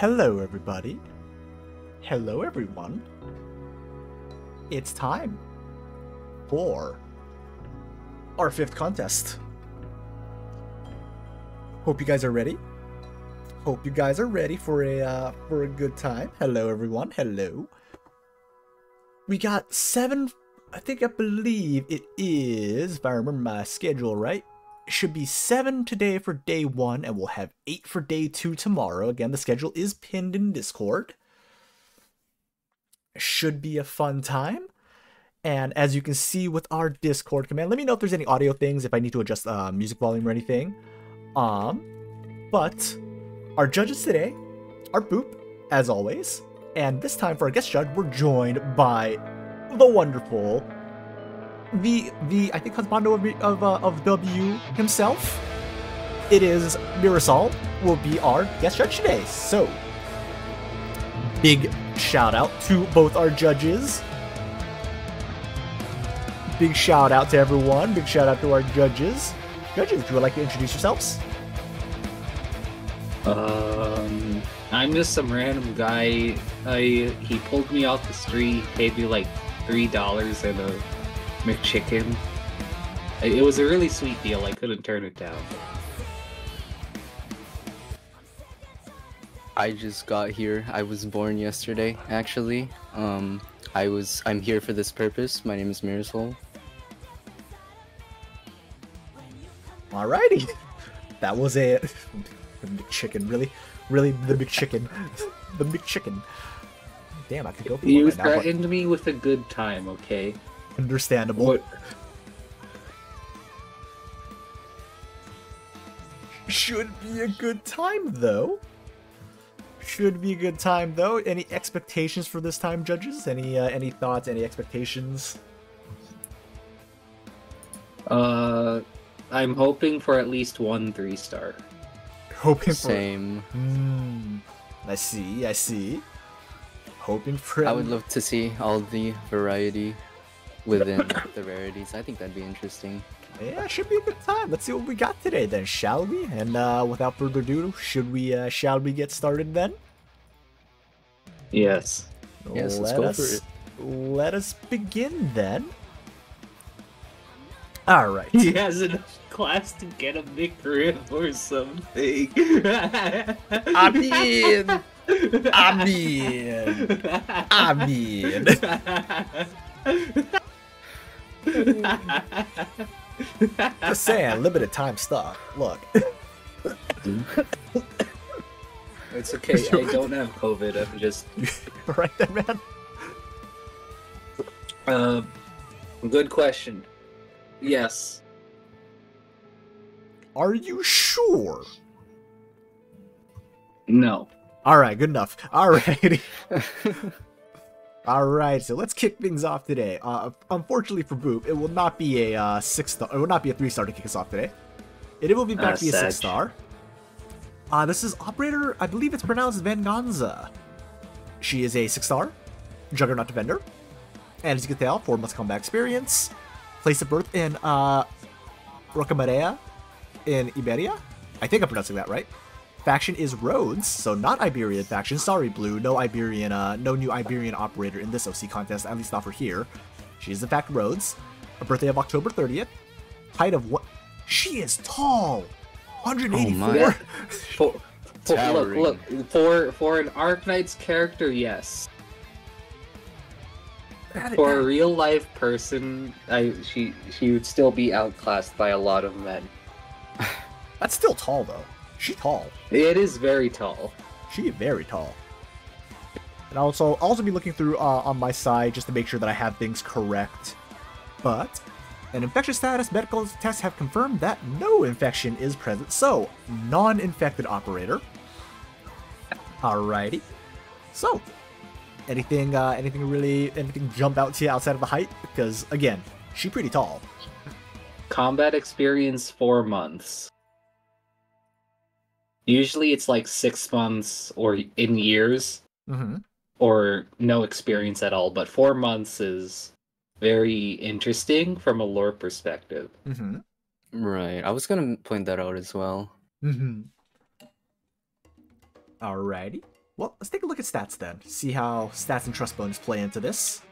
Hello everybody. Hello everyone. It's time for our 5th contest. Hope you guys are ready. Hope you guys are ready for a good time. Hello everyone. Hello. We got 7, I believe it is, if I remember my schedule right. It should be 7 today for day 1, and we'll have 8 for day 2 tomorrow. Again, the schedule is pinned in Discord. Should be a fun time. And as you can see with our Discord command, let me know if there's any audio things, if I need to adjust music volume or anything. But our judges today are Boop, as always. And this time for our guest judge, we're joined by the wonderful, the I think husbando of W himself. It is Mirasol will be our guest judge today. So big shout out to both our judges. Big shout out to everyone. Big shout out to our judges. Judges, would you like to introduce yourselves? I'm just some random guy. He pulled me off the street, paid me like $3 and a McChicken. It was a really sweet deal. I couldn't turn it down. I just got here. I was born yesterday, actually. I'm here for this purpose. My name is Mirasol. Alrighty. That was a the McChicken, really the McChicken. The McChicken. Damn, I could go for You right now. threatened me with a good time, okay? Understandable. What? Should be a good time though. Should be a good time though. Any expectations for this time, judges? Any thoughts? Any expectations? I'm hoping for at least 1 3-star. Hoping Same. for. I see. Hoping for. I would love to see all the variety within the rarities. I think that'd be interesting. Yeah, should be a good time. Let's see what we got today then, shall we? And without further ado, shall we get started then? Yes. Yes, let's go for it. Let us begin then. Alright. He has enough class to get a McRib or something. I mean. Just saying, limited time stuff. Look. It's okay. I don't have COVID. I'm just Right there, man. Good question. Yes. Are you sure? No. Alright, good enough. Alrighty. Alright, so let's kick things off today. Unfortunately for Boop, it will not be a 6-star. It will not be a 3-star to kick us off today. It will be back to be a 6-star. This is Operator, I believe it's pronounced Venganza. She is a 6-star Juggernaut Defender. And as you can tell, 4 months combat experience. Place of birth in Rocamaria in Iberia. I think I'm pronouncing that right. Faction is Rhodes, so not Iberian faction. Sorry, Blue. No Iberian, no new Iberian operator in this OC contest, at least not for here. She is in fact Rhodes. A birthday of October 30th. Height of what? She is tall. 184. Look. For an Arknights character, yes. For a real life person, she would still be outclassed by a lot of men. That's still tall though. She's tall. It is very tall. She is very tall. And I'll also be looking through on my side just to make sure that I have things correct. But an infection status medical tests have confirmed that no infection is present, so non-infected operator. Alrighty. So, anything jump out to you outside of the height? Because again, she's pretty tall. Combat experience 4 months. Usually it's like 6 months or in years, or no experience at all. But 4 months is very interesting from a lore perspective. Right, I was gonna point that out as well. Alrighty. Well, let's take a look at stats then. See how stats and trust bonus play into this.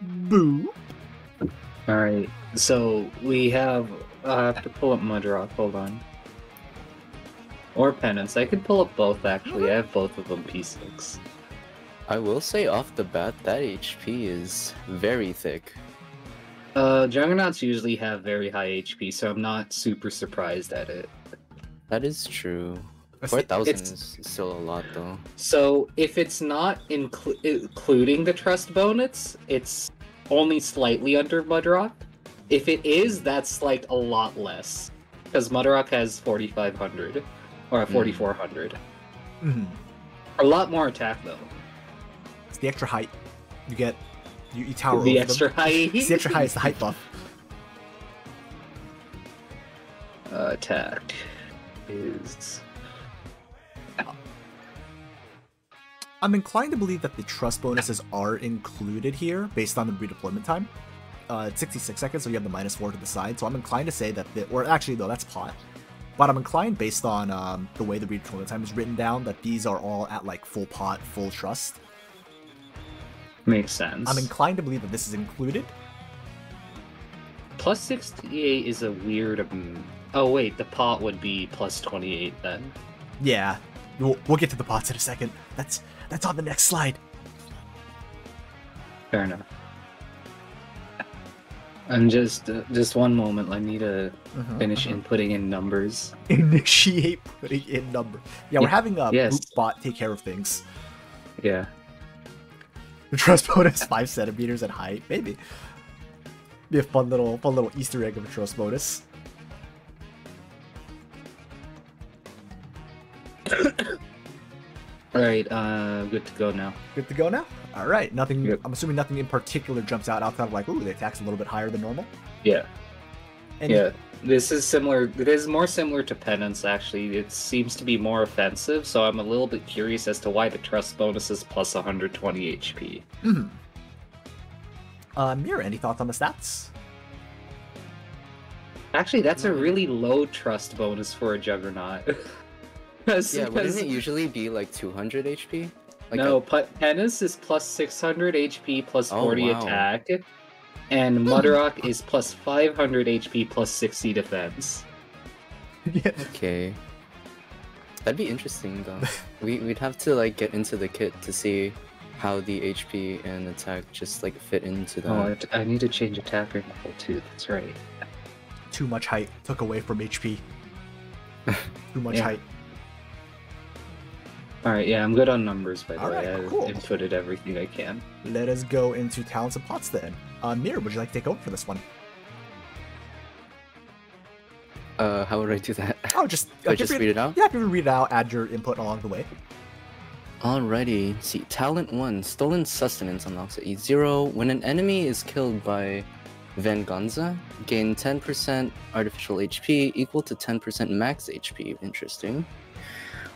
Boo. Alright, so we have... I have to pull up Mudrock, hold on. Or Penance. I could pull up both, actually. I have both of them P6. I will say off the bat, that HP is very thick. Juggernauts usually have very high HP, so I'm not super surprised at it. That is true. 4,000 is still a lot, though. So, if it's not including the trust bonus, it's only slightly under Mudrock. If it is, that's like a lot less. Because Mudrock has 4,500. Or 4,400. A lot more attack, though. It's the extra height. You get... You tower the over extra them. height? It's the extra height, it's the height buff. Attack is... I'm inclined to believe that the trust bonuses are included here, based on the redeployment time. It's 66 seconds, so you have the -4 to the side, so I'm inclined to say that... or actually, no, that's pot. But I'm inclined, based on the way the redeployment time is written down, that these are all at, like, full pot, full trust. Makes sense. I'm inclined to believe that this is included. Plus 68 is a weird... Oh, wait, the pot would be plus 28, then. Yeah. We'll get to the pots in a second. That's on the next slide. Fair enough. I'm just one moment. I need to finish inputting in numbers. Initiate putting in number. Yeah, we're having a yes. Boop bot take care of things. Yeah. The trust bonus 5 centimeters in height, maybe. Be a fun little Easter egg of a trust bonus. All right, good to go now. Good to go now. All right, nothing. Yep. I'm assuming nothing in particular jumps out outside of like, ooh, the attack's a little bit higher than normal. Yeah. And yeah, this is similar. It is more similar to Penance, actually. It seems to be more offensive, so I'm a little bit curious as to why the trust bonus is plus 120 HP. Mira, any thoughts on the stats? Actually, that's a really low trust bonus for a Juggernaut. Yeah, wouldn't it usually be like 200 HP? Like no, Penance is plus 600 HP plus 40 wow. attack, and Mudrock is plus 500 HP plus 60 defense. Yeah. Okay. That'd be interesting, though. We'd have to like get into the kit to see how the HP and attack just like fit into that. Oh, I need to change attacker level too. That's right. Too much height took away from HP. Too much height. Alright, yeah, I'm good on numbers, by the way. Alright, I've cool. inputted everything I can. Let us go into talents and pots then. Mir, would you like to take over for this one? How would I do that? Oh, just I just read it out? Yeah, if you read it out, add your input along the way. Alrighty, let's see. Talent 1, Stolen Sustenance unlocks at E0. When an enemy is killed by Venganza, gain 10% artificial HP equal to 10% max HP. Interesting.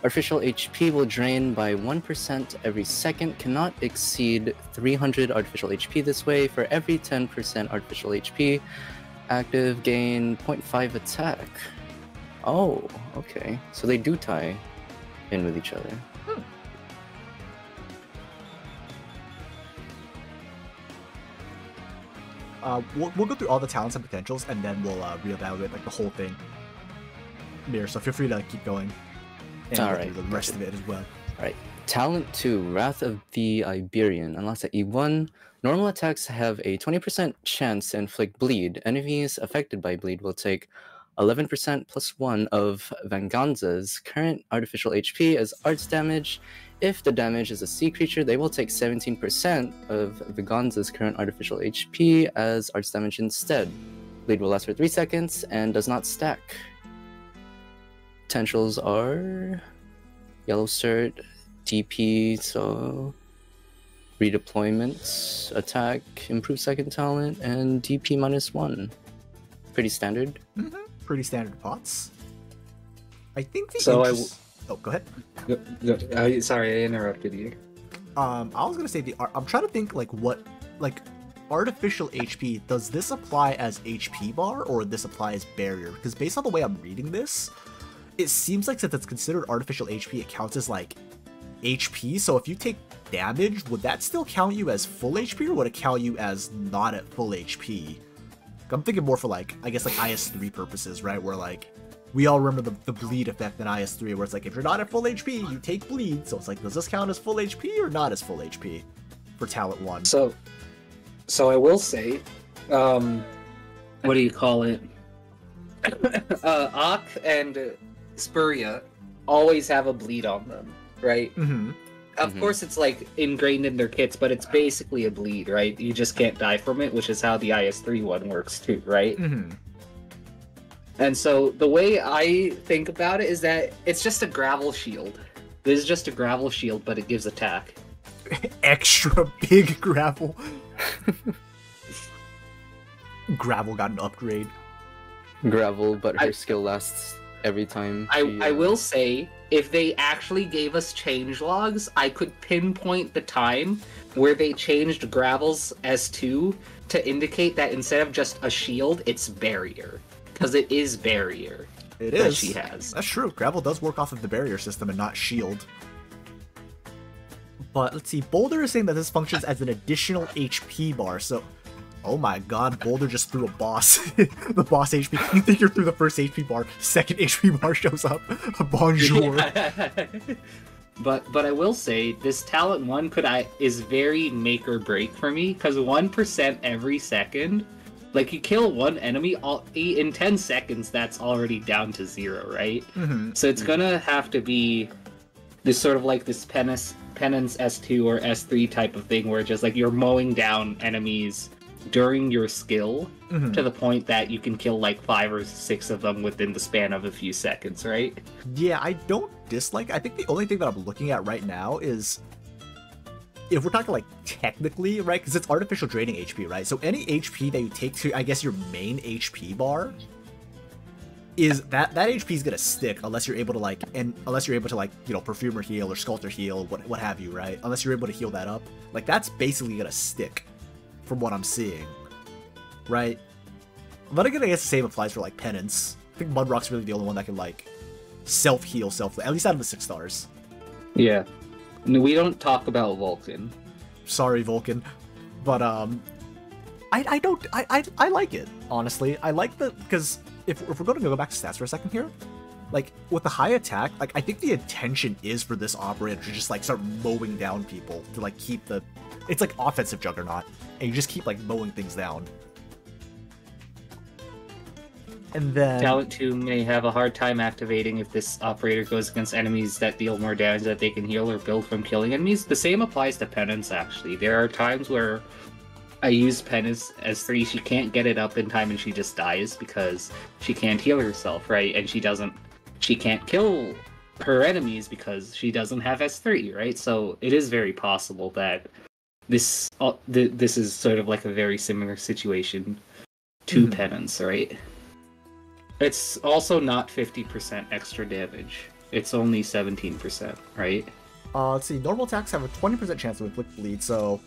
Artificial HP will drain by 1% every second, cannot exceed 300 artificial HP this way. For every 10% artificial HP, active gain 0.5 attack. Oh, okay. So they do tie in with each other. We'll go through all the talents and potentials, and then we'll reevaluate like the whole thing. Mir, so feel free to keep going. And All go right, through the rest of it as well. Alright. Talent 2, Wrath of the Iberian. Unlocks at E1. Normal attacks have a 20% chance to inflict bleed. Enemies affected by bleed will take 11% plus 1 of Venganza's current artificial HP as arts damage. If the damage is a sea creature, they will take 17% of Venganza's current artificial HP as arts damage instead. Bleed will last for 3 seconds and does not stack. Potentials are Yellow Cert, DP, so redeployments, attack, improved second talent, and DP -1. Pretty standard. Pretty standard pots. I think the So Oh, go ahead. Sorry, I interrupted you. I was gonna say I'm trying to think like what artificial HP, does this apply as HP bar or would this apply as barrier? Because based on the way I'm reading this, it seems like since it's considered artificial HP, it counts as like HP. So if you take damage, would that still count you as full HP or would it count you as not at full HP? I'm thinking more for like, I guess like IS3 purposes, right? Where like, we all remember the bleed effect in IS3 where it's like, if you're not at full HP, you take bleed. So it's like, does this count as full HP or not as full HP for talent 1? So I will say, what do you call it? Ak and Spuria always have a bleed on them, right? Mm-hmm. Of course, it's like ingrained in their kits, but it's basically a bleed, right? You just can't die from it, which is how the IS3 one works too, right? Mm-hmm. And so the way I think about it is that it's just a gravel shield. This is just a gravel shield, but it gives attack. Extra big gravel. Gravel got an upgrade. Gravel, but her skill lasts every time. I will say, if they actually gave us change logs, I could pinpoint the time where they changed Gravel's S2 to indicate that instead of just a shield, it's barrier. Because it is barrier. It that is. She has. That's true. Gravel does work off of the barrier system and not shield. But let's see, Boulder is saying that this functions as an additional HP bar, so... Oh my god, Boulder just threw a boss. The boss HP. You think you're through the first HP bar, second HP bar shows up. Bonjour. But I will say, this talent 1 is very make or break for me, because 1% every second, like you kill one enemy, in 10 seconds that's already down to 0, right? Mm-hmm. So it's gonna have to be this sort of like this penance S2 or S3 type of thing, where just like you're mowing down enemies during your skill to the point that you can kill like 5 or 6 of them within the span of a few seconds, right? Yeah, I don't dislike. I think the only thing that I'm looking at right now is if we're talking like technically, right? Because it's artificial draining HP, right? So any HP that you take to, I guess, your main HP bar is that HP is gonna stick unless you're able to like, you know, perfumer heal or sculptor heal, what have you, right? Unless you're able to heal that up, like that's basically gonna stick. From what I'm seeing, right? But again, I guess the same applies for like penance. I think Mudrock's really the only one that can like self-heal, at least out of the 6 stars. Yeah. No, we don't talk about Vulcan. Sorry, Vulcan, but I like it honestly. I like the because if we're going to go back to stats for a second here, like with the high attack, like I think the intention is for this operator to just like start mowing down people to like keep the, it's like offensive Juggernaut, and you just keep like mowing things down. And then Talent 2 may have a hard time activating if this operator goes against enemies that deal more damage that they can heal or build from killing enemies. The same applies to Penance, actually. There are times where I use Penance as 3, she can't get it up in time and she just dies because she can't heal herself, right? And she can't kill her enemies because she doesn't have S3, right? So it is very possible that this is sort of like a very similar situation to Penance, right? It's also not 50% extra damage. It's only 17%, right? Let's see. Normal attacks have a 20% chance to inflict bleed, so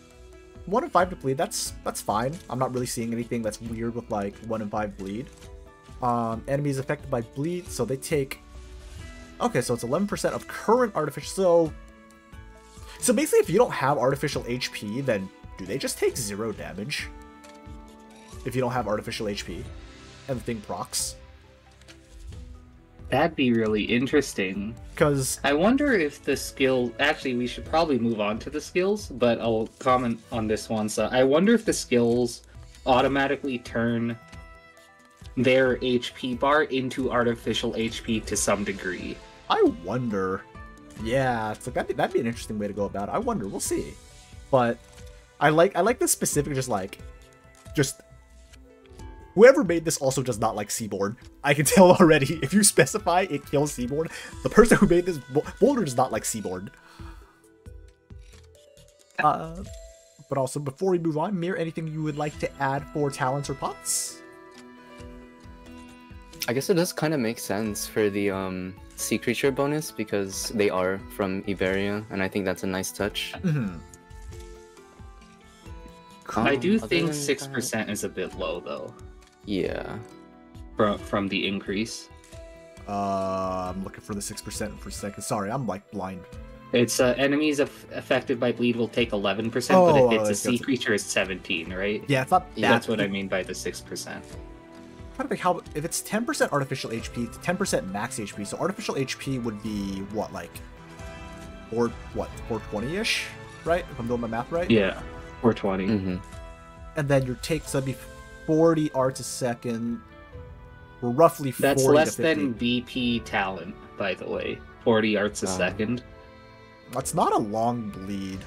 1 in 5 to bleed. That's fine. I'm not really seeing anything that's weird with like 1 in 5 bleed. Enemies affected by bleed, so they take. Okay, so it's 11% of current artificial. So basically, if you don't have artificial HP, then do they just take 0 damage? If you don't have artificial HP, and the thing procs. That'd be really interesting. Because I wonder if the skill... Actually, we should probably move on to the skills, but I'll comment on this one. So I wonder if the skills automatically turn their HP bar into artificial HP to some degree. I wonder. Yeah, it's like that'd be an interesting way to go about it. I wonder. We'll see. But I like this specific just whoever made this also does not like Seaborn. I can tell already. If you specify it kills Seaborn, the person who made this Boulder does not like Seaborn. But also, before we move on, Mir, anything you would like to add for talents or pots? I guess it does kind of make sense for the sea creature bonus because they are from Iberia, and I think that's a nice touch. I do Other think than 6% that- is a bit low, though, Yeah. from the increase. I'm looking for the 6% for a second. Sorry, I'm like blind. It's enemies affected by bleed will take 11%, but Oh, if it's a that's sea good. creature, it's 17, right? Yeah, it's not Yeah, that. That's what I mean by the 6%. I'm trying to think how, if it's 10% artificial HP, it's 10% max HP. So artificial HP would be what, like 420-ish, right? If I'm doing my math right. Yeah, 420. Mm-hmm. And then your take, so that'd be 40 arts a second, or roughly 40 That's to less 50. than BP talent, by the way. 40 arts a second. That's not a long bleed.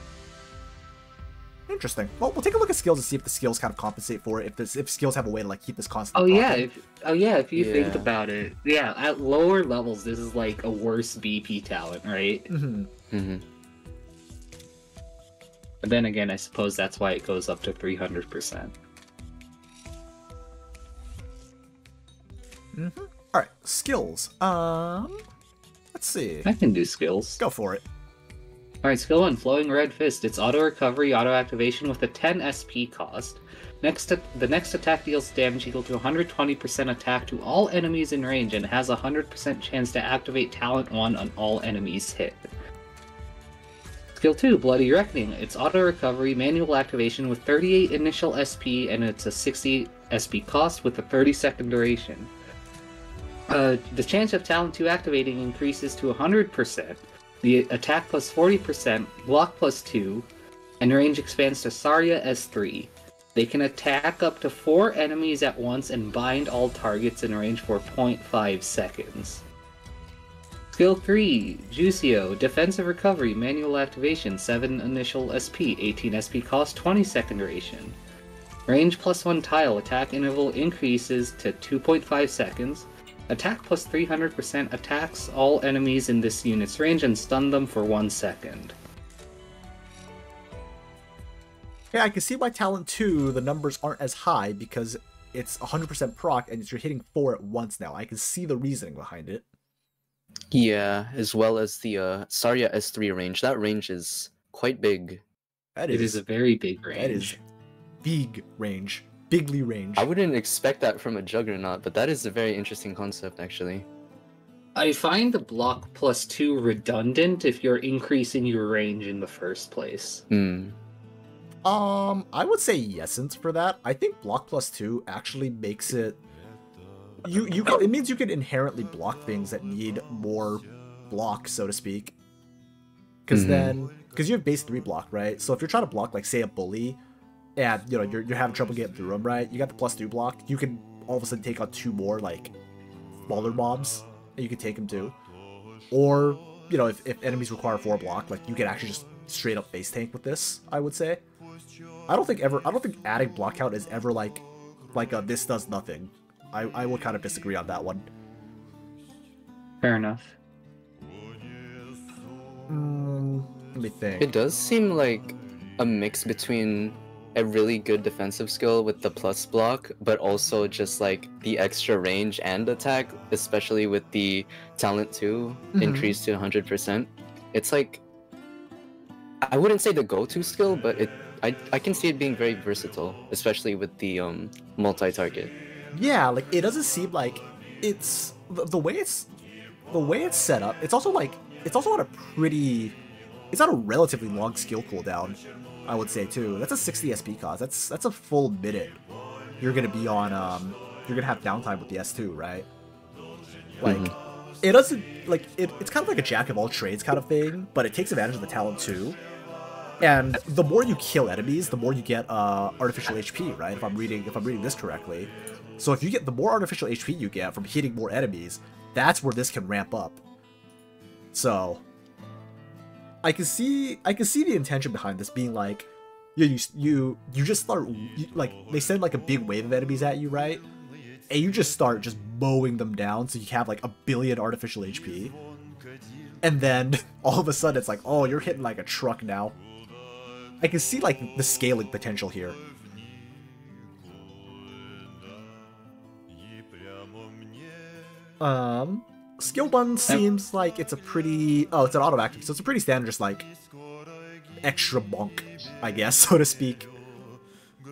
Interesting. Well, we'll take a look at skills and see if the skills kind of compensate for it. If skills have a way to like keep this constant. Oh yeah, popping. if you think Yeah. about it, yeah, at lower levels, this is like a worse BP talent, right? Mm-hmm. But then again, I suppose that's why it goes up to 300%. All right, skills. Let's see. I can do skills. Go for it. Alright, skill 1, Flowing Red Fist. It's auto recovery, auto activation with a 10 SP cost. The next attack deals damage equal to 120% attack to all enemies in range and has a 100% chance to activate Talent 1 on all enemies hit. Skill 2, Bloody Reckoning. It's auto recovery, manual activation with 38 initial SP and it's a 60 SP cost with a 30-second duration. The chance of Talent 2 activating increases to 100%. The attack plus 40%, block plus 2, and range expands to Sarya S3. They can attack up to 4 enemies at once and bind all targets in range for 0.5 seconds. Skill 3, Juicio, Defensive Recovery, Manual Activation, 7 initial SP, 18 SP cost, 20-second duration. Range plus 1 tile, attack interval increases to 2.5 seconds. Attack plus 300% attacks all enemies in this unit's range and stun them for 1 second. Yeah, I can see why Talent 2, the numbers aren't as high because it's 100% proc and you're hitting 4 at once now. I can see the reasoning behind it. Yeah, as well as the Sarya S3 range. That range is quite big. It It is a very big range. That is big range. Bigly range. I wouldn't expect that from a Juggernaut, but that is a very interesting concept, actually. I find the block plus 2 redundant if you're increasing your range in the first place. I would say yesn't for that. I think block plus 2 actually makes it it means you can inherently block things that need more block, so to speak. Because you have base 3 block, right? So if you're trying to block, like, say, a bully, and, you know, you're having trouble getting through them, right? You got the +2 block, you can all of a sudden take on 2 more, like, smaller mobs, and you can take them too. Or, you know, if enemies require 4 block, like, you can actually just straight up base tank with this, I would say. I don't think adding block count is ever, like this does nothing. I would kind of disagree on that one. Fair enough. Let me think. It does seem like a mix between a really good defensive skill with the plus block, but also just like the extra range and attack, especially with the talent 2 increased to 100%. It's like, I wouldn't say the go-to skill, but I can see it being very versatile, especially with the multi-target. Yeah, like, it doesn't seem like it's the way it's set up. It's also on a pretty, it's on a relatively long skill cooldown, I would say too. That's a 60 SP cost. That's a full minute. You're gonna be on you're gonna have downtime with the S2, right? Like, it doesn't, like, it's kind of like a jack of all trades kind of thing, but it takes advantage of the talent too. And the more you kill enemies, the more you get artificial HP, right? If I'm reading this correctly. So if you get the more artificial HP you get from hitting more enemies, that's where this can ramp up. So I can see the intention behind this being like, you just start, like, they send like a big wave of enemies at you, right? And you just start just mowing them down, so you have like 1 billion artificial HP. And then all of a sudden it's like, oh, you're hitting like a truck now. I can see like the scaling potential here. Skill 1 seems like it's a pretty, oh, it's an auto active, so it's a pretty standard, just like extra bonk, I guess, so to speak.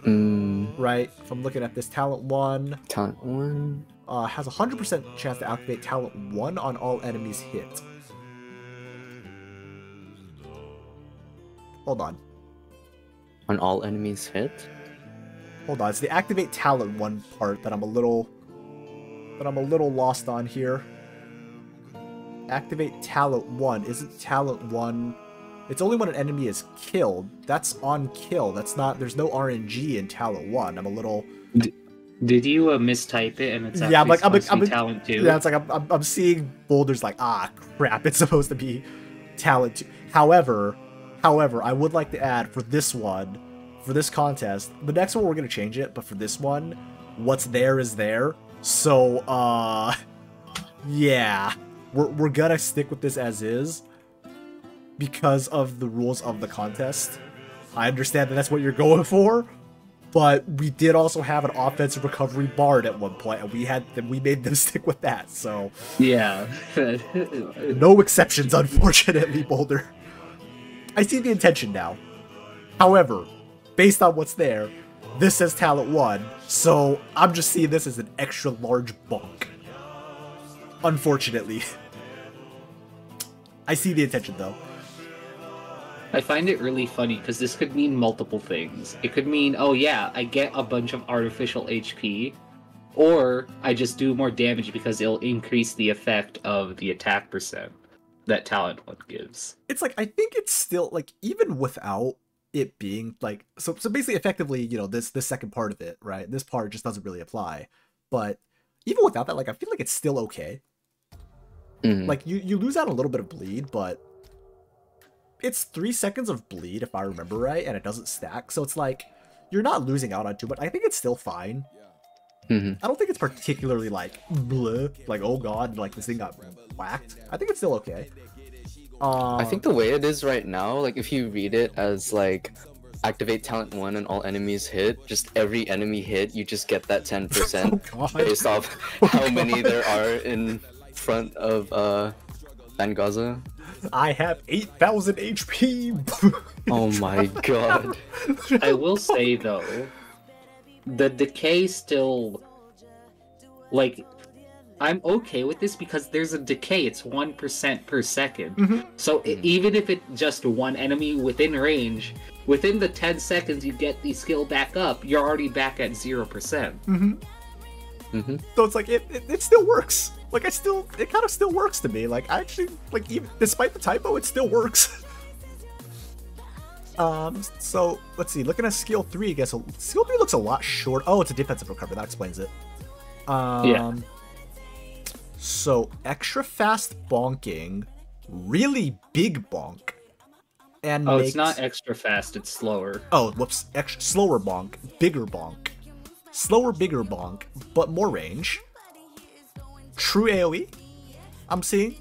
Right? If I'm looking at this, talent 1 has a 100% chance to activate talent 1 on all enemies hit. Hold on. On all enemies hit? Hold on, it's the activate talent 1 part that I'm a little lost on here. Activate talent 1. Isn't talent 1... It's only when an enemy is killed. That's on kill. That's not... There's no RNG in talent 1. I'm a little... Did you mistype it and it's actually yeah, supposed to be talent 2? Yeah, it's like I'm seeing boulders like, ah, crap, it's supposed to be talent 2. However, I would like to add for this one, for this contest, the next one we're going to change it, but for this one, what's there is there. So, yeah, we're gonna stick with this as is because of the rules of the contest. I understand that that's what you're going for, but we did also have an offensive recovery bard at one point, and we made them stick with that. So yeah, no exceptions, unfortunately, Boulder. I see the intention now. However, based on what's there, this says talent 1, so I'm just seeing this as an extra large bonk. Unfortunately. I see the intention, though. I find it really funny, because this could mean multiple things. It could mean, oh yeah, I get a bunch of artificial HP, or I just do more damage because it'll increase the effect of the attack percent that talent 1 gives. It's like, I think it's still, like, even without it being like, so basically effectively, you know, this second part of it, right, this part just doesn't really apply, but even without that, like, I feel like it's still okay. Like, you lose out a little bit of bleed, but it's 3 seconds of bleed if I remember right, and it doesn't stack, so it's like you're not losing out on too much. I think it's still fine. I don't think it's particularly like bleh, like, oh god, like this thing got whacked. I think it's still okay. I think the way it is right now, like, if you read it as, like, activate talent 1 and all enemies hit, just every enemy hit, you just get that 10% based off how many there are in front of Bangaza. I have 8,000 HP! Oh my god. I will say, though, the decay still... Like, I'm okay with this because there's a decay. It's 1% per second. So even if it's just one enemy within range, within the 10 seconds you get the skill back up, you're already back at 0%. Mm-hmm. So it's like it still works. Like it kind of still works to me. Like I actually like even despite the typo, it still works. So let's see. Looking at skill 3, I guess skill 3 looks a lot short. Oh, it's a defensive recovery. That explains it. Yeah. So extra fast bonking, really big bonk, and it's not extra fast. It's slower. Oh, whoops! Slower bonk, bigger bonk, slower, bigger bonk, but more range. True AOE. I'm seeing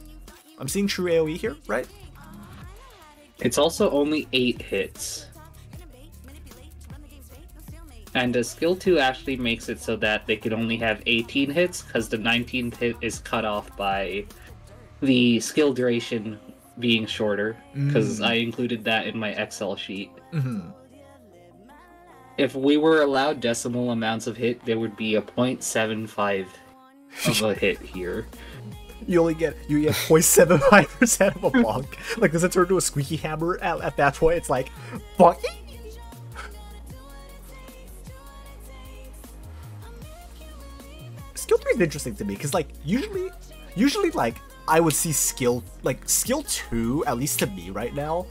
true AOE here, right? It's also only 8 hits. And skill 2 actually makes it so that they could only have 18 hits, because the 19th hit is cut off by the skill duration being shorter, because I included that in my Excel sheet. Mm-hmm. If we were allowed decimal amounts of hit, there would be a 0.75 of a hit here. You get 0.75% of a bonk. Like, does it turn into a squeaky hammer at that point? It's like, bonk. Skill 3 is interesting to me because, like, usually, like, I would see skill 2, at least to me right now,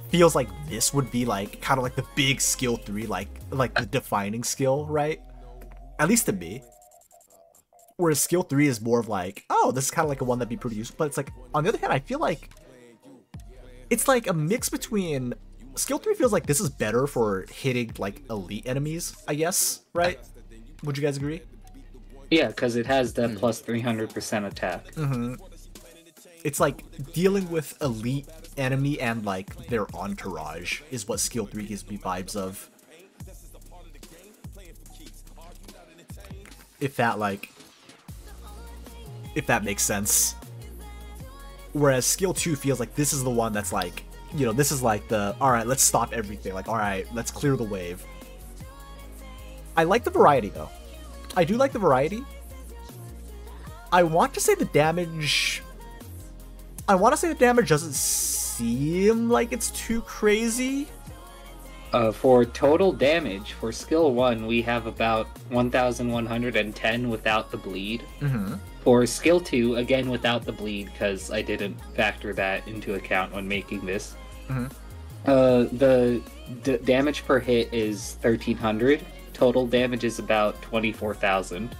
feels like this would be like kind of like the big skill 3, like the defining skill, right? At least to me. Whereas skill 3 is more of like, oh, this is kind of like a one that'd be pretty useful. But it's like, on the other hand, I feel like it's like a mix between skill 3 feels like this is better for hitting like elite enemies, I guess, right? Would you guys agree? Yeah, because it has that plus 300% attack. Mm-hmm. It's like dealing with elite enemy and like their entourage is what skill 3 gives me vibes of. If that makes sense. Whereas skill 2 feels like this is the one that's like, you know, this is like the, alright, let's stop everything. Like, alright, let's clear the wave. I like the variety though. I do like the variety. I want to say the damage doesn't seem like it's too crazy. For total damage, for skill 1, we have about 1,110 without the bleed. Mm-hmm. For skill 2, again without the bleed, because I didn't factor that into account when making this. Mm-hmm. The damage per hit is 1,300. Total damage is about 24,000.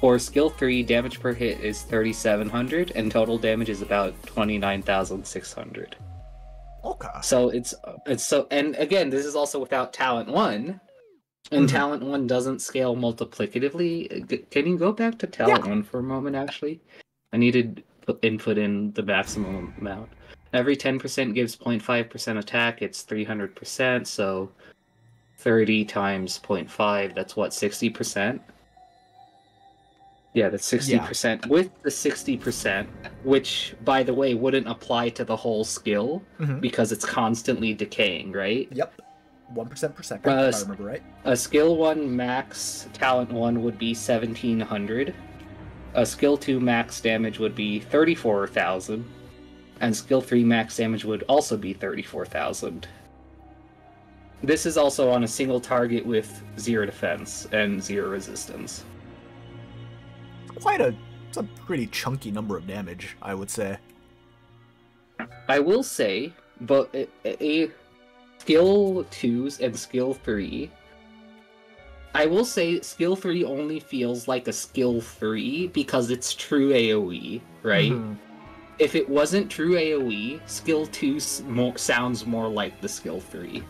For skill 3, damage per hit is 3,700, and total damage is about 29,600. Okay. So it's so, and again, this is also without talent 1, and talent 1 doesn't scale multiplicatively. Can you go back to talent 1 for a moment? Actually, I needed to input in the maximum amount. Every 10% gives 0.5% attack. It's 300%, so 30 times 0.5. That's what, 60%. Yeah, that's 60%. Yeah. With the 60%, which, by the way, wouldn't apply to the whole skill, because it's constantly decaying, right? Yep. 1% per second, if I remember right. A skill 1 max talent 1 would be 1,700. A skill 2 max damage would be 34,000. And skill 3 max damage would also be 34,000. This is also on a single target with 0 defense and 0 resistance. It's a pretty chunky number of damage, I would say. I will say, but a skill 2s and skill 3, I will say skill 3 only feels like a skill 3 because it's true AoE, right? If it wasn't true AoE, skill 2 sounds more like the skill 3.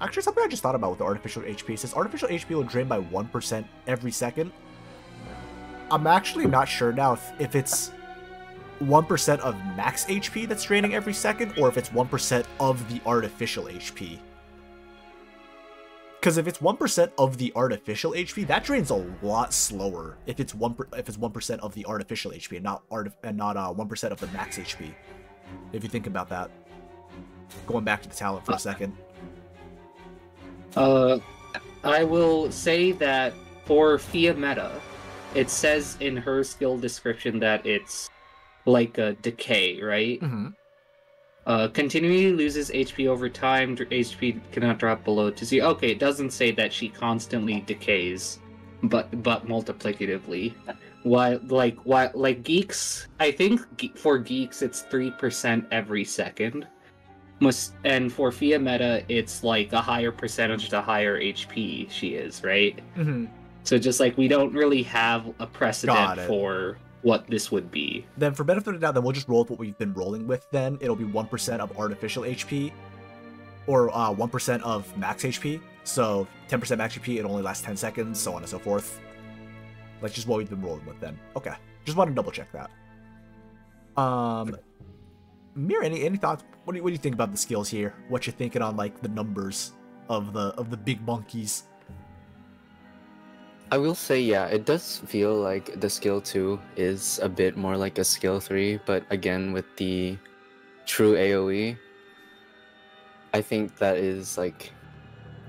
Actually, something I just thought about with the artificial HP says artificial HP will drain by 1% every second. I'm actually not sure now if it's 1% of max HP that's draining every second, or if it's 1% of the artificial HP. Because if it's 1% of the artificial HP, that drains a lot slower. If it's 1% of the artificial HP and not 1% of the max HP. If you think about that, going back to the talent for a second. I will say that for Fiametta, it says in her skill description that it's like a decay, right? Continually loses HP over time. HP cannot drop below to 0. Okay, it doesn't say that she constantly decays, but multiplicatively. Like geeks, I think for geeks it's 3% every second. And for Fia Meta, it's like a higher percentage the higher HP she is, right? Mm-hmm. So just like we don't really have a precedent for what this would be. Then for benefit of the doubt, then we'll just roll with what we've been rolling with then. It'll be 1% of artificial HP, or 1% of max HP. So 10% max HP, it only lasts 10 seconds, so on and so forth. That's just what we've been rolling with then. Okay. Just want to double check that. Mir, any thoughts? What do you think about the skills here? What you thinking on like the numbers of the big monkeys? I will say, yeah, it does feel like the skill 2 is a bit more like a skill 3, but again, with the true AoE, I think that is like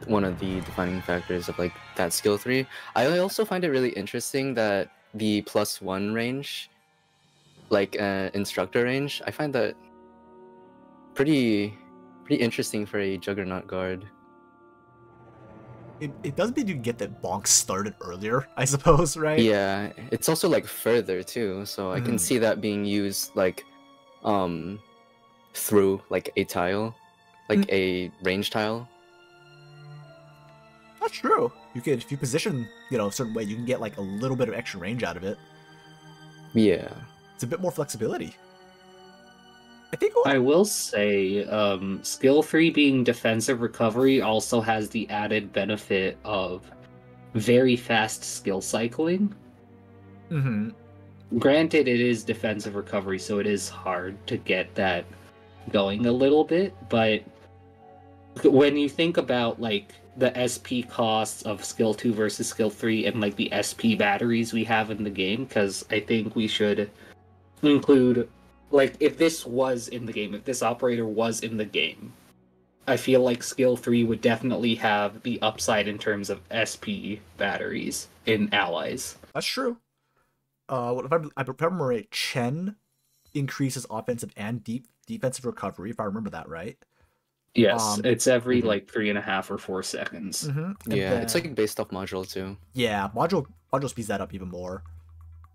one of the defining factors of like that skill 3. I also find it really interesting that the +1 range, like instructor range, I find that pretty interesting for a Juggernaut guard. It does mean you can get that bonk started earlier, I suppose, right? Yeah, it's also like further too, so I can see that being used like through like a tile, like a range tile. That's true. You could, if you position, a certain way, you can get like a little bit of extra range out of it. Yeah. It's a bit more flexibility. I think I will say, skill 3 being defensive recovery also has the added benefit of very fast skill cycling. Mm-hmm. Granted, it is defensive recovery, so it is hard to get that going a little bit, but when you think about like the SP costs of skill 2 versus skill 3 and like the SP batteries we have in the game, because I think we should include, like, if this was in the game, if this operator was in the game, I feel like skill 3 would definitely have the upside in terms of SP batteries in allies. That's true. If I remember right, Chen increases offensive and defensive recovery, if I remember that right. Yes, it's every like 3.5 or 4 seconds. Yeah, it's like based off module too. Yeah, module speeds that up even more.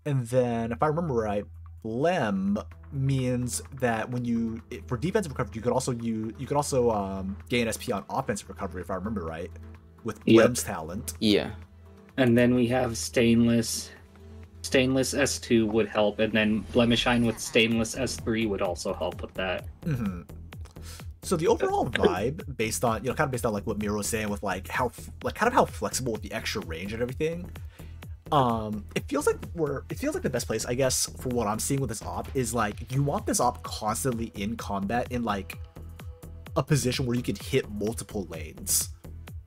And then, if I remember right, Lem means that when for defensive recovery, you could also gain SP on offensive recovery, if I remember right, with Lem's talent. Yeah. And then we have Stainless. Stainless S2 would help, and then Blemishine with Stainless S3 would also help with that. Mm-hmm. So the overall vibe, based on like what Miro was saying, with like how flexible with the extra range and everything. It feels like the best place, I guess, for what I'm seeing with this op is like you want this op constantly in combat in like a position where you can hit multiple lanes.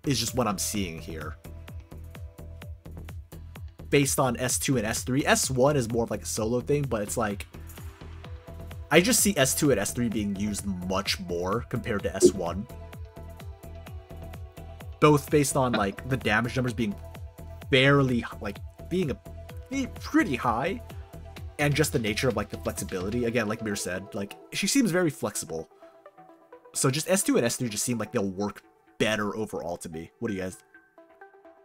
Is just what I'm seeing here. Based on S2 and S3, S1 is more of like a solo thing, but it's like I just see S2 and S3 being used much more compared to S1. Both based on like the damage numbers being barely like being pretty high, and just the nature of like the flexibility. Again, like Mir said, like she seems very flexible. So just S2 and S3 just seem like they'll work better overall to me. What do you guys?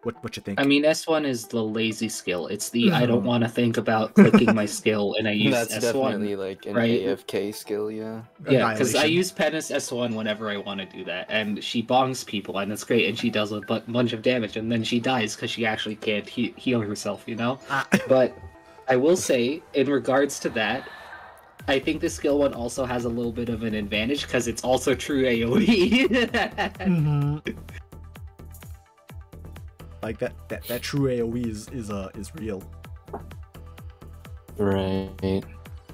What you think? I mean, S1 is the lazy skill. It's the I don't want to think about clicking my skill, and I use That's S1. That's definitely like an AFK skill, yeah. Yeah, because I use Penance S1 whenever I want to do that, and she bongs people, and it's great, and she does a bunch of damage, and then she dies because she actually can't heal herself, you know? But I will say, in regards to that, I think the skill 1 also has a little bit of an advantage, because it's also true AoE. Mm-hmm. Like that true AoE is real. Right.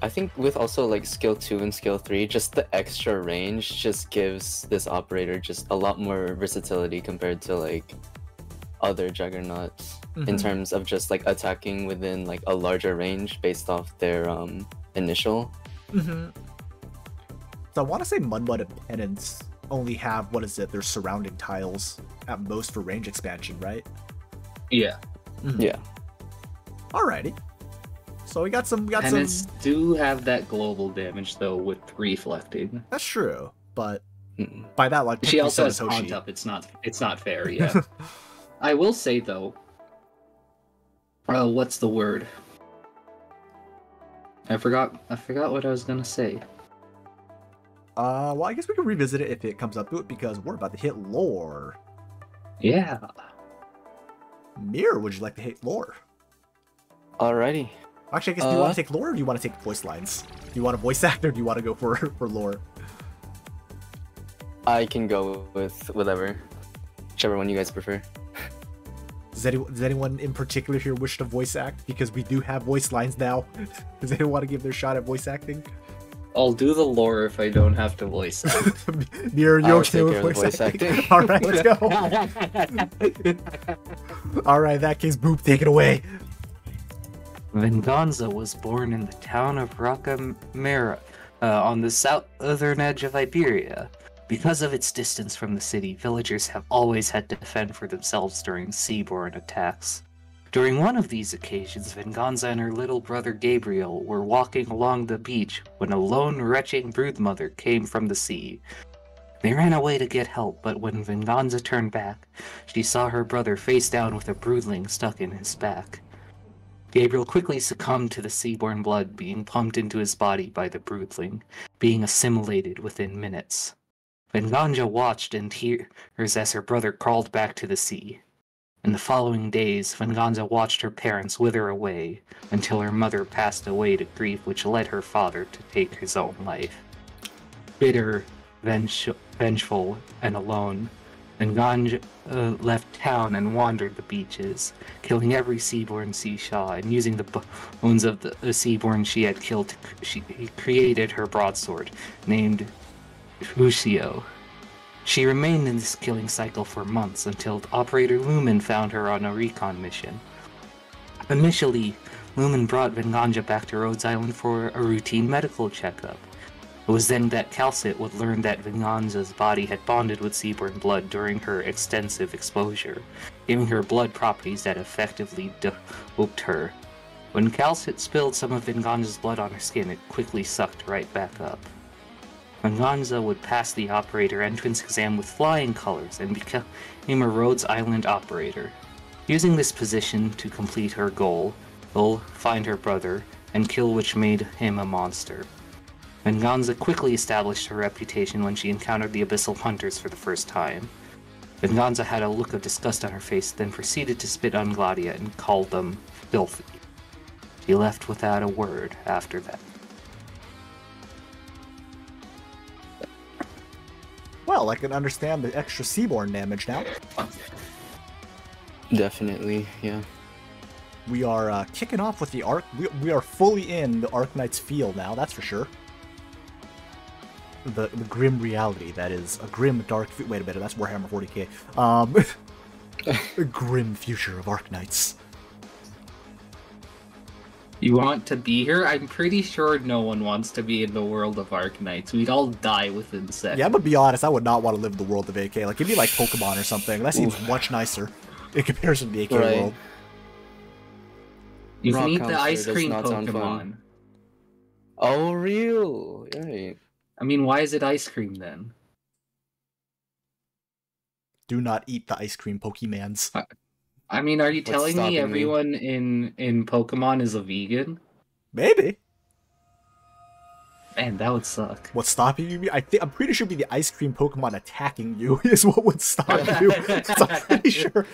I think with also like skill 2 and skill 3, just the extra range just gives this operator just a lot more versatility compared to like other juggernauts in terms of just like attacking within like a larger range based off their initial. So I want to say Mudmud and Penance only have, what is it, their surrounding tiles at most for range expansion, right? Yeah. Yeah. Alrighty. So we got some. Tenants do have that global damage though with reflecting. That's true, but by that, like, she also has Toshi. Haunt Up. It's not fair. Yeah. I will say though. What's the word? I forgot what I was gonna say. Well, I guess we can revisit it if it comes up to it because we're about to hit lore. Yeah. Mirror, would you like to hit lore? Alrighty. Actually, I guess do you want to take lore or do you want to take voice lines? Do you want to voice act or do you want to go for lore? I can go with whatever. Whichever one you guys prefer. Does anyone in particular here wish to voice act? Because we do have voice lines now. Does anyone want to give their shot at voice acting? I'll do the lore if I don't have to voice act. Mirror, you okay with voice acting? Alright, let's go. Alright, in that case, Boop, take it away. Venganza was born in the town of Rocamera, on the southern edge of Iberia. Because of its distance from the city, villagers have always had to defend for themselves during seaborne attacks. During one of these occasions, Venganza and her little brother Gabriel were walking along the beach when a lone, retching broodmother came from the sea. They ran away to get help, but when Venganza turned back, she saw her brother face down with a broodling stuck in his back. Gabriel quickly succumbed to the seaborne blood being pumped into his body by the broodling, being assimilated within minutes. Venganza watched in tears as her brother crawled back to the sea. In the following days, Venganza watched her parents wither away until her mother passed away to grief, which led her father to take his own life. Bitter, vengeful, and alone, Venganza left town and wandered the beaches, killing every seaborn she saw, and using the bones of the seaborn she had killed, she created her broadsword, named Lucio. She remained in this killing cycle for months until Operator Lumen found her on a recon mission. Initially, Lumen brought Venganza back to Rhodes Island for a routine medical checkup. It was then that Calcit would learn that Venganza's body had bonded with seaborn blood during her extensive exposure, giving her blood properties that effectively doped her. When Calcit spilled some of Venganza's blood on her skin, it quickly sucked right back up. Venganza would pass the operator entrance exam with flying colors and became a Rhodes Island operator. Using this position to complete her goal, find her brother, and kill which made him a monster. Venganza quickly established her reputation when she encountered the Abyssal Hunters for the first time. Venganza had a look of disgust on her face, then proceeded to spit on Gladia and called them filthy. She left without a word after that. Well, I can understand the extra seaborne damage now. Definitely, yeah. We are kicking off with the Arc. We are fully in the Arknights field now, that's for sure. The grim reality that is a grim dark. Wait a minute, that's Warhammer 40k. A grim future of Arknights. You want to be here? I'm pretty sure no one wants to be in the world of Arknights. We'd all die within seconds. Yeah, I'm gonna be honest, I would not want to live in the world of AK. Like, give me like Pokemon or something. That seems much nicer in comparison to the AK world. You Rock can eat the Counselor ice does cream not sound Pokemon. fun. Oh, real? Right. I mean, why is it ice cream then? Do not eat the ice cream Pokemans. I mean, are you What's telling stopping me me? everyone in Pokemon is a vegan? Maybe. Man, that would suck. What's stopping you? I'm pretty sure it'd be the ice cream Pokemon attacking you is what would stop you. So I'm pretty sure.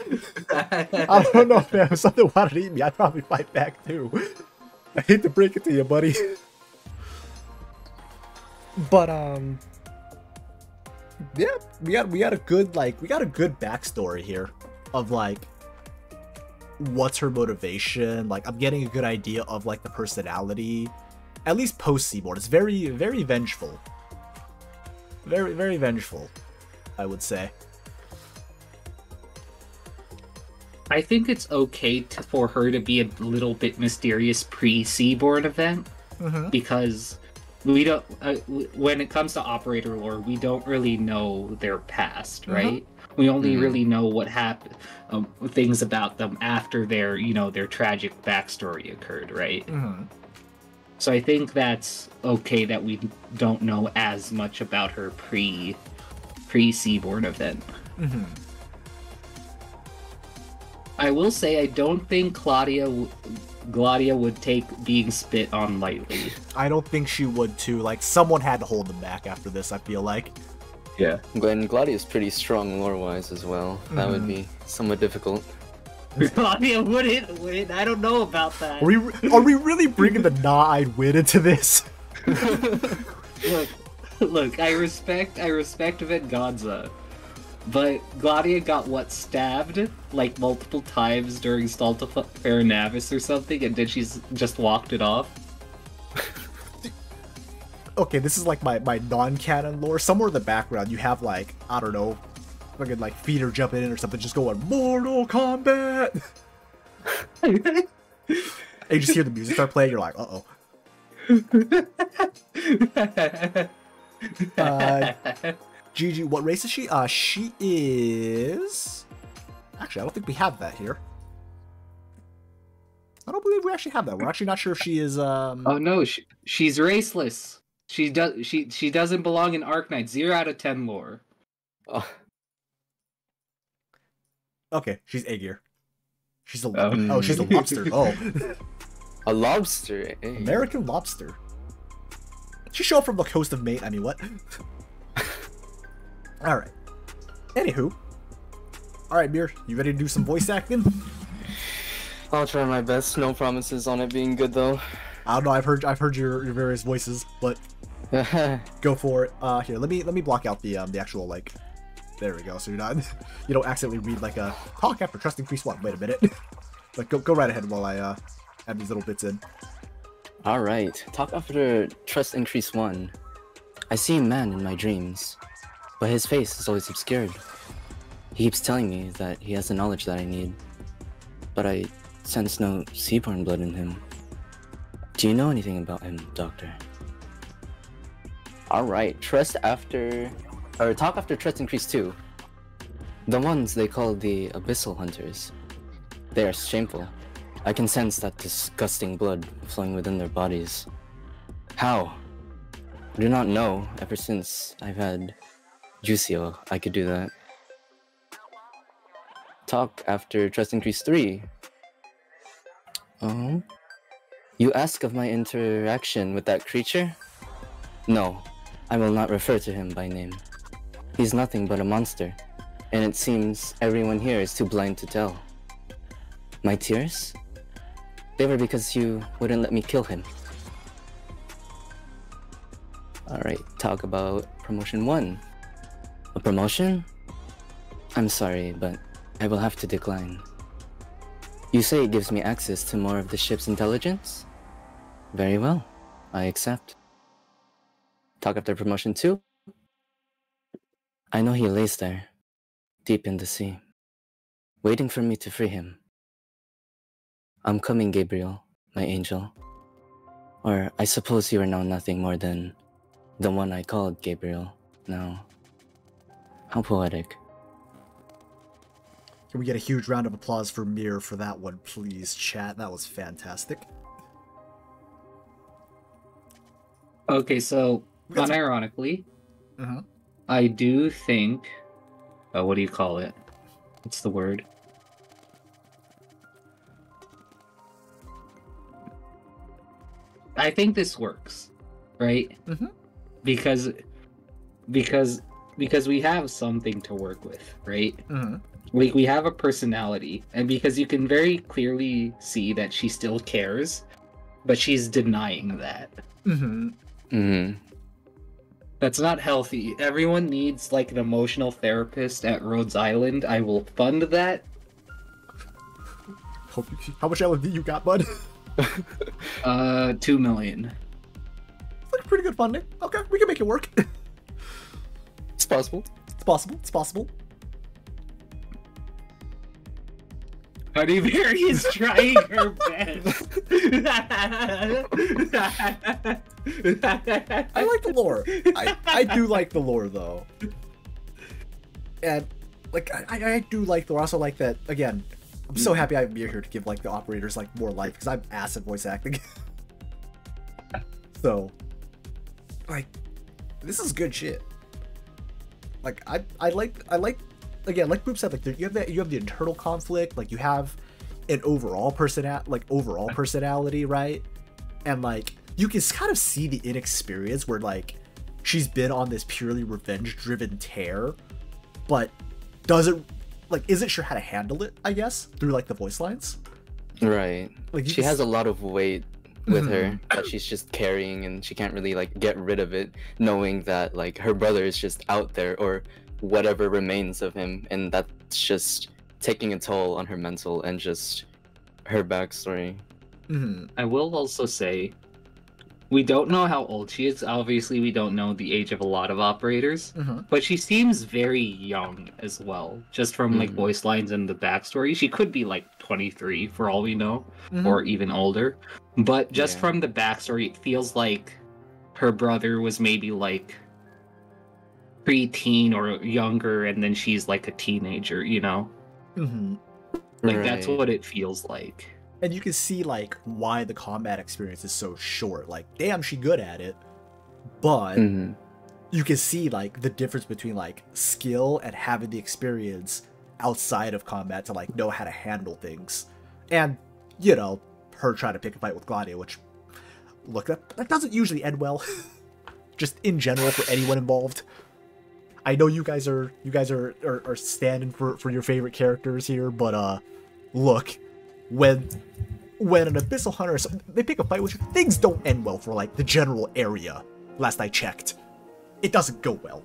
I don't know, man. If something wanted to eat me, I'd probably fight back too. I hate to break it to you, buddy. But yeah, we got a good backstory here of like what's her motivation. Like, I'm getting a good idea of like the personality. At least post Seaboard, it's very, very vengeful. Very, very vengeful, I would say. I think it's okay for her to be a little bit mysterious pre-Seaborn event, because we don't when it comes to operator lore, we don't really know their past, right? We only really know what happened, things about them after their, their tragic backstory occurred, right? So I think that's okay that we don't know as much about her pre Seaborn event. I will say I don't think Gladia would take being spit on lightly. I don't think she would too. Like, someone had to hold them back after this, I feel like. Yeah. Glenn Gladia's pretty strong lore-wise as well. That would be somewhat difficult. Gladia wouldn't. I don't know about that. Are we really bringing the I'd win into this? Look. I respect Venganza, but Gladia got stabbed like multiple times during Stalta Faranavis or something, and then she's just walked it off. Okay, this is like my non-canon lore. Somewhere in the background, you have like, I don't know, fucking like feeder jumping in or something, just going Mortal Kombat. And you just hear the music start playing. You're like, uh-oh. Gigi, what race is she? She is... Actually, I don't think we have that here. I don't believe we actually have that. We're actually not sure if she is, Oh no, she's raceless. She doesn't belong in Arknights. 0 out of 10 lore. Oh. Okay, she's Aegir. She's a she's a lobster. Oh. A lobster, eh? American lobster. She showed up from the coast of Maine. I mean, what? Alright. Anywho. Alright, Mir, you ready to do some voice acting? I'll try my best. No promises on it being good though. I don't know. I've heard your various voices, but go for it. Here, let me block out the actual, like, there we go. So you don't accidentally read like a talk after trust increase 1. Wait a minute. Like go right ahead while I add these little bits in. All right. Talk after trust increase 1. I see a man in my dreams, but his face is always obscured. He keeps telling me that he has the knowledge that I need, but I sense no Seaborn blood in him. Do you know anything about him, Doctor? Alright, talk after trust increase 2. The ones they call the Abyssal Hunters. They are shameful. I can sense that disgusting blood flowing within their bodies. How? I do not know. Ever since I've had Juicio, I could do that. Talk after trust increase 3. Oh? You ask of my interaction with that creature? No, I will not refer to him by name. He's nothing but a monster, and it seems everyone here is too blind to tell. My tears? They were because you wouldn't let me kill him. Alright, talk about promotion 1. A promotion? I'm sorry, but I will have to decline. You say it gives me access to more of the ship's intelligence? Very well, I accept. Talk after promotion 2? I know he lays there, deep in the sea, waiting for me to free him. I'm coming, Gabriel, my angel. Or I suppose you are now nothing more than the one I called Gabriel now. How poetic. Can we get a huge round of applause for Mir for that one, please, chat? That was fantastic. Okay, so unironically, I do think. What do you call it? What's the word? I think this works, right? Because we have something to work with, right? We have a personality, and because you can very clearly see that she still cares, but she's denying that. That's not healthy. Everyone needs like an emotional therapist at Rhodes Island. I will fund that. How much LMD you got, bud? 2 million. It's like pretty good funding. Okay, we can make it work. It's possible. It's possible. It's possible. Honeyberry is trying her best. I like the lore. I do like the lore though. And like I do like the lore. I also like that again. I'm so happy I'm here to give like the operators like more life because I'm ass at voice acting. So like this is good shit. Like I like again, like Boop said, like you have the internal conflict, like you have an overall personality, right? And like you can kind of see the inexperience where like she's been on this purely revenge driven tear, but isn't sure how to handle it, I guess, through like the voice lines. Right. Like she has a lot of weight with her that she's just carrying, and she can't really like get rid of it, knowing that like her brother is just out there, or whatever remains of him, and that's just taking a toll on her mental and just her backstory. I will also say, we don't know how old she is. Obviously, we don't know the age of a lot of operators, but she seems very young as well, just from like voice lines and the backstory. She could be like 23 for all we know, or even older. But just from the backstory, it feels like her brother was maybe like pre-teen or younger, and then she's like a teenager, you know? Like that's what it feels like. And you can see like why the combat experience is so short. Like, damn, she good at it, but you can see like the difference between like skill and having the experience outside of combat to like know how to handle things. And you know, her trying to pick a fight with Gladia, which look, that doesn't usually end well. Just in general for anyone involved. I know you guys are standing for your favorite characters here, but look, when an Abyssal Hunter, they pick a fight with you, things don't end well for like the general area. Last I checked, it doesn't go well.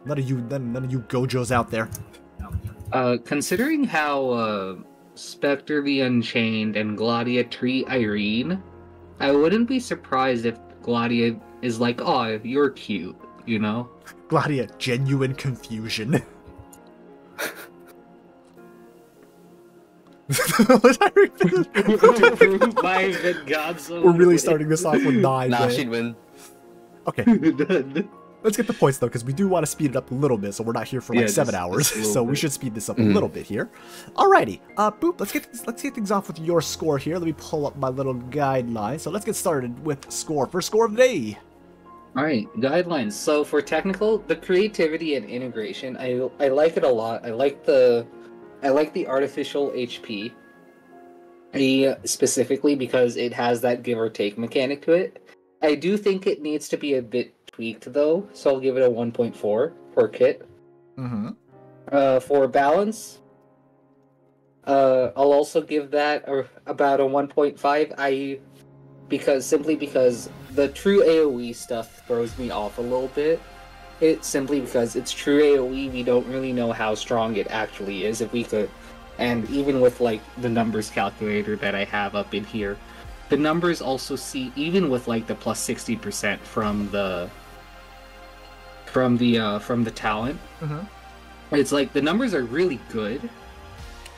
None of you Gojos out there. Considering how Spectre the Unchained and Gladia treat Irene, I wouldn't be surprised if Gladia is like, "Oh, you're cute," you know? Gladia, genuine confusion. We're really starting this off with 9. Nah, she'd win. Okay. Let's get the points though, because we do want to speed it up a little bit, so we're not here for like 7 hours. So we should speed this up a little bit here. Alrighty, Boop. Let's get things off with your score here. Let me pull up my little guideline. So let's get started with score. First score of the day. Alright, guidelines. So for technical, the creativity and integration, I like it a lot. I like the artificial HP, specifically because it has that give or take mechanic to it. I do think it needs to be a bit tweaked though, so I'll give it a 1.4 for kit. For balance, I'll also give that about a 1.5. Because the true AoE stuff throws me off a little bit. It's simply because it's true AoE, we don't really know how strong it actually is. If we could, and even with like the numbers calculator that I have up in here, the numbers also see, even with like the plus 60% from the talent, it's like the numbers are really good,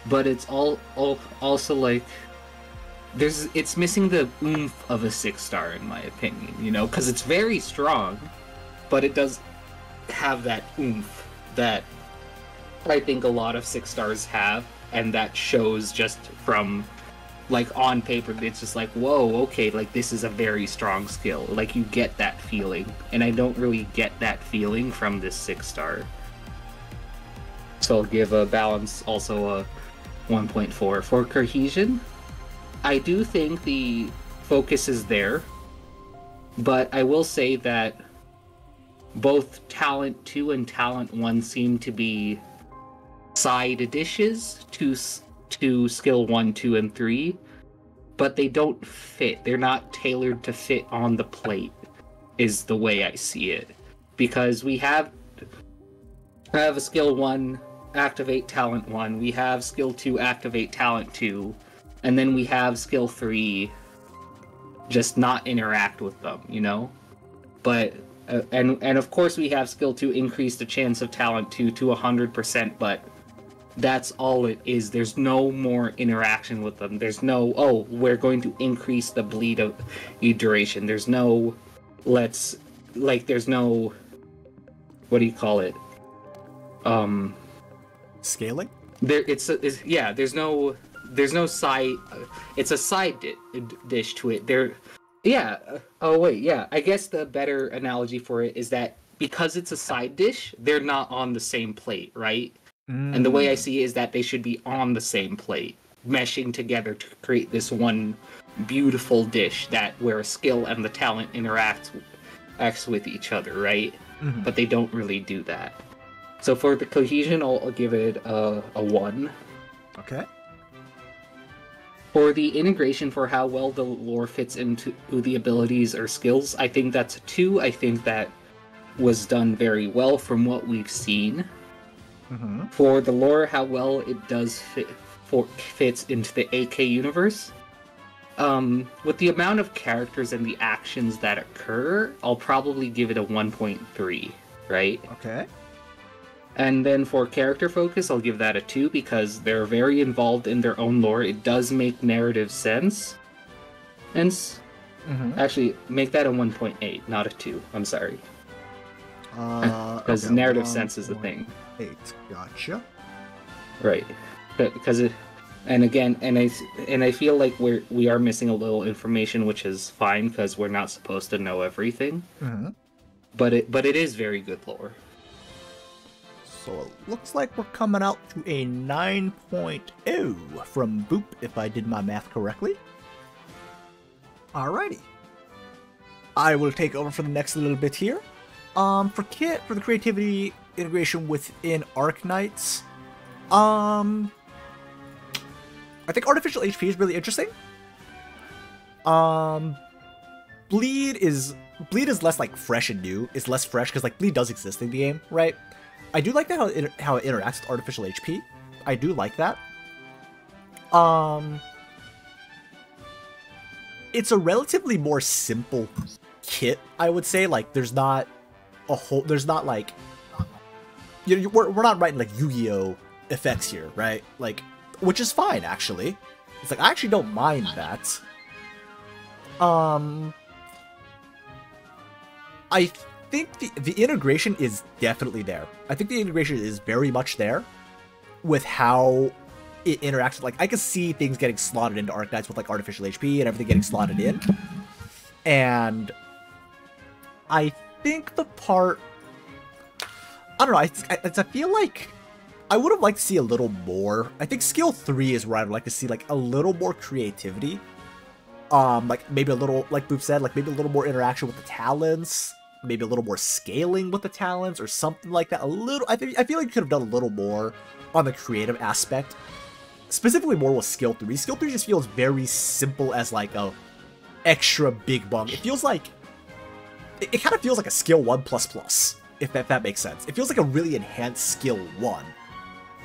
but it's also like it's missing the oomph of a 6-star in my opinion, you know, because it's very strong, but it does have that oomph that I think a lot of 6-stars have, and that shows just from like on paper. It's just like, whoa, okay, like this is a very strong skill. Like you get that feeling, and I don't really get that feeling from this 6-star. So I'll give a balance also a 1.4. For cohesion, I do think the focus is there, but I will say that both Talent 2 and Talent 1 seem to be side dishes to Skill 1, 2, and 3, but they don't fit. They're not tailored to fit on the plate, is the way I see it. Because we have a Skill 1, activate Talent 1, we have Skill 2, activate Talent 2, and then we have Skill 3, just not interact with them, you know? But, and of course we have Skill 2, increase the chance of Talent 2 to 100%, but That's all it is. There's no more interaction with them. There's no, oh, we're going to increase the bleed of duration. There's no, there's no, what do you call it? Scaling? There's no side, it's a side dish to it. I guess the better analogy for it is that because it's a side dish, they're not on the same plate, right? And the way I see it is that they should be on the same plate, meshing together to create this one beautiful dish where skill and the talent acts with each other, right? Mm-hmm. But they don't really do that. So for the cohesion, I'll give it a 1. Okay. For the integration, for how well the lore fits into the abilities or skills, I think that's a 2. I think that was done very well from what we've seen. Mm-hmm. For the lore, how well it does fits into the AK universe. With the amount of characters and the actions that occur, I'll probably give it a 1.3, right? Okay. And then for character focus, I'll give that a 2 because they're very involved in their own lore. It does make narrative sense. Hence, actually, make that a 1.8, not a 2. I'm sorry. Because narrative sense is the thing. 8. Gotcha. Right. Because it, and again, and I feel like we are missing a little information, which is fine because we're not supposed to know everything. Mm-hmm. But it is very good lore. So it looks like we're coming out to a 9.0 from Boop, if I did my math correctly. Alrighty. I will take over for the next little bit here. For the creativity integration within Arknights, I think artificial HP is really interesting. Bleed is less like fresh and new. It's less fresh because like bleed does exist in the game, right? I do like that how it interacts with artificial HP. I do like that. It's a relatively more simple kit, I would say. Like there's not like, you know, we're not writing like Yu-Gi-Oh effects here, right? Like, which is fine actually. It's like I actually don't mind that. I think the integration is definitely there. I think the integration is very much there with how it interacts. Like I can see things getting slotted into Arknights with like artificial HP and everything getting slotted in. And I think the part, I don't know, I feel like I would have liked to see a little more. I think skill 3 is where I'd like to see like a little more creativity. Like maybe a little, like Boop said, like maybe a little more interaction with the talents, maybe a little more scaling with the talents or something like that. A little, I feel like you could have done a little more on the creative aspect, specifically more with skill 3. Skill 3 just feels very simple as like a extra big bump. It feels like, it kind of feels like a skill 1++, if that makes sense. It feels like a really enhanced skill 1,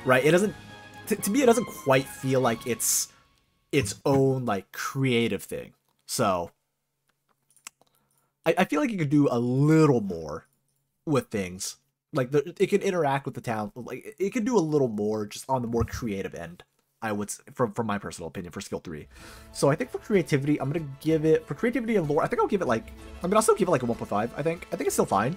right? It doesn't, to me, it doesn't quite feel like it's its own like creative thing. So I feel like you could do a little more with things. Like it can interact with the talent. Like it can do a little more just on the more creative end, I would say, from my personal opinion for skill 3. So I think for creativity, I'm gonna give it, for creativity and lore, I think I'll give it like, I'll still give it like a 1.5. I think it's still fine.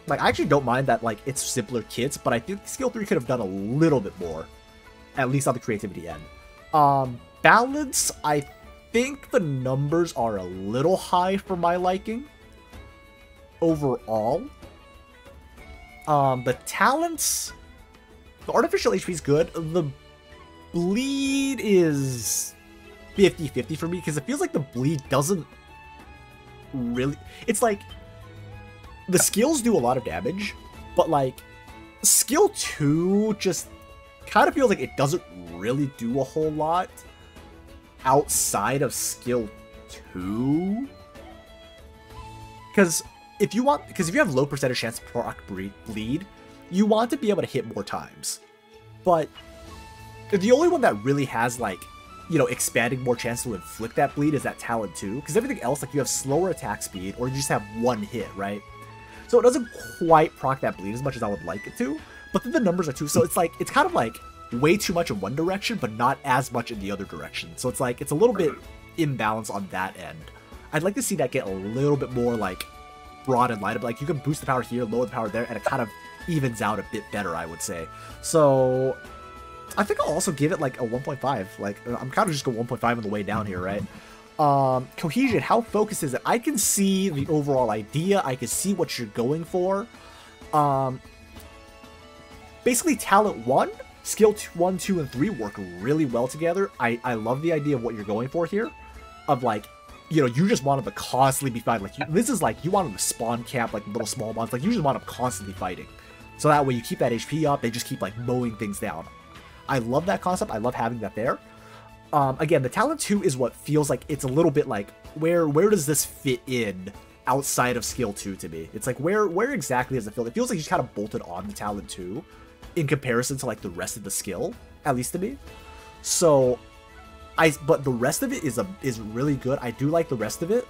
Like I actually don't mind that like it's simpler kits, but I think skill 3 could have done a little bit more, at least on the creativity end. Balance, I think the numbers are a little high for my liking overall. The talents, the artificial HP is good. The bleed is 50-50 for me because it feels like the bleed doesn't really, it's like the skills do a lot of damage, but like skill 2 just kind of feels like it doesn't really do a whole lot outside of skill 2. Because if you have low percentage chance to proc bleed, you want to be able to hit more times. But the only one that really has like, you know, expanding more chance to inflict that bleed is that talent 2. Because everything else, like you have slower attack speed or you just have one hit, right? So it doesn't quite proc that bleed as much as I would like it to. But then the numbers are too, so it's like, it's kind of like, way too much in one direction, but not as much in the other direction. So it's like, it's a little bit imbalanced on that end. I'd like to see that get a little bit more like broad and light. Like you can boost the power here, lower the power there, and it kind of evens out a bit better, I would say. So I think I'll also give it like a 1.5. Like I'm kind of just going 1.5 on the way down here, right? Cohesion, how focused is it? I can see the overall idea. I can see what you're going for. Basically talent 1, skill 1, 2, and 3 work really well together. I love the idea of what you're going for here. Of like, you know, you just want them to constantly be fighting. Like, this is like, you want them to spawn camp like little small monsters. Like, you just want them constantly fighting. So that way you keep that HP up, they just keep like mowing things down. I love that concept. I love having that there. Again, the talent 2 is what feels like it's a little bit like, where does this fit in outside of skill 2 to me? It's like, where exactly does it feel? It feels like you just kind of bolted on the talent 2 in comparison to like the rest of the skill, at least to me. So, but the rest of it is really good. I do like the rest of it,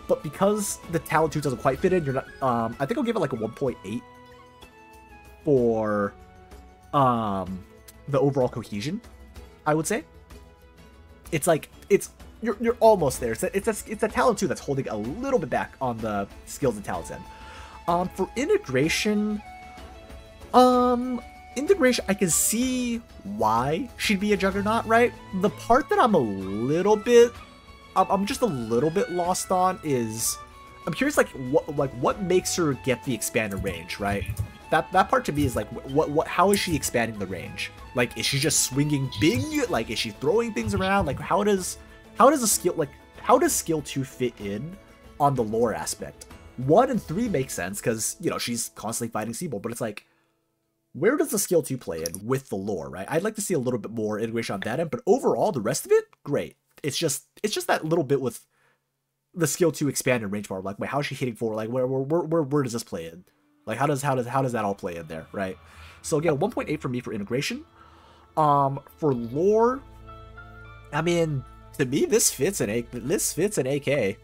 but because the talent 2 doesn't quite fit in, you're not, I think I'll give it like a 1.8 for, the overall cohesion, I would say. It's like, you're almost there. It's a talent 2 that's holding a little bit back on the skills and talents end. For integration, I can see why she'd be a juggernaut, right? The part that I'm just a little bit lost on is, I'm curious, like what makes her get the expanded range, right? That part to me is like, how is she expanding the range? Like, is she just swinging big? Like, is she throwing things around? Like, how does skill 2 fit in on the lore aspect? 1 and 3 make sense because, you know, she's constantly fighting Seabold, but it's like, where does the skill 2 play in with the lore, right? I'd like to see a little bit more integration on that end, but overall, the rest of it, great. It's just that little bit with the skill 2 expanded range bar. Like, wait, how is she hitting forward? Like, where does this play in? Like, how does that all play in there, right? So again, 1.8 for me for integration. For lore, I mean, to me, this fits an AK.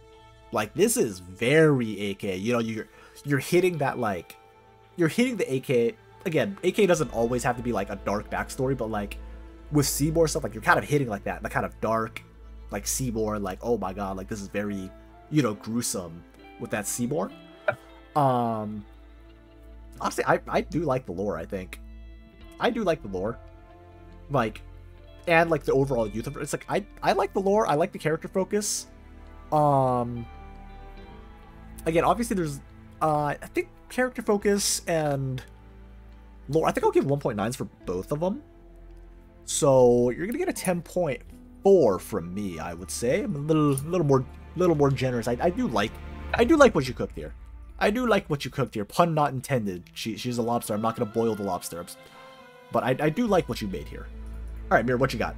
Like, this is very AK. You know, you're hitting that, like, you're hitting the AK. Again, AK doesn't always have to be like a dark backstory, but like with Seaboard stuff, like you're kind of hitting like that, the kind of dark, like Seaboard, like, oh my god, like this is very, you know, gruesome with that Seaboard. Honestly, I do like the lore. I think I do like the lore, like, and like the overall youth of it. It's like I like the lore. I like the character focus. Again, obviously there's I think character focus and lore, I think I'll give 1.9s for both of them. So you're gonna get a 10.4 from me, I would say. I'm a little more generous. I do like what you cooked here. I do like what you cooked here. Pun not intended. She's a lobster. I'm not gonna boil the lobster, but I do like what you made here. All right, Mir, what you got?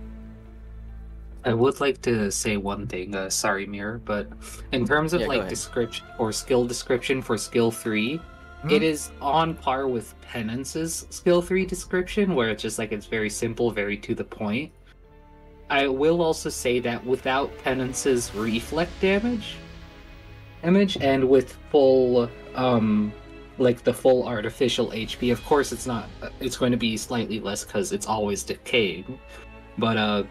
I would like to say one thing. Sorry, Mir, but in terms of like description or skill description for skill 3. It is on par with Penance's skill 3 description, where it's just like, it's very simple, very to the point. I will also say that without Penance's reflect damage, and with full, like the full artificial HP, of course it's not, it's going to be slightly less because it's always decaying, but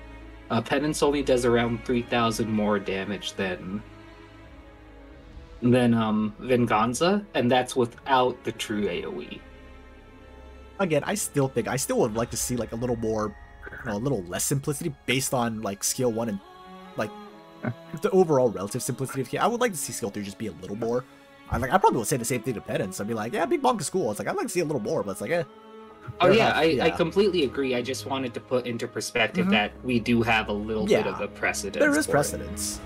Penance only does around 3,000 more damage than Venganza, and that's without the true AoE. Again, I still would like to see like a little more, you know, a little less simplicity based on like skill 1 and like the overall relative simplicity of I would like to see skill 3 just be a little more. I probably would say the same thing to Penance. I'd be like, yeah, Big Bonk is cool. It's like, I'd like to see a little more, but it's like, eh. Oh yeah, I completely agree. I just wanted to put into perspective that we do have a little bit of a precedence. There is precedence.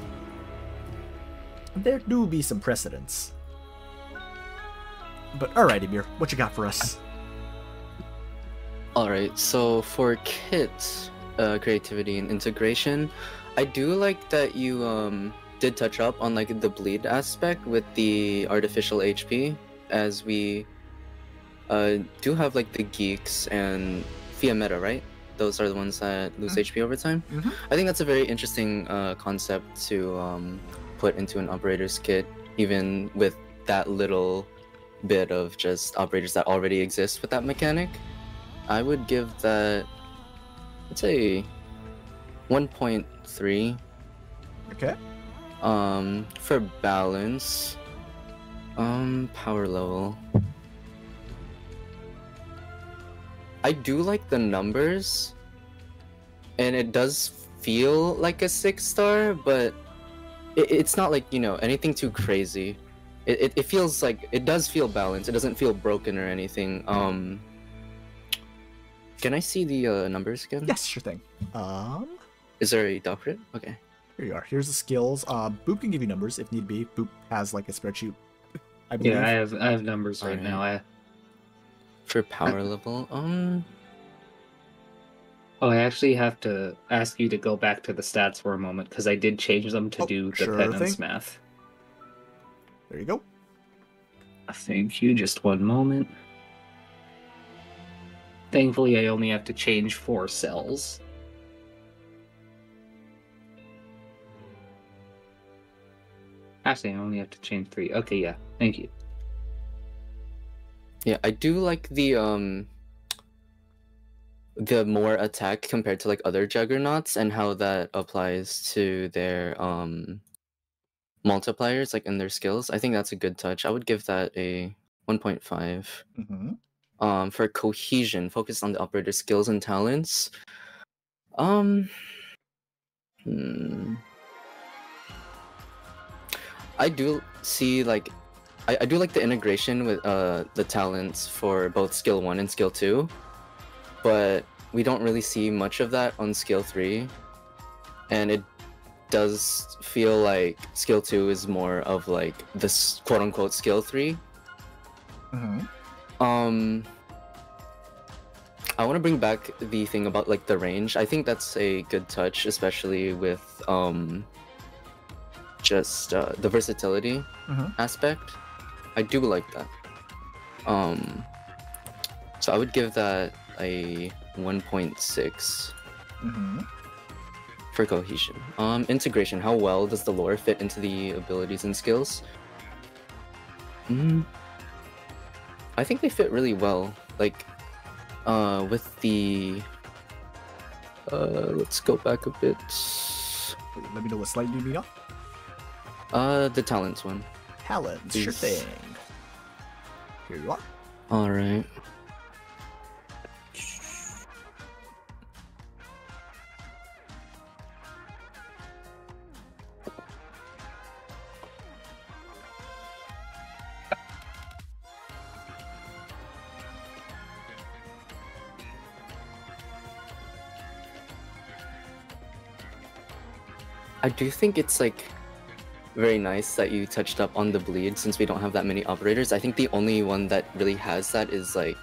There do be some precedents. But alright, Emir, what you got for us? Alright, so for Kit's creativity and integration, I do like that you did touch up on like the bleed aspect with the artificial HP, as we do have like the geeks and Fiametta, right? Those are the ones that lose HP over time. I think that's a very interesting concept to put into an operator's kit, even with that little bit of just operators that already exist with that mechanic. I would give that I'd say 1.3. Okay. For balance, power level. I do like the numbers, and it does feel like a 6-star, but it's not like, you know, anything too crazy. It feels like, it does feel balanced. It doesn't feel broken or anything. Can I see the numbers again? Yes, sure thing. Is there a docket? Okay. Here you are. Here's the skills. Boop can give you numbers if need be. Boop has like a spreadsheet, I believe. Yeah, I have numbers right now. For power level, Oh, I actually have to ask you to go back to the stats for a moment, because I did change them to do the sure penance thing. math. There you go. Thank you, just one moment. Thankfully, I only have to change 4 cells. Actually, I only have to change 3. Okay, yeah, thank you. yeah, I do like the more attack compared to like other juggernauts, and how that applies to their multipliers, like in their skills. I think that's a good touch. I would give that a 1.5. Mm-hmm. For cohesion, focused on the operator skills and talents. I do see like, I do like the integration with the talents for both skill 1 and skill 2, but we don't really see much of that on skill 3, and it does feel like skill 2 is more of like this quote-unquote skill 3. Mm-hmm. I want to bring back the thing about like the range. I think that's a good touch, especially with just the versatility aspect. I do like that. So I would give that a 1.6 for cohesion. Integration. How well does the lore fit into the abilities and skills? I think they fit really well. Like, with the let's go back a bit. Let me know what slide you need on. The talents one. Talents, sure thing. Here you are. All right. I do think it's like very nice that you touched up on the bleed, since we don't have that many operators. I think the only one that really has that is like,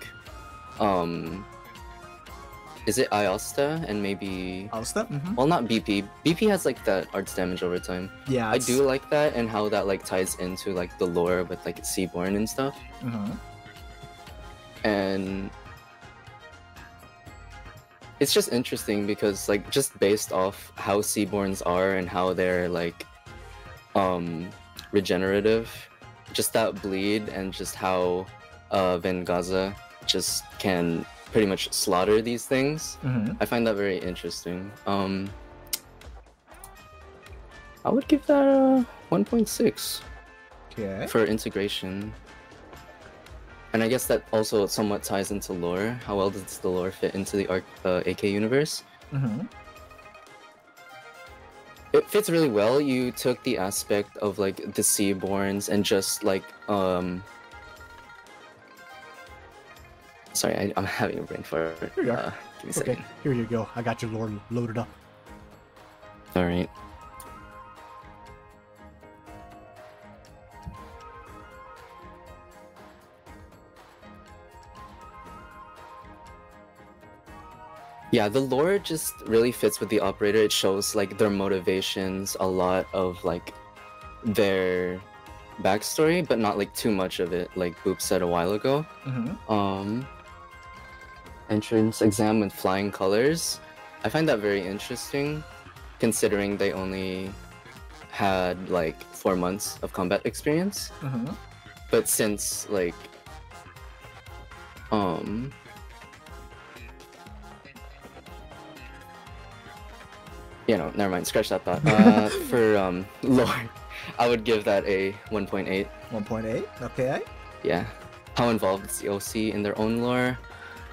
is it Iosta and maybe Iosta? Well, not BP. BP has like that arts damage over time. Yeah, I do like that, and how that like ties into like the lore with like Seaborn and stuff. And it's just interesting because like just based off how Seaborns are and how they're like regenerative, just that bleed and just how Vengaza just can pretty much slaughter these things. I find that very interesting. I would give that a 1.6 for integration. And I guess that also somewhat ties into lore. How well does the lore fit into the AK universe? It fits really well. You took the aspect of like the Seaborns and just like sorry, I'm having a brain fart. Here you are. Give me a second. Here you go. I got your lore loaded up. All right. Yeah, the lore just really fits with the operator. It shows like their motivations, a lot of like their backstory, but not like too much of it, like Boop said a while ago. Entrance exam with flying colors. I find that very interesting, considering they only had like 4 months of combat experience. But since like No, never mind. Scratch that thought. For lore, I would give that a 1.8. 1.8. Okay. Yeah. How involved is the OC in their own lore?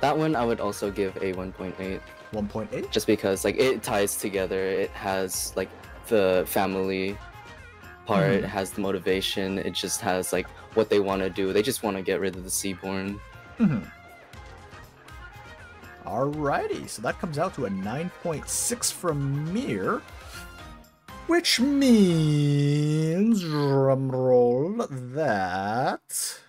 That one I would also give a 1.8. 1.8. Just because like it ties together. It has like the family part, it has the motivation, it just has like what they want to do. They just want to get rid of the Seaborn. Alrighty, so that comes out to a 9.6 from Mir, which means, drumroll, that...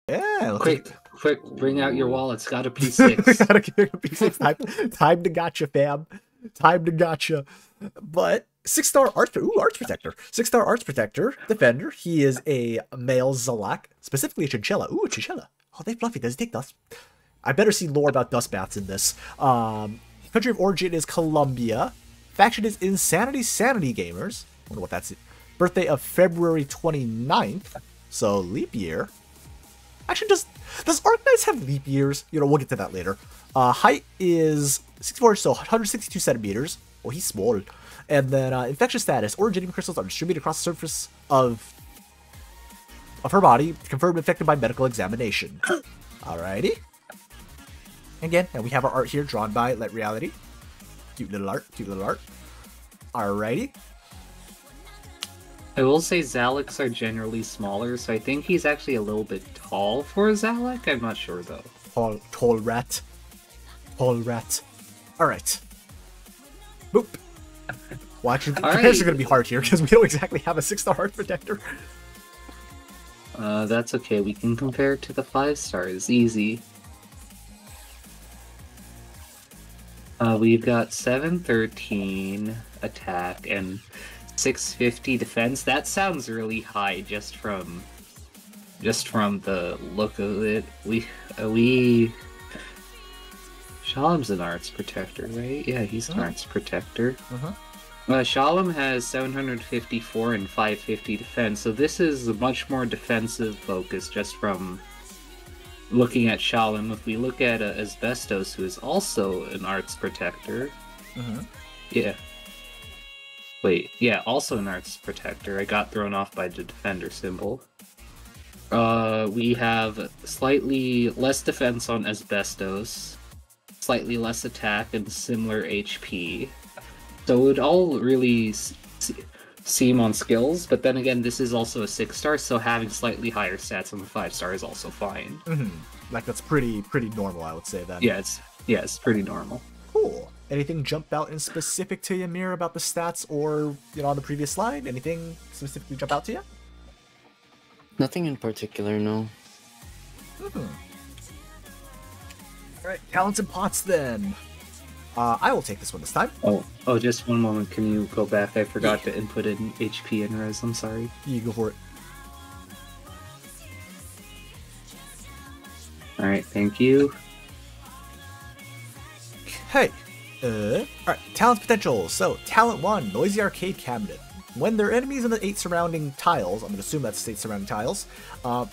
Yeah, quick, bring out your wallets. Got a P6. Gotta give it a P6. Time to gotcha, fam. Time to gotcha. But 6-star Arts Protector. 6-star Arts Protector, Defender. He is a male Zalak, specifically a Chinchilla. Ooh, a Chinchilla. Oh, they fluffy. Does he take dust? I better see lore about dust baths in this. Country of origin is Colombia. Faction is Insanity Sanity Gamers. Wonder what that's. Birthday of February 29th. So leap year. Actually, does Arknights have leap years? We'll get to that later. Height is 64, so 162 centimeters. Oh, he's small. And then infection status. Originium crystals are distributed across the surface of her body, confirmed infected by medical examination. Alrighty. Again, and we have our art here drawn by Let Reality. Cute little art. Alrighty. I will say Zalaks are generally smaller, so I think he's actually a little bit tall for a Zalak. I'm not sure though. Tall rat. Alright. Boop. Well, actually, comparisons are going to be hard here because we don't exactly have a 6-star Heart Protector. That's okay. We can compare it to the 5 stars. Easy. We've got 713 attack and 650 defense. That sounds really high just from the look of it. Shalom's an Arts Protector, right? Yeah, he's an Arts Protector. Shalom has 754 and 550 defense, so this is a much more defensive focus just from looking at Shalom. If we look at Asbestos, who is also an Arts Protector. Also an Arts Protector. I got thrown off by the Defender symbol. We have slightly less defense on Asbestos, slightly less attack, and similar HP. So it would all really seem on skills, but then again, this is also a 6-star, so having slightly higher stats on the 5-star is also fine. Like, that's pretty normal, I would say, then. Yeah, it's pretty normal. Cool. Anything jump out in specific to you, Mir, about the stats or, on the previous slide? Anything specifically jump out to you? Nothing in particular, no. Alright, talents and pots, then. I will take this one this time. Oh, just one moment. Can you go back? I forgot to input in HP and res. I'm sorry. You go for it. Alright, thank you. Okay. Alright, talent potential. So, talent 1, Noisy Arcade Cabinet. When there are enemies in the 8 surrounding tiles, I'm going to assume that's 8 surrounding tiles, I'm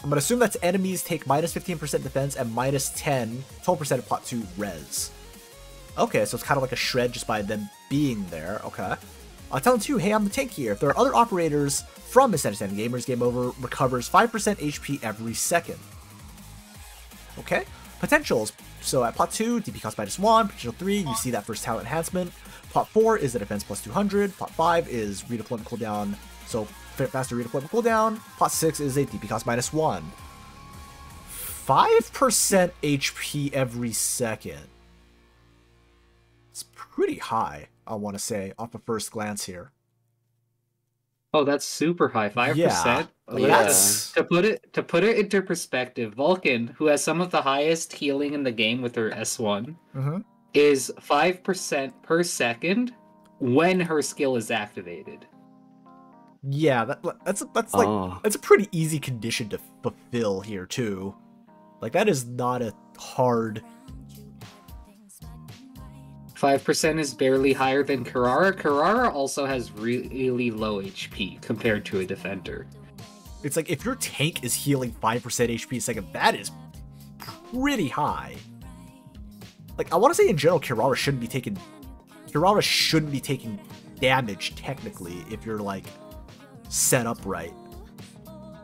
going to assume that's enemies take minus 15% defense and minus 12% of pot 2 res. Okay, so it's kind of like a shred just by them being there. Okay. Talent 2, hey, I'm the tank here. If there are other operators from Misunderstanding Gamers, Game Over recovers 5% HP every second. Okay. Potentials. So at pot 2, DP cost -1. Potential 3, you see that first talent enhancement. Pot 4 is a defense plus 200. Pot 5 is redeployment cooldown, so faster redeployment cooldown. Pot 6 is a DP cost -1. 5% HP every second. It's pretty high, I want to say, off a first glance here. Oh, that's super high, 5%. Yeah, that's... To put it into perspective, Vulcan, who has some of the highest healing in the game with her S1, is 5% per second when her skill is activated. Yeah, that's like that's a pretty easy condition to fulfill here too. Like that is not a hard. 5% is barely higher than Carrara. Carrara also has really low HP compared to a defender. It's like if your tank is healing 5% HP a second, that is pretty high. Like I want to say in general, Carrara shouldn't be taking damage technically if you're like set up right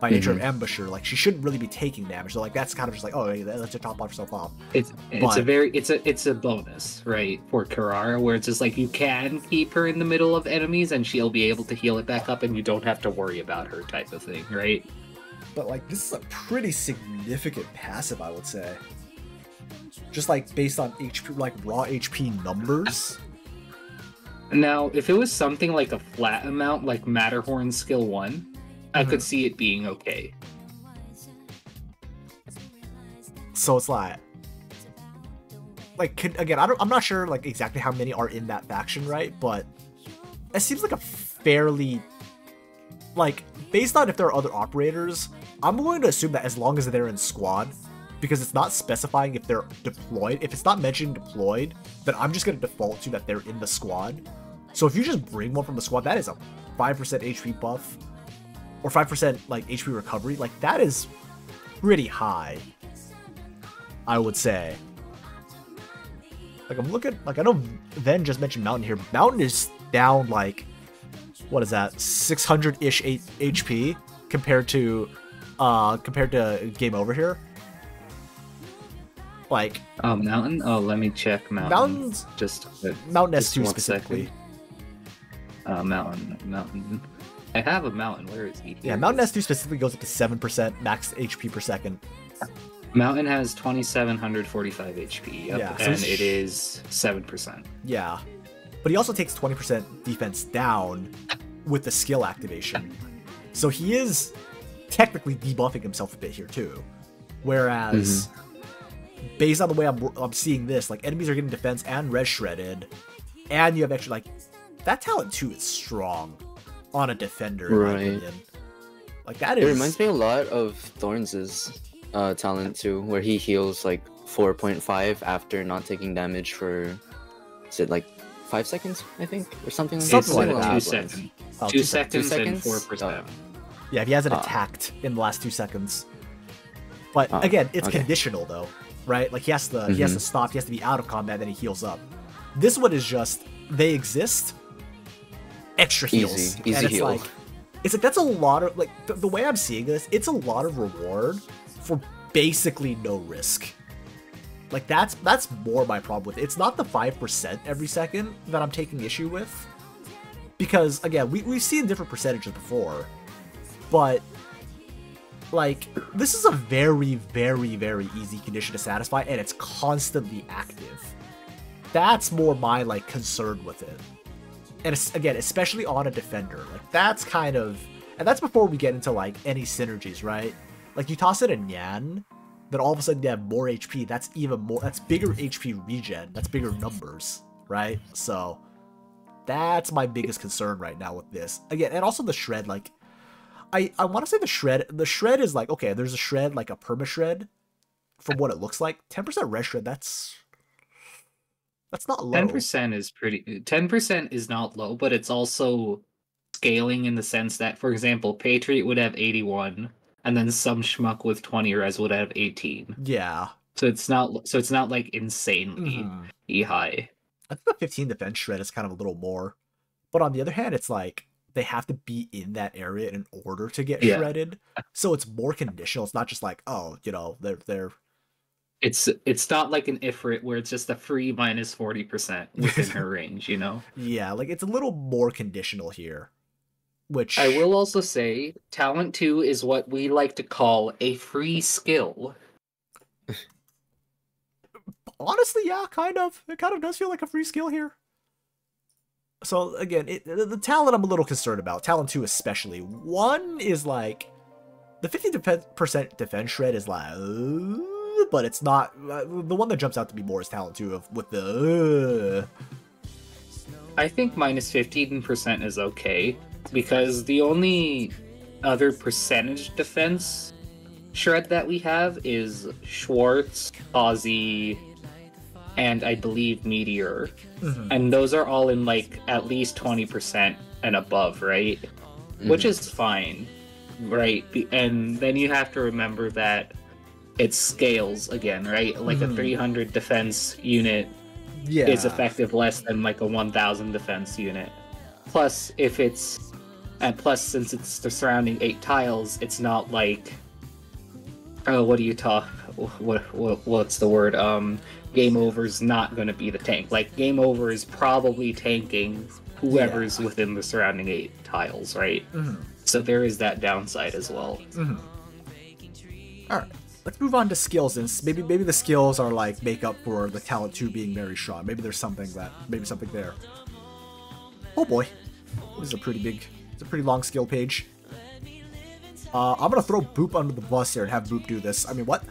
by nature of ambusher. Like she shouldn't really be taking damage. So like that's kind of just like, oh, hey, let's just top off yourself off. It's a bonus, right, for Carrara, where it's just like you can keep her in the middle of enemies and she'll be able to heal it back up and you don't have to worry about her type of thing, right? But like this is a pretty significant passive, I would say. Just like based on HP, like raw HP numbers. Now, if it was something like a flat amount, like Matterhorn skill 1, I could see it being okay. So it's like again, I'm not sure like exactly how many are in that faction, right? But it seems like a fairly, like, based on if there are other operators, I'm going to assume that as long as they're in squad, because it's not specifying if they're deployed. If it's not mentioning deployed, then I'm just going to default to that they're in the squad. So if you just bring one from the squad, that is a 5% HP buff, or 5% like HP recovery. Like that is pretty high, I would say. Like I'm looking, like I know Ven just mentioned Mountain here. Mountain is down like, what is that, 600-ish HP compared to Game Over here. Like Mountain. Oh, let me check Mountain. Mountain's just Mountain S2 specifically. Mountain. I have a Mountain. Where is he? Yeah, Mountain S2 specifically goes up to 7% max HP per second. Mountain has 2,745 HP, Yeah, so and it is 7%. Yeah, but he also takes 20% defense down with the skill activation. So he is technically debuffing himself a bit here too. Whereas, based on the way I'm seeing this, like enemies are getting defense and res shredded, and you have extra, like, that talent 2 is strong on a defender, in my opinion. Like that is. It reminds me a lot of Thorns' talent too, where he heals like 4.5 after not taking damage for, is it like 5 seconds, I think, or something like that? Something like that. 2 seconds. 2 seconds and 4%. Yeah, if he hasn't attacked in the last 2 seconds. But again, it's conditional though, right? Like he has to stop, he has to be out of combat, then he heals up. This one is just, they exist, extra heals. Easy heal. It's like that's a lot of, like, the way I'm seeing this, it's a lot of reward for basically no risk. Like that's more my problem with it. It's not the 5% every second that I'm taking issue with, because again, we've seen different percentages before, but like this is a very, very, very easy condition to satisfy, and it's constantly active. That's more my like concern with it. And it's, again, especially on a defender, like that's kind of, and that's before we get into like any synergies, right? Like you toss it in Yan, then all of a sudden you have more HP. That's even more, that's bigger HP regen. That's bigger numbers, right? So that's my biggest concern right now with this. Again, and also the shred, like I want to say the shred is like, okay, there's a shred, like a perma shred from what it looks like. 10% res shred, that's That's not low. 10% is pretty. 10% is not low, but it's also scaling in the sense that, for example, Patriot would have 81, and then some schmuck with 20 res would have 18. Yeah. So it's not like insanely high. I think the 15 defense shred is kind of a little more. But on the other hand, it's like they have to be in that area in order to get shredded. So it's more conditional. It's not just like, oh, you know, they're It's not like an Ifrit where it's just a free minus 40% within her range, you know? Yeah, like it's a little more conditional here. Which I will also say, Talent 2 is what we like to call a free skill. Honestly, yeah, kind of. It kind of does feel like a free skill here. So again, the talent I'm a little concerned about. Talent 2 especially. One is like the 50% defense shred is like, but it's not. The one that jumps out to me more is Talent 2 with the. I think minus 15% is okay, because the only other percentage defense shred that we have is Schwartz, Ozzy, and I believe Meteor. And those are all in like at least 20% and above, right? Which is fine, right? And then you have to remember that it scales again, right? Like a 300 defense unit is effective less than like a 1000 defense unit. Plus, since it's the surrounding 8 tiles, it's not like, what's the word? Game Over's not going to be the tank. Like, Game Over is probably tanking whoever's within the surrounding 8 tiles, right? So there is that downside as well. Alright, let's move on to skills, and maybe the skills are like make up for the Talent 2 being very strong. Maybe there's something there. Oh boy, this is a pretty long skill page. I'm gonna throw Boop under the bus here and have Boop do this. I mean, what?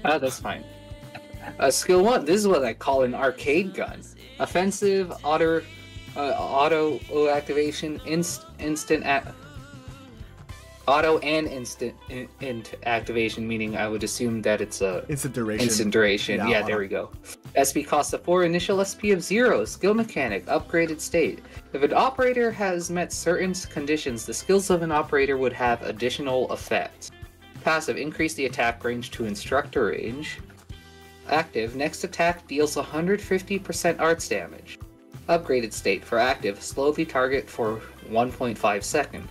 That's fine. Skill 1, this is what I call an arcade gun. Offensive, auto activation, auto and instant activation, meaning I would assume that it's a instant duration. Instant duration. Yeah, there we go. SP costs a 4, initial SP of 0, skill mechanic, upgraded state. If an operator has met certain conditions, the skills of an operator would have additional effects. Passive, increase the attack range to instructor range. Active, next attack deals 150% arts damage. Upgraded state, for active, slow the target for 1.5 seconds.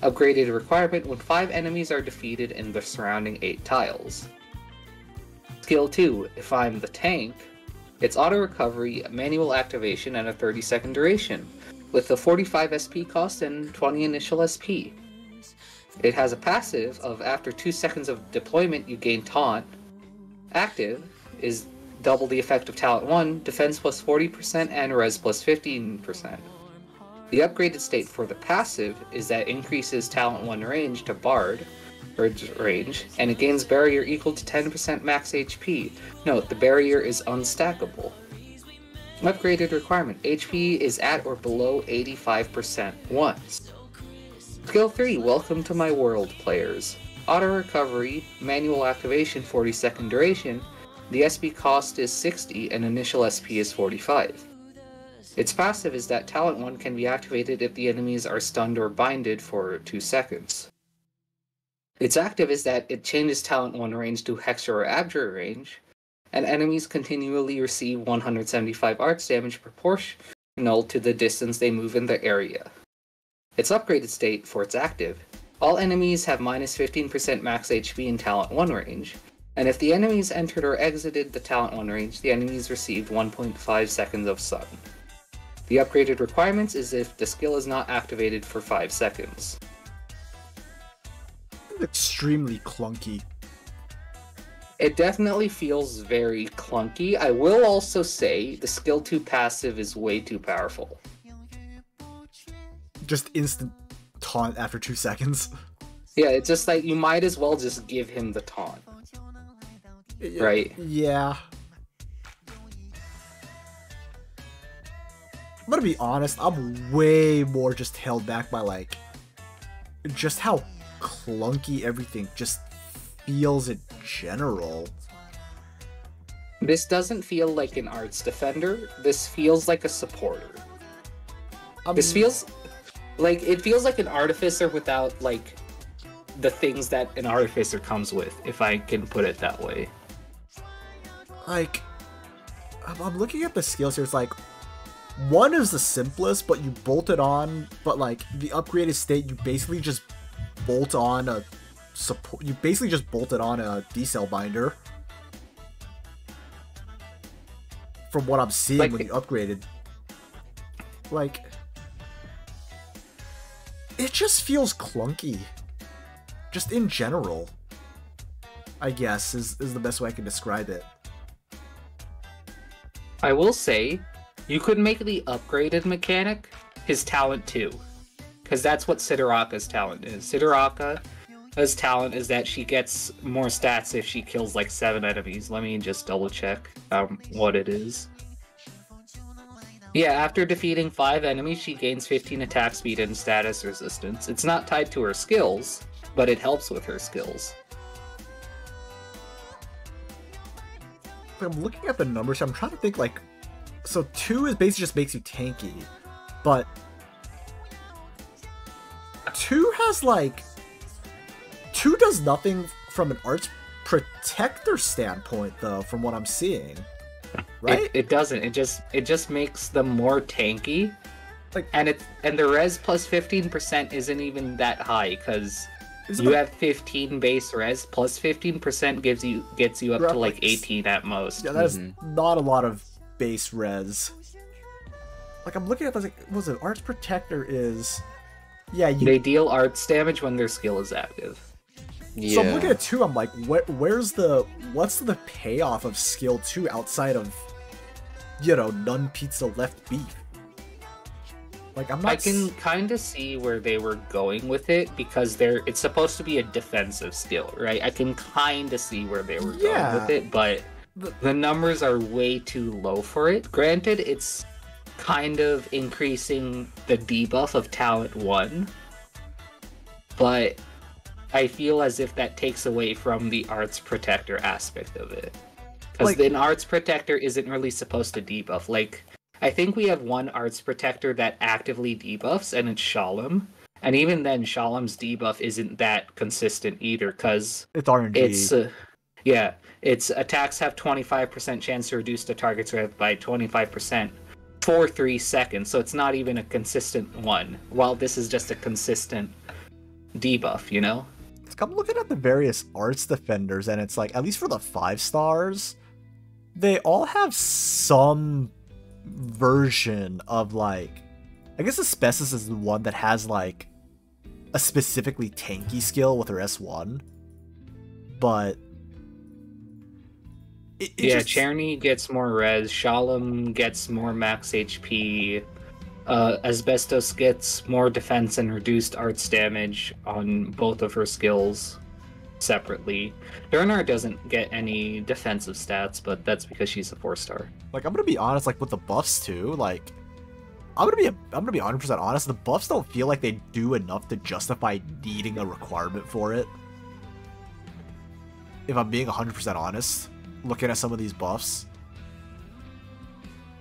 Upgraded requirement, when 5 enemies are defeated in the surrounding 8 tiles. Skill 2, if I'm the tank, it's auto recovery, manual activation, and a 30-second duration, with a 45 SP cost and 20 initial SP. It has a passive of after 2 seconds of deployment you gain taunt. Active is double the effect of Talent 1, defense plus 40% and res plus 15%. The upgraded state for the passive is that increases Talent 1 range to Bard range, and it gains barrier equal to 10% max HP. Note, the barrier is unstackable. Upgraded requirement, HP is at or below 85% once. Skill 3, welcome to my world, players. Auto recovery, manual activation, 40-second duration. The SP cost is 60 and initial SP is 45. Its passive is that Talent 1 can be activated if the enemies are stunned or binded for 2 seconds. Its active is that it changes Talent 1 range to Hexa or Abjure range, and enemies continually receive 175 arts damage proportional to the distance they move in the area. Its upgraded state for its active, all enemies have minus 15% max HP in Talent 1 range, and if the enemies entered or exited the Talent 1 range, the enemies received 1.5 seconds of stun. The upgraded requirements is if the skill is not activated for 5 seconds. Extremely clunky. It definitely feels very clunky. I will also say the skill 2 passive is way too powerful. Just instant taunt after 2 seconds. Yeah, it's just like you might as well just give him the taunt. Right? Yeah. I'm gonna be honest, I'm way more just held back by like just how clunky everything just feels in general. This doesn't feel like an arts defender. This feels like a supporter. This feels like it feels like an artificer without like the things that an artificer comes with, if I can put it that way. Like, I'm looking at the skills here. It's like, one is the simplest, but you bolt it on. But like the upgraded state, you basically just bolt on a support. You basically just bolted on a D-cell binder. From what I'm seeing like, when you upgraded, like, it just feels clunky. Just in general, I guess is the best way I can describe it. I will say, you could make the upgraded mechanic his talent too, because that's what Sidoraka's talent is. Sidoraka's talent is that she gets more stats if she kills like 7 enemies. Let me just double check what it is. Yeah, after defeating 5 enemies, she gains 15 attack speed and status resistance. It's not tied to her skills, but it helps with her skills. I'm looking at the numbers. I'm trying to think, like, so 2 is basically just makes you tanky, but 2 has like 2 does nothing from an arts protector standpoint, though, from what I'm seeing. Right? It doesn't. It just makes them more tanky. Like, and the res plus 15% isn't even that high, because you have 15 base res plus 15% gets you up to like 18 at most. Yeah, that is not a lot of base res. Like, I'm looking at this, like, what was it? Arts protector is, yeah, they deal arts damage when their skill is active. Yeah. So I'm looking at 2, I'm like, what's the payoff of skill 2 outside of, you know, none pizza left beef? Like, I'm not. I can kind of see where they were going with it, because it's supposed to be a defensive skill, right? I can kind of see where they were going with it, but the numbers are way too low for it. Granted, it's kind of increasing the debuff of talent 1, but I feel as if that takes away from the arts protector aspect of it. Because Like, an arts protector isn't really supposed to debuff. Like, I think we have one arts protector that actively debuffs, and it's Shalom. And even then, Shalom's debuff isn't that consistent either, because it's RNG. Its attacks have 25% chance to reduce the target's rev by 25% for 3 seconds, so it's not even a consistent one, while this is just a consistent debuff, you know? I'm looking at the various arts defenders, and it's like, at least for the 5 stars, they all have some version of, like, I guess Asbestos is the one that has like a specifically tanky skill with her S1, but Cherny gets more res, Shalom gets more max HP, Asbestos gets more defense and reduced arts damage on both of her skills separately. Durnar doesn't get any defensive stats, but that's because she's a 4-star. Like, I'm gonna be honest, like with the buffs too, like I'm gonna be 100% honest, the buffs don't feel like they do enough to justify needing a requirement for it. If I'm being 100% honest, looking at some of these buffs.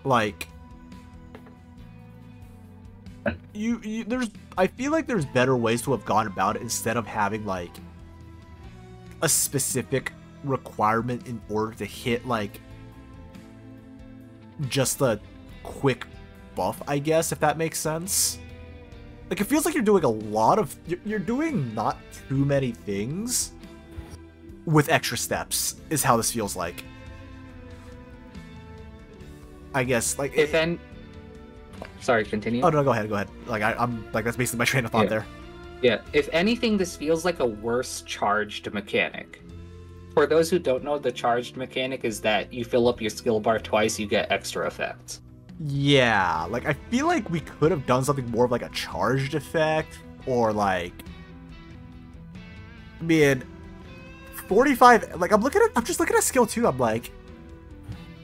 Like, I feel like there's better ways to have gone about it instead of having like a specific requirement in order to hit like just a quick buff, I guess, if that makes sense. Like, it feels like you're doing a lot of you're doing not too many things with extra steps is how this feels like. I guess, like, sorry, continue. Oh no, go ahead. Like, I'm like, that's basically my train of thought there. Yeah, if anything, this feels like a worse charged mechanic. For those who don't know, the charged mechanic is that you fill up your skill bar twice, you get extra effects. Yeah, like, I feel like we could have done something more of like a charged effect, or like, I mean, 45, like, I'm just looking at skill 2, I'm like,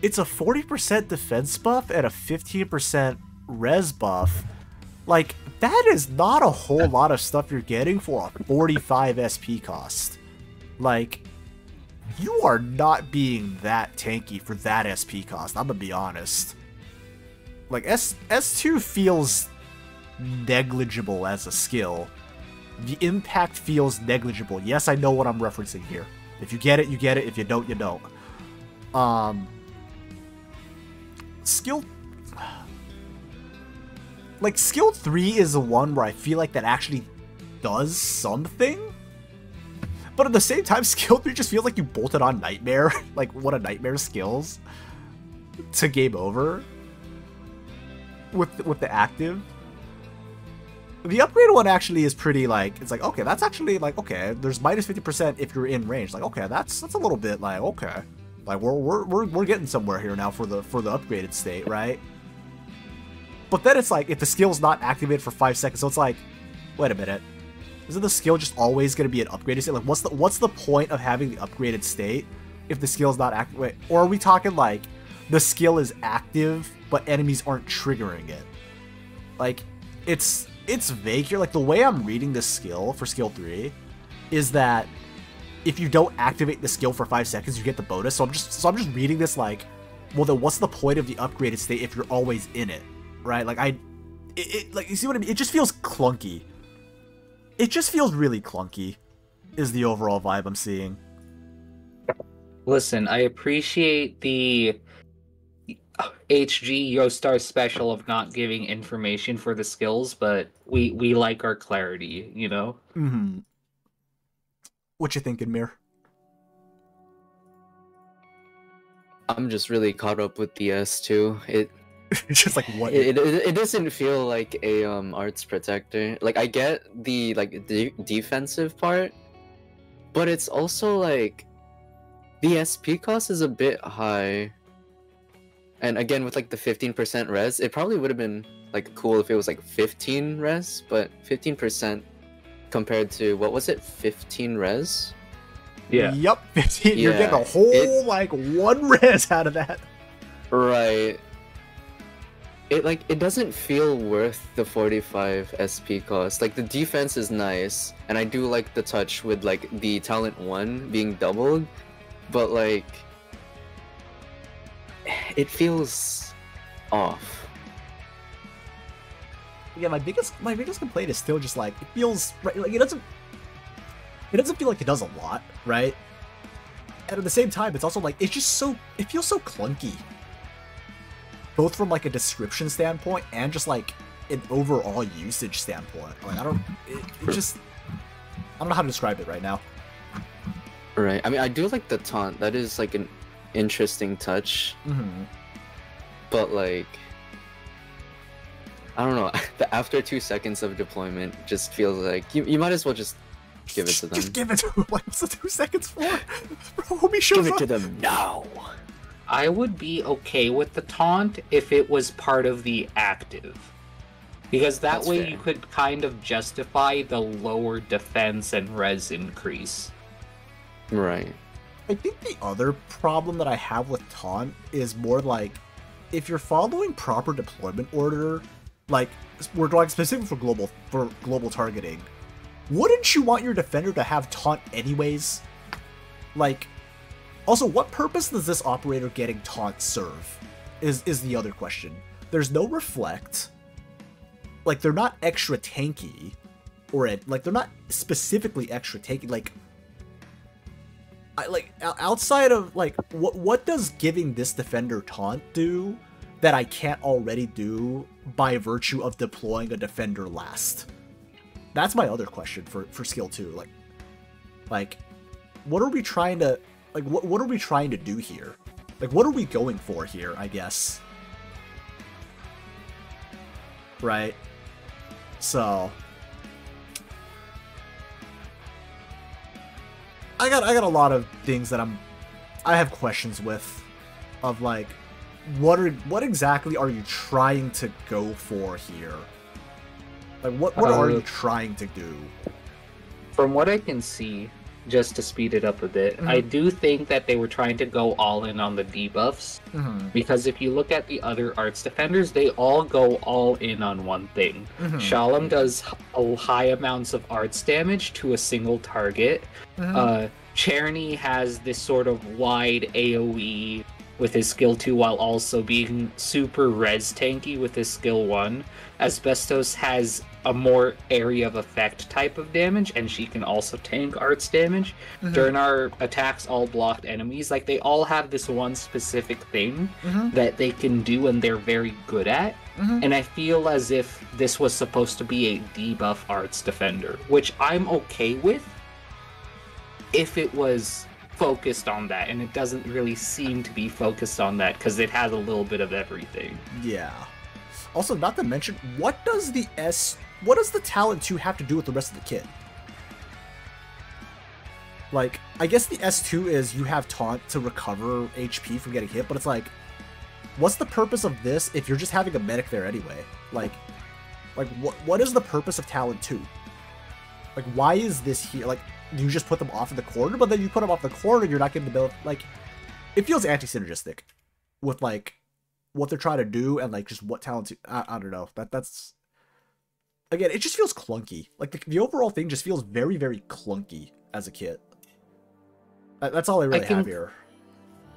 it's a 40% defense buff and a 15% res buff. Like, that is not a whole lot of stuff you're getting for a 45 SP cost. Like, You are not being that tanky for that SP cost, I'm gonna be honest. Like, S2 feels negligible as a skill. The impact feels negligible. Yes, I know what I'm referencing here. If you get it, you get it. If you don't, you don't. Skill... Like, skill 3 is the one where I feel like that actually does something. But at the same time, skill 3 just feels like you bolted on Nightmare. Like, one of Nightmare's skills. To game over. With the active. The upgraded one actually is pretty, like, it's like, okay, that's actually, like, okay, there's minus 50% if you're in range. Like, okay, that's a little bit, like, okay. Like, we're getting somewhere here now for the upgraded state, right? But then it's like, if the skill's not activated for 5 seconds, so it's like, wait a minute. Isn't the skill just always going to be an upgraded state? Like, what's the point of having the upgraded state if the skill's not active? Wait, or are we talking, like, the skill is active, but enemies aren't triggering it? Like, it's vague here. Like, the way I'm reading this skill for skill 3 is that if you don't activate the skill for 5 seconds, you get the bonus. So I'm just reading this like, well, then what's the point of the upgraded state if you're always in it? Right? Like, like, you see what I mean? It just feels clunky. It just feels really clunky, is the overall vibe I'm seeing. Listen, I appreciate the HG Yostar special of not giving information for the skills, but we like our clarity, you know? Mm-hmm. What you thinking, Mir? I'm just really caught up with the S2. It's just like, what? It doesn't feel like a arts protector. Like, I get the defensive part, but it's also like the SP cost is a bit high. And again, with like the 15% res, it probably would have been like cool if it was like 15 res, but 15% compared to, what was it, 15 res? Yeah. Yep, 15. You're getting a whole like 1 res out of that. Right. It doesn't feel worth the 45 SP cost. Like, the defense is nice, and I do like the touch with like the talent 1 being doubled, but like it feels off. Yeah, my biggest complaint is still just like, it feels right, like it doesn't feel like it does a lot, right? And at the same time, it's also like, it feels so clunky. Both from like a description standpoint and just like an overall usage standpoint. Like, I don't know how to describe it right now. Right. I mean, I do like the taunt. That is like an interesting touch. Mm-hmm. But like, I don't know. After 2 seconds of deployment, just feels like you might as well just give it to them. Just give it to them. Like, what's the 2 seconds for? Bro, homie shows Give up. it to them now. I would be okay with the taunt if it was part of the active. Because that way you could kind of justify the lower defense and res increase. Right. I think the other problem that I have with taunt is more like, if you're following proper deployment order, like, we're going specifically for global targeting, wouldn't you want your defender to have taunt anyways? Like, also, what purpose does this operator getting taunt serve? Is the other question. There's no reflect. Like, they're not extra tanky, like, they're not specifically extra tanky. Like, outside of like, what does giving this defender taunt do that I can't already do by virtue of deploying a defender last? That's my other question for skill 2. Like, what are we trying to? Like, what are we trying to do here? Like, what are we going for here, I guess? Right? So, I got a lot of things that I have questions with, of like, what exactly are you trying to go for here? Like, what are you trying to do? From what I can see, just to speed it up a bit, I do think that they were trying to go all in on the debuffs. Because if you look at the other arts defenders, they all go all in on one thing. Shalom does high amounts of arts damage to a single target. Cherny has this sort of wide AoE with his skill 2 while also being super res tanky with his skill 1. Asbestos has a more area of effect type of damage, and she can also tank arts damage. During our attacks all blocked enemies, like they all have this one specific thing that they can do and they're very good at. And I feel as if this was supposed to be a debuff arts defender, which I'm okay with if it was focused on that, and it doesn't really seem to be focused on that because it has a little bit of everything. Yeah. Also, not to mention, what does the talent 2 have to do with the rest of the kit? Like, I guess the S2 is you have taunt to recover HP from getting hit, but it's like, what's the purpose of this if you're just having a medic there anyway? Like what is the purpose of talent 2? Like, why is this here? Like, you just put them off in the corner, but then you put them off the corner, you're not getting the ability. Like, it feels anti-synergistic with like what they're trying to do and like just what talent. I don't know. That's again, it just feels clunky. Like the overall thing just feels very, very clunky as a kit. That's all I really have here.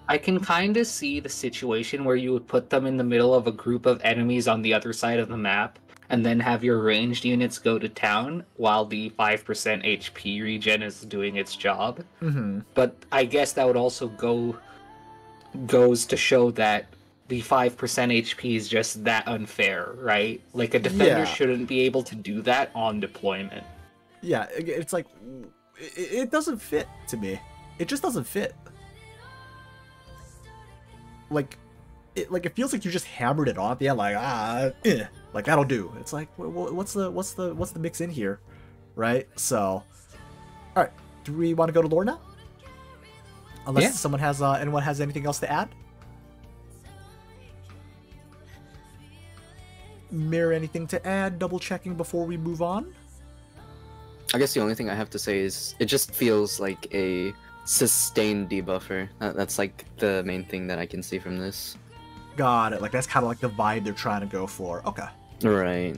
I can kind of see the situation where you would put them in the middle of a group of enemies on the other side of the map, and then have your ranged units go to town while the 5% HP regen is doing its job. But I guess that would also goes to show that the 5% HP is just that unfair, right? Like, a defender shouldn't be able to do that on deployment. Yeah, it's like, it doesn't fit to me. It just doesn't fit. Like, it feels like you just hammered it off. Yeah, like, like that'll do. It's like, what's the mix in here, right? So, all right, do we want to go to lore now? Unless someone has anyone has anything else to add. Mirror, anything to add? Double checking before we move on. I guess the only thing I have to say is it just feels like a sustained debuffer. That's like the main thing that I can see from this. Got it. Like, that's kind of like the vibe they're trying to go for. Okay. Right.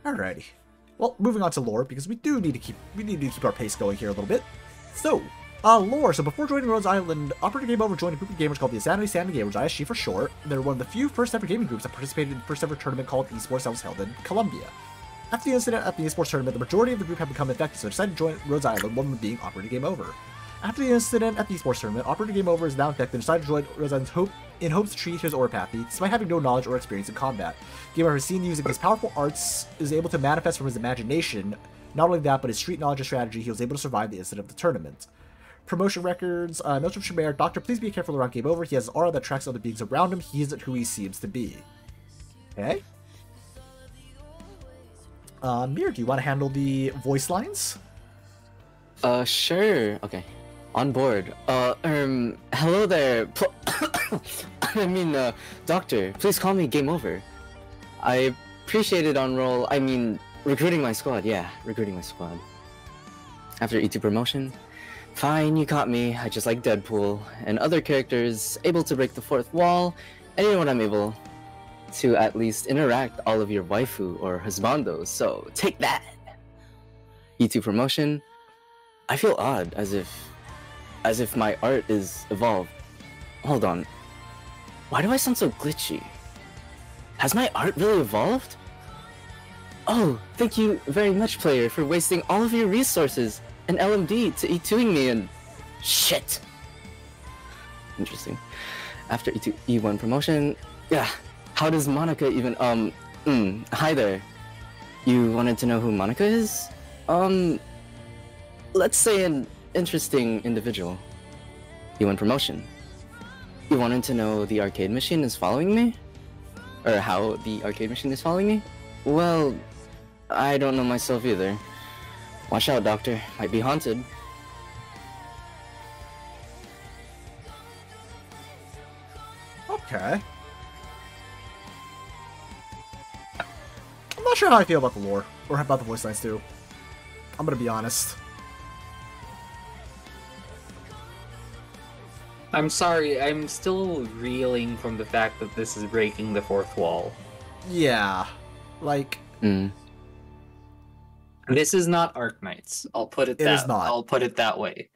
Alrighty. Well, moving on to lore, because we need to keep our pace going here a little bit. So, lore. So before joining Rhodes Island, Operator Game Over joined a group of gamers called the Insanity Gamers, ISG for short. They're one of the few first ever gaming groups that participated in the first ever tournament called Esports that was held in Colombia. After the incident at the Esports tournament, the majority of the group had become infected, so decided to join Rhodes Island, one of them being Operator Game Over. After the incident at the Esports tournament, Operator Game Over is now infected and decided to join Rhodes Island in hopes to treat his Oripathy, despite having no knowledge or experience in combat. Game Over is seen using his powerful arts, is able to manifest from his imagination. Not only that, but his street knowledge and strategy, he was able to survive the incident of the tournament. Promotion records, notes from Shamir, Doctor, please be careful around Game Over. He has an aura that tracks other beings around him. He isn't who he seems to be. Okay. Mir, do you want to handle the voice lines? Sure. Okay. On board. Hello there. I mean, Doctor, please call me Game Over. I appreciate it on roll. I mean, recruiting my squad. Yeah, recruiting my squad. After E2 promotion, fine, you caught me. I just like Deadpool and other characters, able to break the fourth wall, and you know what, I'm able to at least interact all of your waifu or husbandos, so take that! E2 promotion, I feel odd, as if my art is evolved. Hold on, why do I sound so glitchy? Has my art really evolved? Oh, thank you very much, player, for wasting all of your resources and LMD to E2ing me and... shit! Interesting. After E2, E1 promotion, yeah, how does Monica even, hi there. You wanted to know who Monica is? Let's say an interesting individual. E1 promotion. You wanted to know the arcade machine is following me? Or how the arcade machine is following me? Well, I don't know myself either. Watch out, Doctor. Might be haunted. Okay. I'm not sure how I feel about the lore, or about the voice lines too. I'm gonna be honest. I'm sorry, I'm still reeling from the fact that this is breaking the fourth wall. Yeah, like Mm. This is not Arknights. I'll put it It is not. I'll put it that way.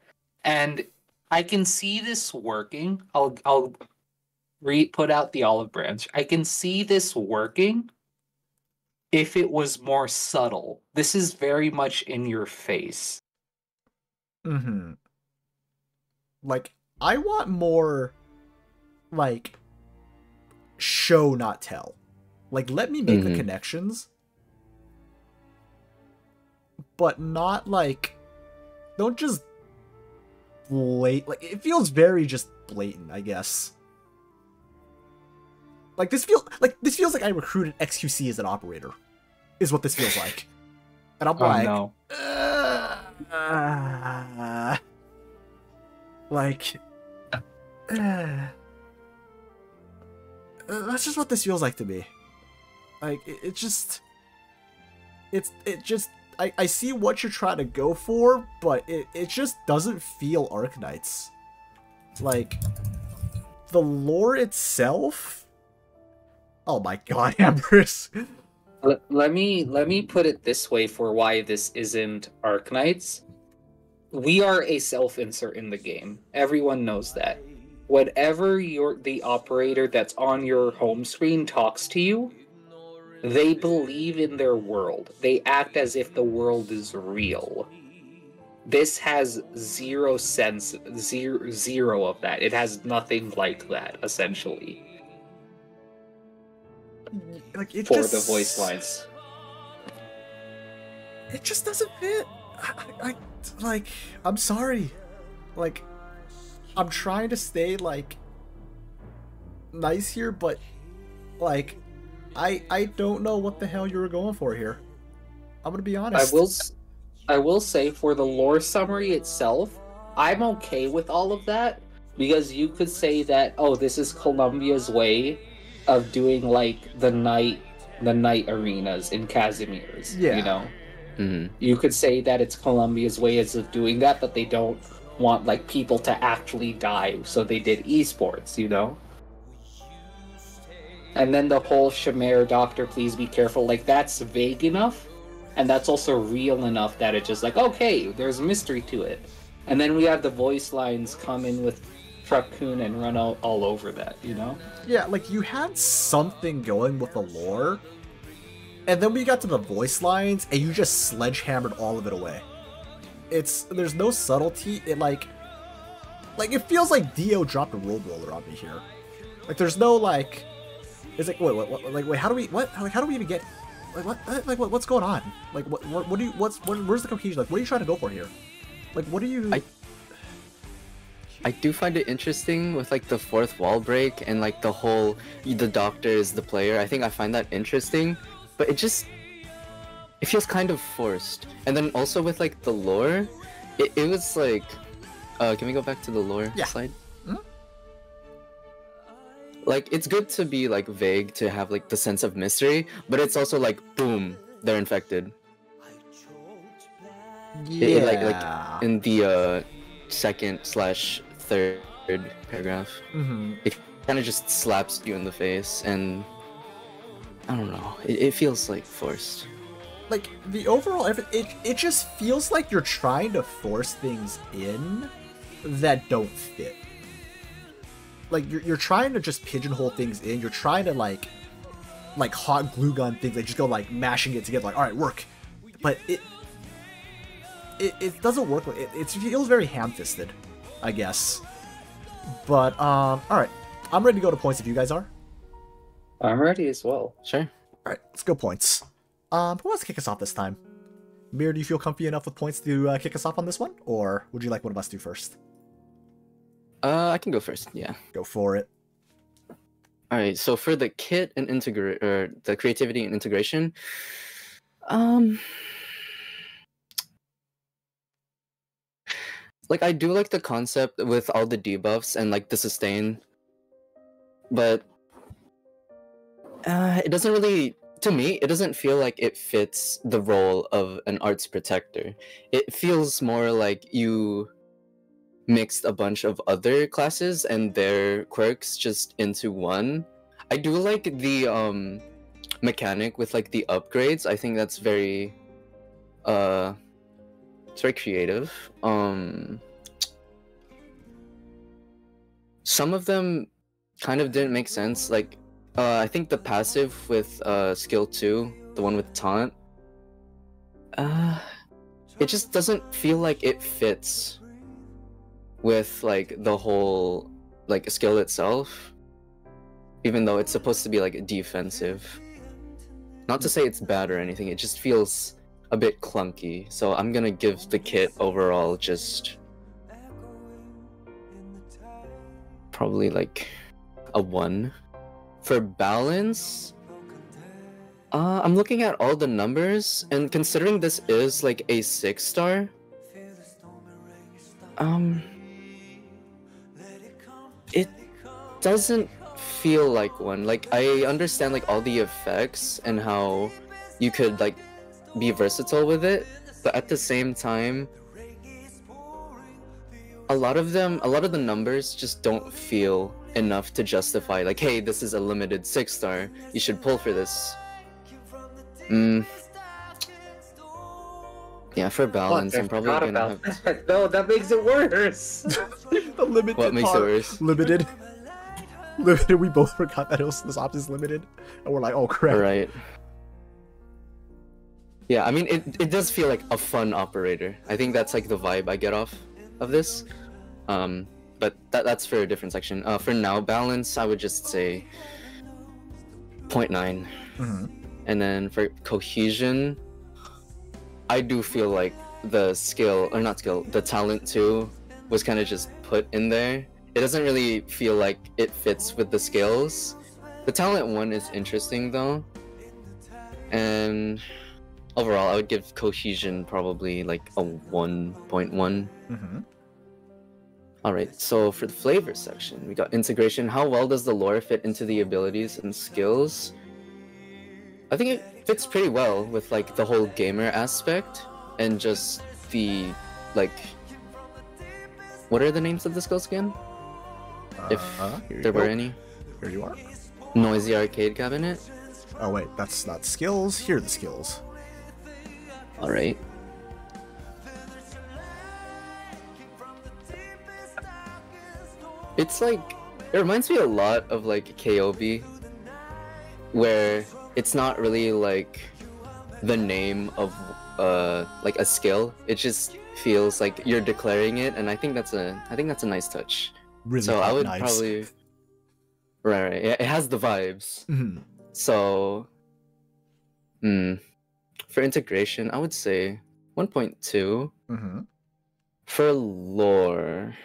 And I can see this working. I'll put out the olive branch. I can see this working if it was more subtle. This is very much in your face. mm-hmm. Like I want more, like show not tell. Like let me make the connections, but not like don't just like it feels very just blatant, I guess. Like this feels like I recruited XQC as an operator, is what this feels like. And I'm like, no. Like, that's just what this feels like to me. Like, it just, I see what you're trying to go for, but it just doesn't feel Arknights. Like, the lore itself. Oh my god, Ambrose. Let me put it this way for why this isn't Arknights. We are a self-insert in the game. Everyone knows that. Whatever the operator that's on your home screen talks to you, they believe in their world. They act as if the world is real. This has zero sense, zero of that. It has nothing like that, essentially. Like it for just, the voice lines. It just doesn't fit. Like, I'm sorry. Like, I'm trying to stay, like, nice here, but, like, I don't know what the hell you were going for here. I'm gonna be honest. I will say, for the lore summary itself, I'm okay with all of that, because you could say that, oh, this is Columbia's way of doing, like, the night arenas in Casimir's, yeah. You know? Mm-hmm. You could say that it's Columbia's ways of doing that, but they don't want, like, people to actually die, so they did esports, you know? And then the whole Shamir Doctor, please be careful, like, that's vague enough, and that's also real enough that it's just like, okay, there's mystery to it. And then we have the voice lines come in with Truck-kun and run all over that, you know? Yeah, like, you had something going with the lore, and then we got to the voice lines, and you just sledgehammered all of it away. There's no subtlety. It like it feels like Dio dropped a road roller on me here. Like there's no like, it's like wait, how do we even get, what's going on? Like where's the cohesion? Like what are you trying to go for here? Like what are you? I do find it interesting with like the fourth wall break and like the whole the Doctor is the player. I think I find that interesting, but it feels kind of forced. And then also with like the lore, it was like, can we go back to the lore slide? Mm-hmm. Like it's good to be like vague to have like the sense of mystery, but it's also like boom, they're infected. Yeah. Like in the second/third paragraph, it kind of just slaps you in the face, and I don't know. It feels like forced. Like the overall it just feels like you're trying to force things in that don't fit. Like you're trying to just pigeonhole things in. You're trying to like hot glue gun things. They just go like mashing it together. Like, all right, work. But it doesn't work. It feels very ham-fisted, I guess. But all right, I'm ready to go to points if you guys are. I'm ready as well. Sure. All right, let's go points. Who wants to kick us off this time? Mir, do you feel comfy enough with points to kick us off on this one, or would you like one of us to do first? I can go first. Yeah. Go for it. All right. So for the kit and the creativity and integration, like I do like the concept with all the debuffs and like the sustain, but it doesn't really. To me, it doesn't feel like it fits the role of an arts protector. It feels more like you mixed a bunch of other classes and their quirks just into one. I do like the mechanic with like the upgrades. I think that's very it's very creative. Some of them kind of didn't make sense. Like I think the passive with skill 2, the one with taunt, it just doesn't feel like it fits with like the whole like skill itself, even though it's supposed to be like defensive. Not to say it's bad or anything, it just feels a bit clunky. So I'm gonna give the kit overall just probably like a 1. For balance, I'm looking at all the numbers, and considering this is like a 6-star, it doesn't feel like one. Like, I understand like all the effects and how you could like be versatile with it, but at the same time, a lot of the numbers just don't feel enough to justify like, hey, this is a limited 6-star, you should pull for this. Yeah, for balance, I'm probably gonna have that. No, that makes it worse. The limited What makes it worse? Limited. Limited. We both forgot that this option is limited, and we're like, oh crap. Right. Yeah, I mean, it does feel like a fun operator. I think that's like the vibe I get off of this. But that's for a different section. For now, balance, I would just say 0.9. And then for cohesion, I do feel like the the talent 2 was kind of just put in there. It doesn't really feel like it fits with the skills. The talent 1 is interesting though. And overall, I would give cohesion probably like a 1.1. Alright, so for the flavor section, we got integration. How well does the lore fit into the abilities and skills? I think it fits pretty well with like the whole gamer aspect and just the like, what are the names of the skills again? If there were any. Here you are. Noisy arcade cabinet. Oh wait, that's not skills. Here are the skills. Alright. It's like, it reminds me a lot of like KOB, where it's not really like the name of like a skill. It just feels like you're declaring it, and I think that's a nice touch. Really, so I would nice. probably right. Yeah, it has the vibes. So, for integration, I would say 1.2. For lore,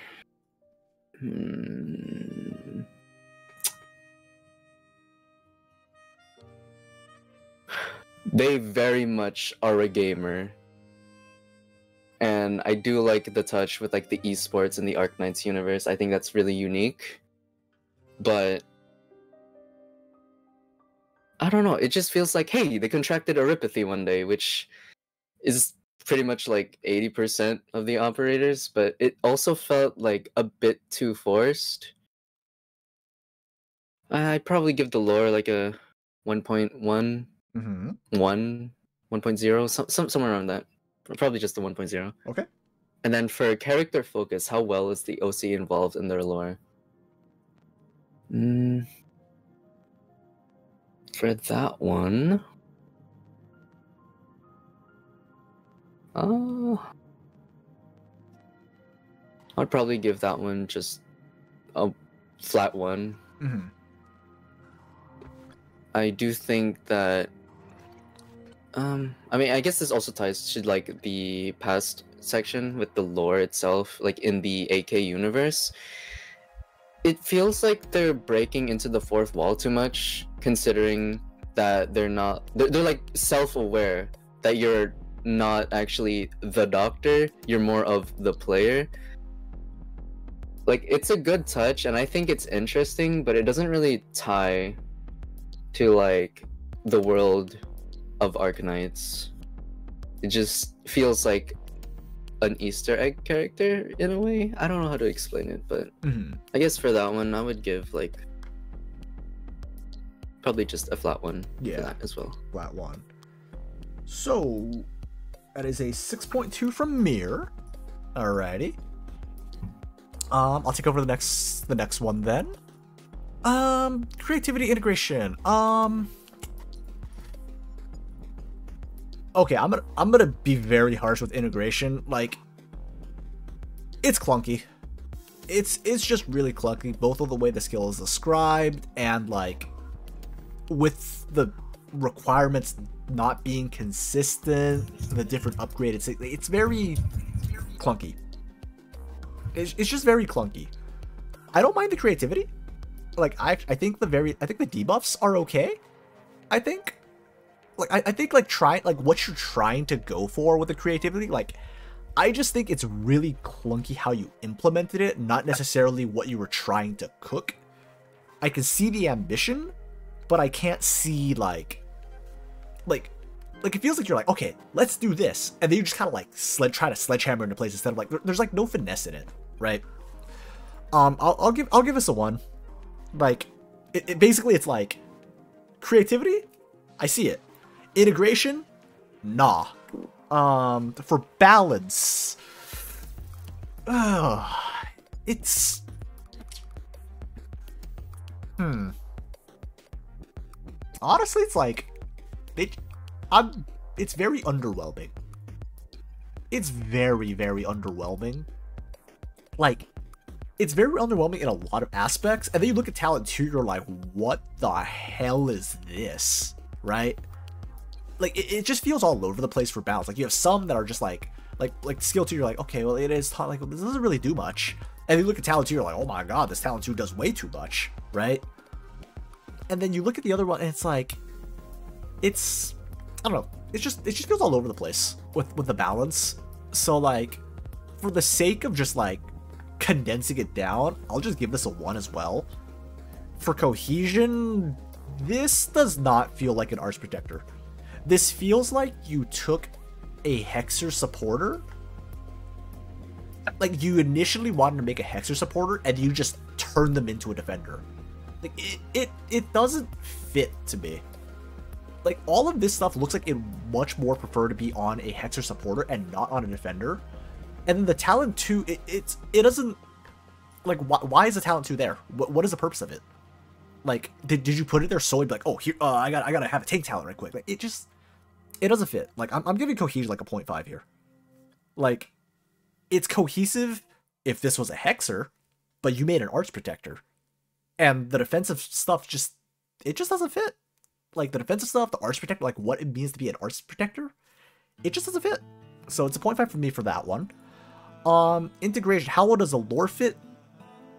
they very much are a gamer, and I do like the touch with like the esports and the Arknights universe. I think that's really unique, but I don't know, it just feels like, hey, they contracted Oripathy one day, which is pretty much like 80% of the operators, but it also felt like a bit too forced. I'd probably give the lore like a 1.1, 1.0, somewhere around that. Probably just the 1.0. Okay. And then for character focus, how well is the OC involved in their lore? For that one, I'd probably give that one just a flat 1. I do think that I mean, I guess this also ties to like the past section with the lore itself, like in the AK universe. It feels like they're breaking into the fourth wall too much, considering that they're like self-aware that you're not actually the doctor, you're more of the player. Like, it's a good touch, and I think it's interesting, but it doesn't really tie to like the world of Arknights. It just feels like an Easter egg character in a way. I don't know how to explain it, but I guess for that one, I would give like probably just a flat one. Yeah, for that as well. Flat one. So that is a 6.2 from Mir. Alrighty. I'll take over the next one then. Creativity integration. Okay, I'm gonna be very harsh with integration. Like, it's clunky. It's just really clunky, both of the way the skill is described and like with the requirements not being consistent, the different upgraded. It's very clunky. It's just very clunky. I don't mind the creativity. Like I think the debuffs are okay. I think what you're trying to go for with the creativity, like I just think it's really clunky how you implemented it, not necessarily what you were trying to cook. I can see the ambition, but I can't see like it feels like you're like, okay, let's do this, and then you just kind of like try to sledgehammer into place instead of like there's like no finesse in it, right? I'll give this a 1. Like it basically it's like creativity, I see it. Integration, nah. For balance, it's honestly, it's like it's very underwhelming. It's very, very underwhelming. Like, it's very underwhelming in a lot of aspects, and then you look at talent 2, you're like, what the hell is this, right? Like, it just feels all over the place for balance. Like, you have some that are just like skill 2, you're like, okay, well, it is like, this doesn't really do much. And then you look at talent 2, you're like, oh my god, this talent 2 does way too much, right? And then you look at the other one, and it's like, I don't know, it just feels all over the place with the balance. So like, for the sake of just like condensing it down, I'll just give this a 1 as well. For cohesion, this does not feel like an Arts Protector. This feels like you took a Hexer supporter, like you initially wanted to make a Hexer supporter and you just turned them into a defender. Like it doesn't fit to me. Like, all of this stuff looks like it much more prefer to be on a Hexer supporter and not on a defender. And then the talent 2, it doesn't, like, why is the talent 2 there? What is the purpose of it? Like, did you put it there solely be like, oh, here, I gotta have a tank talent right quick? Like, it doesn't fit. Like, I'm giving cohesion like a 0.5 here. Like, it's cohesive if this was a Hexer, but you made an Arts Protector. And the defensive stuff it just doesn't fit. Like, the defensive stuff, the Arts Protector, like, what it means to be an Arts Protector, it just doesn't fit. So it's a 0.5 for me for that one. Integration, how well does the lore fit?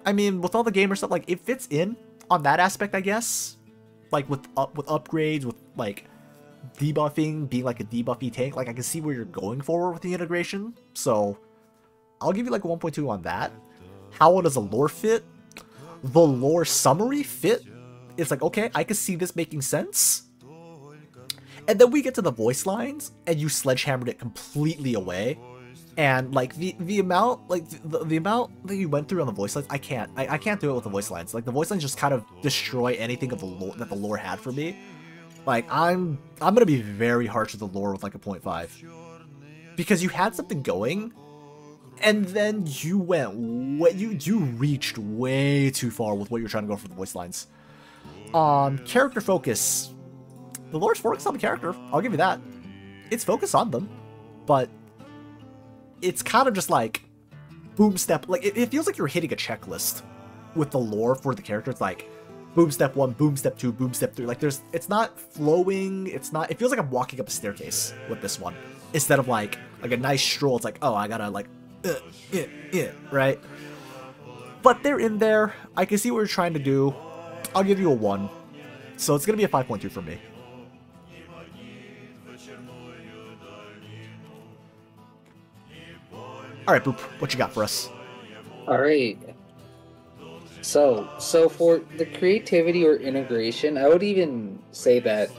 I mean, with all the gamer stuff, like, it fits in on that aspect, I guess. Like, with upgrades, with, like, debuffing, being, like, a debuffy tank. Like, I can see where you're going forward with the integration. So, I'll give you, like, a 1.2 on that. How well does the lore fit? The lore summary fit? It's like, okay, I can see this making sense. And then we get to the voice lines, and you sledgehammered it completely away. And like the amount, like the amount that you went through on the voice lines, I can't do it with the voice lines. Like, the voice lines just kind of destroy anything of the lore that the lore had for me. Like, I'm gonna be very harsh with the lore with like a 0.5, because you had something going, and then you reached way too far with what you're trying to go for the voice lines. Character focus. The lore's focused on the character, I'll give you that. It's focused on them, but it's kind of just like boom step. Like, it feels like you're hitting a checklist with the lore for the character. It's like boom step 1, boom step 2, boom step 3. Like, it's not flowing. It feels like I'm walking up a staircase with this one instead of like a nice stroll. It's like, oh, I gotta like right? But they're in there. I can see what you're trying to do. I'll give you a 1. So it's gonna be a 5.2 for me. Alright, Boop, what you got for us? Alright. So for the creativity or integration, I would even say that,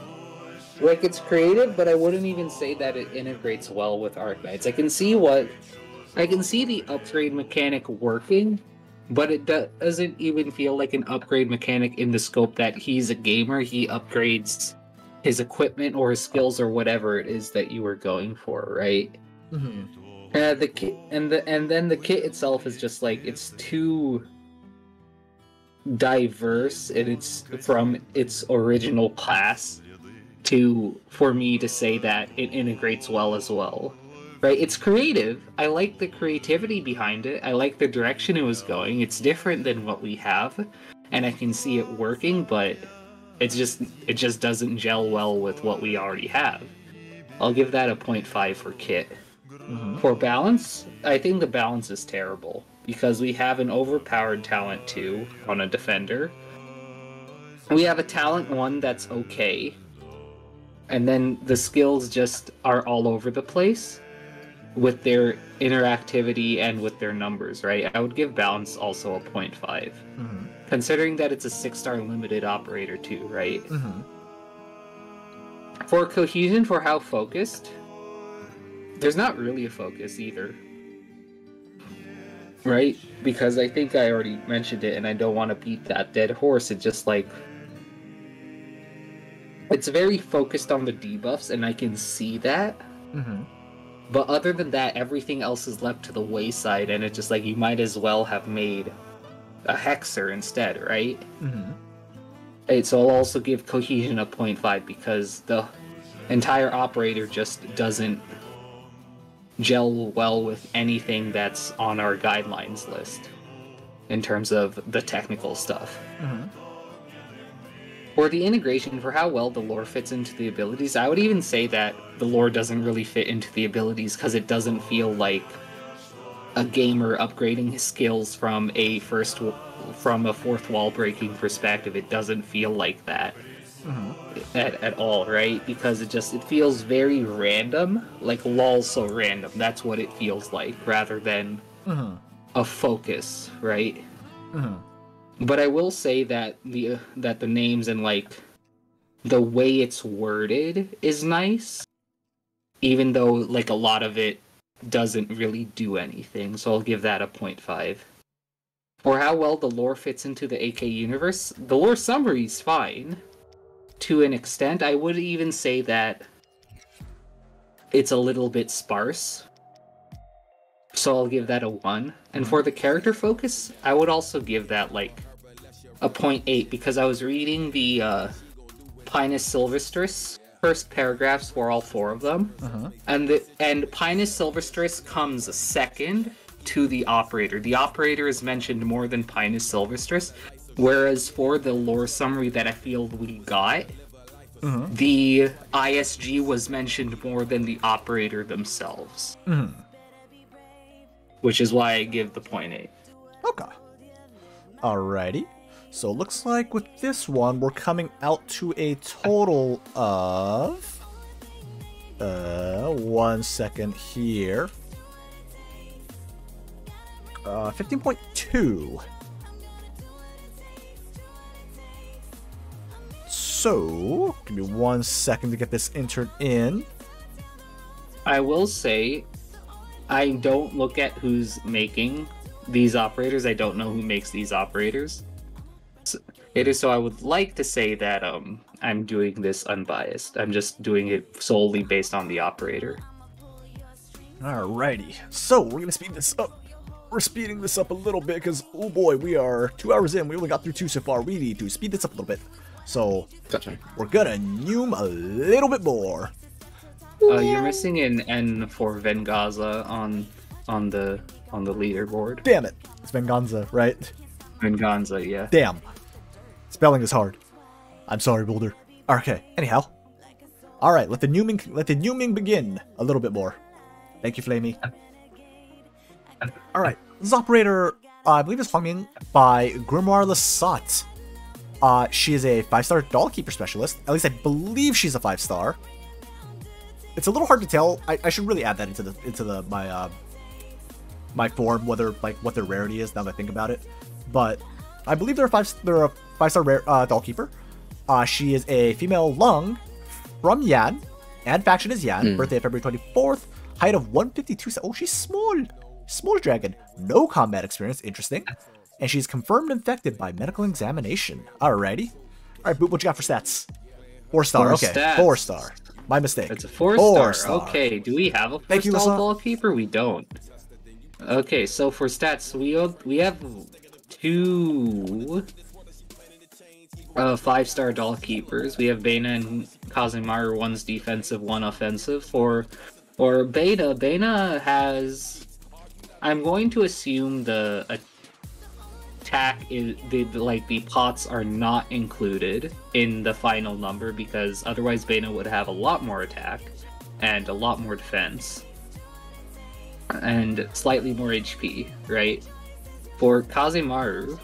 like, it's creative, but I wouldn't even say that it integrates well with Arknights. I can see what I can see the upgrade mechanic working, but it doesn't even feel like an upgrade mechanic in the scope that he's a gamer. He upgrades his equipment or his skills or whatever it is that you were going for, right? Mm-hmm. The kit and then the kit itself is just like it's too diverse and it's from its original class for me to say that it integrates well as well. Right? It's creative. I like the creativity behind it. I like the direction it was going. It's different than what we have, and I can see it working, but it just doesn't gel well with what we already have. I'll give that a 0.5 for kit. Mm-hmm. For balance, I think the balance is terrible because we have an overpowered talent 2 on a defender. We have a talent 1 that's okay. And then the skills just are all over the place with their interactivity and with their numbers, right? I would give balance also a 0.5. Mm-hmm. Considering that it's a 6-star limited operator too, right? Mm-hmm. For cohesion, for how focused, there's not really a focus either. Right? Because I think I already mentioned it and I don't want to beat that dead horse. It's just like... It's very focused on the debuffs and I can see that. Mm-hmm. But other than that, everything else is left to the wayside and it's just like you might as well have made a Hexer instead, right? Mm-hmm. Right, so I'll also give cohesion a 0.5 because the entire operator just doesn't gel well with anything that's on our guidelines list in terms of the technical stuff. Mm-hmm. For the integration, for how well the lore fits into the abilities, I would even say that the lore doesn't really fit into the abilities because it doesn't feel like a gamer upgrading his skills from a fourth wall breaking perspective. It doesn't feel like that. Mm-hmm. at all, right? Because it feels very random, like lol, so random. That's what it feels like, rather than Mm-hmm. a focus, right? Mm-hmm. But I will say that the names and like the way it's worded is nice, even though like a lot of it doesn't really do anything. So I'll give that a 0.5. For how well the lore fits into the AK universe, the lore summary is fine. To an extent, I would even say that it's a little bit sparse. So I'll give that a 1. And for the character focus, I would also give that like a 0.8 because I was reading the Pinus Sylvestris first paragraphs for all 4 of them. Uh-huh. And Pinus Sylvestris comes second to the operator. The operator is mentioned more than Pinus Sylvestris. Whereas for the lore summary that I feel we got, Mm-hmm. the ISG was mentioned more than the operator themselves. Mm-hmm. Which is why I give the 0.8. Okay. Alrighty. So it looks like with this one, we're coming out to a total of... 1 second here. 15.2. So, give me 1 second to get this entered in. I will say, I don't look at who's making these operators. I don't know who makes these operators. So I would like to say that I'm doing this unbiased. I'm just doing it solely based on the operator. Alrighty. So, we're gonna speed this up. We're speeding this up a little bit because, oh boy, we are 2 hours in. We only got through 2 so far. We need to speed this up a little bit. So, Gotcha. We're gonna noom a little bit more. You're missing an N for Vengaza on the leaderboard. Damn it. It's Venganza, right? Venganza, yeah. Damn. Spelling is hard. I'm sorry, Boulder. Okay, anyhow. Alright, let the nooming begin a little bit more. Thank you, Flamey. Alright, this operator, I believe is Hongming by Grimoire Lasat. She is a 5-star Dollkeeper specialist. At least I believe she's a 5-star. It's a little hard to tell. I should really add that into my form, whether like what their rarity is now that I think about it. But I believe they're a 5-star rare Dollkeeper. She is a female Lung from Yan, and faction is Yan. Birthday of February 24th. Height of 152. Oh, she's small. Smolder Dragon, no combat experience, interesting. And she's confirmed infected by medical examination. Alrighty. Alright, Boop, what you got for stats? 4-star, For okay. stats. 4-star. My mistake. It's a 4-star. Okay, do we have a 4-star ballkeeper? We don't. Okay, so for stats, we have 2 5-star doll keepers. We have Bena and Kazimaru, one's defensive, one offensive. For Bena has, I'm going to assume the attack is the pots are not included in the final number, because otherwise Bena would have a lot more attack and a lot more defense and slightly more HP, right? For Kazimaru,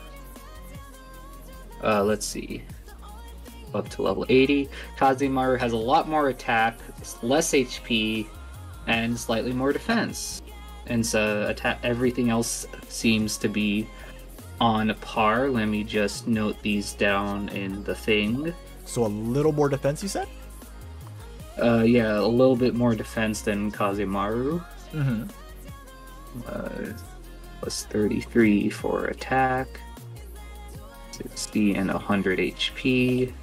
let's see, up to level 80, Kazimaru has a lot more attack, less HP, and slightly more defense. And so everything else seems to be on par. Let me just note these down in the thing. So a little more defense, you said? Yeah, a little bit more defense than Kazimaru. Mm-hmm. Plus 33 for attack, 60 and 100 HP,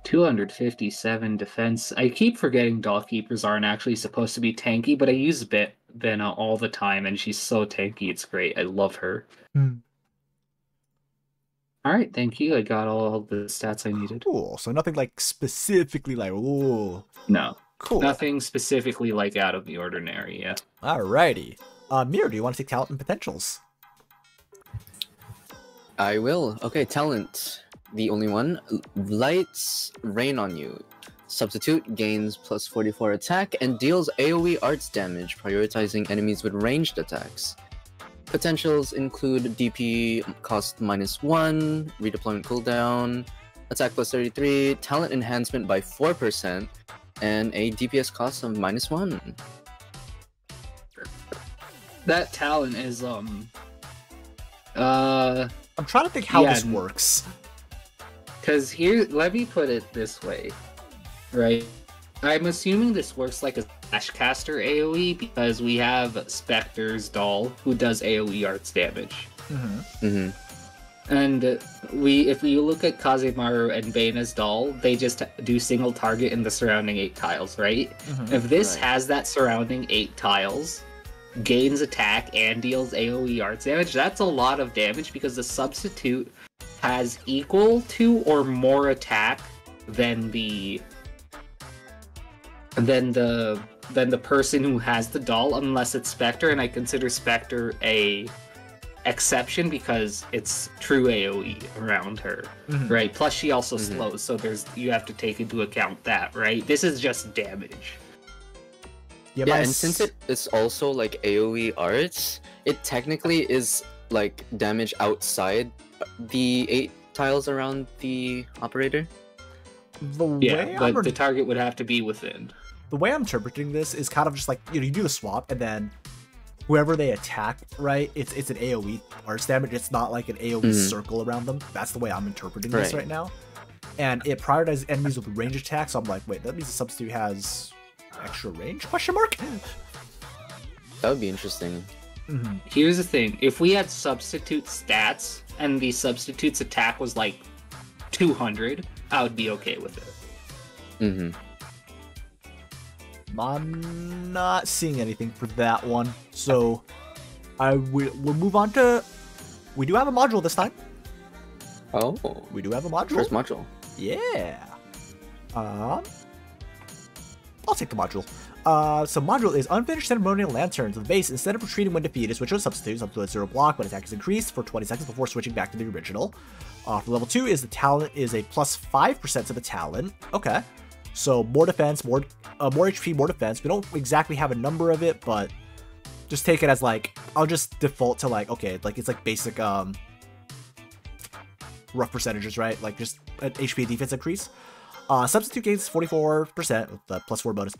257 defense. I keep forgetting doll keepers aren't actually supposed to be tanky, but I use Bena all the time, and she's so tanky, it's great. I love her. Alright, thank you. I got all the stats I needed. Cool. So nothing like specifically like, ooh. No. Cool. Nothing specifically like out of the ordinary, yeah. Alrighty. Mir, do you want to take talent and potentials? I will. Okay, talent. The only one. Lights rain on you. Substitute gains plus 44 attack and deals AoE arts damage, prioritizing enemies with ranged attacks. Potentials include DP cost -1, redeployment cooldown, attack plus 33, talent enhancement by 4%, and a DPS cost of -1. That talent is I'm trying to think how this works. Because here, let me put it this way, right? I'm assuming this works like a Slashcaster AoE because we have Spectre's doll who does AoE arts damage. Mm-hmm. Mm-hmm. And if we look at Kazimaru and Bena's doll, they just do single target in the surrounding 8 tiles, right? Mm-hmm. If this has that surrounding 8 tiles, gains attack and deals AoE arts damage, that's a lot of damage because the substitute has equal to or more attack than the person who has the doll, unless it's Spectre, and I consider Spectre a exception because it's true AoE around her, right? Plus she also slows, so you have to take into account that, right? This is just damage. Yeah, and since it is also like AoE arts, it technically is like damage outside the 8 tiles around the operator. But the target would have to be within. The way I'm interpreting this is kind of just like, you do the swap, and then whoever they attack, right, it's an AoE arts damage. It's not like an AoE circle around them. That's the way I'm interpreting this right now. And it prioritizes enemies with range attack, so I'm like, wait, that means the substitute has extra range? Question mark? That would be interesting. Here's the thing. If we had substitute stats, and the substitute's attack was like 200, I would be okay with it. I'm not seeing anything for that one, so we'll move on to... We do have a module this time. Oh. We do have a module. First module. Yeah. I'll take the module. So module is Unfinished Ceremonial Lanterns. The base, instead of retreating when defeated, switch to a substitute up to a 0 block when attack is increased for 20 seconds before switching back to the original. For level 2 is the talent is a plus 5% to the talent. Okay. So more defense, more HP, more defense. We don't exactly have a number of it, but just take it as like, I'll just default to like, okay, like it's like basic rough percentages, right? Like just an HP defense increase. Substitute gains 44% with the plus 4 bonus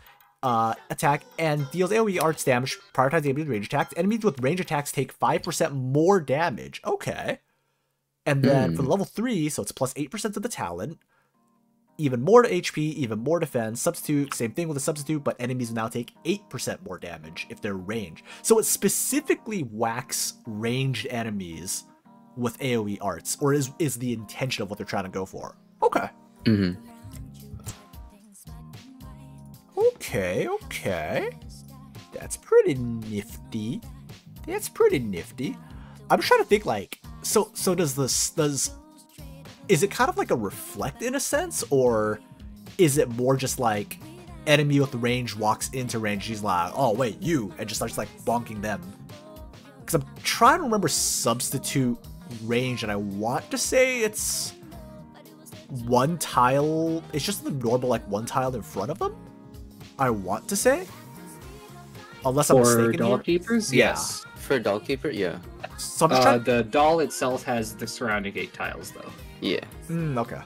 attack and deals AoE arts damage, prioritize the with range attacks. Enemies with range attacks take 5% more damage. Okay. And then for level 3, so it's plus 8% of the talent. even more to HP, even more defense. Substitute, same thing with a substitute, but enemies now take 8% more damage if they're ranged. So it specifically whacks ranged enemies with AoE arts, or is the intention of what they're trying to go for. Okay. Mm-hmm. Okay. That's pretty nifty. I'm trying to think, like, so is it kind of like a reflect in a sense, or is it more just like enemy with range walks into range, she's like, oh wait, you, and just starts like bonking them? Because I'm trying to remember substitute range, and I want to say it's one tile, it's just the normal like one tile in front of them, I want to say, unless I'm mistaken. For doll keepers, Yeah. yes. For doll keeper, yeah. So I'm just trying. The doll itself has the surrounding 8 tiles, though. Yeah. Okay.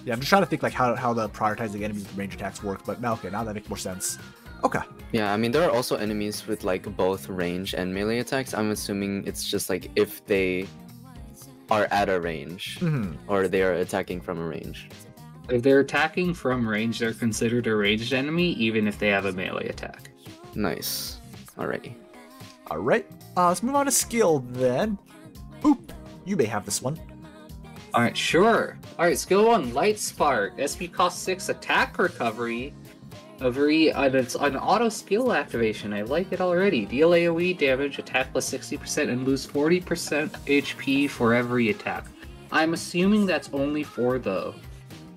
Yeah, I'm just trying to think like how the prioritizing enemies with range attacks work, but now okay, now that makes more sense. Okay. Yeah, I mean, there are also enemies with like both range and melee attacks. I'm assuming it's just like if they are at a range, or they are attacking from a range. If they're attacking from range, they're considered a ranged enemy, even if they have a melee attack. Nice. Alrighty. Alright. Let's move on to skill then. Boop. You may have this one. Alright, sure. Alright, skill 1, Light Spark. SP cost 6, attack recovery. It's an auto skill activation. I like it already. Deal AoE damage, attack plus 60%, and lose 40% HP for every attack. I'm assuming that's only for the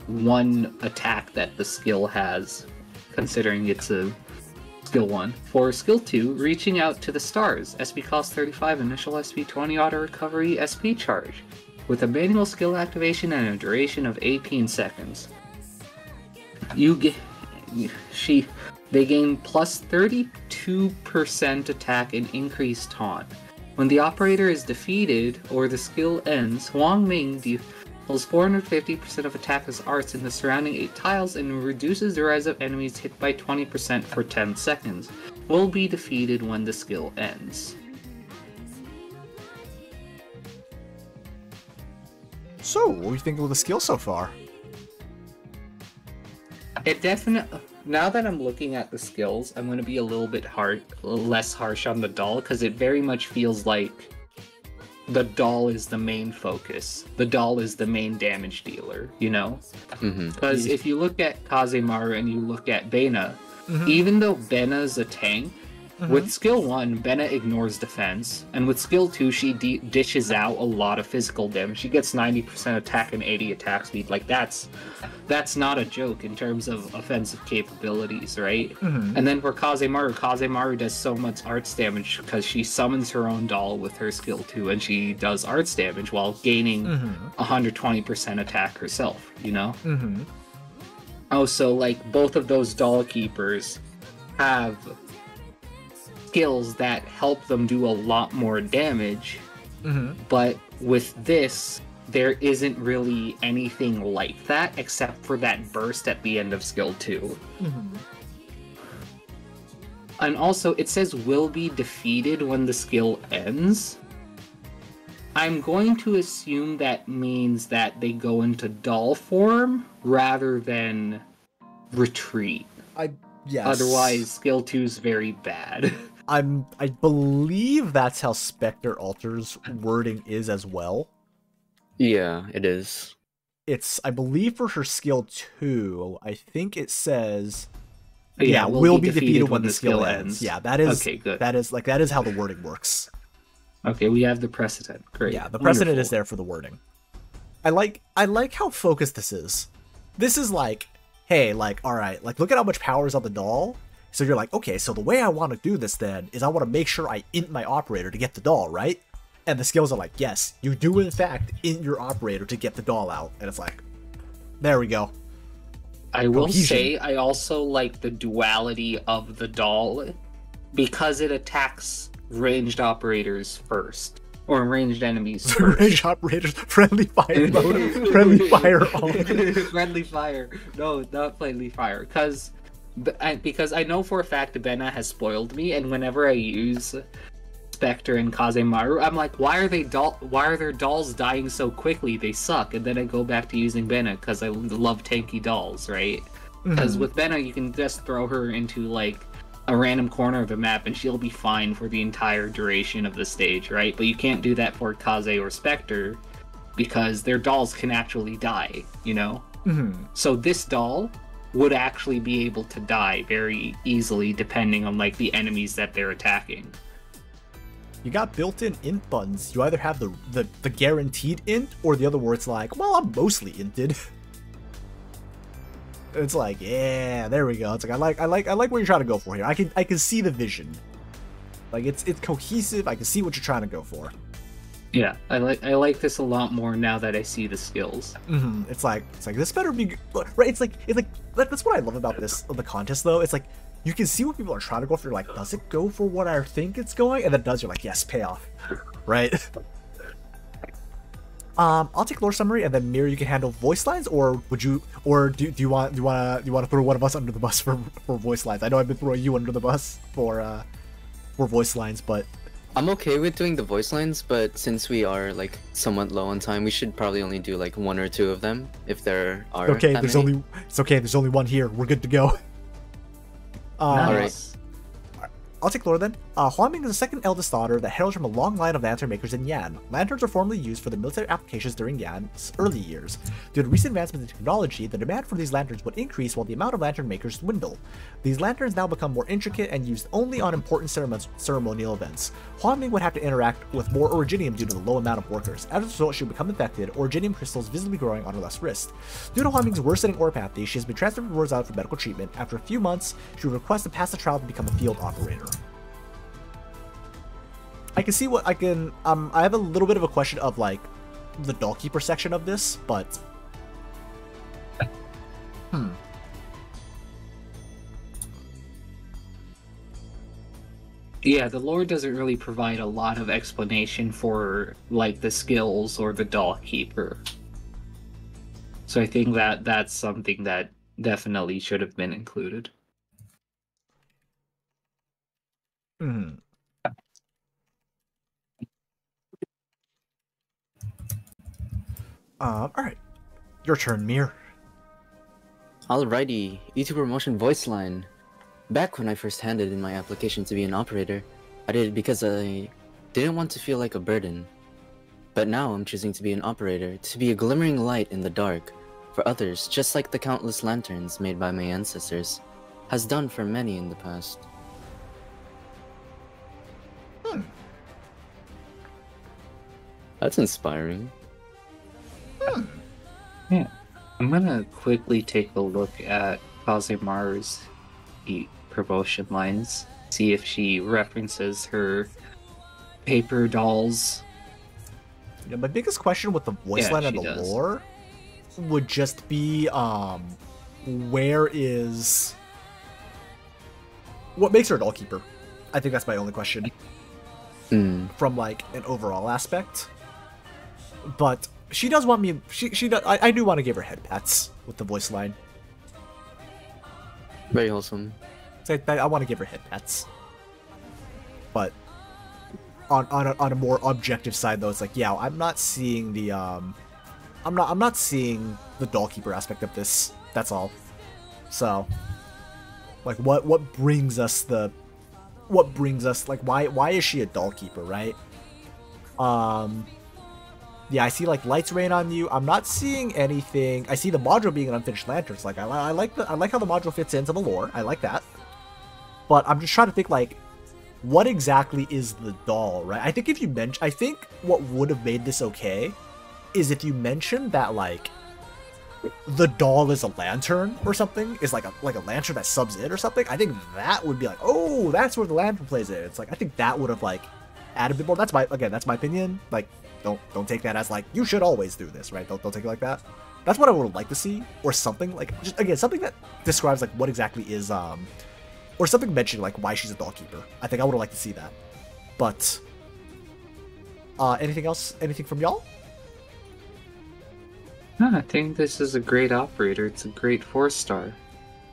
one attack that the skill has, considering it's a skill 1. For skill 2, Reaching Out to the Stars. SP cost 35, initial SP 20, auto recovery, SP charge. With a manual skill activation and a duration of 18 seconds. They gain plus 32% attack and increased taunt. When the operator is defeated or the skill ends, Huang Ming deals 450% of attack as arts in the surrounding 8 tiles and reduces the rise of enemies hit by 20% for 10 seconds. Will be defeated when the skill ends. So, what are you thinking with the skill so far? It definitely. Now that I'm looking at the skills, I'm going to be a little bit less harsh on the doll, because it very much feels like the doll is the main focus. The doll is the main damage dealer, you know? Because if you look at Kazemaru and you look at Bena, even though Bena's a tank, with skill 1, Bena ignores defense, and with skill 2, she dishes out a lot of physical damage. She gets 90% attack and 80 attack speed. Like, that's not a joke in terms of offensive capabilities, right? And then for Kazemaru does so much arts damage because she summons her own doll with her skill 2, and she does arts damage while gaining 120% attack herself, you know? Oh, so, like, both of those doll keepers have skills that help them do a lot more damage, but with this, there isn't really anything like that except for that burst at the end of skill 2. And also, it says will be defeated when the skill ends. I'm going to assume that means that they go into doll form rather than retreat. Yes. Otherwise, skill 2 is very bad. I believe that's how Spectre Alter's wording is as well. Yeah, it is. I believe for her skill 2, I think it says will be defeated when the skill ends. Yeah, that is okay, good. That is how the wording works. Okay, we have the precedent. Great. Yeah, the precedent is there for the wording. I like how focused this is. This is like, hey, like, alright, like look at how much power is on the doll. So you're like, okay, so the way I want to do this then is I want to make sure I int my operator to get the doll, right? And the skills are like, yes, you do in fact int your operator to get the doll out. And it's like, there we go. I will say I also like the duality of the doll because it attacks ranged operators first. Or ranged enemies first. Ranged operators, friendly fire mode, friendly fire only. Friendly fire. No, not friendly fire. Because I know for a fact Bena has spoiled me, and whenever I use Spectre and Kazemaru, I'm like, why are their dolls dying so quickly? They suck. And then I go back to using Benna because I love tanky dolls, right? Because with Benna, you can just throw her into like a random corner of the map and she'll be fine for the entire duration of the stage, right? But you can't do that for Kaze or Spectre because their dolls can actually die, you know? So this doll would actually be able to die very easily depending on like the enemies that they're attacking. You got built-in int buttons. You either have the guaranteed int or the other where it's like, well, I'm mostly inted. It's like, yeah, there we go. It's like I like what you're trying to go for here. I can see the vision. Like it's cohesive. I can see what you're trying to go for. Yeah, I like this a lot more now that I see the skills. It's like this better be right. It's like that's what I love about the contest though. It's like you can see what people are trying to go for. You're like, does it go for what I think it's going? And then it does. You're like, yes, payoff, right? I'll take lore summary, and then Mir, you can handle voice lines, or would you, or do you want to throw one of us under the bus for voice lines? I know I've been throwing you under the bus for voice lines, but I'm okay with doing the voice lines, but since we are like somewhat low on time, we should probably only do like 1 or 2 of them if there are. Okay, that there's many. it's okay. There's only one here. We're good to go. Nice. I'll take lore then. Huaming is the second eldest daughter that hails from a long line of lantern makers in Yan. Lanterns were formerly used for the military applications during Yan's early years. Due to recent advancements in technology, the demand for these lanterns would increase while the amount of lantern makers dwindle. These lanterns now become more intricate and used only on important ceremonial events. Huaming would have to interact with more originium due to the low amount of workers. As a result, she would become infected, originium crystals visibly growing on her left wrist. Due to Huaming's worsening orpathy, she has been transferred to Rosal for medical treatment. After a few months, she would request to pass the trial to become a field operator. I can see what I can, I have a little bit of a question of, like, the Dollkeeper section of this, but... Yeah, the lore doesn't really provide a lot of explanation for, like, the skills or the Dollkeeper. So I think that that's something that definitely should have been included. Alright. Your turn, Mir. Alrighty, YouTube promotion voice line. Back when I first handed in my application to be an operator, I did it because I didn't want to feel like a burden. But now I'm choosing to be an operator, to be a glimmering light in the dark, for others, just like the countless lanterns made by my ancestors, has done for many in the past. That's inspiring. Yeah. I'm gonna quickly take a look at Kazemaru's promotion lines, see if she references her paper dolls. Yeah, my biggest question with the voice line and the lore would just be, where is... What makes her a Dollkeeper? I think that's my only question. From, like, an overall aspect. But she does want me... She does, I do want to give her head pats with the voice line. Very wholesome. So I want to give her head pats. But on a more objective side, though, it's like, yeah, I'm not seeing the I'm not seeing the Dollkeeper aspect of this. That's all. So, like, what brings us like why is she a Dollkeeper, right? Yeah, I see like lights rain on you. I'm not seeing anything. I see the module being an unfinished lantern. It's like I like how the module fits into the lore. I like that. But I'm just trying to think, like, what exactly is the doll, right? I think if you mention, I think what would have made this okay is if you mentioned that, like, the doll is a lantern or something, is like a lantern that subs in or something. I think that would be like, oh, that's where the lantern plays in. It's like, I think that would have, like, added a bit more. That's my opinion. Like, don't take that as like, you should always do this, right? Don't take it like that. That's what I would like to see, or something like, just again, something that describes like what exactly is or something mentioning like why she's a Dollkeeper. I think I would have liked to see that. But anything else? Anything from y'all? No, I think this is a great operator. It's a great 4-star.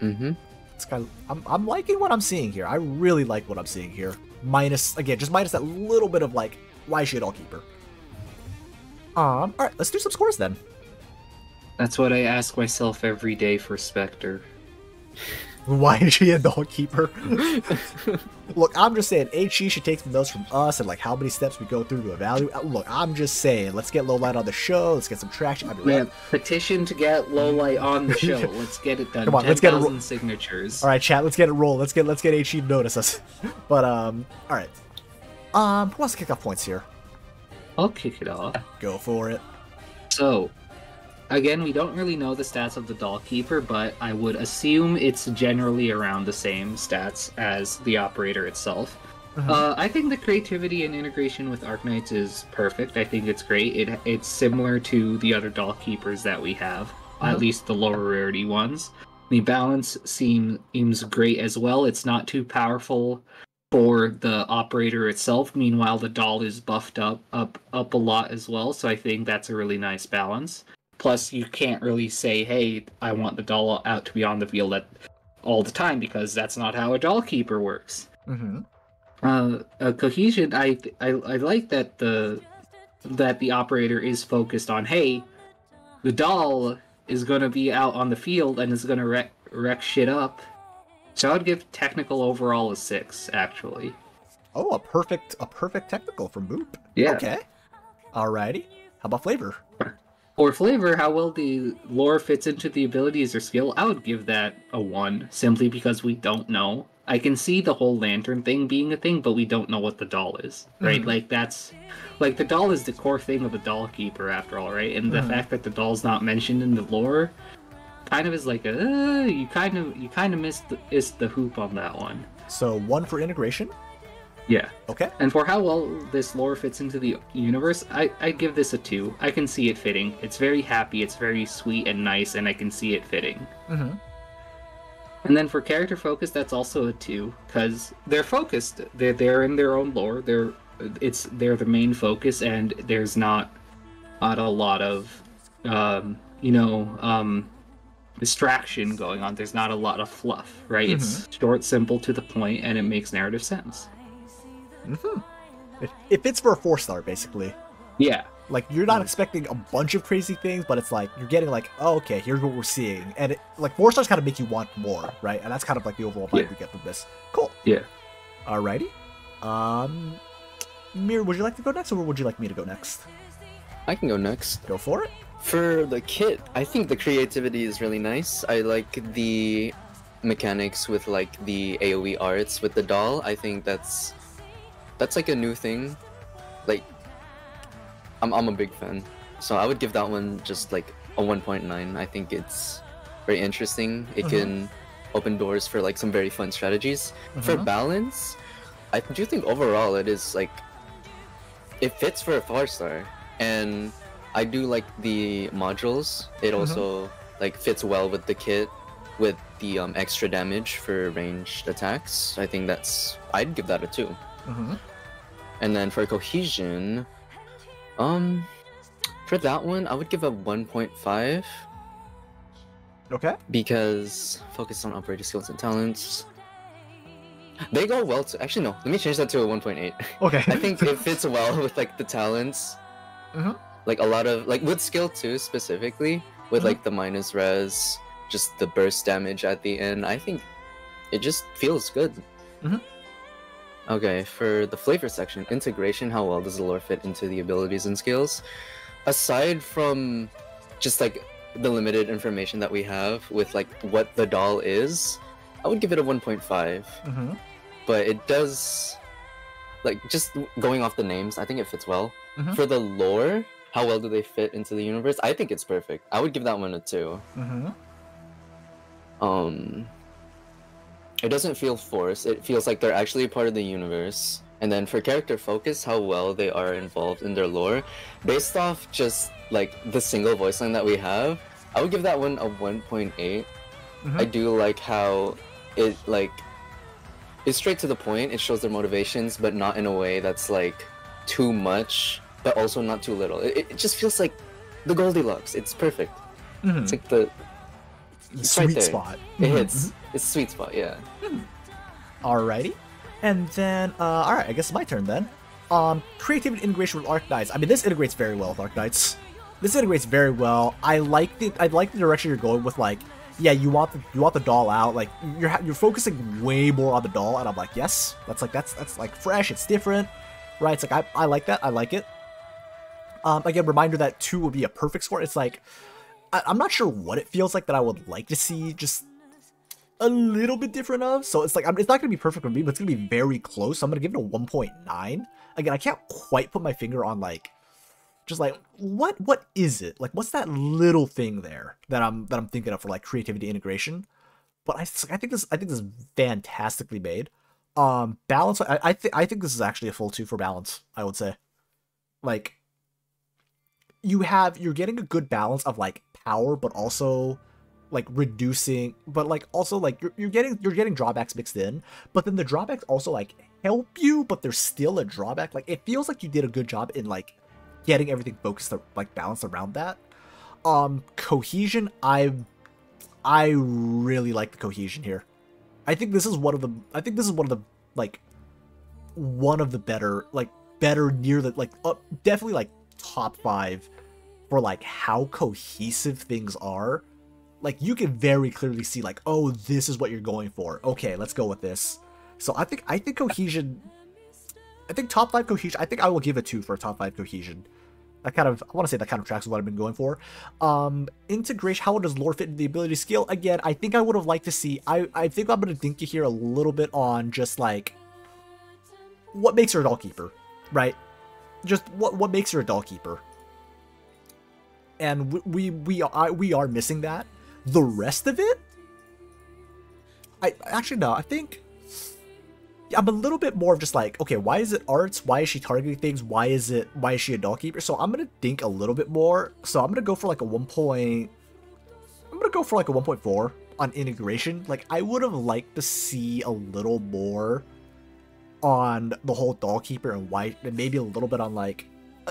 It's kind of, I'm liking what I'm seeing here. I really like what I'm seeing here. minus, again, just minus that little bit of like, why is she a doll keeper? All right, let's do some scores then. That's what I ask myself every day for Spectre. Why is she a doll keeper? Look, I'm just saying, HE should take some notes from us and like how many steps we go through to evaluate. Look, I'm just saying, let's get Lowlight on the show. Let's get some traction. Man, petition to get Lowlight on the show. Let's get it done. Come on, let's get it. 10,000 signatures. All right, chat. Let's get it rolled. Let's get HE to notice us. But all right. Who wants to kick off points here? I'll kick it off. Go for it. So, again, we don't really know the stats of the Doll Keeper, but I would assume it's generally around the same stats as the operator itself. I think the creativity and integration with Arknights is perfect. I think it's great. It's similar to the other Doll Keepers that we have, at least the lower rarity ones. The balance seems great as well. It's not too powerful for the operator itself. Meanwhile, the doll is buffed up a lot as well, so I think that's a really nice balance. Plus, you can't really say, hey, I want the doll out to be on the field all the time, because that's not how a doll keeper works. Cohesion, I like that the operator is focused on, hey, the doll is going to be out on the field and is going to wreck shit up. So I'd give technical overall a 6, actually. Oh, a perfect technical from Boop. Yeah. Okay. Alrighty. How about flavor? For flavor, how well the lore fits into the abilities or skill, I would give that a 1, simply because we don't know. I can see the whole lantern thing being a thing, but we don't know what the doll is, right? Like, that's... Like, the doll is the core thing of the doll keeper, after all, right? And the fact that the doll's not mentioned in the lore kind of is like a... you kind of missed the hoop on that one. So 1 for integration? Yeah. Okay. And for how well this lore fits into the universe, I give this a 2. I can see it fitting. It's very happy, it's very sweet and nice, and I can see it fitting. And then for character focus, that's also a 2, because they're focused. They're in their own lore. They're the main focus, and there's not a lot of distraction going on. There's not a lot of fluff, right? It's short, simple, to the point, and it makes narrative sense. It fits for a 4-star, basically. Yeah. Like, you're not expecting a bunch of crazy things, but it's like, you're getting like, oh, okay, here's what we're seeing. And like, 4 stars kind of make you want more, right? And that's kind of like the overall vibe we get from this. Cool. Yeah. Alrighty. Mir, would you like to go next, or would you like me to go next? I can go next. Go for it. For the kit, I think the creativity is really nice. I like the mechanics with like the AoE arts with the doll. I think that's like a new thing. Like, I'm a big fan, so I would give that one just like a 1.9. I think it's very interesting. It can open doors for like some very fun strategies. For balance, I do think overall it is like, it fits for a 4-star, and I do like the modules. It also like fits well with the kit, with the extra damage for ranged attacks. I think I'd give that a 2. And then for cohesion, for that one, I would give a 1.5. Okay. Because focus on operator skills and talents. They go well to... Actually, no. Let me change that to a 1.8. Okay. I think it fits well with, like, the talents. Like, a lot of... Like, with skill 2, specifically, with, like, the minus res, just the burst damage at the end, I think it just feels good. Okay, for the flavor section, integration, how well does the lore fit into the abilities and skills? Aside from just like the limited information that we have with like what the doll is, I would give it a 1.5. But it does, like, just going off the names, I think it fits well. For the lore, how well do they fit into the universe? I think it's perfect. I would give that one a 2. It doesn't feel forced. It feels like they're actually a part of the universe. And then for character focus, how well they are involved in their lore, based off just like the single voice line that we have, I would give that one a 1.8. I do like how it like is straight to the point. It shows their motivations, but not in a way that's like too much, but also not too little. It just feels like the Goldilocks. It's perfect. It's like the sweet spot. It hits. It's a sweet spot, yeah. Alrighty. And then, alright, I guess it's my turn then. Creativity integration with Arknights. I mean, this integrates very well with Arknights. This integrates very well. I like the direction you're going with, like, yeah, you want the doll out, like, you're focusing way more on the doll, and I'm like, yes, that's like fresh, it's different, right? It's like, I like that, I like it. Again, reminder that 2 would be a perfect score. It's like, I'm not sure what it feels like that I would like to see just a little bit different of. So it's like, it's not going to be perfect for me, but it's going to be very close. So I'm going to give it a 1.9. Again, I can't quite put my finger on, like, just like, what is it? Like, what's that little thing there that I'm thinking of for, like, creativity integration? But I think this is fantastically made. Balance, I think this is actually a full 2 for balance, I would say. Like, you're getting a good balance of, like, power, but also, like, reducing, but, like, also, like, you're getting drawbacks mixed in, but then the drawbacks also, like, help you, but there's still a drawback. Like, it feels like you did a good job in, like, getting everything focused, like, balanced around that. Cohesion, I really like the cohesion here. I think this is one of the like, one of the better near the, like, definitely, like, top 5 for, like, how cohesive things are. Like, you can very clearly see, like, oh, this is what you're going for. Okay, let's go with this. So I think cohesion, I think top 5 cohesion, I think I will give it 2 for a top 5 cohesion. I want to say that kind of tracks with what I've been going for. Integration, how does lore fit into the ability skill? Again, I think I would have liked to see, I think I'm going to dink you here a little bit on just, like, what makes her a doll keeper, right? Just what makes her a doll keeper. And we are missing that. The rest of it, I think I'm a little bit more of just like, okay, why is it arts? Why is she targeting things? Why is she a doll keeper? So I'm gonna think a little bit more. So I'm gonna go for like a 1.4 on integration. Like, I would have liked to see a little more on the whole doll keeper and why, and maybe a little bit on, like,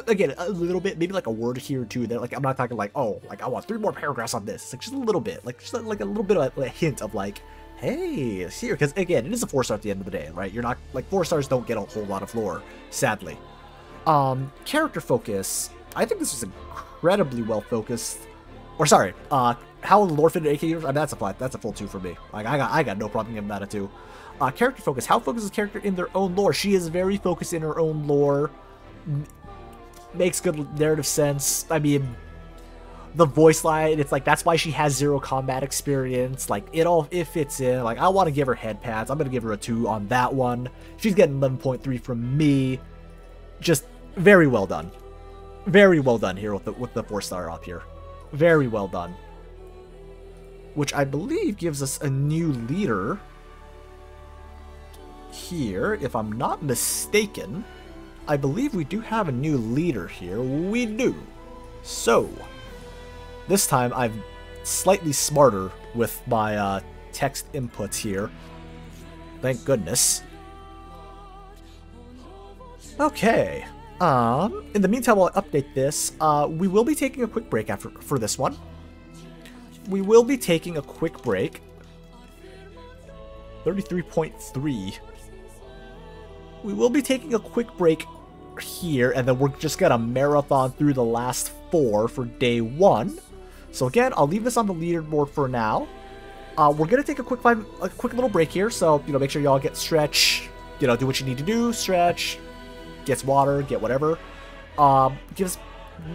again, a little bit, maybe like a word here or two there. Like, I'm not talking like, oh, like, I want 3 more paragraphs on this. It's like just a little bit, like, just like a little bit of a hint of, like, hey, here, because again, it is a 4-star at the end of the day, right? You're not, like, 4 stars don't get a whole lot of lore, sadly. Character focus, I think this is incredibly well focused. Or sorry, how lore fit into AK universe, I mean, that's a full 2 for me. Like, I got no problem giving that a 2. Character focus, how focuses character in their own lore? She is very focused in her own lore. Makes good narrative sense. I mean, the voice line, it's like, that's why she has 0 combat experience. Like, it fits in. Like, I want to give her head pads. I'm going to give her a 2 on that one. She's getting 11.3 from me. Just very well done. Very well done here with the 4-star up here. Very well done. Which I believe gives us a new leader here, if I'm not mistaken. I believe we do have a new leader here. We do. So, this time I'm slightly smarter with my text inputs here. Thank goodness. Okay. In the meantime, while I update this, we will be taking a quick break for this one. We will be taking a quick break. 33.3. We will be taking a quick break here, and then we're just gonna marathon through the last 4 for day 1. So again, I'll leave this on the leaderboard for now. We're gonna take a quick little break here, so, you know, make sure y'all get stretch, you know, do what you need to do, stretch, get some water, get whatever. Give us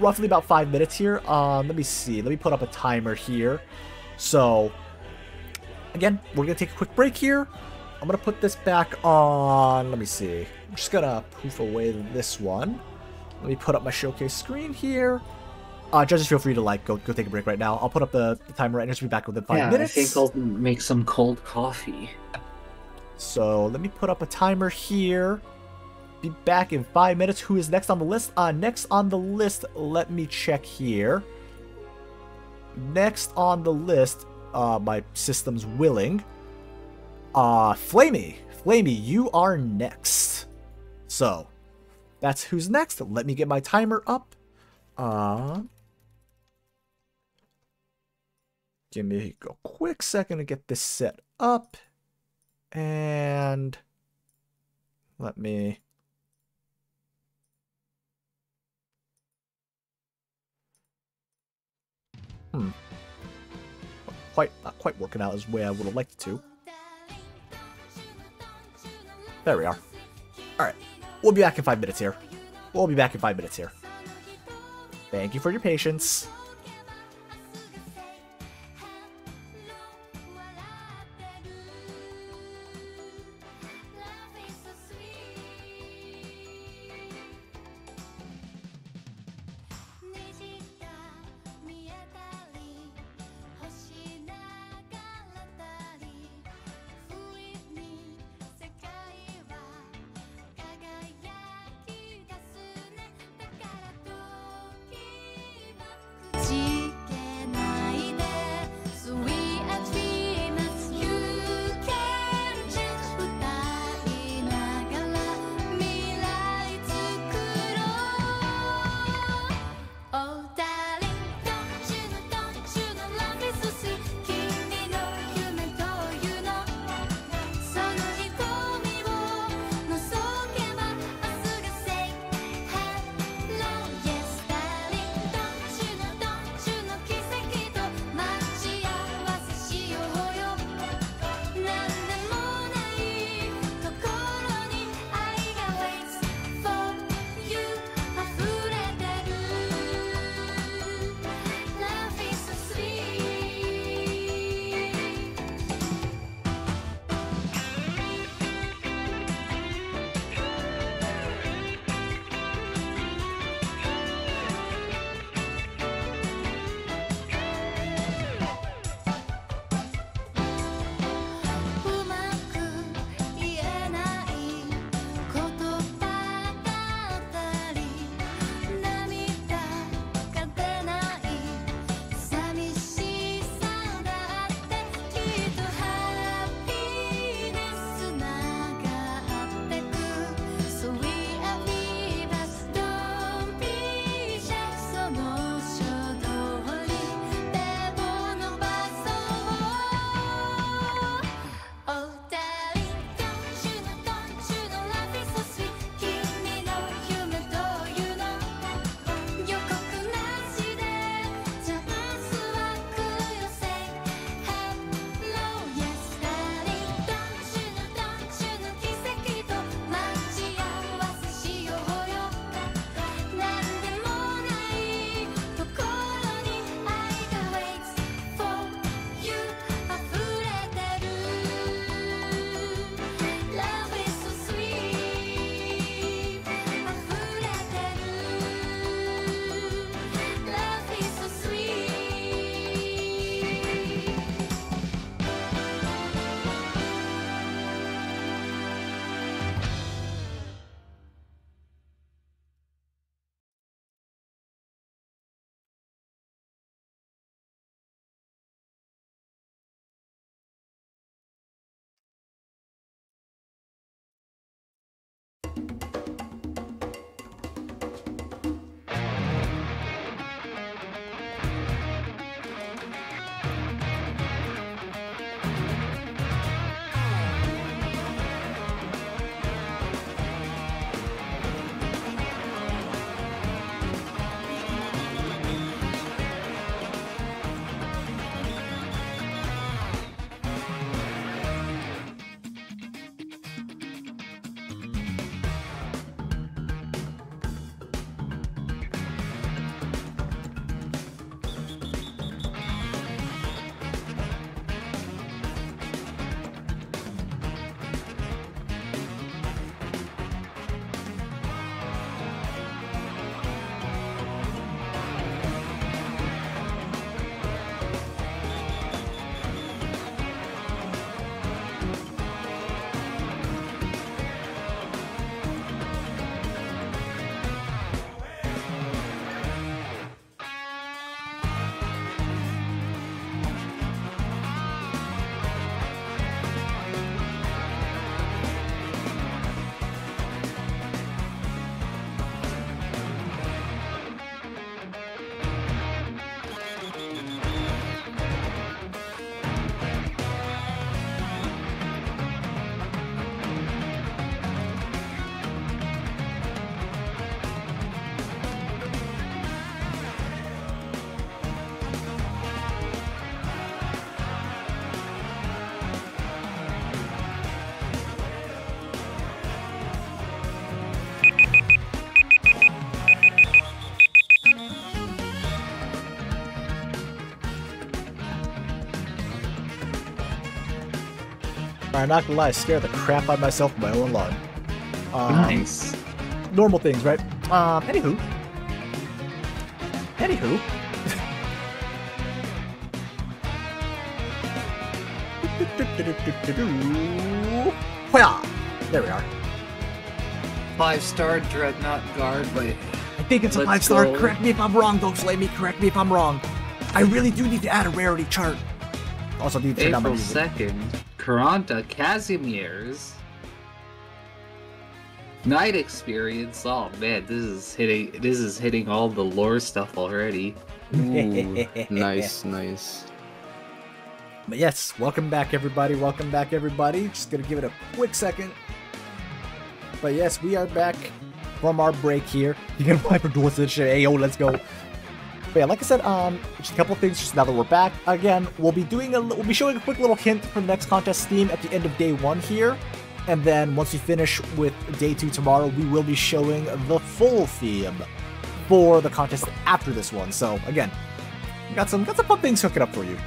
roughly about 5 minutes here. Let me see, let me put up a timer here. So again, we're gonna take a quick break here. I'm gonna put this back on, let me see, I'm just gonna poof away this one. Let me put up my showcase screen here. Judges, feel free to, like, go take a break right now. I'll put up the timer right now, so be back within 5 minutes. I think I'll make some cold coffee. So let me put up a timer here. Be back in 5 minutes. Who is next on the list? Next on the list, let me check here. Next on the list, my system's willing. Flamey, you are next. So, that's who's next. Let me get my timer up. Give me a quick second to get this set up. And Let me... Not quite working out as way I would have liked it to. There we are. Alright. We'll be back in 5 minutes here. We'll be back in 5 minutes here. Thank you for your patience. I'm not gonna lie, I scared the crap out of myself with my own alarm. Nice. Normal things, right? Anywho. There we are. 5-star Dreadnought Guard, but I think it's a Let's 5-star. go. Correct me if I'm wrong, don't slay me. Correct me if I'm wrong. I really do need to add a rarity chart. Also, need to turn down my April music. 2nd, Karanta Casimir's Night Experience. Oh man, this is hitting all the lore stuff already. Ooh, nice, nice. But yes, welcome back everybody. Welcome back everybody. Just gonna give it a quick second. But yes, we are back from our break here. You can apply for duels and shit. Hey yo, let's go. But yeah, like I said, just a couple of things just now that we're back. Again, we'll be showing a quick little hint for the next contest theme at the end of day 1 here. And then once we finish with day 2 tomorrow, we will be showing the full theme for the contest after this one. So again, we got some fun things hooking up for you.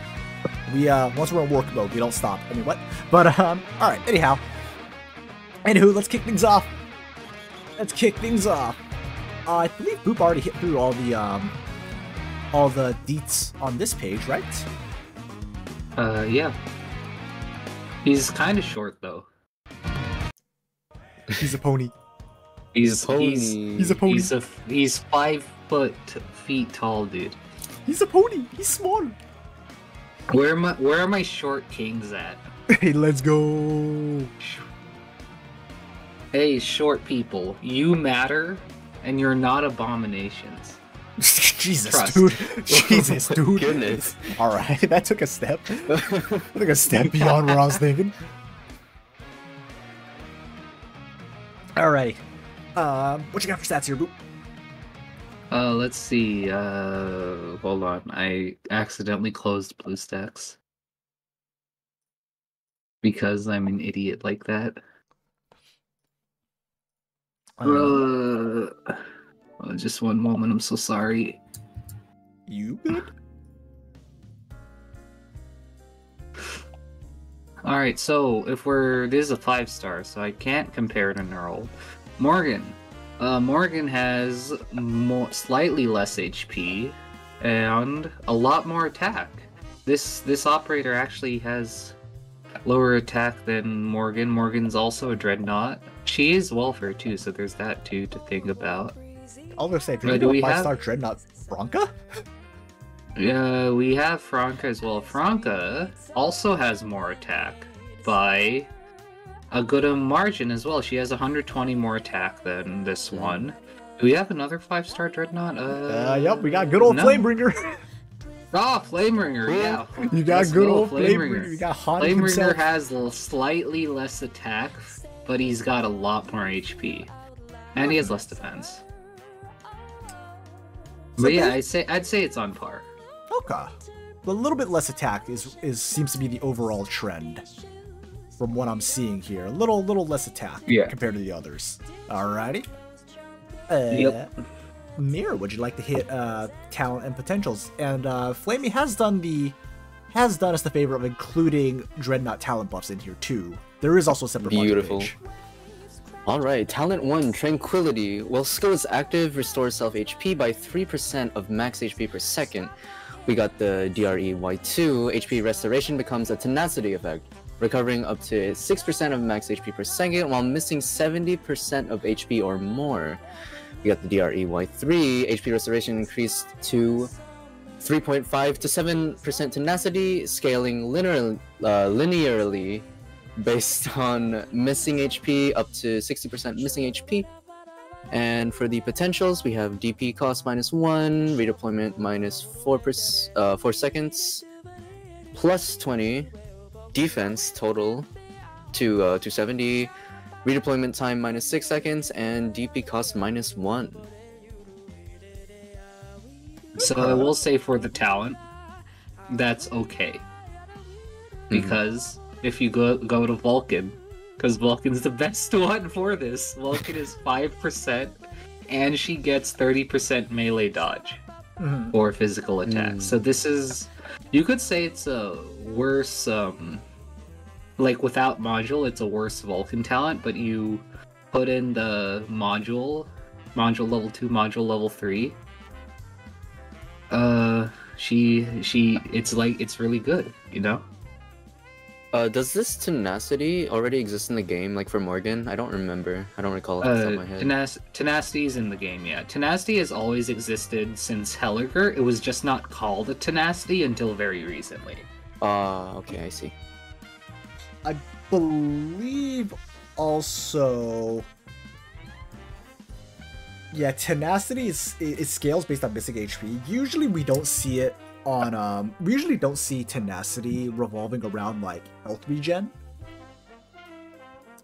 We once we're in work mode, we don't stop. I mean, what? But all right. Anyhow, anywho, let's kick things off. I believe Boop already hit through all the deets on this page, right? Yeah. He's kind of short though. He's a pony. He's a pony. He's 5 feet tall, dude. He's a pony. He's small. Where are my short kings at? Hey, let's go. Hey, short people, you matter, and you're not abominations. Jesus, Trust. dude. Jesus, dude. Goodness. All right, that took a step. That took a step beyond where I was thinking. All right. What you got for stats here, Boop? Let's see. Hold on. I accidentally closed BlueStacks because I'm an idiot like that. Just one moment. I'm so sorry. You good? All right. So this is a 5-star, so I can't compare to Neural. Morgan. Morgan has slightly less HP and a lot more attack. This operator actually has lower attack than Morgan. Morgan's also a Dreadnought. She is welfare too, so there's that too to think about. I was gonna say, Do we have 5-star Dreadnought Franca? Yeah, we have Franca as well. Franca also has more attack by a good margin as well. She has 120 more attack than this one. Do we have another 5-star Dreadnought? Yep, we got good old no. Flamebringer. Ah, Flameringer, yeah. You got Let's good go, old Flameringer. You got Haunted Flameringer himself. has slightly less attack, but he's got a lot more HP. And he has less defense. But yeah, I'd say it's on par. Okay. A little bit less attack seems to be the overall trend from what I'm seeing here. A little less attack compared to the others. Alrighty. Yep. Mirror, would you like to hit talent and potentials? And Flamey has done us the favor of including Dreadnought talent buffs in here too. There is also a separate Beautiful. page. Alright, Talent 1, Tranquility. While skill is active, restores self HP by 3% of max HP per second. We got the DRE Y2, HP restoration becomes a tenacity effect, recovering up to 6% of max HP per second while missing 70% of HP or more. We got the DRE Y3, HP restoration increased to 3.5 to 7% tenacity, scaling linearly based on missing HP up to 60% missing HP. And for the potentials, we have DP cost -1, redeployment -4 seconds, plus 20, defense total to 270, redeployment time -6 seconds, and DP cost -1. So I will say for the talent, that's okay. Because if you go to Vulcan, because Vulcan's the best one for this. Vulcan is 5%, and she gets 30% melee dodge or physical attack. So this is, you could say it's a worse like without module, it's a worse Vulcan talent, but you put in the module level 2, module level 3. It's really good, you know? Does this tenacity already exist in the game, like for Morgan? I don't remember. I don't recall off the top of my head. Tenacity is in the game, yeah. Tenacity has always existed since Helliger. It was just not called a tenacity until very recently. Okay, I see. I believe also... Yeah, tenacity it scales based on missing HP. Usually we don't see it on we usually don't see tenacity revolving around like health regen.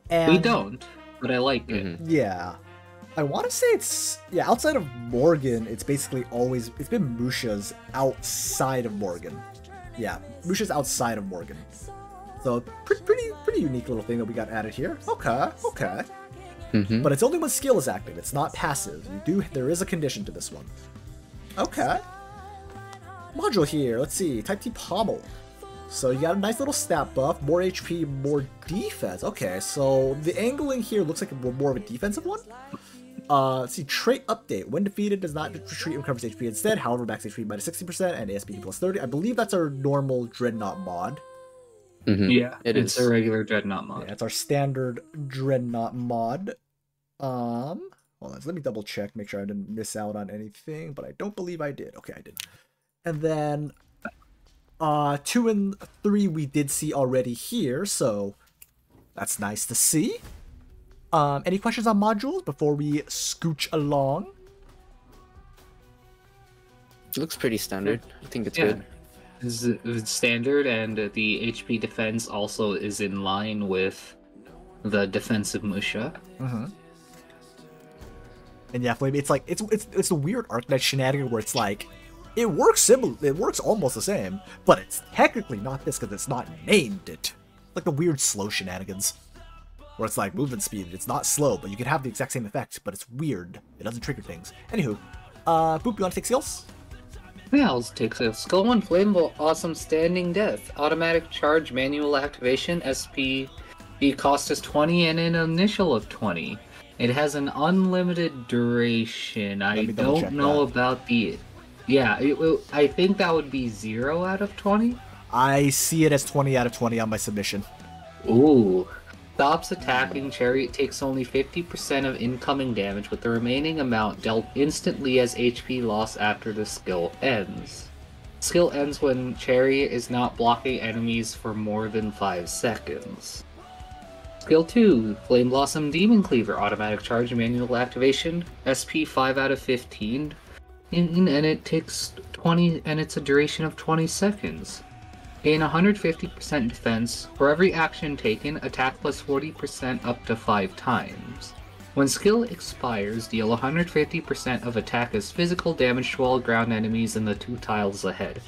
And we don't, but I like it. Yeah. I want to say it's outside of Morgan, it's basically always been Musha's outside of Morgan. Yeah, Musha's outside of Morgan. So pretty unique little thing that we got added here. Okay. But it's only when skill is active. It's not passive. There is a condition to this one. Okay. Module here. Let's see. Type T Pommel. So you got a nice little stat buff, more HP, more defense. Okay, so the angling here looks like more of a defensive one. Let's see. Trait update. When defeated, does not retreat and recovers HP instead. However, max HP minus 60% and ASP plus 30. I believe that's our normal Dreadnought mod. Yeah, it's a regular Dreadnought mod. Yeah, it's our standard Dreadnought mod. Hold on, let me double check, make sure I didn't miss out on anything, but I don't believe I did. Okay, I did. And then 2 and 3 we did see already here, so that's nice to see. Any questions on modules before we scooch along? It looks pretty standard. I think it's good. It's standard, and the HP defense also is in line with the defensive Musha. And yeah, Flame, it's like it's a weird Arknight shenanigan where it's like it works almost the same, but it's technically not this because it's not named it. Like the weird slow shenanigans. Where it's like movement speed, it's not slow, but you can have the exact same effect, but it's weird. It doesn't trigger things. Anywho, Boop, you wanna take skills? Yeah, I'll take skills. Skill 1, Flammable Awesome Standing Death. Automatic charge, manual activation, SP. The cost is 20 and an initial of 20. It has an unlimited duration. I don't know about the... Yeah, I think that would be 0 out of 20? I see it as 20 out of 20 on my submission. Ooh. Stops attacking. Chariot takes only 50% of incoming damage, with the remaining amount dealt instantly as HP loss after the skill ends. Skill ends when Chariot is not blocking enemies for more than 5 seconds. Skill 2, Flame Blossom Demon Cleaver, automatic charge, manual activation, SP 5 out of 15, and it takes 20, and it's a duration of 20 seconds. Gain 150% defense. For every action taken, attack plus 40% up to 5 times. When skill expires, deal 150% of attack as physical damage to all ground enemies in the 2 tiles ahead.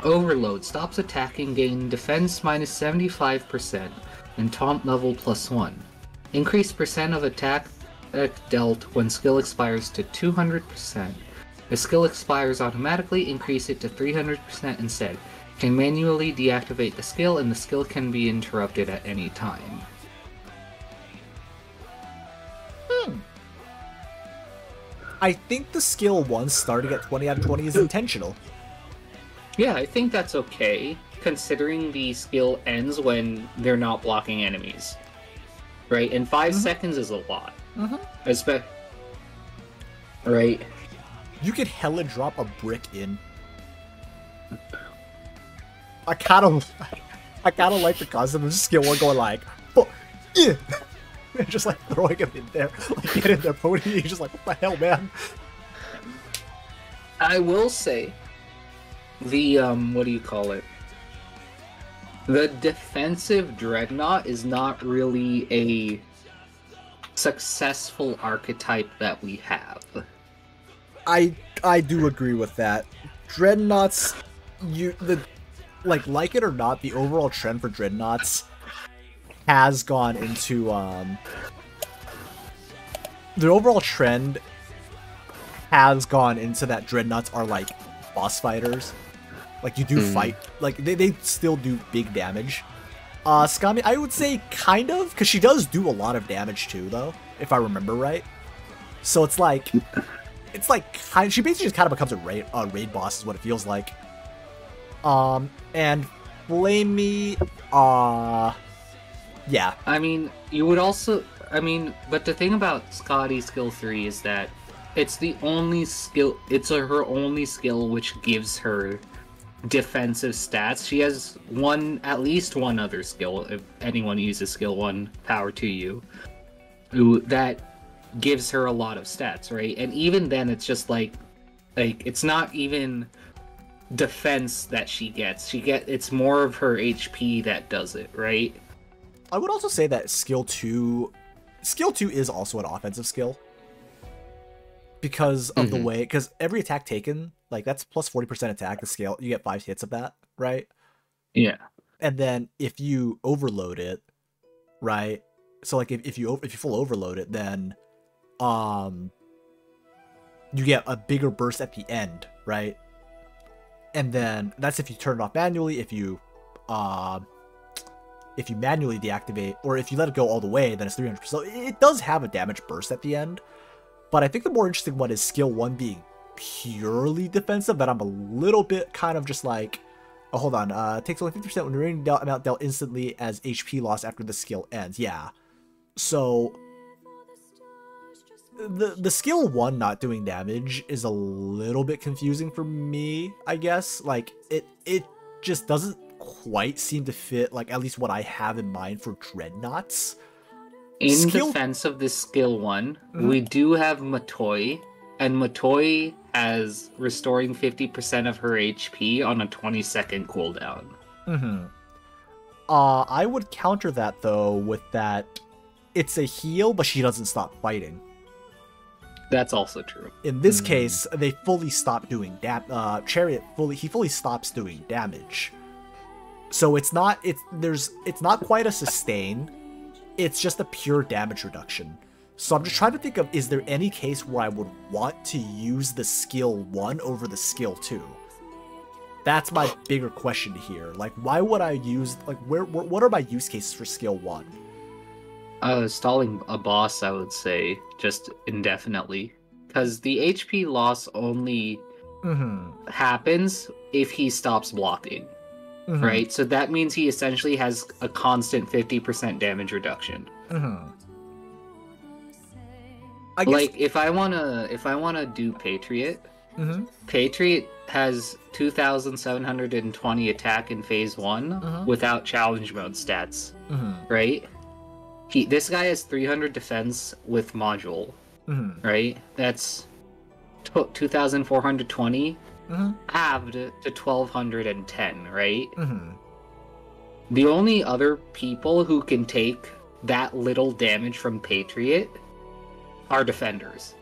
Overload stops attacking, gain defense minus 75%, and taunt level plus 1. Increase percent of attack dealt when skill expires to 200%. If skill expires automatically, increase it to 300% instead. Can manually deactivate the skill, and the skill can be interrupted at any time. I think the skill 1 starting at 20 out of 20 is intentional. Yeah, I think that's okay, considering the skill ends when they're not blocking enemies. Right? And 5 seconds is a lot. Right? You could hella drop a brick in. I kind of like the concept of skill 1 going like, oh, yeah, and just like throwing him in there, like get in there, pony. He's just like, what the hell, man? I will say, the what do you call it? The defensive Dreadnought is not really a successful archetype that we have. I do agree with that. Dreadnoughts, like it or not, the overall trend for Dreadnoughts has gone into the overall trend has gone into that Dreadnoughts are like boss fighters. Like you do fight, like they still do big damage, Skami, I would say kind of, because she does do a lot of damage too, though, if I remember right. So it's like she basically just kind of becomes a raid boss, is what it feels like. And Flamey, yeah. I mean, you would also, but the thing about Scotty skill 3 is that it's the only skill, her only skill which gives her defensive stats. She has at least one other skill, if anyone uses skill 1, power to you, that gives her a lot of stats, right? And even then, it's just like it's not even defense that she gets. It's more of her HP that does it, right? I would also say that skill 2 is also an offensive skill. Because of the way, because every attack taken, like that's plus 40% attack, the scale, you get 5 hits of that, right? Yeah. And then if you overload it, right? So like if you full overload it, then you get a bigger burst at the end, right? And then that's if you turn it off manually. If you manually deactivate, or if you let it go all the way, then it's 300%. So it does have a damage burst at the end. But I think the more interesting one is skill 1 being purely defensive, that I'm a little bit kind of just like, oh, hold on, takes only 50% when the remaining amount dealt instantly as HP loss after the skill ends. Yeah. So the skill 1 not doing damage is a little bit confusing for me, I guess. Like it just doesn't quite seem to fit, like at least what I have in mind for Dreadnoughts. In defense of this skill 1, we do have Matoi, and Matoi has restoring 50% of her HP on a 20-second cooldown. I would counter that though with that it's a heal, but she doesn't stop fighting. That's also true. In this case, they fully stop doing Chariot fully stops doing damage. So it's not quite a sustain. It's just a pure damage reduction. So I'm just trying to think of, is there any case where I would want to use the skill 1 over the skill 2? That's my bigger question here. Like, why would I use, like, what are my use cases for skill 1? Stalling a boss, I would say, just indefinitely. Because the HP loss only happens if he stops blocking. Right? So that means he essentially has a constant 50% damage reduction. I guess, like, if I wanna do Patriot, Patriot has 2,720 attack in phase 1 without challenge mode stats. Right? This guy has 300 defense with module. Right? That's 2,420 halved to 1,210, right? The only other people who can take that little damage from Patriot are defenders.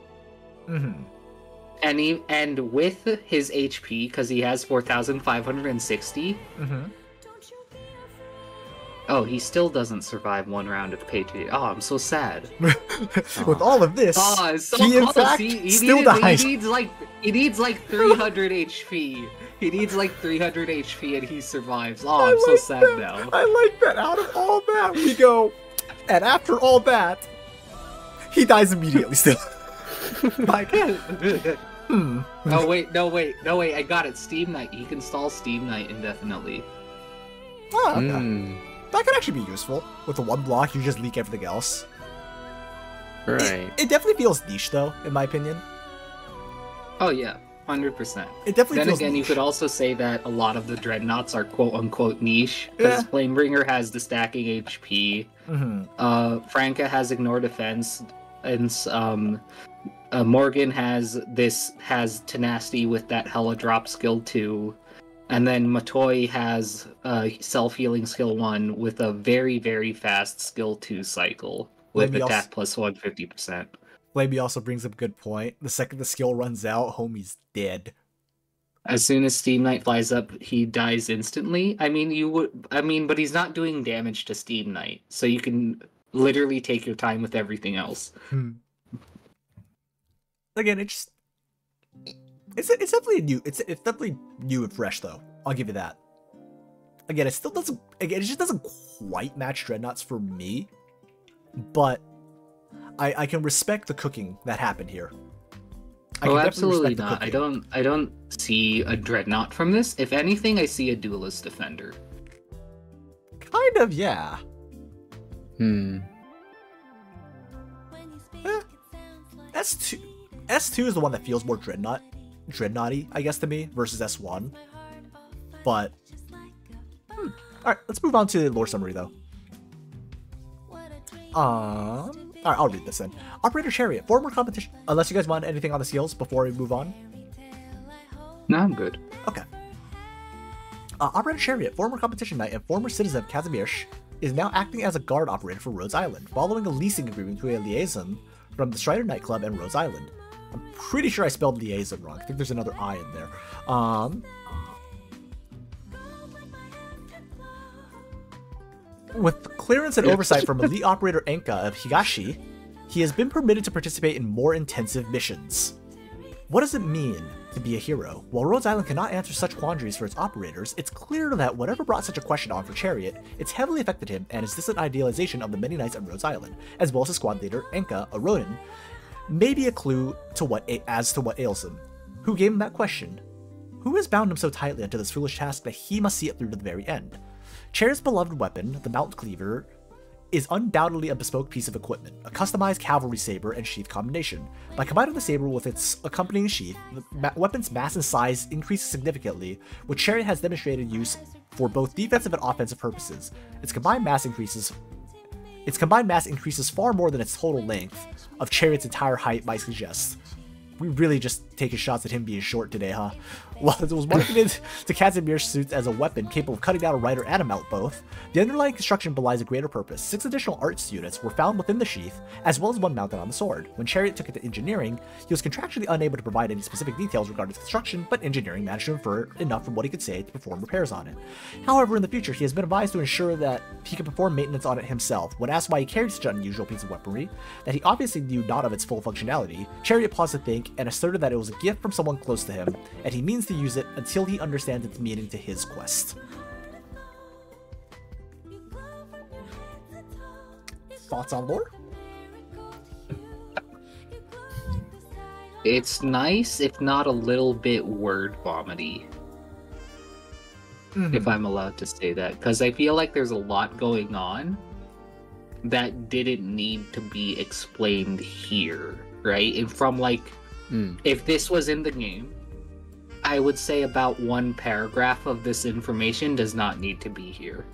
And with his HP, because he has 4,560, oh, he still doesn't survive 1 round of Patriot. Oh, I'm so sad. With all of this, it's so he in close. fact still dies. He needs like 300 HP. He needs like 300 HP and he survives. Oh, I'm so sad now. I like that. Out of all that, we go, and after all that, he dies immediately still. Like, Oh, no, wait. I got it. Steam Knight. He can stall Steam Knight indefinitely. Oh, okay. That could actually be useful. With the 1 block, you just leak everything else. Right. It definitely feels niche, though, in my opinion. Oh, yeah. 100%. It definitely then feels again, niche. You could also say that a lot of the Dreadnoughts are quote-unquote niche, because Flamebringer has the stacking HP, Franca has Ignore Defense, and Morgan has Tenacity with that Hella Drop skill 2, and then Matoi has Self-Healing skill 1 with a very, very fast skill 2 cycle, with attack plus 150%. Flamey also brings up a good point. The second the skill runs out, homie's dead. As soon as Steam Knight flies up, he dies instantly. But he's not doing damage to Steam Knight, so you can literally take your time with everything else. Again, it's definitely new. It's definitely new and fresh, though. I'll give you that. Again, it still doesn't. Again, it just doesn't quite match Dreadnoughts for me. But I can respect the cooking that happened here. Oh, absolutely not. I don't see a Dreadnought from this. If anything, I see a Duelist Defender. Kind of, yeah. S2 is the one that feels more Dreadnought-y, I guess, to me, versus S1. But alright, let's move on to the lore summary though. Alright, I'll read this then. Operator Chariot, former competition. Unless you guys want anything on the skills before we move on. No, I'm good. Okay. Operator Chariot, former competition knight and former citizen of Kazimierz, is now acting as a guard operator for Rhodes Island, following a leasing agreement to a liaison from the Strider nightclub and Rhodes Island. I'm pretty sure I spelled liaison wrong. I think there's another I in there. With clearance and oversight from elite operator Enka of Higashi, he has been permitted to participate in more intensive missions. What does it mean to be a hero? While Rhodes Island cannot answer such quandaries for its operators, it's clear that whatever brought such a question on for Chariot, it's heavily affected him and his distant idealization of the many knights of Rhodes Island, as well as his squad leader, Enka, a Ronin, may be a clue to as to what ails him. Who gave him that question? Who has bound him so tightly unto this foolish task that he must see it through to the very end? Chariot's beloved weapon, the Mount Cleaver, is undoubtedly a bespoke piece of equipment, a customized cavalry saber and sheath combination. By combining the saber with its accompanying sheath, the weapon's mass and size increases significantly, which Chariot has demonstrated use for both defensive and offensive purposes. Its combined mass increases far more than its total length of Chariot's entire height might suggest. We really just taking shots at him being short today, huh? While it was marketed to Kazimierz suits as a weapon capable of cutting down a rider and a mount both, the underlying construction belies a greater purpose. 6 additional arts units were found within the sheath, as well as one mounted on the sword. When Chariot took it to engineering, he was contractually unable to provide any specific details regarding its construction, but engineering managed to infer enough from what he could say to perform repairs on it. However, in the future, he has been advised to ensure that he can perform maintenance on it himself. When asked why he carried such an unusual piece of weaponry, that he obviously knew not of its full functionality, Chariot paused to think and asserted that it was a gift from someone close to him, and he means to use it until he understands its meaning to his quest. Thoughts on lore? It's nice, if not a little bit word vomity. If I'm allowed to say that. Because I feel like there's a lot going on that didn't need to be explained here, right? And from like, if this was in the game, I would say about one paragraph of this information does not need to be here.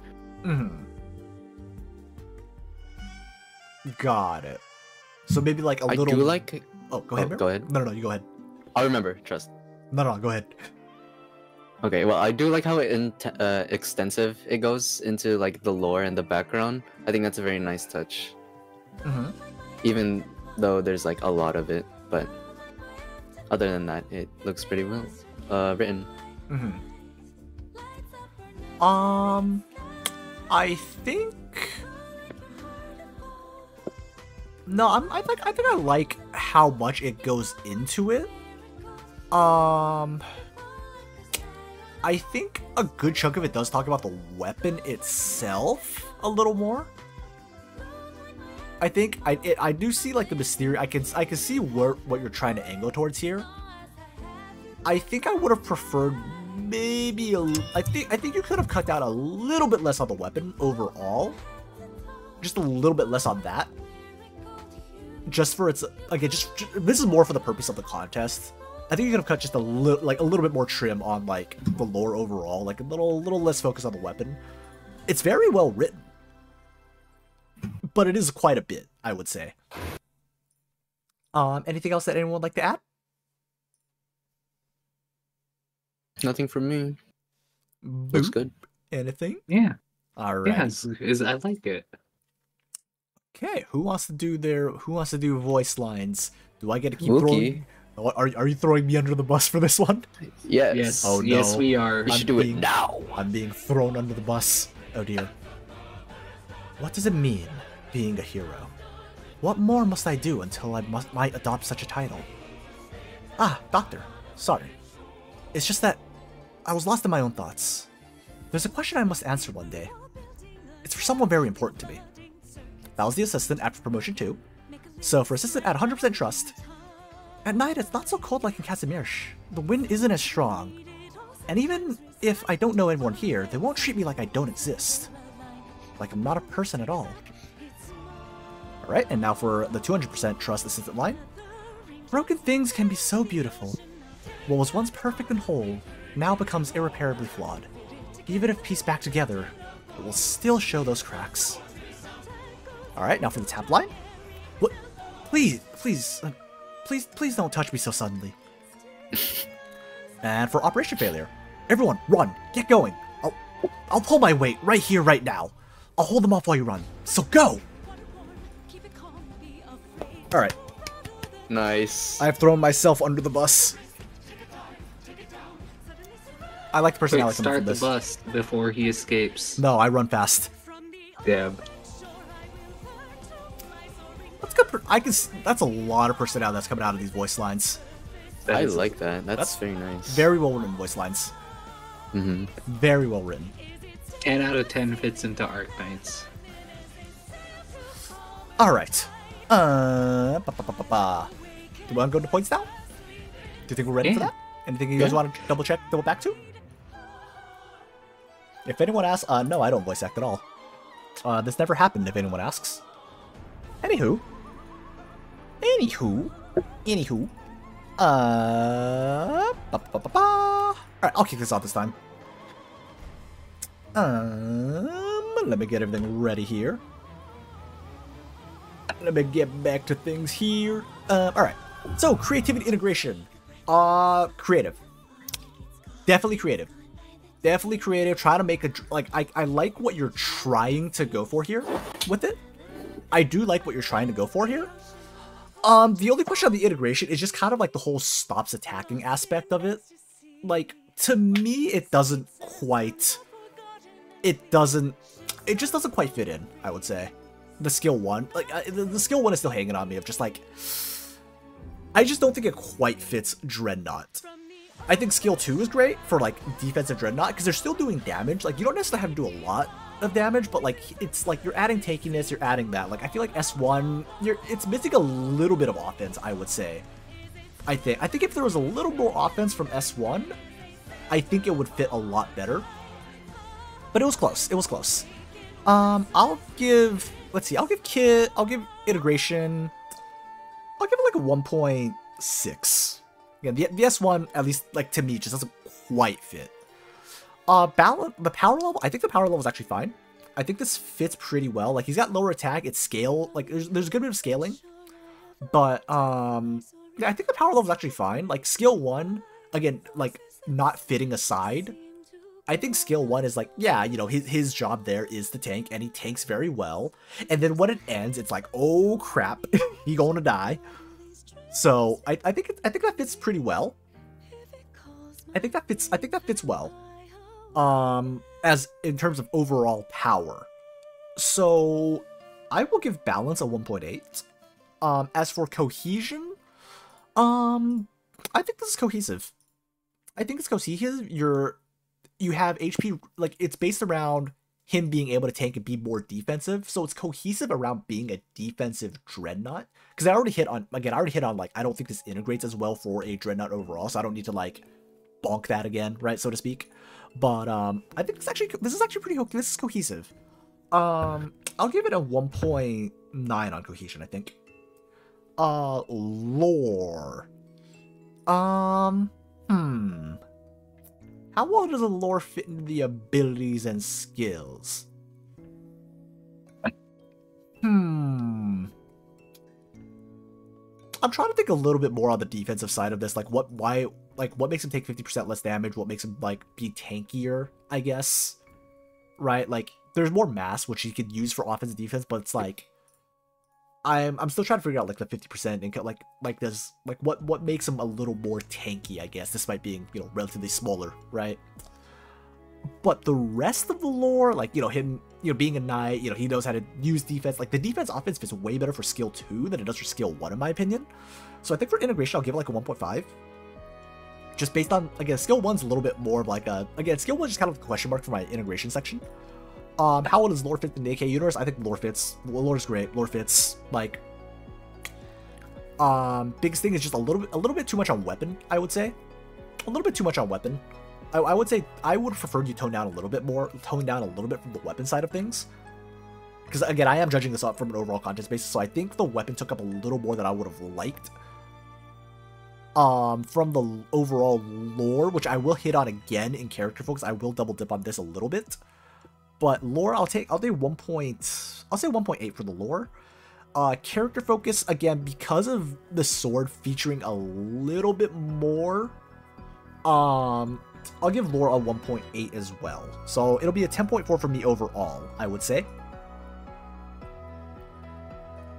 Got it. So maybe like a little. I do like. Oh, go ahead. Go ahead. No, you go ahead. I'll remember. Trust. No, go ahead. Okay. Well, I do like how extensive it goes into like the lore and the background. I think that's a very nice touch. Even though there's like a lot of it, but other than that, it looks pretty well written. I think. No, I think I like how much it goes into it. I think a good chunk of it does talk about the weapon itself a little more. I think I do see like the mysterious. I can see what you're trying to angle towards here. I think I would have preferred maybe I think you could have cut down a little bit less on the weapon overall. Just a little bit less on that. Just for its just this is more for the purpose of the contest. I think you could have cut just a little bit more trim on like the lore overall, like a little less focus on the weapon. It's very well written, but it is quite a bit, I would say. Anything else that anyone would like to add? Nothing from me. Looks good. Anything? Yeah. All right. Yeah, I like it. Okay, who wants to do voice lines? Do I get to keep throwing? Are you throwing me under the bus for this one? Yes. Oh no. Yes, we are. We should do it now. I'm being thrown under the bus. Oh dear. What does it mean, being a hero? What more must I do until I might adopt such a title? Ah, doctor. Sorry. It's just that I was lost in my own thoughts. There's a question I must answer one day. It's for someone very important to me. That was the assistant after promotion 2. So for assistant at 100% trust, at night it's not so cold like in Kazimierz. The wind isn't as strong. And even if I don't know anyone here, they won't treat me like I don't exist. Like I'm not a person at all. Alright, and now for the 200% trust assistant line. Broken things can be so beautiful. What was once perfect and whole now becomes irreparably flawed. Even if pieced back together, it will still show those cracks. Alright, now for the tap line. What? Please don't touch me so suddenly. And for operation failure. Everyone, run! Get going! I'll pull my weight right here, right now. I'll hold them off while you run. So go! Alright. Nice. I've thrown myself under the bus. I like the personality coming Start from the this. bus before he escapes. No, I run fast. Damn. That's good. That's a lot of personality that's coming out of these voice lines. I like that. That's very nice. Very well written voice lines. Mm-hmm. Very well written. 10 out of 10 fits into Arknights. Alright. Do we want to go to points now? Do you think we're ready for that? Anything you guys want to double back to? If anyone asks, no, I don't voice act at all. This never happened if anyone asks. Anywho. Alright, I'll kick this off this time. Let me get everything ready here. Let me get back to things here. Alright. So, creativity integration. Creative. Definitely creative. Definitely creative. Try to make a... Like, I like what you're trying to go for here with it. I do like what you're trying to go for here. The only question on the integration is just kind of like the whole stops attacking aspect of it. Like, to me, it doesn't quite... It just doesn't quite fit in, I would say. The skill 1. Like, the skill 1 is still hanging on me of just like... I just don't think it quite fits Dreadnought. I think skill 2 is great for, like, defensive Dreadnought, because they're still doing damage. Like, you don't necessarily have to do a lot of damage, but, like, it's like you're adding tankiness, you're adding that. Like, I feel like S1, it's missing a little bit of offense, I would say. I think if there was a little more offense from S1, I think it would fit a lot better. But it was close. It was close. I'll give... Let's see. I'll give integration... I'll give it like a 1.6. Again, the S1, at least, like, to me, just doesn't quite fit. The power level, I think the power level is actually fine. I think this fits pretty well. Like, he's got lower attack, it's scale, like, there's a good bit of scaling. But, yeah, I think the power level is actually fine. Like, skill 1, again, like, not fitting aside, I think skill 1 is like, yeah, you know, his job there is to tank, and he tanks very well. And then when it ends, it's like, oh crap, he gonna die. So I think that fits pretty well. I think that fits well. As in terms of overall power. So I will give balance a 1.8. As for cohesion, I think this is cohesive. I think it's cohesive. You have HP, like, it's based around him being able to tank and be more defensive, so it's cohesive around being a defensive Dreadnought. Because I already hit on, like, I don't think this integrates as well for a Dreadnought overall, so I don't need to, like, bonk that again, right, so to speak. But, I think this is actually pretty, this is cohesive. I'll give it a 1.9 on cohesion, I think. Lore. How well does the lore fit into the abilities and skills? I'm trying to think a little bit more on the defensive side of this. Like, what makes him take 50% less damage? What makes him, like, be tankier, I guess? Right? Like, there's more mass, which he could use for offense and defense, but it's like... I'm still trying to figure out, like, the 50% income, like this, like, what makes him a little more tanky, I guess, despite being, you know, relatively smaller, right? But the rest of the lore, like, you know, him, you know, being a knight, you know, he knows how to use defense, like, the defense offense fits way better for skill 2 than it does for skill 1, in my opinion. So I think for integration, I'll give it, like, a 1.5. just based on, again, skill 1's a little bit more of like a, again, skill 1's just kind of a question mark for my integration section. How well does lore fit in the AK universe? I think lore fits. Lore's great. Lore fits. Like, biggest thing is just a little bit too much on weapon, I would say. A little bit too much on weapon. I would say I would have preferred you tone down a little bit from the weapon side of things. Because again, I am judging this up from an overall content basis, so I think the weapon took up a little more than I would have liked. From the overall lore, which I will hit on again in character focus, I will double dip on this a little bit. But lore, I'll say 1.8 for the lore. Character focus, again, because of the sword featuring a little bit more, I'll give lore a 1.8 as well. So it'll be a 10.4 for me overall, I would say.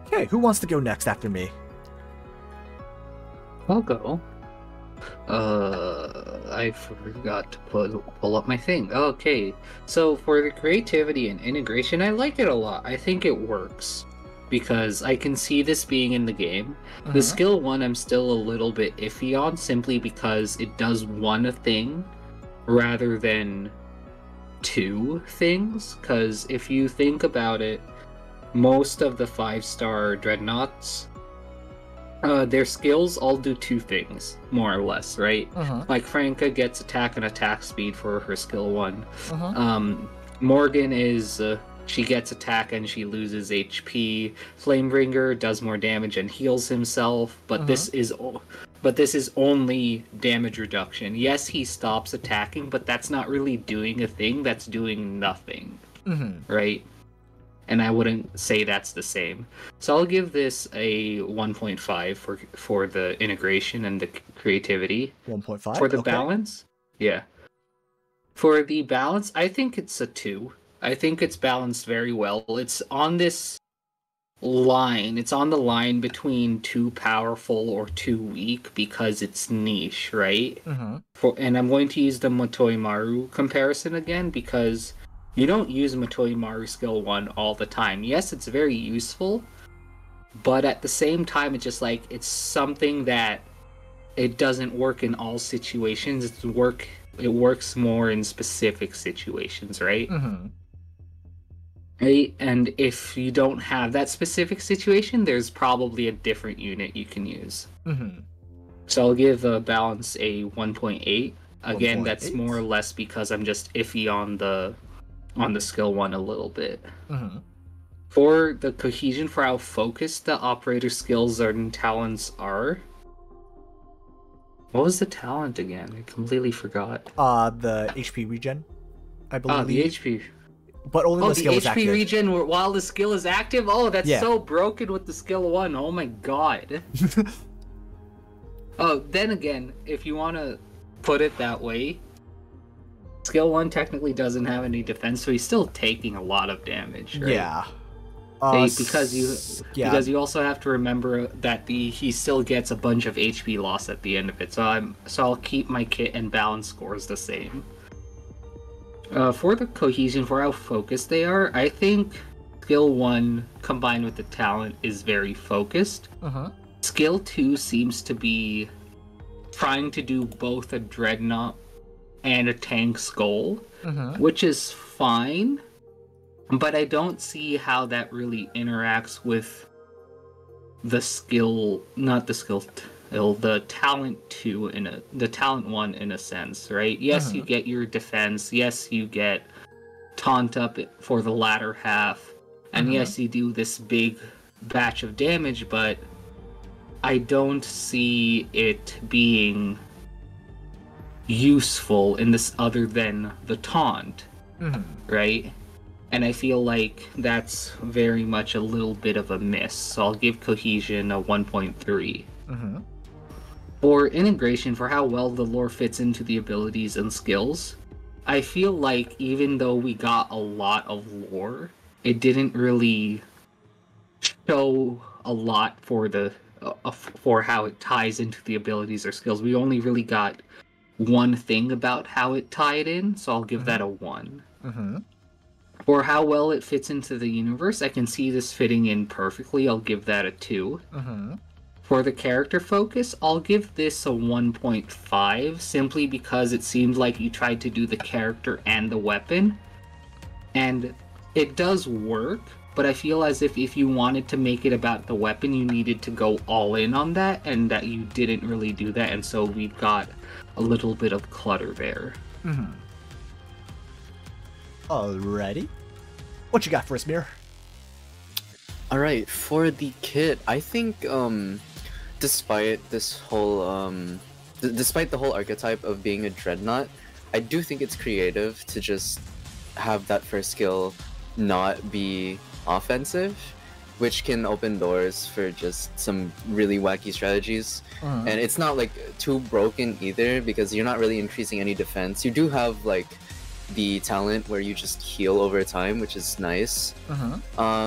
Okay, who wants to go next after me? I'll go. I forgot to pull up my thing. Okay, so for the creativity and integration, I like it a lot. I think it works because I can see this being in the game. The skill 1 I'm still a little bit iffy on, simply because it does one thing rather than 2 things. Because if you think about it, most of the 5-star dreadnoughts, their skills all do 2 things, more or less, right? Like Franca gets attack and attack speed for her skill 1. Morgan is she gets attack and she loses HP. Flamebringer does more damage and heals himself, but this is only damage reduction. Yes, he stops attacking, but that's not really doing a thing. That's doing nothing, right? And I wouldn't say that's the same. So I'll give this a 1.5 for the integration and the creativity. 1.5? For the balance? Yeah. For the balance, I think it's a 2. I think it's balanced very well. It's on this line. It's on the line between too powerful or too weak because it's niche, right? And I'm going to use the Motoi Maru comparison again because you don't use Motoi Maru skill 1 all the time. Yes, it's very useful, but at the same time, it's just like, it's something that it doesn't work in all situations. It works more in specific situations, right? Right? And if you don't have that specific situation, there's probably a different unit you can use. So I'll give a balance a 1.8. Again, that's more or less because I'm just iffy on the skill 1 a little bit. For the cohesion, for how focused the operator skills and talents are. What was the talent again? I completely forgot. The HP regen, I believe. Oh, the HP. But only the skill is active. HP regen while the skill is active? Oh, that's so broken with the skill 1. Oh my god. Oh, then again, if you want to put it that way, skill 1 technically doesn't have any defense, so he's still taking a lot of damage, right? Yeah. Because you also have to remember that he still gets a bunch of HP loss at the end of it. So I'll keep my kit and balance scores the same. For the cohesion, for how focused they are, I think skill 1 combined with the talent is very focused. Skill 2 seems to be trying to do both a dreadnought and a tank skull, which is fine, but I don't see how that really interacts with the skill, not the skill, the talent 2 the talent 1 in a sense, right? Yes, you get your defense. Yes, you get taunt up for the latter half, and yes, you do this big batch of damage, but I don't see it being useful in this other than the taunt, right? And I feel like that's very much a little bit of a miss, so I'll give cohesion a 1.3. For integration, for how well the lore fits into the abilities and skills, I feel like even though we got a lot of lore, it didn't really show a lot for how it ties into the abilities or skills. We only really got one thing about how it tied in, so I'll give that a 1. For how well it fits into the universe, I can see this fitting in perfectly. I'll give that a 2. For the character focus, I'll give this a 1.5, simply because it seemed like you tried to do the character and the weapon. And it does work, but I feel as if you wanted to make it about the weapon, you needed to go all in on that, and that you didn't really do that, and so we've got a little bit of clutter there. Mm-hmm. Alrighty. What you got for us, Mir? Alright, for the kit, I think, despite this whole, despite the whole archetype of being a dreadnought, I do think it's creative to just have that first skill not be offensive, which can open doors for just some really wacky strategies. And it's not like too broken either, because you're not really increasing any defense. You do have like the talent where you just heal over time, which is nice.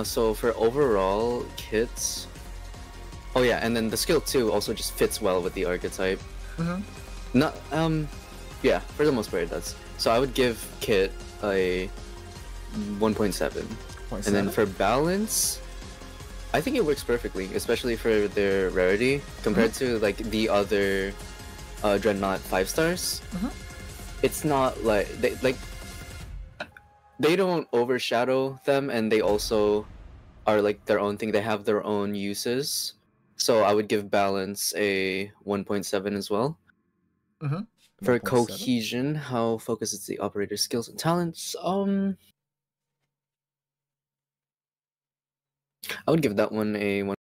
So for overall kits, oh yeah, and then the skill 2 also just fits well with the archetype. Not yeah, for the most part it does. So I would give kit a 1.7. And then for balance, I think it works perfectly, especially for their rarity compared to like the other Dreadnought 5 stars. It's not like they don't overshadow them, and they also are like their own thing. They have their own uses. So I would give balance a 1.7 as well. For cohesion, how focuses the operator's skills and talents? I would give that one a 1.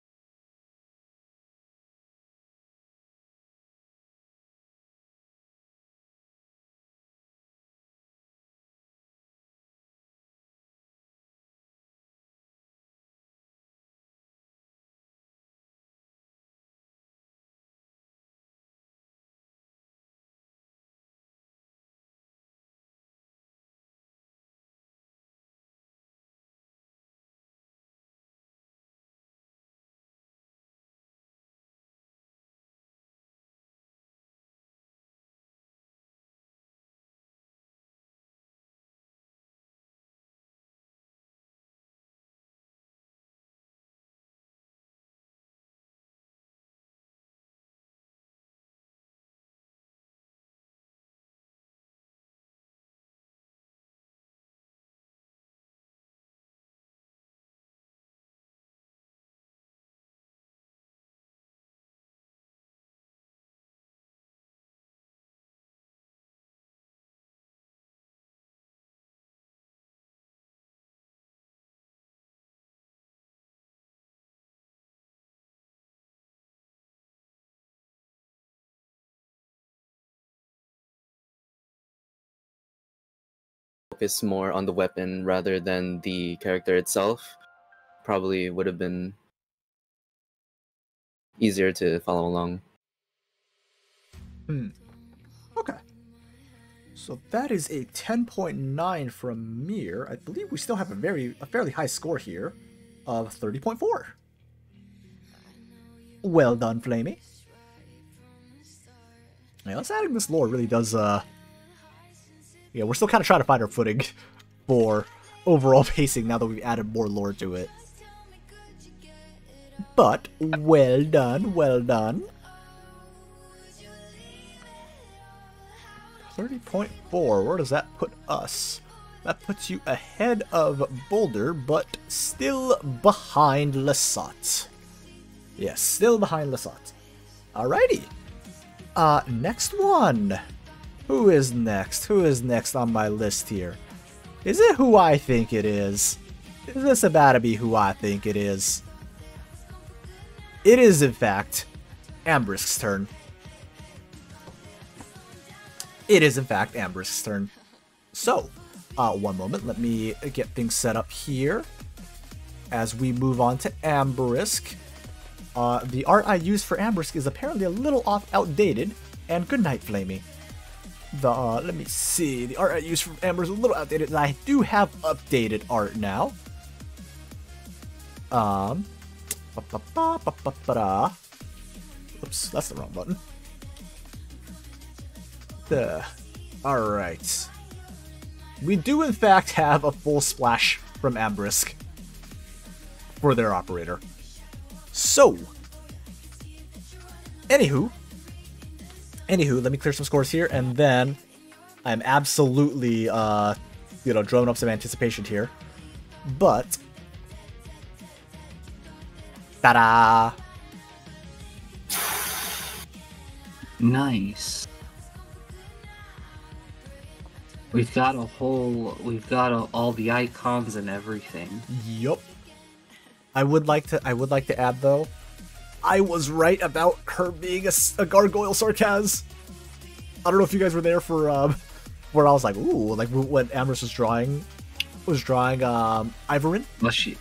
Focus more on the weapon rather than the character itself, probably would have been easier to follow along. Okay. So that is a 10.9 from Mir. I believe we still have a fairly high score here of 30.4. Well done, Flamey. Yeah, us adding this lore really does, yeah, we're still kind of trying to find our footing for overall pacing now that we've added more lore to it. But, well done, well done. 30.4, where does that put us? That puts you ahead of Boulder, but still behind Lesat. Yes, still behind Lesat. Alrighty. Next one. Who is next? Who is next on my list here? Is it who I think it is? Is this about to be who I think it is? It is, in fact, Ambrisk's turn. It is, in fact, Ambrisk's turn. So, one moment. Let me get things set up here. As we move on to Ambrisk. The art I used for Ambrisk is apparently a little outdated. And good night, Flamey. Let me see. The art I used for Ambrisk is a little outdated. And I do have updated art now. Oops, that's the wrong button. Alright. We do in fact have a full splash from Ambrisk for their operator. So, Anywho, let me clear some scores here, and then I'm absolutely, drumming up some anticipation here. But, ta-da! Nice. We've got all the icons and everything. Yup. I would like to add though, I was right about her being a gargoyle sarcasm. I don't know if you guys were there for where I was like, ooh, like when Amherst was drawing Ivorin. Was she's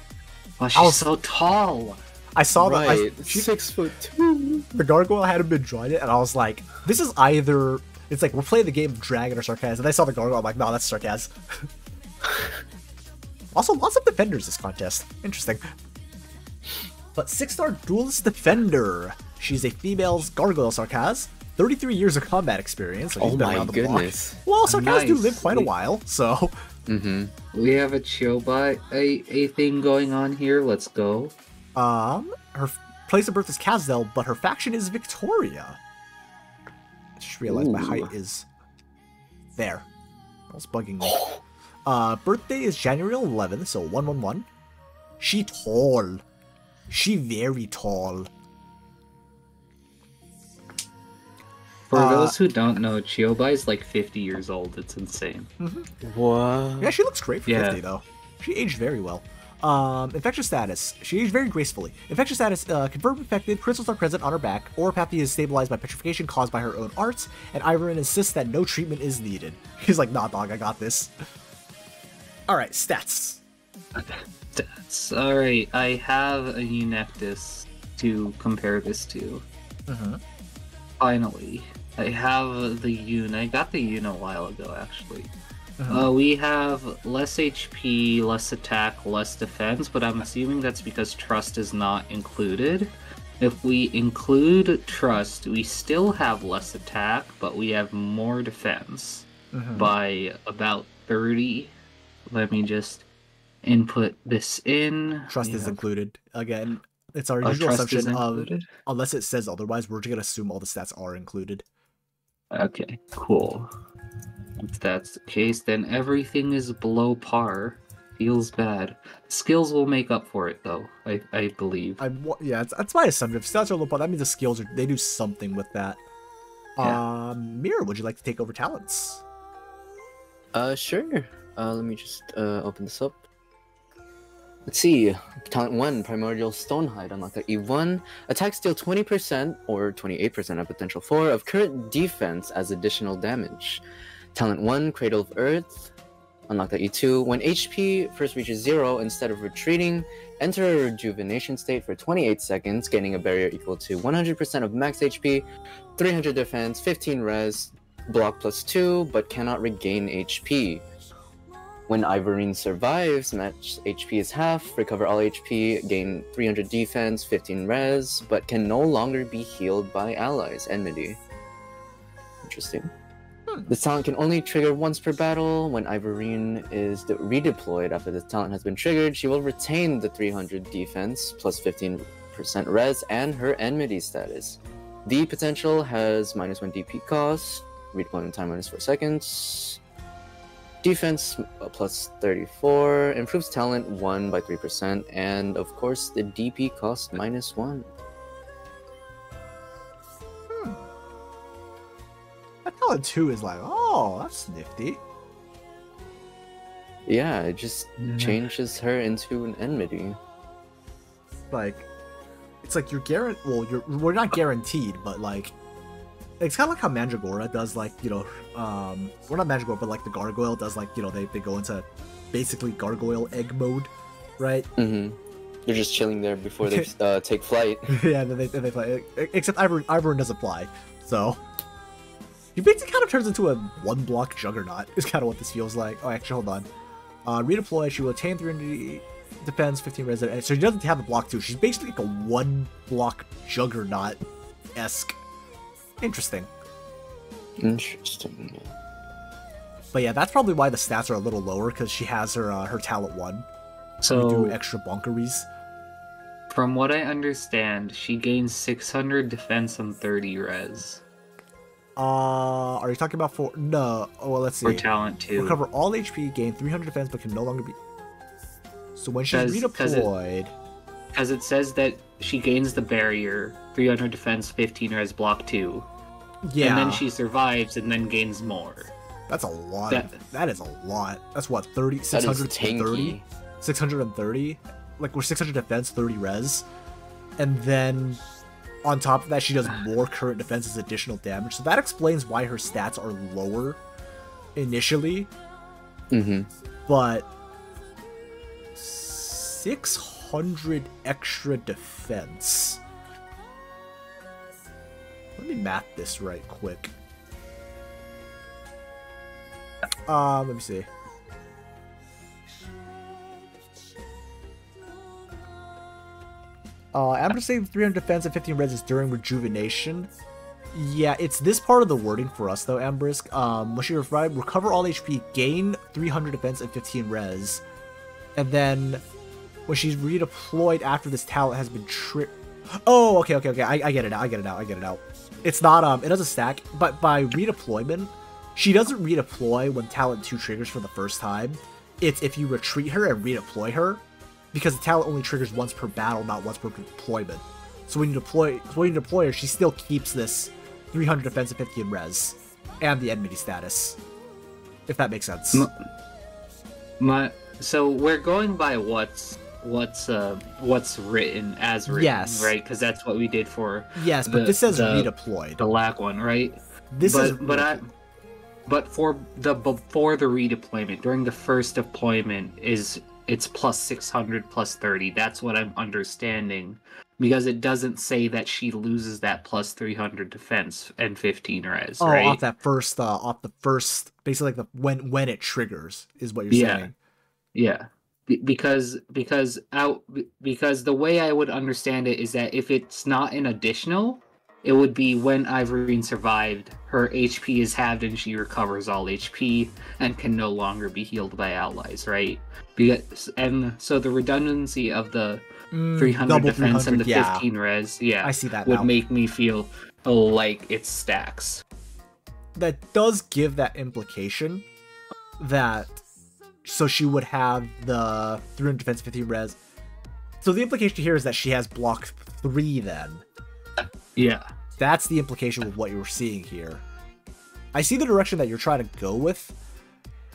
so tall. I saw right. that. 6'2". The gargoyle hadn't been drawing it, and I was like, this is either. It's like we're playing the game of Dragon or Sarkaz, and I saw the gargoyle. I'm like, no, that's Sarkaz. Also, lots of defenders this contest. Interesting. But 6-star Duelist Defender. She's a female's gargoyle Sarkaz. 33 years of combat experience. So Oh my goodness. Well, Sarkaz do Nice. live quite a while, so. We have a Chiobot a thing going on here. Let's go. Her place of birth is Kazdel, but her faction is Victoria. I just realized my height is there. That was bugging me. Birthday is January 11th, so 111. She tall. She very tall. For those who don't know, Chiobot is like 50 years old. It's insane. What? Yeah, she looks great for Yeah. 50 though. She aged very well. Infectious status. She aged very gracefully. Infectious status, confirmed infected, crystals are present on her back, or Pappy is stabilized by petrification caused by her own arts, and Ivorin insists that no treatment is needed. He's like, nah dog, I got this. Alright, stats. That's alright. I have a Eunectus to compare this to. Finally. I have the Yoon. I got the Yoon a while ago, actually. We have less HP, less attack, less defense, but I'm assuming that's because Trust is not included. If we include Trust, we still have less attack, but we have more defense by about 30. Let me just input this in. Trust is included. Again, it's our Oh, usual trust is assumption of, included? unless it says otherwise, we're just gonna assume all the stats are included. Okay, cool. If that's the case, then everything is below par. Feels bad. Skills will make up for it, though, I believe. Yeah, that's my assumption. If stats are low, that means the skills they do something with that. Yeah. Mira, would you like to take over talents? Sure. Let me just open this up. Let's see. Talent 1, Primordial Stonehide, unlocked at E1. Attacks deal 20% or 28% of potential 4 of current defense as additional damage. Talent 1, Cradle of Earth, unlocked at E2. When HP first reaches 0, instead of retreating, enter a rejuvenation state for 28 seconds, gaining a barrier equal to 100% of max HP, 300 defense, 15 res, block +2, but cannot regain HP. When Ivorine survives, match HP is half, recover all HP, gain 300 defense, 15 res, but can no longer be healed by allies. Enmity. Interesting. This talent can only trigger once per battle. When Ivorine is redeployed after this talent has been triggered, she will retain the 300 defense plus 15% res and her enmity status. The potential has -1 DP cost, redeployment time -4 seconds. Defense plus 34, improves talent 1 by 3%, and of course the DP cost -1. That talent 2 is like, oh, that's nifty. Yeah, it just changes her into an enmity. Like, it's like you're guaranteed. Well, we're not guaranteed, but like, it's kind of like how Mandragora does, like, we're not Mandragora, but like the Gargoyle does, like, they go into basically Gargoyle egg mode, right? They're just chilling there before they take flight. Yeah, and then they fly. Except Ivorin doesn't fly, so he basically kind of turns into a one-block juggernaut. Is kind of what this feels like. Oh, actually, hold on. Redeploy. She will attain 300 defense, 15 resident. So she doesn't have the block too. She's basically like a one-block juggernaut-esque. Interesting. Interesting. But yeah, that's probably why the stats are a little lower, because she has her talent 1. So we do extra bonkeries. From what I understand, she gains 600 defense and 30 res. Are you talking about for no? Oh, well, let's see. For talent 2. Recover all HP, gain 300 defense, but can no longer be. So when she's 'Cause- redeployed, Because it says that she gains the barrier, 300 defense, 15 res, block 2. yeah, And then she survives and then gains more. that's a lot. That- That is a lot. That's what 30, That is 630, tanky. 630. Like we're 600 defense, 30 res, and then on top of that, she does more current defense as additional damage. So that explains why her stats are lower initially. Mm-hmm. But 600 extra defense. Let me math this right quick. Let me see. Amber saying 300 defense and 15 res is during rejuvenation. Yeah, it's this part of the wording for us though, Ambrisk. When she revived, recover all HP, gain 300 defense and 15 res. And then when she's redeployed after this talent has been Oh, okay. I get it out. It's not, it doesn't stack, but by redeployment, she doesn't redeploy when talent 2 triggers for the first time. It's if you retreat her and redeploy her, because the talent only triggers once per battle, not once per deployment. So when you deploy her, she still keeps this 300 defense and 15 res, and the enmity status. If that makes sense. So we're going by what's written as written, Yes. right? Because that's what we did for Yes, but this says redeployed. the lack one, right? But for the before the redeployment, during the first deployment, it's plus 600 plus 30. That's what I'm understanding, because it doesn't say that she loses that plus 300 defense and 15 res. Oh, right? off the first, basically like when it triggers is what you're saying. Yeah. Because the way I would understand it is that if it's not an additional, it would be when Ivorine survived, her HP is halved and she recovers all HP and can no longer be healed by allies, right? And so the redundancy of the 300 defense and the 15 res, I see that would now. make me feel like it stacks. That does give that implication that so she would have the 300 defense, 15 res. So the implication here is that she has block 3 then. Yeah. That's the implication of what you're seeing here. I see the direction that you're trying to go with.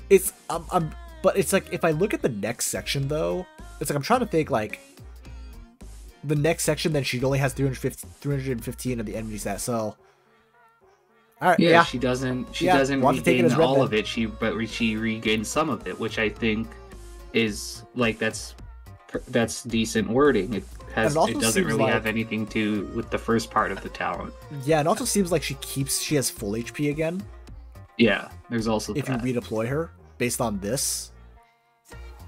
It's but it's like if I look at the next section though, it's like I'm trying to think like the next section, then she only has 315 of the enemy stat. So all right, yeah, she doesn't want to take it regain as red all then. of it. She regains some of it, which I think is like that's decent wording. It also doesn't seems really like- have anything to with the first part of the talent. Yeah, it also seems like she has full HP again Yeah, there's also if that. you redeploy her based on this.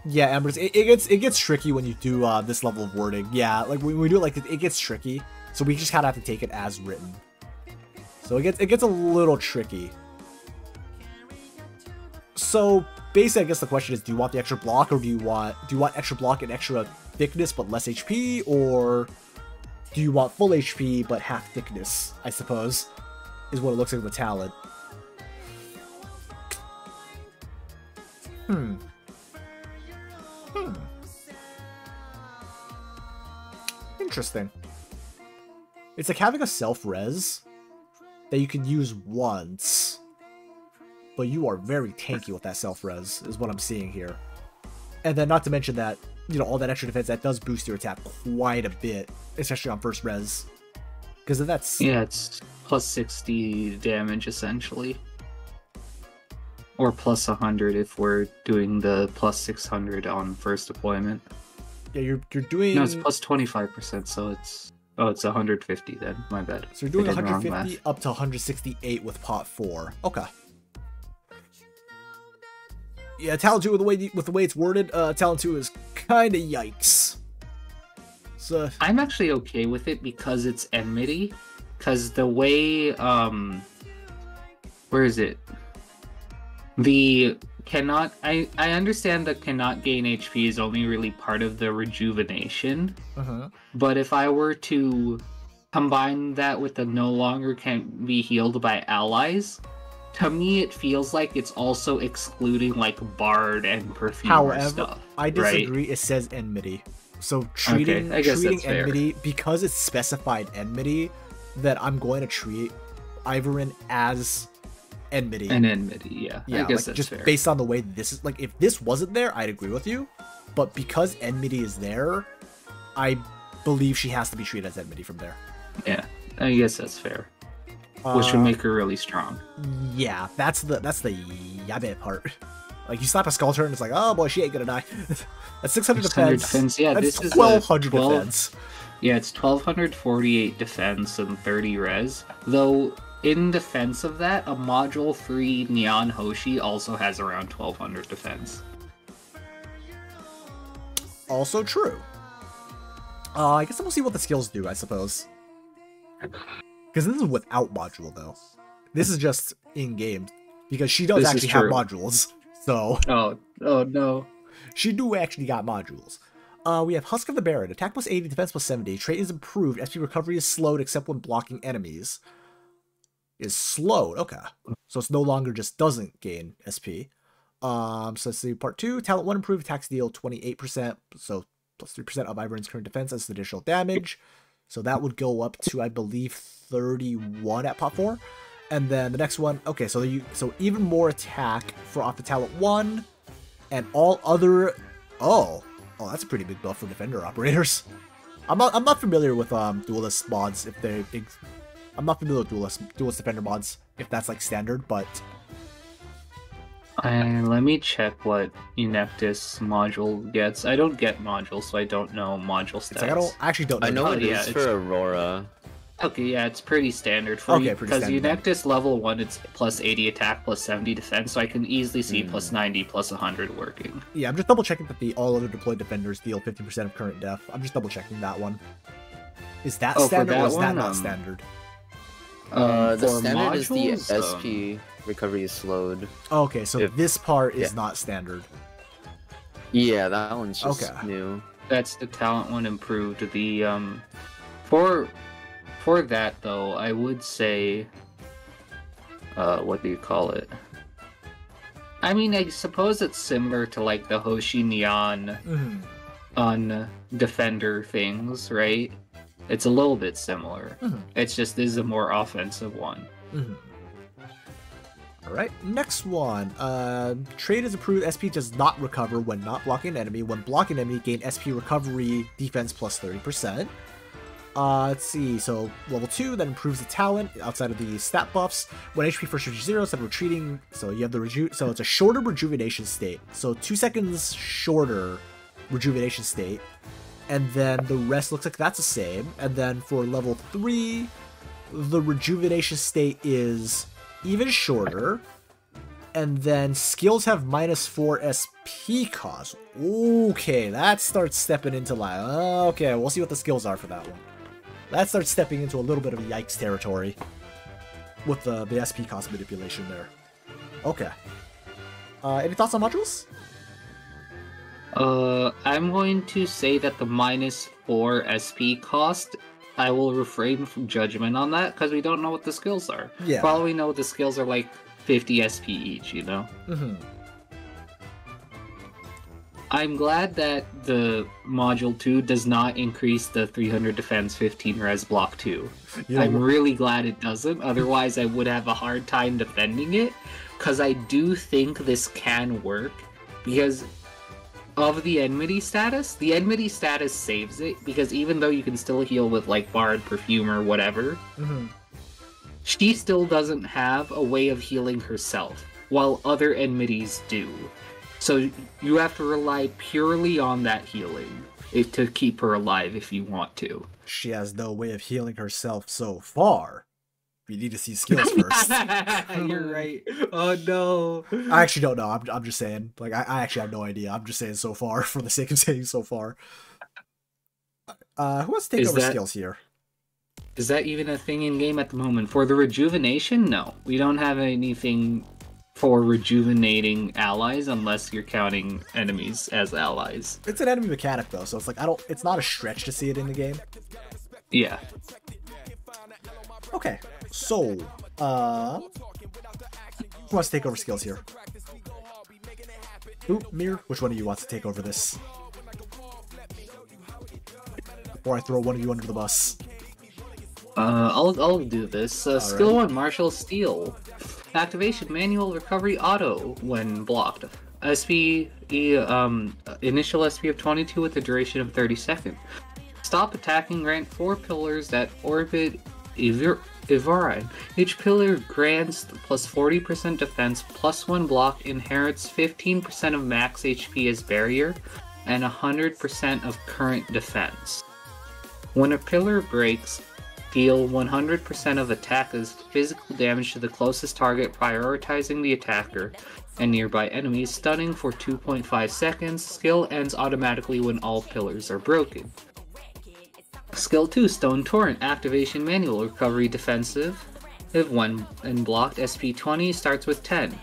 Yeah, Embers, it gets tricky when you do this level of wording. Yeah, like when we do it like it gets tricky. So we just kind of have to take it as written. So it gets a little tricky. So basically, I guess the question is: do you want the extra block, or do you want extra block and extra thickness but less HP, or do you want full HP but half thickness? I suppose is what it looks like with talent. Interesting. It's like having a self-res that you can use once, but you are very tanky with that self-res, is what I'm seeing here. And then not to mention that, you know, all that extra defense, that does boost your attack quite a bit, especially on first res. Because of that's... Yeah, it's plus 60 damage essentially. Or plus 100 if we're doing the plus 600 on first deployment. Yeah, you're doing... No, it's plus 25%, so it's... Oh, it's 150 then. My bad. So you're doing I did wrong 150 math. up to 168 with pot 4. Okay. Yeah, Talent 2 with the way it's worded, Talent 2 is kinda yikes. So I'm actually okay with it because it's enmity. Because the way, where is it? The cannot I understand that cannot gain HP is only really part of the rejuvenation. But if I were to combine that with the no longer can be healed by allies, to me it feels like it's also excluding like Bard and Perfumer However, stuff. I disagree. Right? It says enmity. So treating I guess treating that's fair. enmity, because it's specified enmity, that I'm going to treat Ivorin as enmity. An enmity, yeah. Yeah, I guess like that's just fair. based on the way this is, like, if this wasn't there, I'd agree with you. But because enmity is there, I believe she has to be treated as enmity from there. Yeah, I guess that's fair. Which would make her really strong. Yeah, that's the yabe part. Like, you slap a Skull Turn, it's like, oh boy, she ain't gonna die. That's 600 defense. Yeah, that's this is 1200 12 defense. Yeah, it's 1248 defense and 30 res. Though, in defense of that, a module-free Neon Hoshi also has around 1200 defense. Also true. I guess we'll see what the skills do, I suppose. Because this is without module, though. This is just in-game. Because she does This is actually have true. modules. So, Oh no. she do actually got modules. We have Husk of the Baron. Attack plus 80, defense plus 70. Trait is improved. SP recovery is slowed except when blocking enemies. Is slowed. Okay. So it's no longer just doesn't gain SP. So let's see. Part 2. Talent 1 improved. Attacks deal 28%. So plus 3% of Ivern's current defense as additional damage. So that would go up to, I believe, 31 at pot 4. And then the next one. Okay, so even more attack for off the Talent 1. And all other... Oh, that's a pretty big buff for defender operators. I'm not familiar with duelist mods if they. I'm not familiar with duelist defender mods if that's like standard, but Let me check what Enectus module gets. I don't get modules, so I don't know module stats. it's like I actually don't know. I know it yeah, is it's- for Aurora. Okay, yeah, it's pretty standard for Okay, you pretty because standard then. Enectus level 1 it's plus 80 attack plus 70 defense, so I can easily see plus 90 plus 100 working. Yeah, I'm just double checking that the all other deployed defenders deal 50% of current def. I'm just double checking that one. Is that Oh, for standard that or is that one, not standard? The for standard is the modules, SP recovery is slowed. Okay, so If- this part is yeah. not standard. Yeah, that one's just Okay. new. That's the talent one improved. The for that though, I would say what do you call it? I mean, I suppose it's similar to like the Hoshi Neon Mhm. on Defender things, right? It's a little bit similar. Mhm. It's just this is a more offensive one. Mhm. Alright, next one. Trade is approved. SP does not recover when not blocking an enemy. When blocking an enemy, gain SP recovery defense plus 30%. Let's see. So, level 2, that improves the talent outside of the stat buffs. When HP first reaches 0, instead of retreating, so you have the so it's a shorter rejuvenation state. So 2 seconds shorter rejuvenation state. And then the rest looks like that's the same. And then for level 3, the rejuvenation state is even shorter, and then skills have -4 SP cost. Okay, that starts stepping into like, okay, we'll see what the skills are for that one. That starts stepping into a little bit of yikes territory with the SP cost manipulation there. Okay. Any thoughts on modules? I'm going to say that the -4 SP cost, I will refrain from judgment on that because we don't know what the skills are. Yeah. For all we know, the skills are like 50 SP each, you know? Mm-hmm. I'm glad that the Module 2 does not increase the 300 defense 15 res block 2. You know, I'm really glad it doesn't, otherwise I would have a hard time defending it, because I do think this can work, because of the enmity status. The enmity status saves it, because even though you can still heal with like Bard, Perfumer, whatever, mhm. she still doesn't have a way of healing herself, while other enmities do. So you have to rely purely on that healing to keep her alive if you want to. She has no way of healing herself so far. We need to see skills first. You're right. Oh no. I actually don't know. I'm just saying. Like, I actually have no idea. I'm just saying so far for the sake of saying so far. Who wants to take Is over that- skills here? Is that even a thing in game at the moment? For the rejuvenation, no. We don't have anything for rejuvenating allies, unless you're counting enemies as allies. It's an enemy mechanic though, so it's like it's not a stretch to see it in the game. Yeah. Okay, so who wants to take over skills here? Ooh, Mir, which one of you wants to take over this? Before I throw one of you under the bus. I'll do this. Skill 1, Martial Steel. Activation, manual recovery auto when blocked. SP, initial SP of 22 with a duration of 30 seconds. Stop attacking, grant 4 pillars that orbit Ivaran. Each pillar grants plus 40% defense, plus 1 block, inherits 15% of max HP as barrier, and 100% of current defense. When a pillar breaks, deal 100% of attack as physical damage to the closest target, prioritizing the attacker and nearby enemies, stunning for 2.5 seconds. Skill ends automatically when all pillars are broken. Skill 2, Stone Torrent. Activation, manual recovery, defensive. If when blocked, SP 20 starts with 10.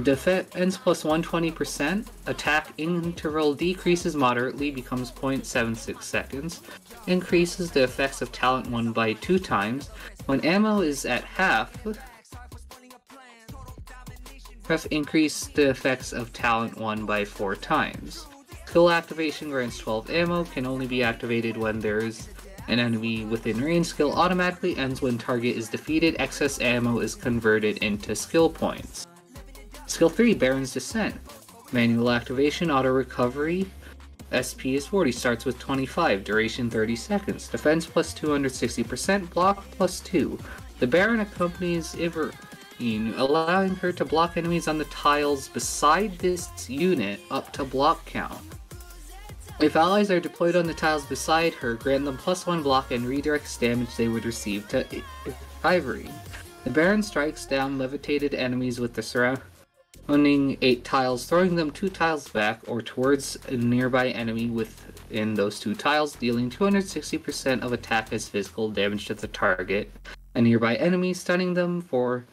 Defense plus 120%. Attack interval decreases moderately, becomes 0.76 seconds. Increases the effects of Talent 1 by 2 times. When ammo is at half, increase the effects of Talent 1 by 4 times. Skill activation grants 12 ammo, can only be activated when there's an enemy within range. Skill automatically ends when target is defeated. Excess ammo is converted into skill points. Skill 3, Baron's Descent. Manual activation, auto recovery. SP is 40, starts with 25, duration 30 seconds. Defense plus 260%, block plus 2. The Baron accompanies Iverine, allowing her to block enemies on the tiles beside this unit up to block count. If allies are deployed on the tiles beside her, grant them plus 1 block and redirects damage they would receive to Ivorine. The Baron strikes down levitated enemies with the surrounding 8 tiles, throwing them 2 tiles back or towards a nearby enemy within those 2 tiles, dealing 260% of attack as physical damage to the target, a nearby enemy, stunning them for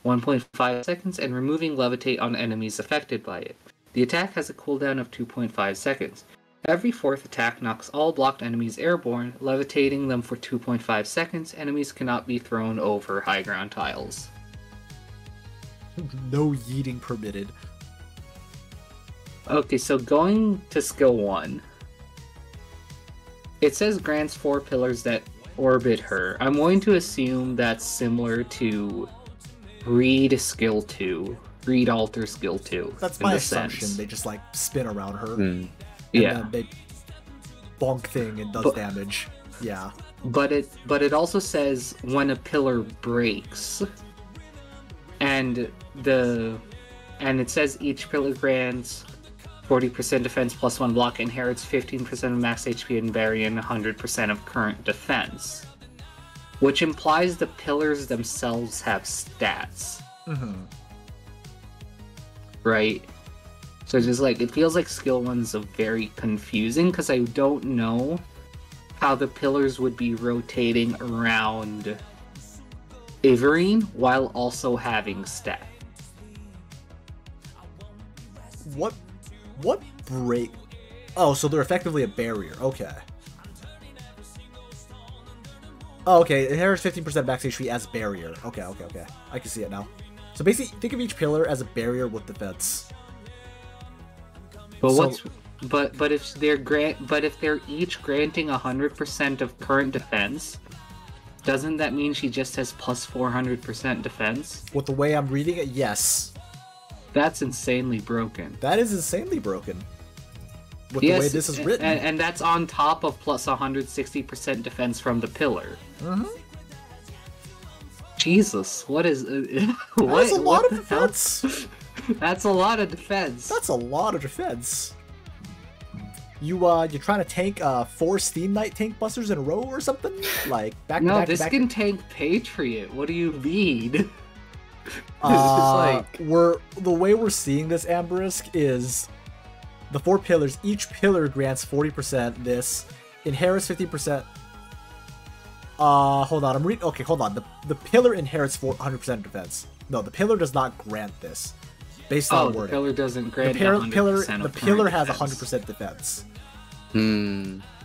1.5 seconds, and removing levitate on enemies affected by it. The attack has a cooldown of 2.5 seconds. Every 4th attack knocks all blocked enemies airborne, levitating them for 2.5 seconds. Enemies cannot be thrown over high ground tiles. No yeeting permitted. Okay, so going to skill 1. It says grants 4 pillars that orbit her. I'm going to assume that's similar to Reed skill 2. Reed alter skill 2. That's my assumption. They just like spin around her. And yeah. Then they bonk thing and does damage. Yeah. But it also says when a pillar breaks. And it says each pillar grants 40% defense plus 1 block, inherits 15% of max HP and barrier and 100% of current defense. Which implies the pillars themselves have stats. Mm-hmm. Right? So just like, it feels like skill 1's very confusing, because I don't know how the pillars would be rotating around Ivorine while also having stat. What break? Oh, so they're effectively a barrier. Okay. Oh, okay. It inherits 15% max HP as barrier. Okay. I can see it now. So basically, think of each pillar as a barrier with defense. But but if they're each granting 100% of current defense, doesn't that mean she just has plus 400% defense? With the way I'm reading it, yes. That's insanely broken. That is insanely broken. With the way this is written. And that's on top of plus 160% defense from the pillar. Mm-hmm. Jesus, what is... That's a lot of defense. That's a lot of defense. That's a lot of defense. You're trying to tank 4 Steam Knight tank busters in a row or something? Like back to back. No, this can tank Patriot. What do you mean? The way we're seeing this, Amberisk, is the 4 pillars. Each pillar grants 40%. This inherits 50%. Hold on. Okay, hold on. The pillar inherits 100% defense. No, the pillar does not grant this. Based on the wording. pillar doesn't grant The 100% the of pillar current has defense. 100% defense.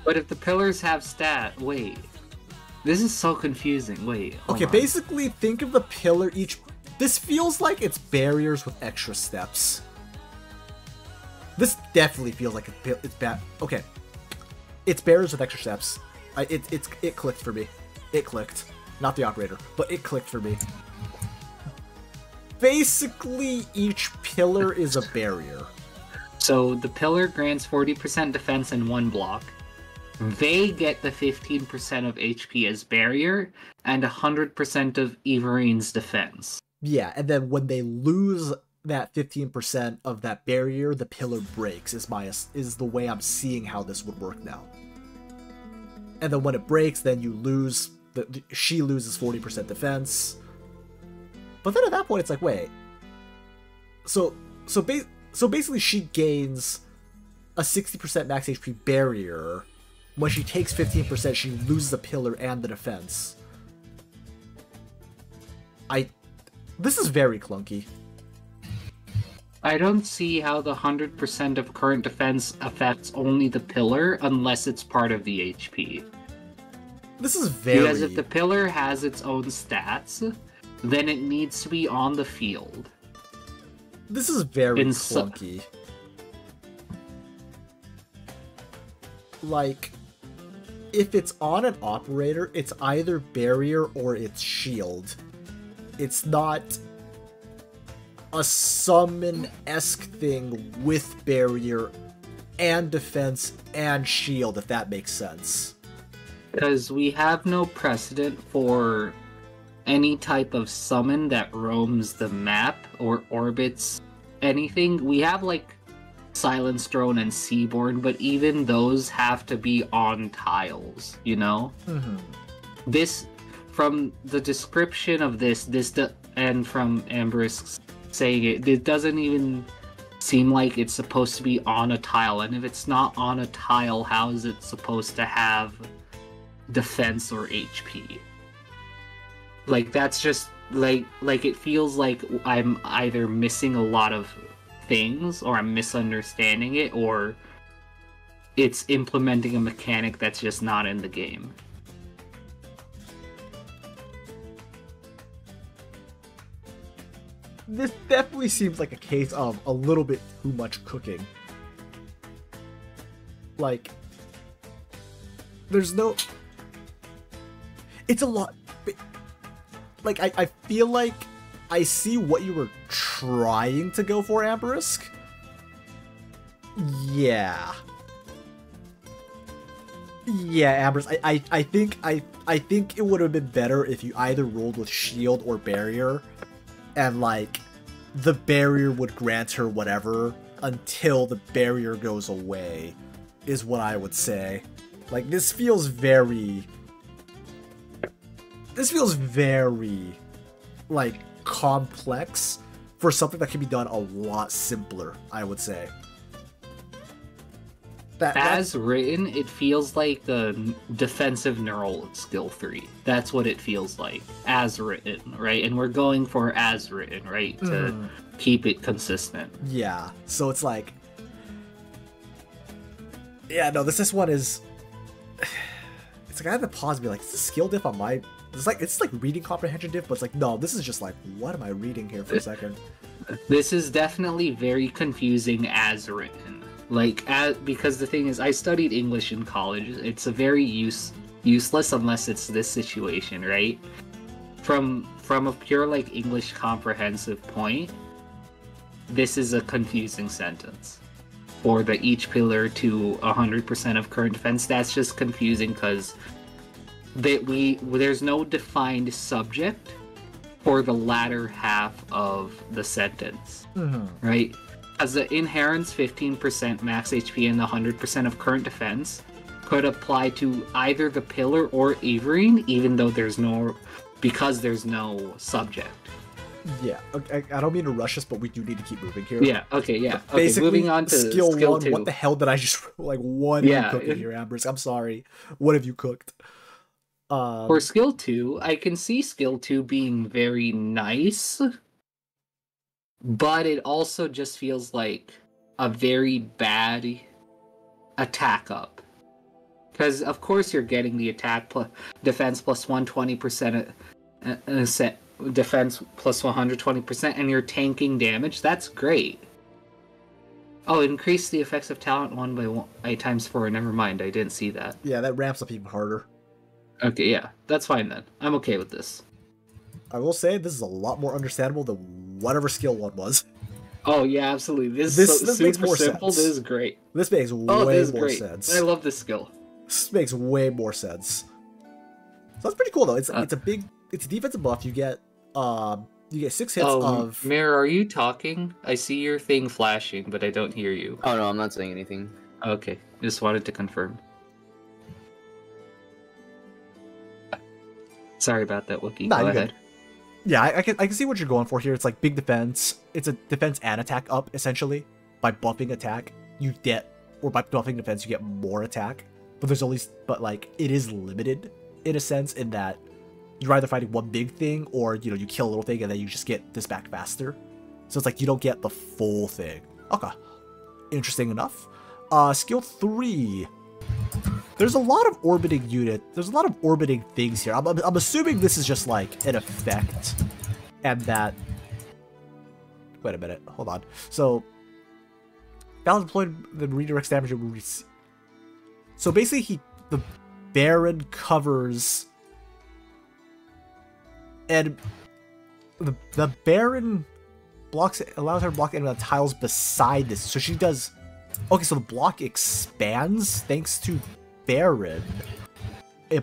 But if the pillars have wait. This is so confusing. Wait, hold Okay, on. basically think of the pillar each... This feels like it's barriers with extra steps. This definitely feels like it's bad. Okay. It's barriers with extra steps. It clicked for me. It clicked. Not the operator, but it clicked for me. Basically, each pillar is a barrier. So the pillar grants 40% defense in one block. They get the 15% of HP as barrier and 100% of Everine's defense. Yeah, and then when they lose that 15% of that barrier, the pillar breaks. Is the way I'm seeing how this would work now. And then when it breaks, then you lose. She loses 40% defense. But then at that point, it's like, wait. So basically, she gains a 60% max HP barrier. When she takes 15%, she loses the pillar and the defense. This is very clunky. I don't see how the 100% of current defense affects only the pillar unless it's part of the HP. This is very... Because if the pillar has its own stats, then it needs to be on the field. This is very clunky. Like, if it's on an operator, it's either barrier or it's shield. It's not a summon-esque thing with barrier and defense and shield, if that makes sense. Because we have no precedent for any type of summon that roams the map or orbits anything. We have, like, Silence Throne and Seaborn, but even those have to be on tiles, you know? Mm-hmm. This, from the description of this, and from Ambrisk saying it doesn't even seem like it's supposed to be on a tile. And if it's not on a tile, how is it supposed to have defense or HP? Like, that's just like it feels like I'm either missing a lot of things, or I'm misunderstanding it, or it's implementing a mechanic that's just not in the game. This definitely seems like a case of a little bit too much cooking. Like, there's no... It's a lot... Like, I feel like I see what you were trying to go for, Amberisk. Yeah. Yeah, Amberisk. I think it would have been better if you either rolled with shield or barrier, and like the barrier would grant her whatever until the barrier goes away, is what I would say. Like, this feels very like complex for something that can be done a lot simpler, I would say. As written, it feels like the defensive neural skill 3. That's what it feels like, as written, right? And we're going for as written, right? To keep it consistent. Yeah, so it's like... Yeah, no, this one is... It's like I have to pause and be like, is this skill diff on my... It's like reading comprehension diff, but it's like, no, this is just like, what am I reading here for a second? This is definitely very confusing as written. Like, because the thing is, I studied English in college. It's a very useless unless it's this situation, right? From a pure, like, English comprehensive point, this is a confusing sentence. For the each pillar to 100% of current defense, that's just confusing because there's no defined subject for the latter half of the sentence, right? As the inherent's 15% max HP and the 100% of current defense could apply to either the pillar or Everine, even though there's no subject. Yeah, okay, I don't mean to rush us, but we do need to keep moving here. Yeah, okay, yeah. Okay, basically, moving on to skill 1, 2. what the hell did I just... Like, what are you cooking here, Ambers? I'm sorry. What have you cooked? For skill 2, I can see skill 2 being very nice but it also just feels like a very bad attack up. Because of course you're getting the attack plus defense plus 120%, defense plus 120%, and you're tanking damage. That's great. Oh, increase the effects of talent 1 by times 4. Never mind, I didn't see that. Yeah, that ramps up even harder. Okay, yeah, that's fine then. I'm okay with this. I will say this is a lot more understandable than whatever skill 1 was. Oh yeah, absolutely. This makes super more simple. sense. This is great. This makes Oh, way this is more great. sense. I love this skill. This makes way more sense. So that's pretty cool though. It's a defensive buff. You get 6 hits of. Mirror, are you talking? I see your thing flashing, but I don't hear you. Oh no, I'm not saying anything. Okay, just wanted to confirm. Sorry about that, Wookie. Nah, Go you're ahead. good. Yeah, I can see what you're going for here. It's like big defense. It's a defense and attack up essentially. By buffing attack, you get, or by buffing defense, you get more attack. But it is limited in a sense in that you're either fighting one big thing or you kill a little thing and then you just get this back faster. So it's like you don't get the full thing. Okay, interesting enough. Skill 3. There's a lot of orbiting unit. There's a lot of orbiting things here. I'm assuming this is just like an effect, and that. Wait a minute. Hold on. So, balance deployed the redirects damage. So basically, the Baron covers, and the Baron allows her to block enemy on tiles beside this. So she does. Okay, so the block expands thanks to Baron.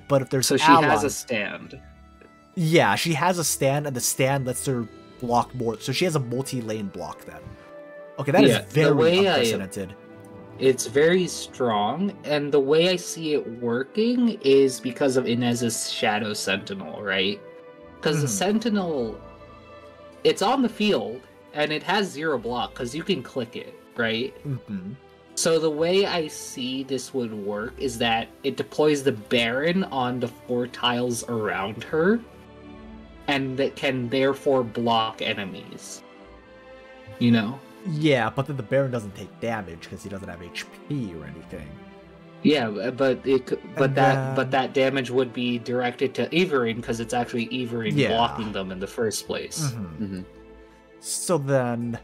But if there's so she has a stand. Yeah, she has a stand, and the stand lets her block more. So she has a multi-lane block then. Okay, that is very unprecedented. It's very strong, and the way I see it working is because of Inez's Shadow Sentinel, right? Because the Sentinel, it's on the field, and it has 0 block, because you can click it, right? Mm-hmm. So the way I see this would work is that it deploys the Baron on the 4 tiles around her, and that can therefore block enemies. You know? Yeah, but then the Baron doesn't take damage because he doesn't have HP or anything. Yeah, but that damage would be directed to Everine because it's actually Everine blocking them in the first place. Mm-hmm. Mm-hmm. So then.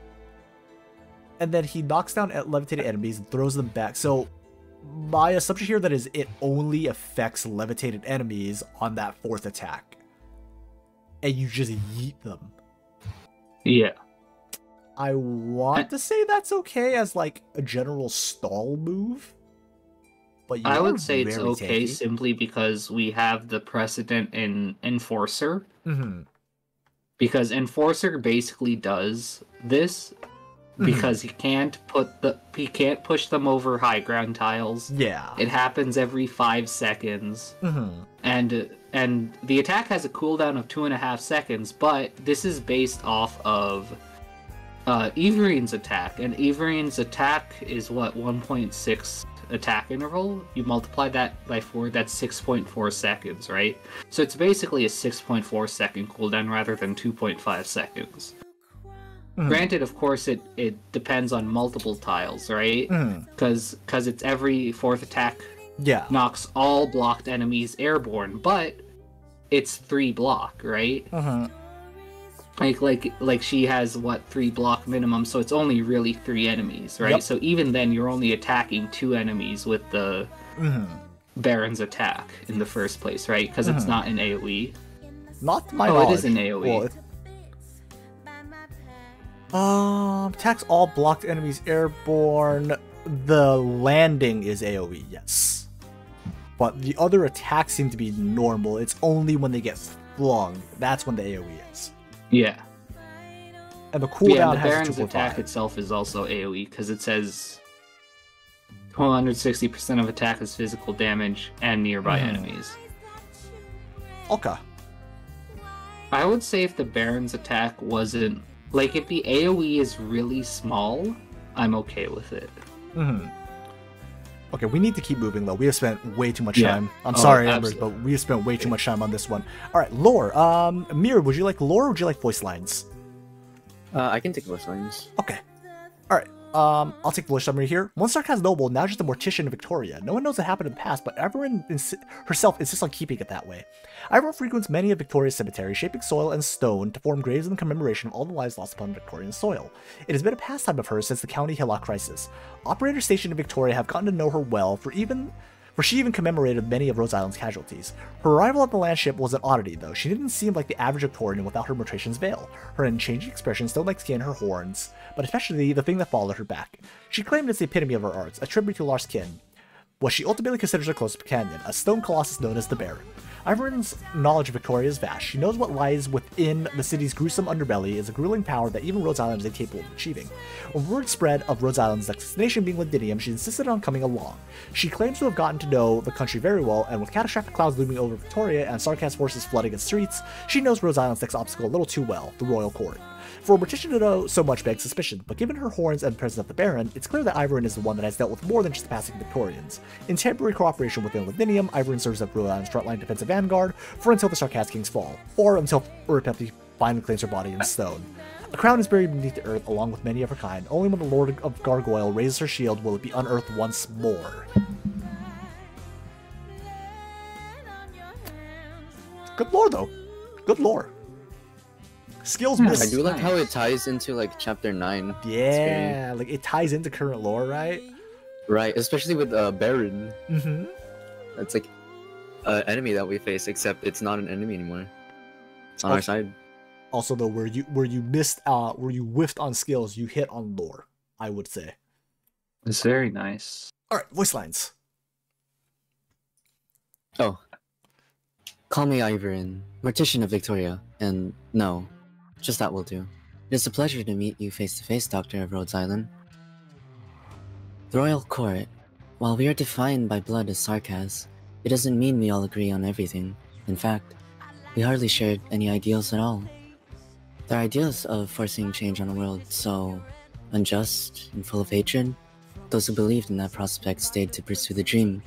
And then he knocks down levitated enemies and throws them back. So my assumption here that is it only affects levitated enemies on that 4th attack. And you just yeet them. Yeah. I want to say that's okay as like a general stall move. But I would say it's okay simply because we have the precedent in Enforcer. Mm-hmm. Because Enforcer basically does this. Because he can't push them over high ground tiles. Yeah. It happens every 5 seconds. Mm-hmm. And the attack has a cooldown of 2.5 seconds, but this is based off of Everine's attack. And Everine's attack is what, 1.6 attack interval? You multiply that by 4, that's 6.4 seconds, right? So it's basically a 6.4 second cooldown rather than 2.5 seconds. Mm-hmm. Granted, of course, it depends on multiple tiles, right? Because it's every 4th attack knocks all blocked enemies airborne, but it's 3 block, right? Like she has what, 3 block minimum, so it's only really 3 enemies, right? Yep. So even then, you're only attacking 2 enemies with the Baron's attack in the first place, right? Because it's not an AOE. Not to my knowledge. It is an AOE. Well, attacks all blocked enemies airborne. The landing is AoE, yes. But the other attacks seem to be normal. It's only when they get flung. That's when the AoE is. Yeah. And the cooldown the has Baron's attack itself is also AoE because it says 160% of attack is physical damage and nearby enemies. Okay. I would say if the Baron's attack wasn't... Like, if the AoE is really small, I'm okay with it. Okay, we need to keep moving, though. We have spent way too much time. I'm sorry, Embers, but we have spent way too much time on this one. Alright, lore. Mir, would you like lore or would you like voice lines? I can take voice lines. Okay. Alright. I'll take the voice summary here. One Sarkaz noble, now just a mortician in Victoria. No one knows what happened in the past, but everyone herself insists on keeping it that way. Everyone frequents many of Victoria's cemeteries, shaping soil and stone to form graves in commemoration of all the lives lost upon Victorian soil. It has been a pastime of hers since the County Hillock crisis. Operators stationed in Victoria have gotten to know her well, for she even commemorated many of Rhode Island's casualties. Her arrival at the landship was an oddity, though. She didn't seem like the average Victorian without her Mortician's veil, her unchanging expression, stone-like skin, her horns, but especially the thing that followed her back. She claimed it's the epitome of her arts, a tribute to lost kin, what she ultimately considers her closest companion, a stone colossus known as the Baron. Ivorin's knowledge of Victoria is vast. She knows what lies within the city's gruesome underbelly is a grueling power that even Rhode Island is incapable of achieving. When word spread of Rhode Island's destination being Londinium, she insisted on coming along. She claims to have gotten to know the country very well, and with catastrophic clouds looming over Victoria and Sarkaz forces flooding its streets, she knows Rhode Island's next obstacle a little too well, the royal court. For a Mortician to know so much begs suspicion, but given her horns and presence of the Baron, it's clear that Ivorin is the one that has dealt with more than just the passing Victorians. In temporary cooperation within Londinium, Ivorin serves as Rhode Island's frontline defensive vanguard for until the Sarkaz Kings fall, or until Uripepti finally claims her body in stone. A crown is buried beneath the earth along with many of her kind. Only when the Lord of Gargoyle raises her shield will it be unearthed once more. Good lore, though. Good lore. Skills Yeah, miss. I do like how it ties into like chapter 9. Yeah, like it ties into current lore, right? Right, especially with Baron. Mm-hmm. It's like an enemy that we face, except it's not an enemy anymore. It's on our side. Also, though, where you missed where you whiffed on skills, you hit on lore, I would say. It's very nice. All right, voice lines. Oh. Call me Ivorin, Mortician of Victoria, and no, just that will do. It is a pleasure to meet you face to face, Doctor of Rhode Island. The Royal Court, while we are defined by blood as Sarkaz, it doesn't mean we all agree on everything. In fact, we hardly shared any ideals at all. Their ideas of forcing change on a world so unjust and full of hatred, those who believed in that prospect stayed to pursue the dream,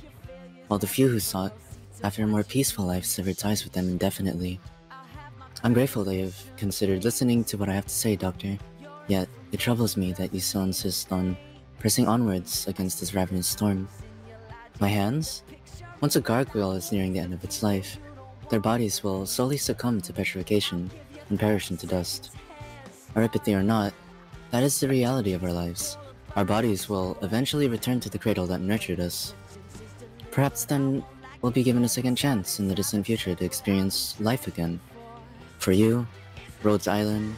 while the few who sought after a more peaceful life severed ties with them indefinitely. I'm grateful that you've considered listening to what I have to say, Doctor, yet it troubles me that you still insist on pressing onwards against this ravenous storm. My hands? Once a gargoyle is nearing the end of its life, their bodies will slowly succumb to petrification and perish into dust. Aripathy or not, that is the reality of our lives. Our bodies will eventually return to the cradle that nurtured us. Perhaps then we'll be given a second chance in the distant future to experience life again. For you, Rhodes Island,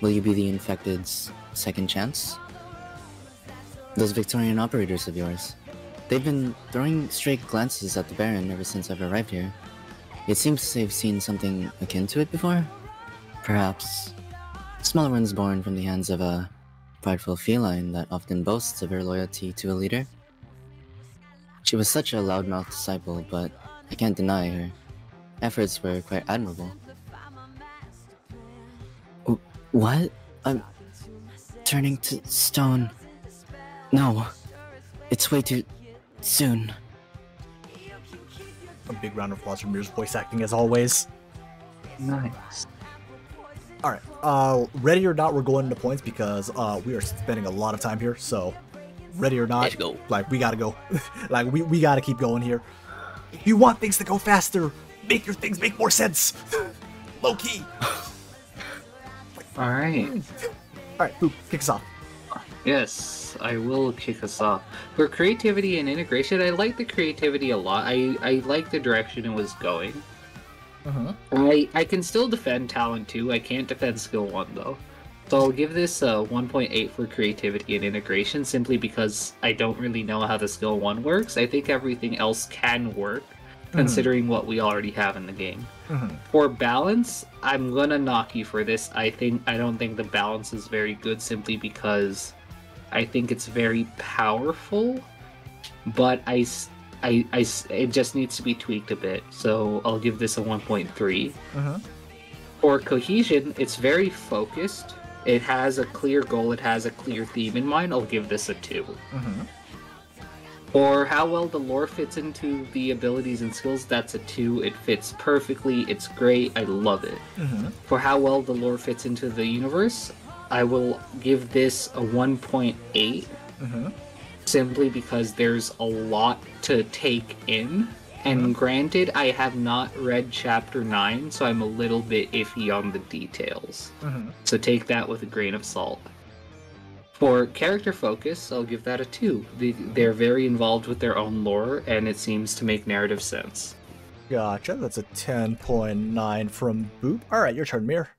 will you be the infected's second chance? Those Victorian operators of yours, they've been throwing stray glances at the Baron ever since I've arrived here. It seems they've seen something akin to it before. Perhaps. Smaller ones born from the hands of a prideful feline that often boasts of her loyalty to a leader. She was such a loudmouth disciple, but I can't deny her efforts were quite admirable. What? I'm turning to stone. No, it's way too soon. A big round of applause for Mir's voice acting as always. Nice. All right, ready or not, we're going into points because we are spending a lot of time here. So, ready or not, Let's go. like we gotta go. Like we gotta keep going here. If you want things to go faster, make your things make more sense. Low key. All right. All right, Boop, kick us off. Yes, I will kick us off. For creativity and integration, I like the creativity a lot. I like the direction it was going. I can still defend talent 2. I can't defend skill 1 though. So I'll give this a 1.8 for creativity and integration simply because I don't really know how the skill 1 works. I think everything else can work considering what we already have in the game. For balance, I'm gonna knock you for this. I don't think the balance is very good simply because I think it's very powerful, but it just needs to be tweaked a bit. So I'll give this a 1.3. For cohesion, it's very focused. It has a clear goal. It has a clear theme in mind. I'll give this a 2. For how well the lore fits into the abilities and skills, that's a 2. It fits perfectly. It's great. I love it. For how well the lore fits into the universe, I will give this a 1.8 Mm-hmm. simply because there's a lot to take in. And granted, I have not read Chapter 9, so I'm a little bit iffy on the details. Mm-hmm. So take that with a grain of salt. For character focus, I'll give that a 2. They're very involved with their own lore, and it seems to make narrative sense. Gotcha. That's a 10.9 from Boop. All right, your turn, Mir.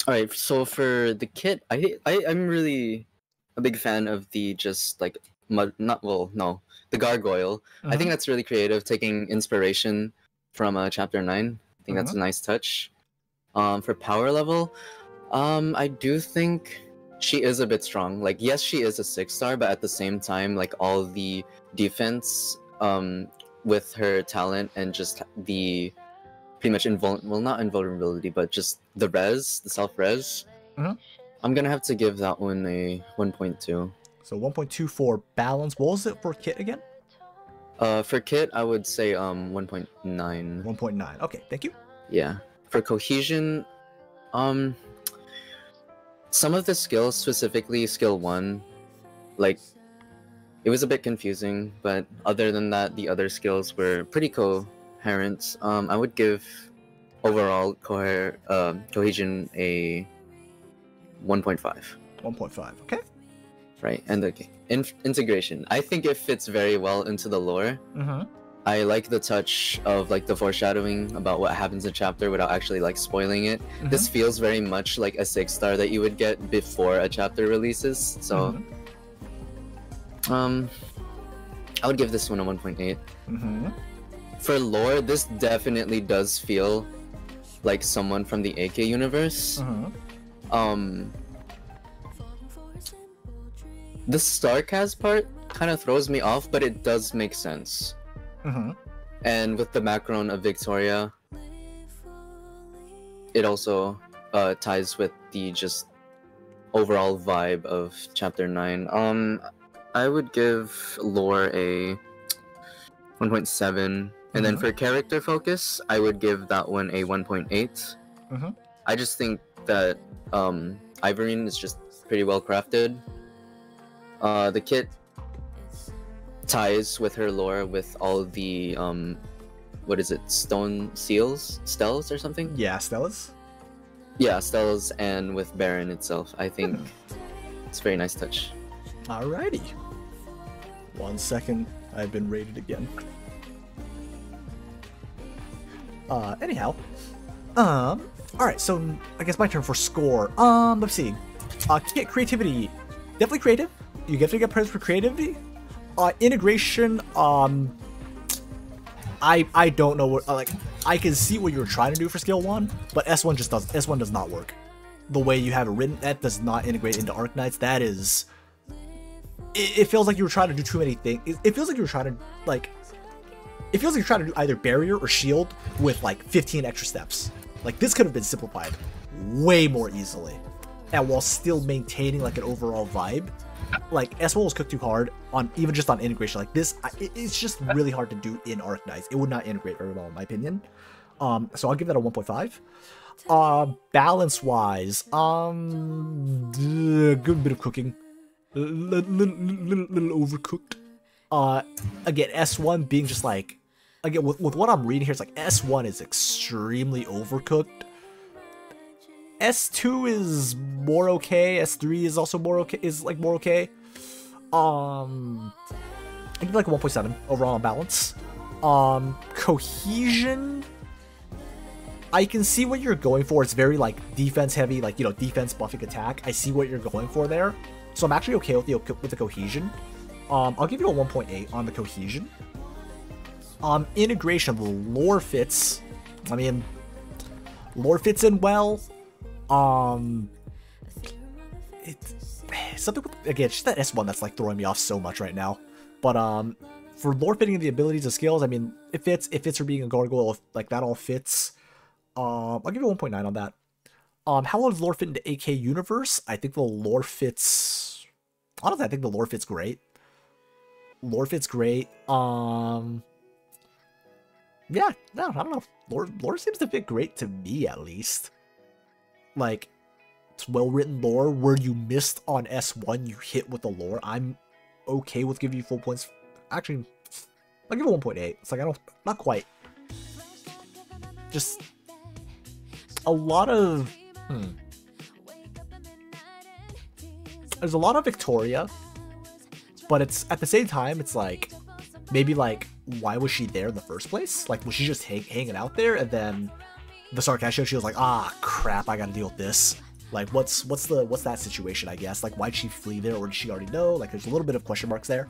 All right, so for the kit, I'm really a big fan of the just like the gargoyle. I think that's really creative, taking inspiration from chapter 9. I think that's a nice touch. For power level, I do think she is a bit strong. Like, yes, she is a 6-star, but at the same time, like all the defense with her talent and just the pretty much not invulnerability, but just the self-res. I'm gonna have to give that one a 1.2. So 1.2 for balance. What was it for kit again? For kit, I would say 1.9. 1.9. Okay, thank you. Yeah. For cohesion, some of the skills, specifically skill 1, like, it was a bit confusing, but other than that, the other skills were pretty coherent. I would give overall cohesion a 1.5. 1.5. Okay. Right, and okay. Integration. I think it fits very well into the lore. I like the touch of like the foreshadowing about what happens in chapter without actually like spoiling it. This feels very much like a 6-star that you would get before a chapter releases. So I would give this one a 1.8. For lore, this definitely does feel like someone from the AK universe. The Starcast part kind of throws me off, but it does make sense. And with the background of Victoria, it also ties with the just overall vibe of Chapter 9. I would give lore a 1.7, and then for character focus, I would give that one a 1.8. I just think that Ivorine is just pretty well crafted. The kit ties with her lore with all the what is it, stone steles or something? Yeah, Stella's. Yeah, steles, and with Baron itself. I think it's a very nice touch. Alrighty. 1 second, I've been rated again. Anyhow. Alright, so I guess my turn for score. Let's see. Kit creativity. Definitely creative. You definitely get praise for creativity. Integration, I don't know what, like, I can see what you're trying to do for skill 1, but S1 does not work. The way you have it written, that does not integrate into Arknights. That is, it feels like you were trying to do too many things. It feels like you were trying to, like, it feels like you're trying to do either barrier or shield with, like, 15 extra steps. Like, this could have been simplified way more easily, and while still maintaining, like, an overall vibe. Like, S1 was cooked too hard on even just on integration. Like this, it's just really hard to do in Arknights. It would not integrate very well, in my opinion. So I'll give that a 1.5. Balance wise, good bit of cooking, little overcooked. Again, S1 being just like, again with what I'm reading here, it's like S1 is extremely overcooked. S2 is more okay. S3 is also more okay. More okay. I give like a 1.7 overall on balance. Cohesion. I can see what you're going for. It's very like defense heavy, like, you know, defense buffing attack. I see what you're going for there. So I'm actually okay with the cohesion. I'll give you a 1.8 on the cohesion. Integration, the lore fits. I mean, lore fits in well. It's something with, again, it's just that S1 that's like throwing me off so much right now. But for lore fitting the abilities and skills, I mean, it fits for being a gargoyle. Like that all fits. I'll give you 1.9 on that. How well does lore fit into AK universe? I think the lore fits. Honestly, I think the lore fits great. Lore fits great. Yeah, no, I don't know. Lore seems to fit great to me, at least. Like, well-written lore where you missed on S1, you hit with the lore, I'm okay with giving you full points. Actually, I'll give it 1.8. It's like, not quite. Just a lot of, There's a lot of Victoria, but it's, at the same time, it's like, maybe like, why was she there in the first place? Like, was she just hanging out there, and then the Sarcastia, she was like, ah, crap, I gotta deal with this. Like, what's that situation, I guess? Like, why'd she flee there, or did she already know? Like, there's a little bit of question marks there.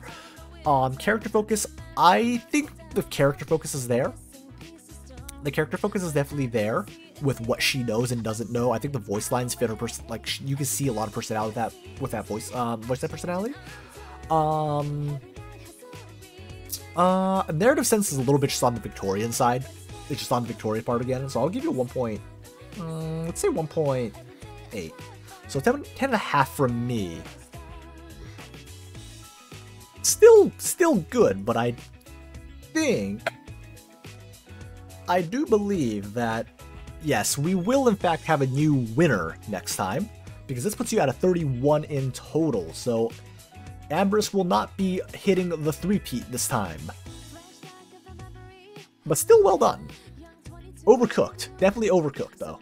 Character focus, I think the character focus is there. The character focus is definitely there with what she knows and doesn't know. I think the voice lines fit her person. Like, you can see a lot of personality with that voice that personality. Narrative sense is a little bit just on the Victorian side. It's just on the Victoria part again. So I'll give you a 1 point. Let's say 1.8. So 10.5 from me. Still good, but I do believe that, yes, we will in fact have a new winner next time, because this puts you at a 31 in total, so Ambrose will not be hitting the three-peat this time. But still well done. Overcooked. Definitely overcooked, though.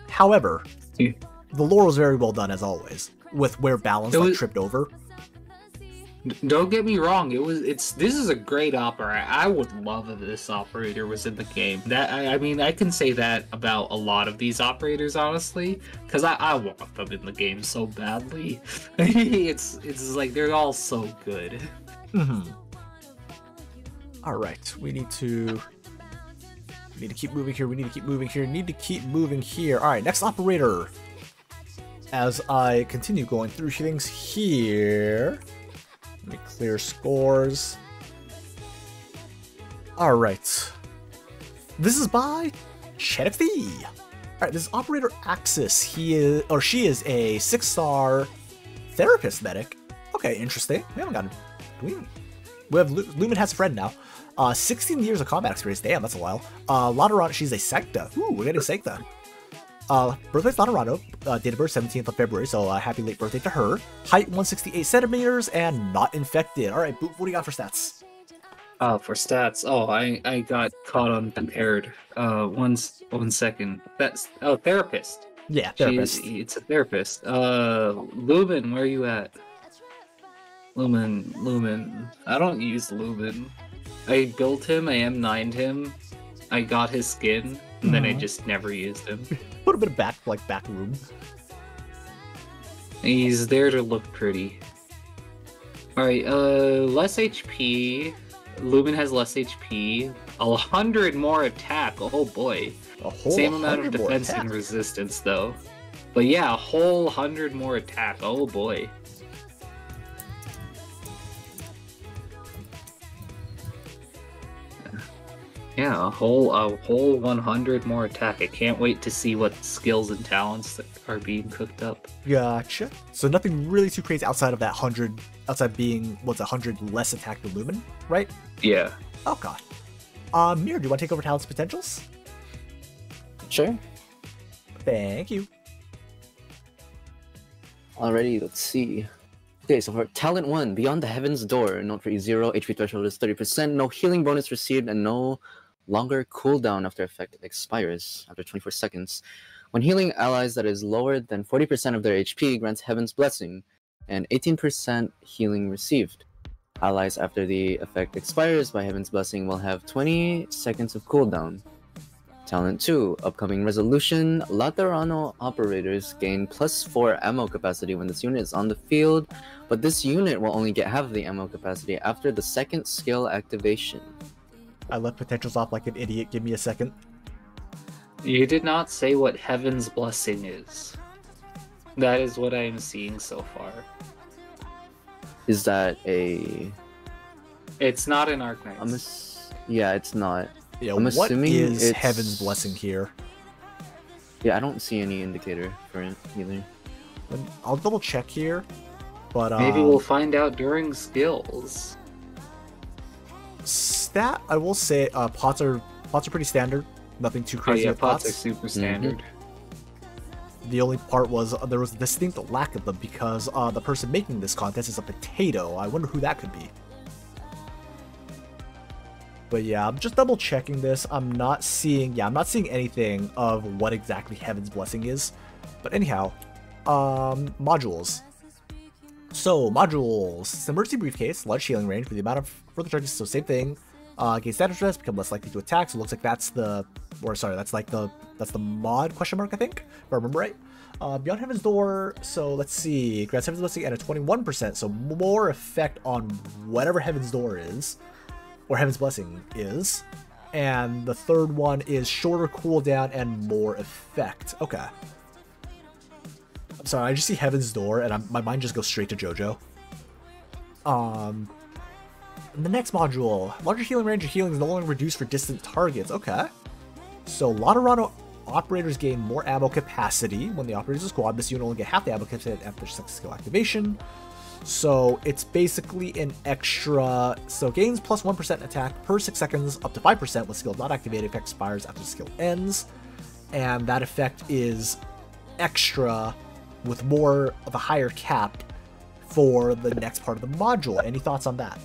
However, the lore was very well done, as always, with where balance like tripped over. Don't get me wrong, this is a great opera. I would love if this operator was in the game. I mean, I can say that about a lot of these operators, honestly, because I want them in the game so badly. It's like they're all so good. All right, we need to keep moving here. We need to keep moving here. Need to keep moving here. All right, next operator. As I continue going through things here. Let me clear scores. Alright. This is by Chetty. Alright, this is Operator Axis. She is a 6-star therapist medic. Okay, interesting. We haven't gotten... We have Lumen has a friend now. 16 years of combat experience. Damn, that's a while. Laterano, she's a Secta. Ooh, we're getting Secta. Birthday's Laterano, date of birth 17th of February, so happy late birthday to her. Height 168 centimeters and not infected. Alright, Boop, what do you got for stats? For stats, I got caught unprepared. One second. That's therapist. Yeah, therapist. It's a therapist. Lumen, where are you at? Lumen. I don't use Lumen. I built him, I M9'd him, I got his skin, and then I just never used him. Put a bit of back room. He's there to look pretty. Alright, less HP. Lumen has less HP. 100 more attack, oh boy. Same amount of defense and resistance, though. But yeah, a whole 100 more attack, oh boy. Yeah, a whole 100 more attack. I can't wait to see what skills and talents that are being cooked up. Gotcha. So nothing really too crazy outside of that 100, outside being, 100 less attack than Lumen, right? Yeah. Oh god. Mir, do you want to take over talents potentials? Sure. Thank you. Alrighty, let's see. Okay, so for Talent 1, Beyond the Heaven's Door, note for 0, HP threshold is 30%, no healing bonus received, and no longer cooldown after effect expires after 24 seconds. When healing allies that is lower than 40% of their HP grants Heaven's Blessing, and 18% healing received. Allies after the effect expires by Heaven's Blessing will have 20 seconds of cooldown. Talent 2, Upcoming Resolution, Laterano operators gain +4 ammo capacity when this unit is on the field, but this unit will only get half of the ammo capacity after the second skill activation. I left potentials off like an idiot. Give me a second. You did not say what Heaven's Blessing is. That is what I am seeing so far. Is that a... It's not an Arknights. Yeah, it's not. Yeah, I'm what assuming is it's... Heaven's Blessing here? Yeah, I don't see any indicator for it either. I'll double check here, but maybe we'll find out during skills. Stat, I will say, pots are pretty standard. Nothing too crazy. Oh yeah, with pots are super standard. The only part was there was a distinct lack of them because the person making this contest is a potato. I wonder who that could be. But yeah, I'm just double checking this. I'm not seeing anything of what exactly Heaven's Blessing is. But anyhow, modules. So, modules. It's an emergency briefcase, large healing range for the amount of further charges, so same thing. Gain status stress, become less likely to attack, so it looks like that's the mod question mark, I think, if I remember right. Beyond Heaven's Door, so let's see, grants Heaven's Blessing at a 21%, so more effect on whatever Heaven's Door is, or Heaven's Blessing is. And the third one is shorter cooldown and more effect. Okay. I'm sorry, I just see Heaven's Door and my mind just goes straight to JoJo. The next module, larger healing range of healing is no longer reduced for distant targets. Okay. So Lotterano operators gain more ammo capacity when the operators are squad. This unit only get half the ammo capacity after skill activation. So it's basically an extra, so gains plus 1% attack per 6 seconds up to 5% when skill not activated. Effect expires after the skill ends. And that effect is extra with more of a higher cap for the next part of the module. Any thoughts on that?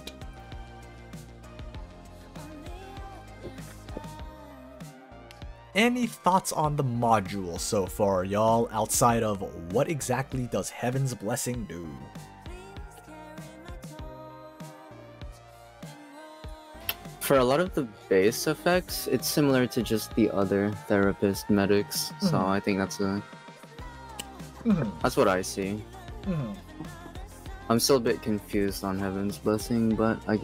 Any thoughts on the module so far, y'all, outside of what exactly does Heaven's Blessing do? For a lot of the base effects, it's similar to just the other therapist medics, so I think that's that's what I see. I'm still a bit confused on Heaven's Blessing, but I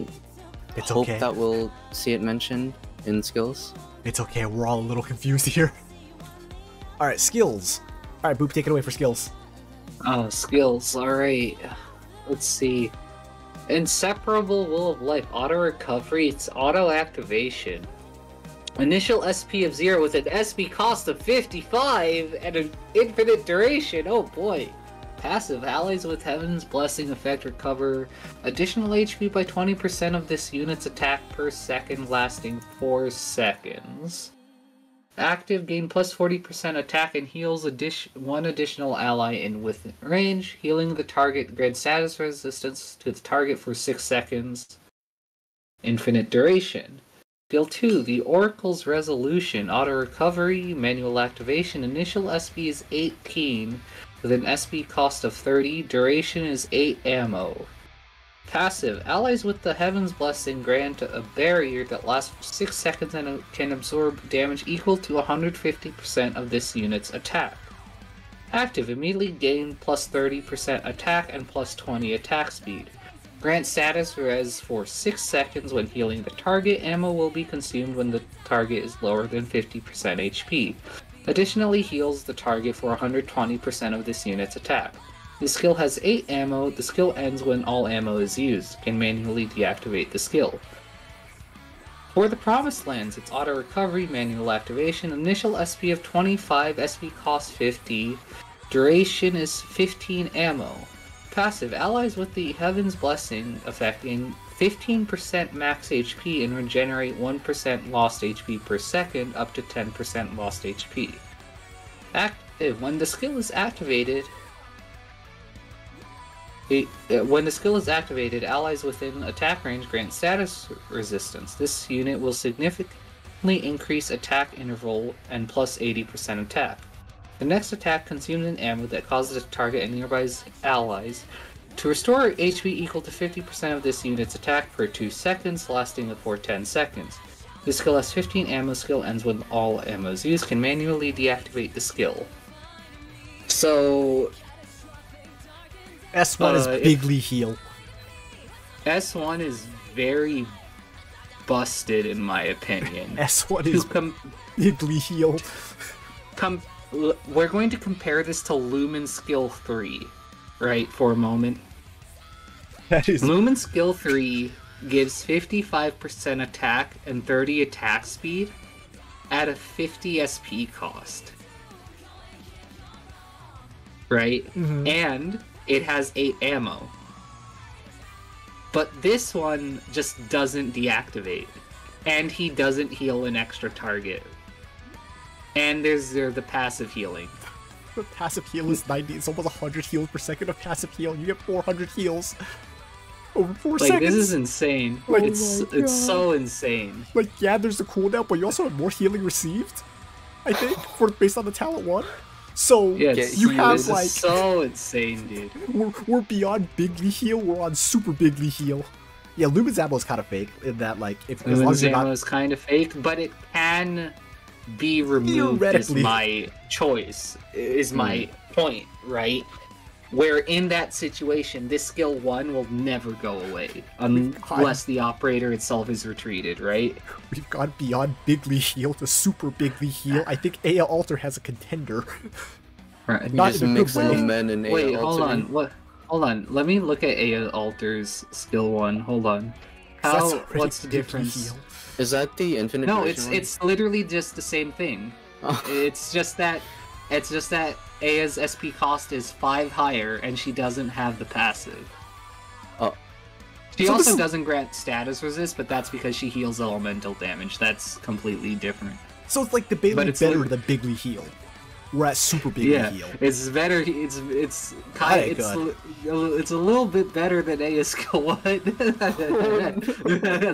hope that we'll see it mentioned in skills. It's okay, we're all a little confused here. Alright, skills. Alright, Boop, take it away for skills. Skills, alright. Let's see. Inseparable Will of Life, auto recovery, it's auto activation. Initial SP of 0 with an SP cost of 55 and an infinite duration, oh boy. Passive, allies with Heaven's Blessing effect recover additional HP by 20% of this unit's attack per second lasting 4 seconds. Active, gain plus 40% attack and heals one additional ally in within range. Healing the target grants status resistance to the target for 6 seconds. Infinite duration. Skill 2, the Oracle's Resolution, auto recovery, manual activation. Initial SP is 18. With an SP cost of 30, duration is 8 ammo. Passive, allies with the Heaven's Blessing grant a barrier that lasts for 6 seconds and can absorb damage equal to 150% of this unit's attack. Active, immediately gain plus 30% attack and plus 20 attack speed. Grant status res for 6 seconds when healing the target. Ammo will be consumed when the target is lower than 50% HP. Additionally heals the target for 120% of this unit's attack. The skill has 8 ammo, the skill ends when all ammo is used, can manually deactivate the skill. For the Promised Lands, it's auto recovery, manual activation, initial SP of 25, SP cost 50, duration is 15 ammo. Passive, allies with the Heaven's Blessing affecting 15% max HP and regenerate 1% lost HP per second up to 10% lost HP. Active, when the skill is activated, allies within attack range grant status resistance. This unit will significantly increase attack interval and plus 80% attack. The next attack consumes an ammo that causes a target and nearby allies to restore HP equal to 50% of this unit's attack per 2 seconds, lasting for 10 seconds. This skill has 15 ammo, skill ends when all ammo is used, can manually deactivate the skill. So... S1 is bigly heal. S1 is very busted in my opinion. S1 is bigly heal. We're going to compare this to Lumen Skill 3, right, for a moment. That is... Lumen Skill 3 gives 55% attack and 30 attack speed at a 50 SP cost. Right? Mm-hmm. And it has 8 ammo. But this one just doesn't deactivate. And he doesn't heal an extra target. And there's the passive healing. The passive heal is 90. It's almost 100 heals per second of passive heal. You get 400 heals over 4 Like, seconds. this is insane. Like, It's so insane. Like, yeah, there's the cooldown, but you also have more healing received, I think, based on the talent one. So, Yes, you have, this like... is so insane, dude. We're beyond Bigly Heal, we're on Super Bigly Heal. Yeah, Lumen's ammo is kind of fake, in that, like, if as long as Lumen's you're ammo not... is kind of fake, but it can be removed is Theoretically. my choice, is my point, right? Where in that situation, this skill 1 will never go away, unless the operator itself is retreated, right? We've gone beyond Bigly Heal to Super Bigly Heal. I think Aya Alter has a contender. Right. Not just in a good mix way. Lumen and Wait, AO hold Alter. on. What? Hold on. Let me look at Aya Alter's skill 1. Hold on. That's How? already What's the Bigly difference? Heal. Is that the infinite? No, duration one? it's literally just the same thing. Oh. It's just that Aya's SP cost is 5 higher, and she doesn't have the passive. Oh. She So also this is- doesn't grant status resist, but that's because she heals elemental damage. That's completely different. So it's like debatably But it's better like- than Bigly Heal. We're at Super Bigly Yeah, Heal. it's better. It's kind. ain't It's a little bit better than Aya's skill 1.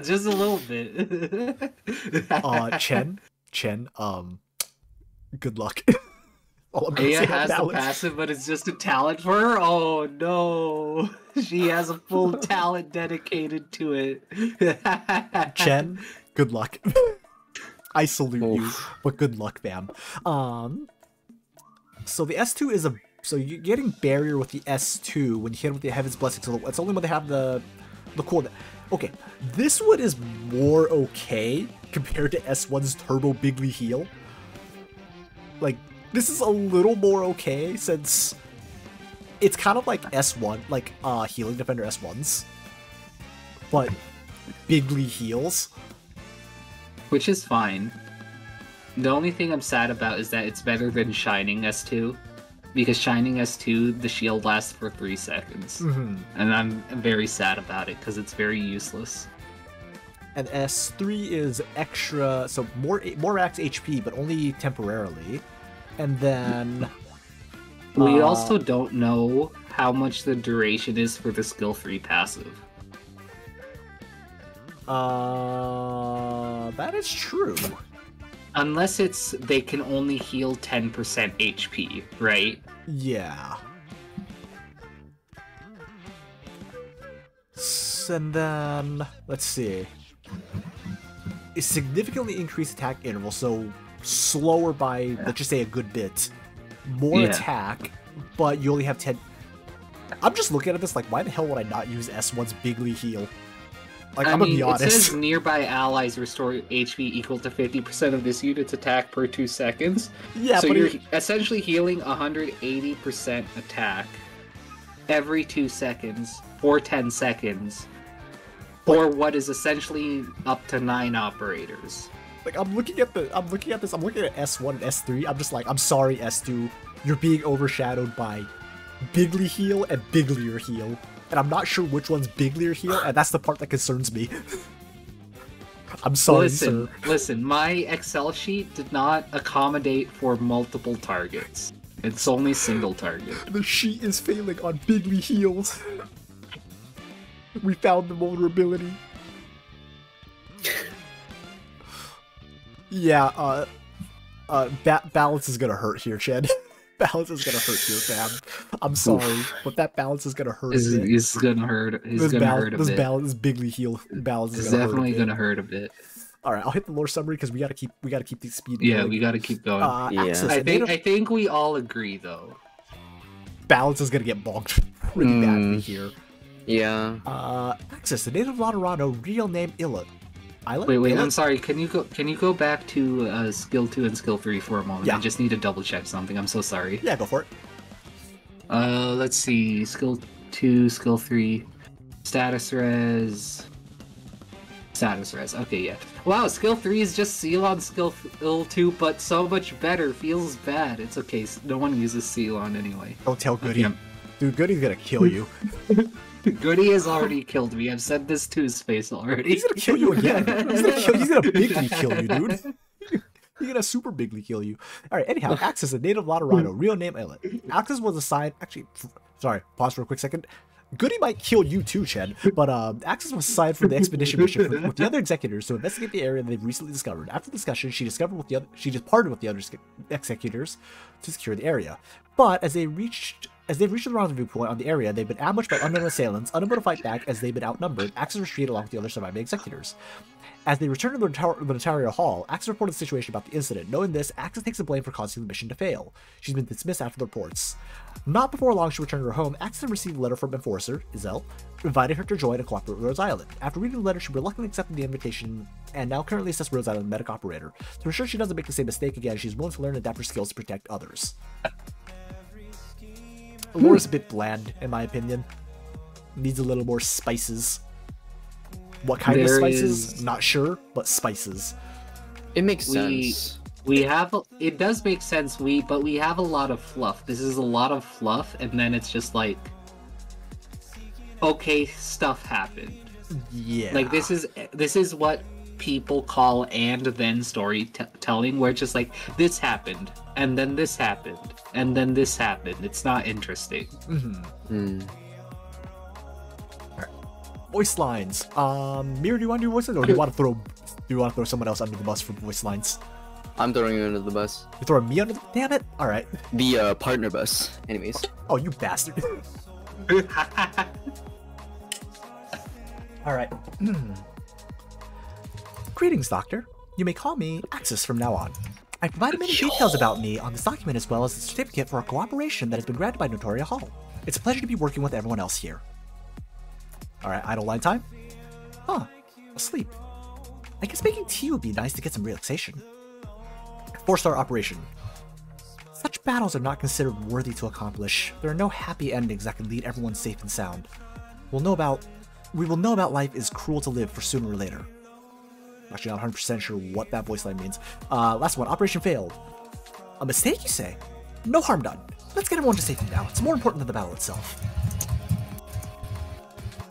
Just a little bit. Chen, good luck. All I'm gonna Aya say about has the balance. passive, but it's just a talent for her? Oh no! She has a full talent dedicated to it. Chen, good luck. I salute you, Oof. but good luck, fam. So the S2 is so you're getting barrier with the S2 when you hit with the Heaven's Blessing. So it's only when they have the cooldown. Okay, this one is more okay compared to S1's Turbo Bigly Heal. Like, this is a little more okay since it's kind of like S1, like Healing Defender S1's, but Bigly Heals. Which is fine. The only thing I'm sad about is that it's better than Shining S2. Because Shining S2, the shield lasts for 3 seconds. Mm-hmm. And I'm very sad about it, because it's very useless. And S3 is extra, so more max HP, but only temporarily. And then We also don't know how much the duration is for the skill 3 passive. that is true. Unless it's they can only heal 10% HP, right? Yeah. And then let's see. A significantly increased attack interval, so slower by let's just say a good bit. More Yeah. attack, but you only have 10. I'm just looking at this like, why the hell would I not use S1's Bigly Heal? Like, I'm gonna be It honest. says nearby allies restore HP equal to 50% of this unit's attack per 2 seconds. Yeah, so but you're it- essentially healing 180% attack every 2 seconds for 10 seconds. For what is essentially up to 9 operators. like I'm looking at this, I'm looking at S1 and S3. I'm just like, I'm sorry, S2, you're being overshadowed by Bigly Heal and Biglier Heal. And I'm not sure which one's Biglier Heal, and that's the part that concerns me. I'm sorry, Listen, sir. listen, my Excel sheet did not accommodate for multiple targets. It's only single target. The sheet is failing on Bigly Heals. We found the vulnerability. Yeah, balance is gonna hurt here, Chad. Balance is gonna hurt here, fam. I'm sorry, but that balance is gonna hurt. a bit. It's gonna hurt. It's This gonna balance, hurt a this bit. balance, this Bigly Heal balance is It's gonna definitely hurt a gonna bit. hurt a bit. All right, I'll hit the lore summary because we gotta keep the speed. Yeah, going. we gotta keep going. Yeah. Axis, I native think we all agree though. balance is gonna get bonked pretty badly here. Yeah. Axis, the native Lonorano, real name Illet. Islet? Wait, Illet? I'm sorry. Can you go back to skill 2 and skill 3 for a moment? Yeah. I just need to double check something. I'm so sorry. Yeah, go for it. Let's see. Skill 2, skill 3, status res. Status res. Okay, yeah. Wow, skill 3 is just seal on skill 2, but so much better. Feels bad. It's okay. No one uses seal on anyway. Don't tell Goody. Yeah. Dude, Goody's gonna kill you. Goody has already killed me. I've said this to his face already. He's gonna kill you again. He's gonna bigly kill you, dude. You're gonna super bigly kill you. Alright, anyhow, Axis, a native Lotterino, real name Elet. Axis was assigned, actually, sorry, pause for a quick second. Goody might kill you too, Chen, but Axis was assigned for the expedition mission with the other executors to investigate the area they've recently discovered. After the discussion, she just parted with the other executors to secure the area. But as they've reached the rendezvous point on the area, they've been ambushed by unknown assailants, unable to fight back as they've been outnumbered. Axis retreated along with the other surviving executors. As they return to the notarial hall, Axis reported the situation about the incident. Knowing this, Axis takes the blame for causing the mission to fail. She's been dismissed after the reports. Not before long, she returned to her home. Axis received a letter from Enforcer, Izel, inviting her to join and cooperate with Rose Island. After reading the letter, she reluctantly accepted the invitation and now currently assists Rose Island medic operator. To ensure she doesn't make the same mistake again, she's willing to learn and adapt her skills to protect others. Lore's a bit bland, in my opinion. Needs a little more spices. What kind of spices? Not sure, but spices. It makes sense. It does make sense, but we have a lot of fluff. This is a lot of fluff, and then it's just like, okay, stuff happened. Yeah. Like, this is what people call and then storytelling, where it's just like, this happened, and then this happened, and then this happened. It's not interesting. Voice lines. Mir, do you want to do voice lines, or do you want to throw someone else under the bus for voice lines? I'm throwing you under the bus. You're throwing me under the... Damn it! Alright. The partner bus. Anyways. Oh, you bastard. Alright. Greetings, Doctor. You may call me Axis from now on. I provided many details about me on this document as well as the certificate for our cooperation that has been granted by Notoria Hall. It's a pleasure to be working with everyone else here. Alright, idle line time? Huh, asleep. I guess making tea would be nice to get some relaxation. 4-star operation. Such battles are not considered worthy to accomplish. There are no happy endings that can lead everyone safe and sound. We will know about life is cruel to live for sooner or later. Actually not 100% sure what that voice line means. Last one, operation failed. A mistake, you say? No harm done. Let's get everyone to safety now. It's more important than the battle itself.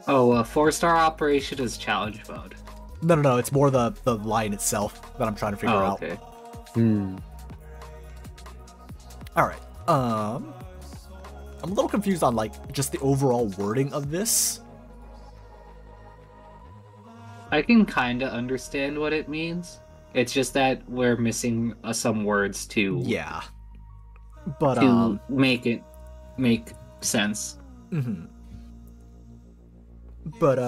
Oh, a 4-star operation is challenge mode. No, it's more the line itself that I'm trying to figure out. Okay. Alright, I'm a little confused on, like, just the overall wording of this. I can kinda understand what it means. It's just that we're missing some words to... Yeah. But, to make it make sense. But,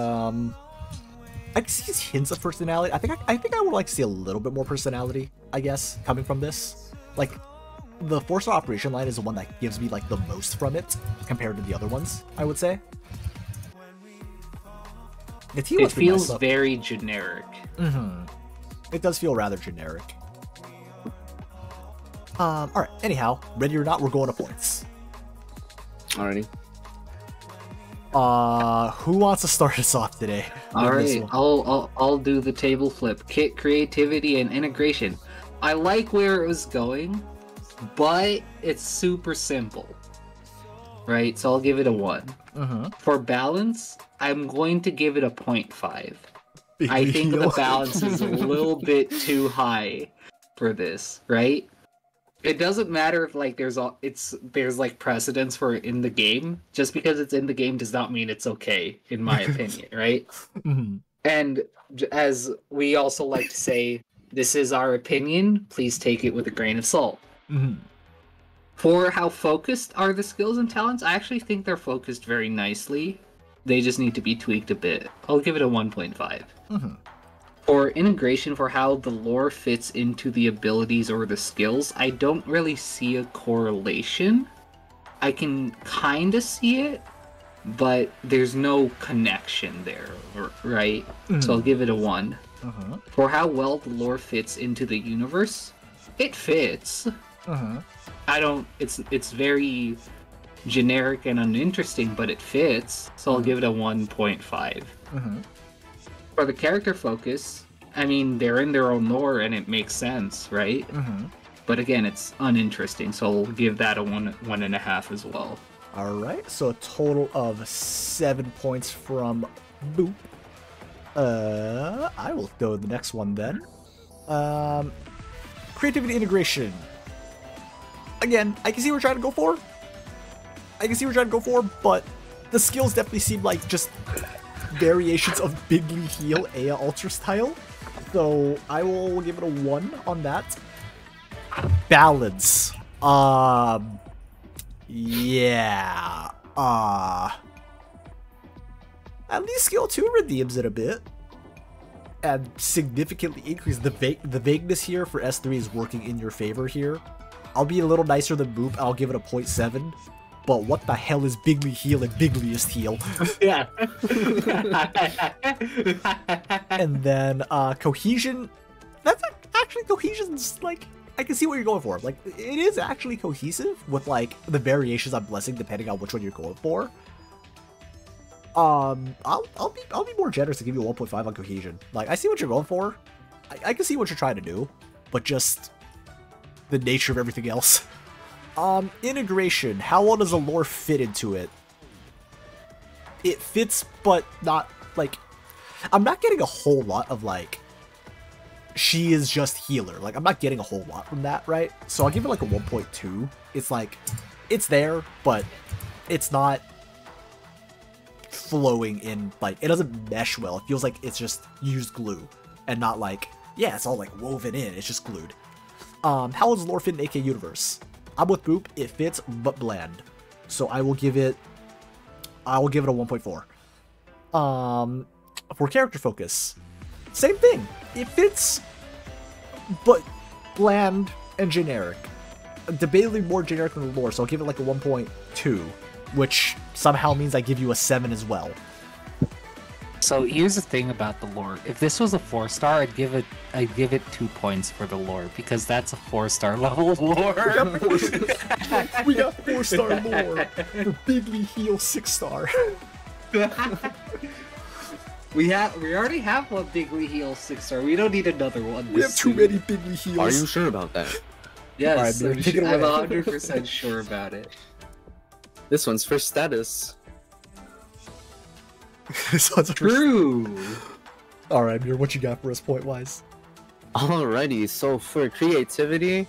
I can see hints of personality. I think I would like to see a little bit more personality, I guess, coming from this. Like, the 4-star operation line is the one that gives me, like, the most from it, compared to the other ones, I would say. It feels very generic. It does feel rather generic. Alright, anyhow, ready or not, we're going to points. Alrighty. Who wants to start us off today? Alright, I'll do the table flip. Kit, creativity, and integration. I like where it was going, but it's super simple. Right, so I'll give it a 1. For balance, I'm going to give it a 0.5. I think the balance is a little bit too high for this, right? It doesn't matter if like there's like precedence for it in the game. Just because it's in the game does not mean it's okay, in my opinion, right? And as we also like to say, this is our opinion. Please take it with a grain of salt. For how focused are the skills and talents, I actually think they're focused very nicely. They just need to be tweaked a bit. I'll give it a 1.5. For integration, for how the lore fits into the abilities or the skills, I don't really see a correlation. I can kind of see it, but there's no connection there, right? So I'll give it a 1. For how well the lore fits into the universe, it fits. It's very generic and uninteresting, but it fits, so I'll give it a 1.5. For the character focus, I mean, they're in their own lore and it makes sense, right? But again, it's uninteresting, so I'll give that a 1.5 as well. Alright, so a total of 7 points from Boop. I will go to the next one then. creativity integration. Again, I can see what we're trying to go for. But the skills definitely seem like just variations of Bigly Heal Aya Ultra style. So I will give it a 1 on that. Balance. Yeah. At least skill 2 redeems it a bit. And significantly increase the vagueness here for S3 is working in your favor here. I'll be a little nicer than Boop. I'll give it a 0.7. But what the hell is Bigly Heal and Bigliest Heal? Yeah. And then Cohesion. That's actually Cohesion's like, I can see what you're going for. Like, it is actually cohesive with like the variations on Blessing depending on which one you're going for. I'll be more generous to give you a 1.5 on Cohesion. Like, I see what you're going for. I can see what you're trying to do, but just the nature of everything else. Integration. How well does the lore fit into it? It fits, but not, like, I'm not getting a whole lot of, like, she is just healer. Like, I'm not getting a whole lot from that, right? So I'll give it, like, a 1.2. It's, like, it's there, but it's not flowing in, like, it doesn't mesh well. It feels like it's just used glue, and not, like, yeah, it's all, like, woven in. It's just glued. How does lore fit in AK Universe? I'm with Boop. It fits, but bland. So I will give it a 1.4. For character focus, same thing. It fits, but bland and generic. Debatably more generic than the lore, so I'll give it like a 1.2, which somehow means I give you a 7 as well. So here's the thing about the lore. If this was a 4-star, I'd give it 2 points for the lore because that's a 4-star level lore. We got 4-star lore for Bigly Heal 6-star. We already have one Bigly Heal 6-star. We don't need another one. We have too many Bigly Heals. Are you sure about that? Yes, Alright, take it I'm away. 100% sure about it. This one's for status. This one's True. Alright, Mir, what you got for us point-wise? Alrighty, so for creativity,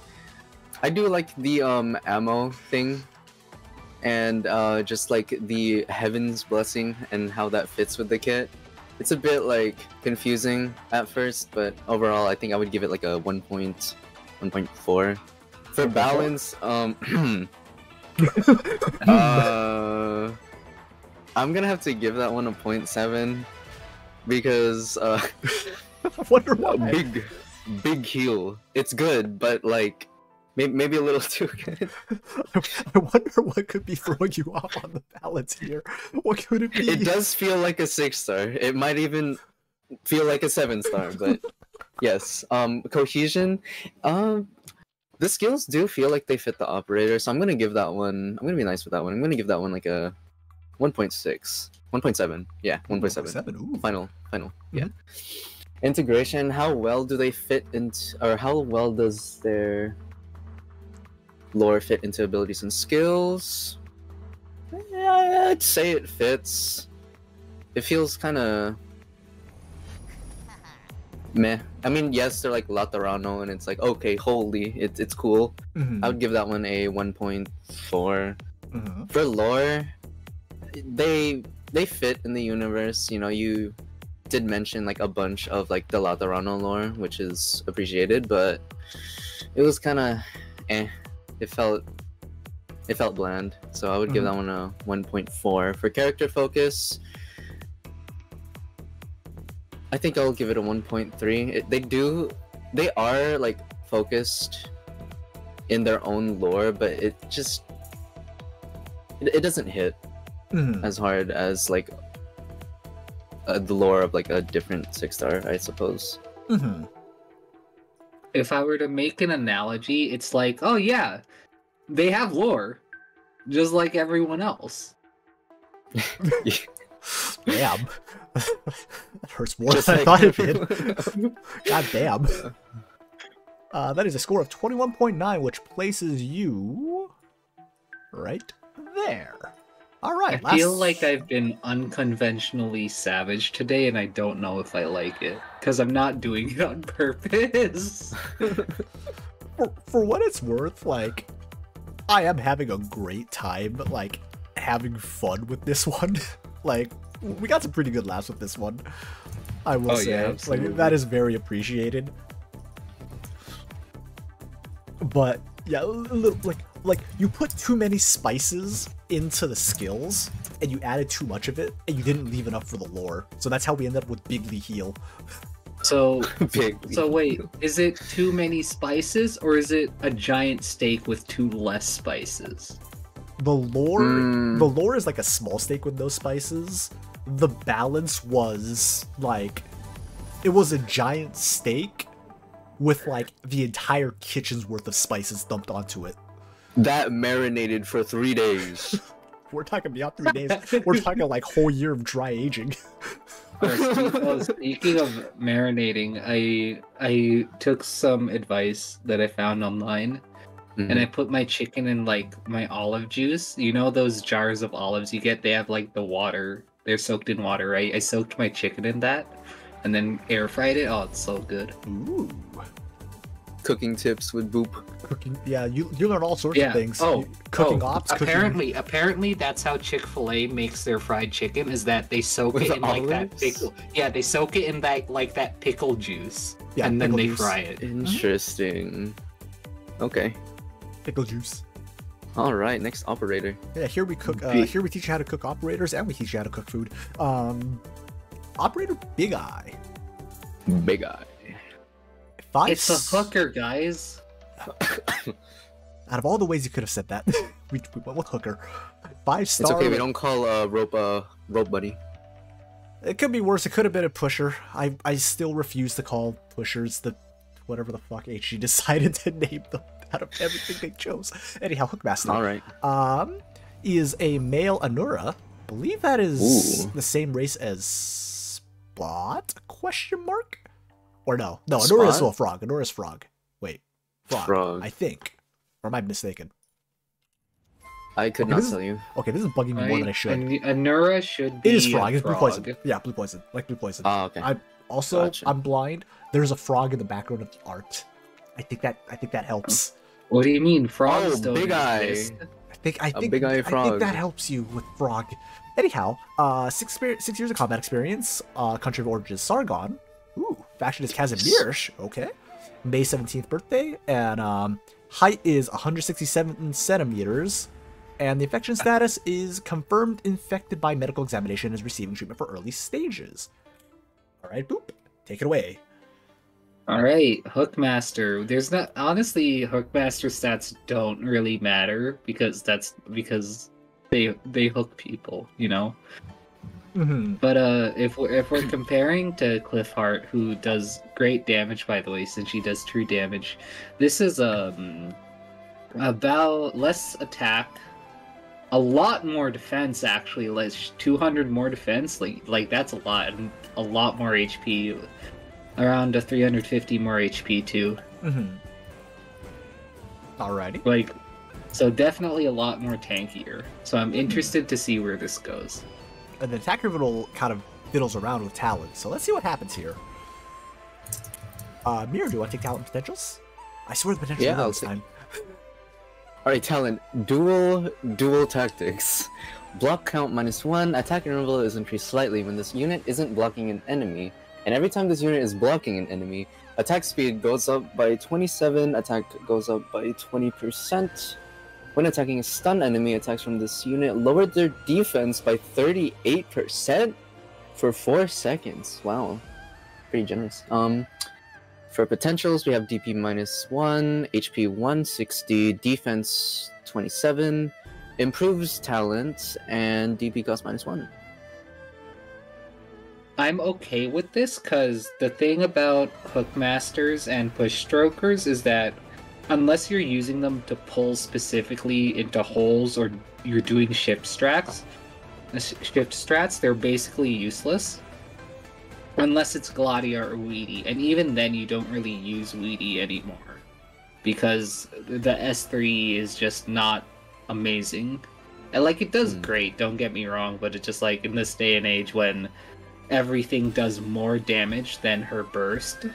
I do like the ammo thing, and just like the Heaven's Blessing and how that fits with the kit. It's a bit like confusing at first, but overall I think I would give it like a 1.4. For balance, I'm gonna have to give that one a 0.7 because I wonder why. big heal. It's good, but like maybe a little too good. I wonder what could be throwing you off on the balance here. What could it be? It does feel like a 6-star. It might even feel like a 7-star, but yes. Cohesion. The skills do feel like they fit the operator, so I'm gonna give that one. I'm gonna be nice with that one. I'm gonna give that one like a 1.6, 1.7. Yeah, 1.7. Ooh. Final. Yeah. Integration. How well do they fit into, or how well does their lore fit into abilities and skills? Yeah, I'd say it fits. It feels kind of meh. I mean, yes, they're like Laterano, and it's like, okay, holy, it's cool. Mm-hmm. I would give that one a 1.4. Mm-hmm. For lore, they fit in the universe. You know, you did mention like a bunch of like the Laterano lore, which is appreciated, but it was kind of It felt bland, so I would give that one a 1.4. For character focus, I think I'll give it a 1.3. They are like focused in their own lore, but it just it doesn't hit as hard as like the lore of like a different 6-star, I suppose. Mm-hmm. If I were to make an analogy, it's like, oh yeah, they have lore, just like everyone else. Damn. That hurts more than I thought it did. God damn. That is a score of 21.9, which places you right there. All right. I feel like I've been unconventionally savage today, and I don't know if I like it because I'm not doing it on purpose. for what it's worth, like, I am having a great time, like, having fun with this one. Like, we got some pretty good laughs with this one, I will say. Yeah, like, that is very appreciated. But yeah, like you put too many spices into the skills, and you added too much of it, and you didn't leave enough for the lore. So that's how we ended up with Bigly Heal. So, Big. so wait, is it too many spices, or is it a giant steak with too less spices? The lore is like a small steak with no spices. The balance was like, it was a giant steak with like the entire kitchen's worth of spices dumped onto it. That marinated for 3 days. We're talking beyond 3 days. We're talking like whole year of dry aging. Speaking of marinating, I took some advice that I found online, and I put my chicken in like my olive juice. You know those jars of olives you get? They have like the water. They're soaked in water, right? I soaked my chicken in that, and then air fried it. Oh, it's so good. Ooh. Cooking tips with Boop. Cooking, yeah, you learn all sorts of things. Cooking ops. Apparently, that's how Chick-fil-A makes their fried chicken. Is that they soak With it in like that olives? pickle? Yeah, they soak it in that like that pickle juice, Yeah, and then pickle they juice. fry it. Interesting. Okay. Pickle juice. All right. Next operator. Yeah, here we cook. Here we teach you how to cook operators, and we teach you how to cook food. Operator Big Eye. Big Eye. It's a hooker, guys. Out of all the ways you could have said that, we went with hooker. 5-star. It's okay. We don't call rope buddy. It could be worse. It could have been a pusher. I still refuse to call pushers the whatever the fuck HG decided to name them out of everything they chose. Anyhow, Hookmaster. All right. Is a male Anura. Believe that is Ooh. the same race as Spot? Question mark? Or no, Anura Spot? is still a frog. Anura is frog. Wait, frog. I think. Or am I mistaken? I could Okay, not this tell you. Okay, this is bugging me more than I should. Anura should be. It is frog. a It's blue poison. Yeah, blue poison. Like blue poison. Oh, okay. Gotcha. I'm blind. There's a frog in the background of the art. I think that helps. What do you mean? Frogs don't Big Eye. exist. I think Big Eye I think frog. that helps you with frog. Anyhow, 6 years of combat experience. Country of origin is Sargon. Ooh, faction is Kazimierz. Okay. May 17th birthday, and height is 167 centimeters, and the infection status is confirmed infected by medical examination, is receiving treatment for early stages. All right, Boop, take it away. All right, Hookmaster. There's not honestly Hookmaster stats don't really matter because they hook people, you know. Mm-hmm. But if we're comparing to Cliffheart, who does great damage, by the way, since she does true damage, this is about less attack, a lot more defense actually, like 200 more defense, like that's a lot, and a lot more HP, around 350 more HP too. Mm-hmm. Alrighty. Like, so definitely a lot more tankier. So I'm interested to see where this goes. And the attacker little kind of fiddles around with talent, so let's see what happens here. Mirror, do I take talent potentials? I swear the potential Yeah, I'll this take- time. All right, talent. Dual tactics. Block count -1. Attack interval is increased slightly when this unit isn't blocking an enemy, and every time this unit is blocking an enemy, attack speed goes up by 27. Attack goes up by 20%. When attacking a stun enemy, attacks from this unit lower their defense by 38% for 4 seconds. Wow, pretty generous. For potentials, we have DP -1, HP 160, defense 27, improves talent, and DP cost -1. I'm okay with this because the thing about Hookmasters and Push Strokers is that unless you're using them to pull specifically into holes or you're doing shift strats, they're basically useless. Unless it's Gladia or Weedy, and even then you don't really use Weedy anymore. Because the S3 is just not amazing. And like, it does great, don't get me wrong, but it's just like, in this day and age when everything does more damage than her burst,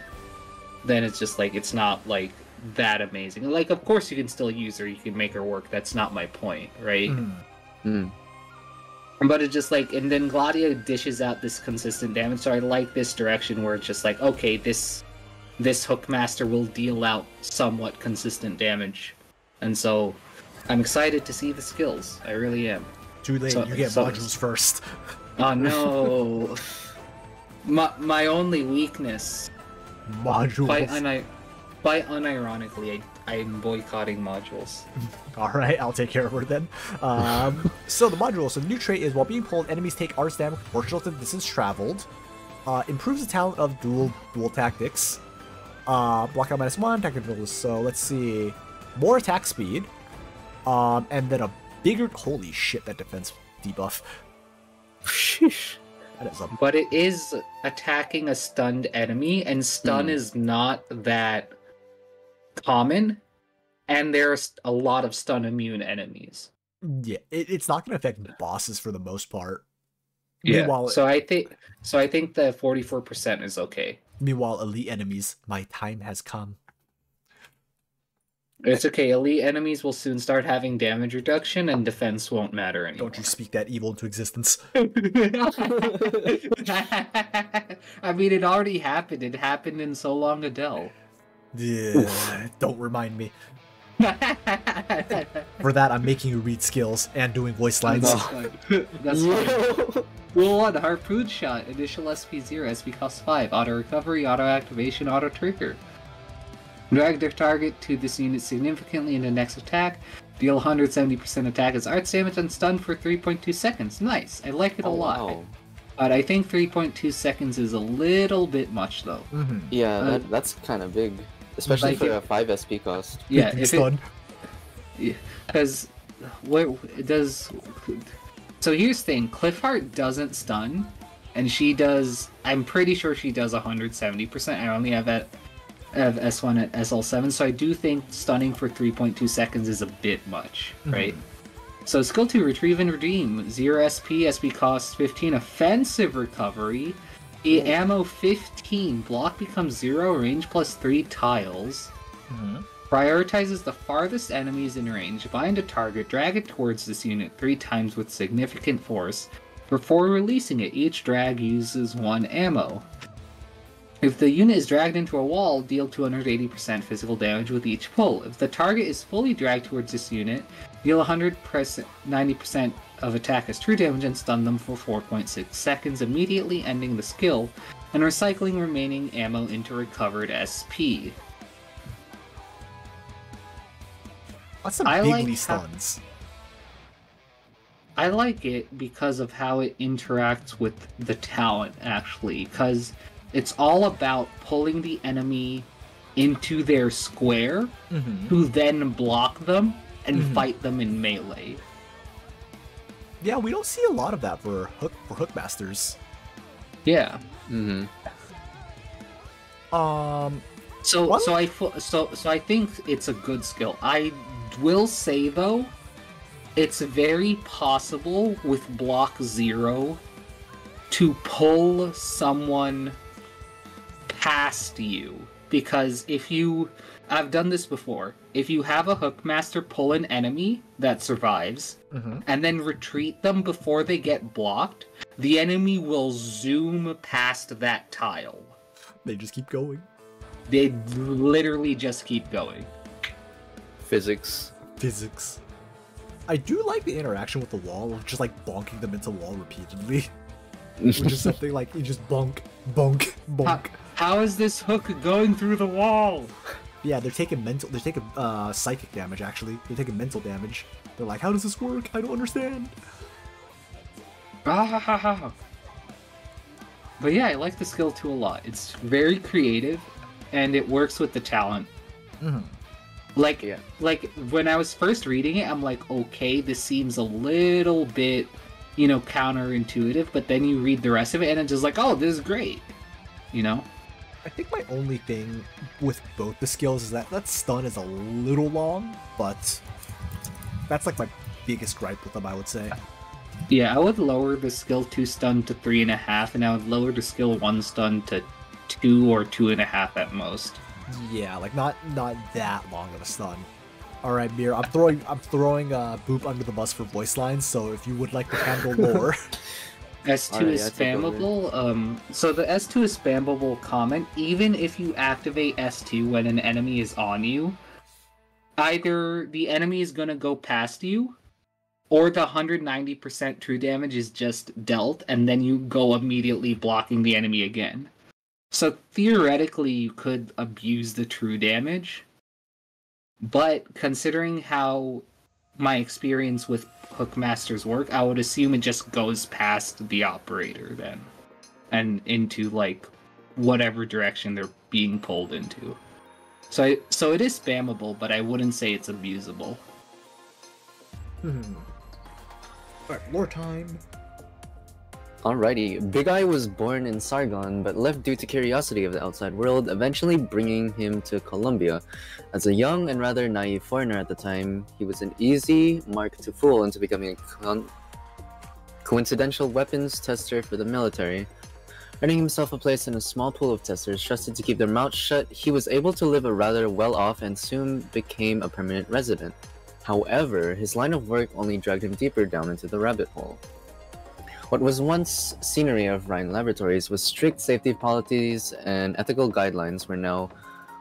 then it's just like, it's not like that amazing. Like, of course you can still use her, you can make her work. That's not my point, right? But it's just like, and then Gladia dishes out this consistent damage, so I like this direction where it's just like, okay, this Hookmaster will deal out somewhat consistent damage. And so, I'm excited to see the skills. I really am. Too late, you get modules first. Oh no. my only weakness... Modules. Quite unironically, I'm boycotting modules. Alright, I'll take care of her then. So the module, so the new trait is while being pulled, enemies take arts damage proportional to the distance traveled. Improves the talent of dual tactics. Block out -1, attack abilities. So let's see. More attack speed. And then a bigger... Holy shit, that defense debuff. Sheesh. That is a... But it is attacking a stunned enemy, and stun is not that common, and there's a lot of stun immune enemies. Yeah, it's not going to affect bosses for the most part. Yeah, meanwhile, so I think the 44% is okay. Meanwhile, elite enemies, my time has come. It's okay. Elite enemies will soon start having damage reduction, and defense won't matter anymore. Don't you speak that evil into existence. I mean, it already happened. It happened in so long ago. Yeah, don't remind me. For that, I'm making you read skills and doing voice lines. That's fine. Rule 1, Harpoon Shot. Initial SP 0, SP cost 5. Auto Recovery, Auto Activation, Auto Trigger. Drag the target to this unit significantly in the next attack. Deal 170% attack as arts damage and stun for 3.2 seconds. Nice. I like it a lot. Wow. But I think 3.2 seconds is a little bit much, though. Yeah, that's kind of big. Especially like for a 5 SP cost. Yeah, if stun. Because what does... So here's the thing. Cliffheart doesn't stun, and she does... I'm pretty sure she does 170%. I only have S1 at SL7, so I do think stunning for 3.2 seconds is a bit much, right? So skill 2, Retrieve and Redeem. 0 SP, SP costs 15, Offensive Recovery, Ammo 15, block becomes 0, range plus 3 tiles. Prioritizes the farthest enemies in range, bind a target, drag it towards this unit 3 times with significant force. Before releasing it, each drag uses 1 ammo. If the unit is dragged into a wall, deal 280% physical damage with each pull. If the target is fully dragged towards this unit, deal 90% of attack as true damage and stun them for 4.6 seconds, immediately ending the skill, and recycling remaining ammo into recovered SP. That's some bigly stuns. I like it because of how it interacts with the talent, actually, because it's all about pulling the enemy into their square, who then block them and fight them in melee. Yeah, we don't see a lot of that for Hookmasters. Yeah. So I think it's a good skill. I will say though, it's very possible with block 0 to pull someone past you, because if you... I've done this before. If you have a Hookmaster pull an enemy that survives, and then retreat them before they get blocked, the enemy will zoom past that tile. They just keep going. They literally just keep going. Physics. I do like the interaction with the wall, of just like bonking them into the wall repeatedly. Which is something like, you just bonk, bonk, bonk. How is this hook going through the wall? Yeah, they're taking psychic damage, actually. They're taking mental damage. They're like, how does this work? I don't understand. But yeah, I like the skill 2 a lot. It's very creative, and it works with the talent. Like when I was first reading it, I'm like, okay, this seems a little bit, counterintuitive, but then you read the rest of it, and it's just like, oh, this is great, I think my only thing with both the skills is that stun is a little long, but that's like my biggest gripe with them, I would say. Yeah, I would lower the skill 2 stun to 3.5, and I would lower the skill 1 stun to 2 or 2.5 at most. Yeah, like not that long of a stun. All right, Mir, I'm throwing Boop under the bus for voice lines. So if you would like to handle lore, S2 Alright, is yeah, take over. spammable. So the S2 is spammable comment. Even if you activate S2 when an enemy is on you, either the enemy is gonna go past you, or the 190% true damage is just dealt, and then you go immediately blocking the enemy again. So theoretically, you could abuse the true damage, but considering how my experience with Hookmasters work, I would assume it just goes past the operator then, and into like whatever direction they're being pulled into. So it is spammable, but I wouldn't say it's abusable. Alright, lore time. Alrighty, Big Eye was born in Sargon, but left due to curiosity of the outside world, eventually bringing him to Colombia. As a young and rather naive foreigner at the time, he was an easy mark to fool into becoming a coincidental weapons tester for the military. Earning himself a place in a small pool of testers trusted to keep their mouths shut, he was able to live a rather well-off and soon became a permanent resident. However, his line of work only dragged him deeper down into the rabbit hole. What was once scenery of Rhine laboratories was strict safety policies and ethical guidelines were now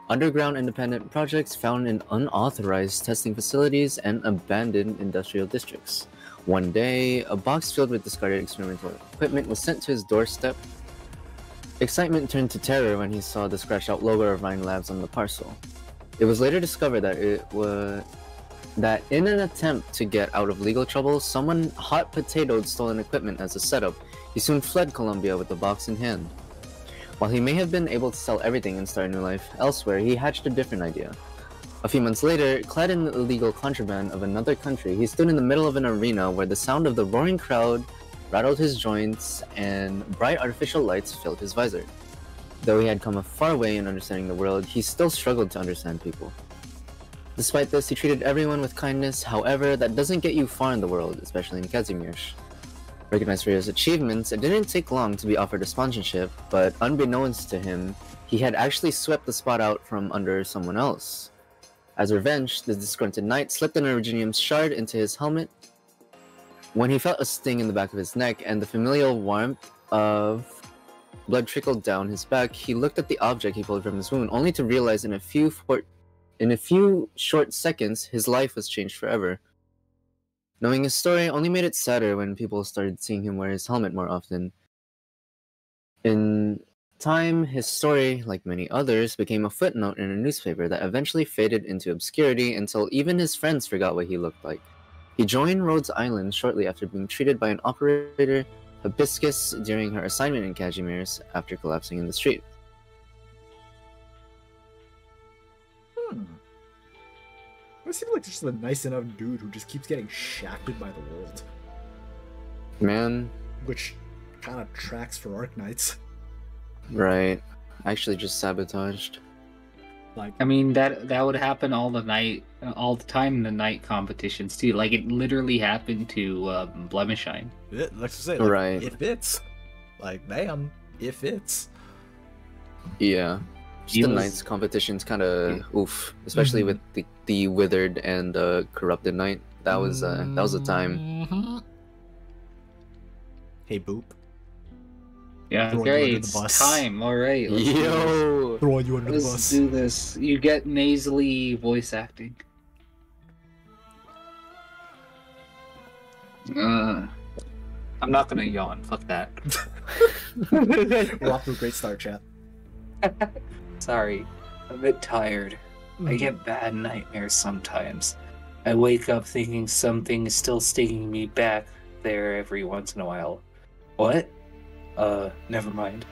underground independent projects found in unauthorized testing facilities and abandoned industrial districts. One day, a box filled with discarded experimental equipment was sent to his doorstep. Excitement turned to terror when he saw the scratched out logo of Rhine Labs on the parcel. It was later discovered that in an attempt to get out of legal trouble, someone hot potatoed stolen equipment as a setup. He soon fled Colombia with the box in hand. While he may have been able to sell everything and start a new life elsewhere, he hatched a different idea. A few months later, clad in the illegal contraband of another country, he stood in the middle of an arena where the sound of the roaring crowd rattled his joints and bright artificial lights filled his visor. Though he had come a far way in understanding the world, he still struggled to understand people. Despite this, he treated everyone with kindness. However, that doesn't get you far in the world, especially in Kazimierz. Recognized for his achievements, it didn't take long to be offered a sponsorship, but unbeknownst to him, he had actually swept the spot out from under someone else. As revenge, the disgruntled knight slipped an Originium shard into his helmet. When he felt a sting in the back of his neck and the familial warmth of blood trickled down his back, he looked at the object he pulled from his wound, only to realize in a few short seconds, his life was changed forever. Knowing his story only made it sadder when people started seeing him wear his helmet more often. In time, his story, like many others, became a footnote in a newspaper that eventually faded into obscurity until even his friends forgot what he looked like. He joined Rhodes Island shortly after being treated by an operator, Hibiscus, during her assignment in Kazimierz after collapsing in the street. It seems like just a nice enough dude who just keeps getting shafted by the world. Man. Which kind of tracks for Arknights. Right. Actually just sabotaged. Like, I mean, that would happen all the time in the night competitions too. Like, it literally happened to Blemishine. let's just say, like, right. It fits. Like, damn, it fits. Yeah. Just the Knights competition's kind of oof, especially with the withered and corrupted knight. That was a time. Hey, Boop. Yeah, Throwing okay, you under it's the bus. time. All right, Yo, Throwing you under the let's bus. do this. You get nasally voice acting. I'm not gonna yawn. Fuck that. We're off to a great start, chat. Sorry, I'm a bit tired. I get bad nightmares sometimes. I wake up thinking something is still stinging me back there every once in a while. What? Never mind.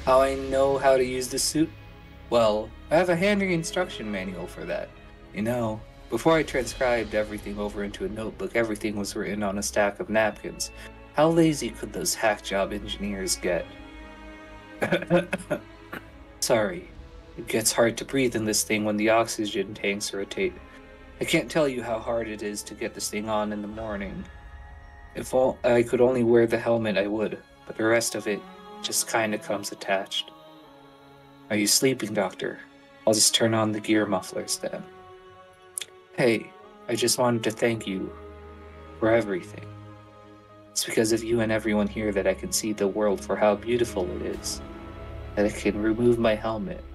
How I know how to use the suit? Well, I have a handy instruction manual for that. You know, before I transcribed everything over into a notebook, everything was written on a stack of napkins. How lazy could those hack job engineers get? Sorry. It gets hard to breathe in this thing when the oxygen tanks rotate. I can't tell you how hard it is to get this thing on in the morning. If I could only wear the helmet, I would, but the rest of it just kinda comes attached. Are you sleeping, Doctor? I'll just turn on the gear mufflers then. Hey, I just wanted to thank you for everything. It's because of you and everyone here that I can see the world for how beautiful it is. That I can remove my helmet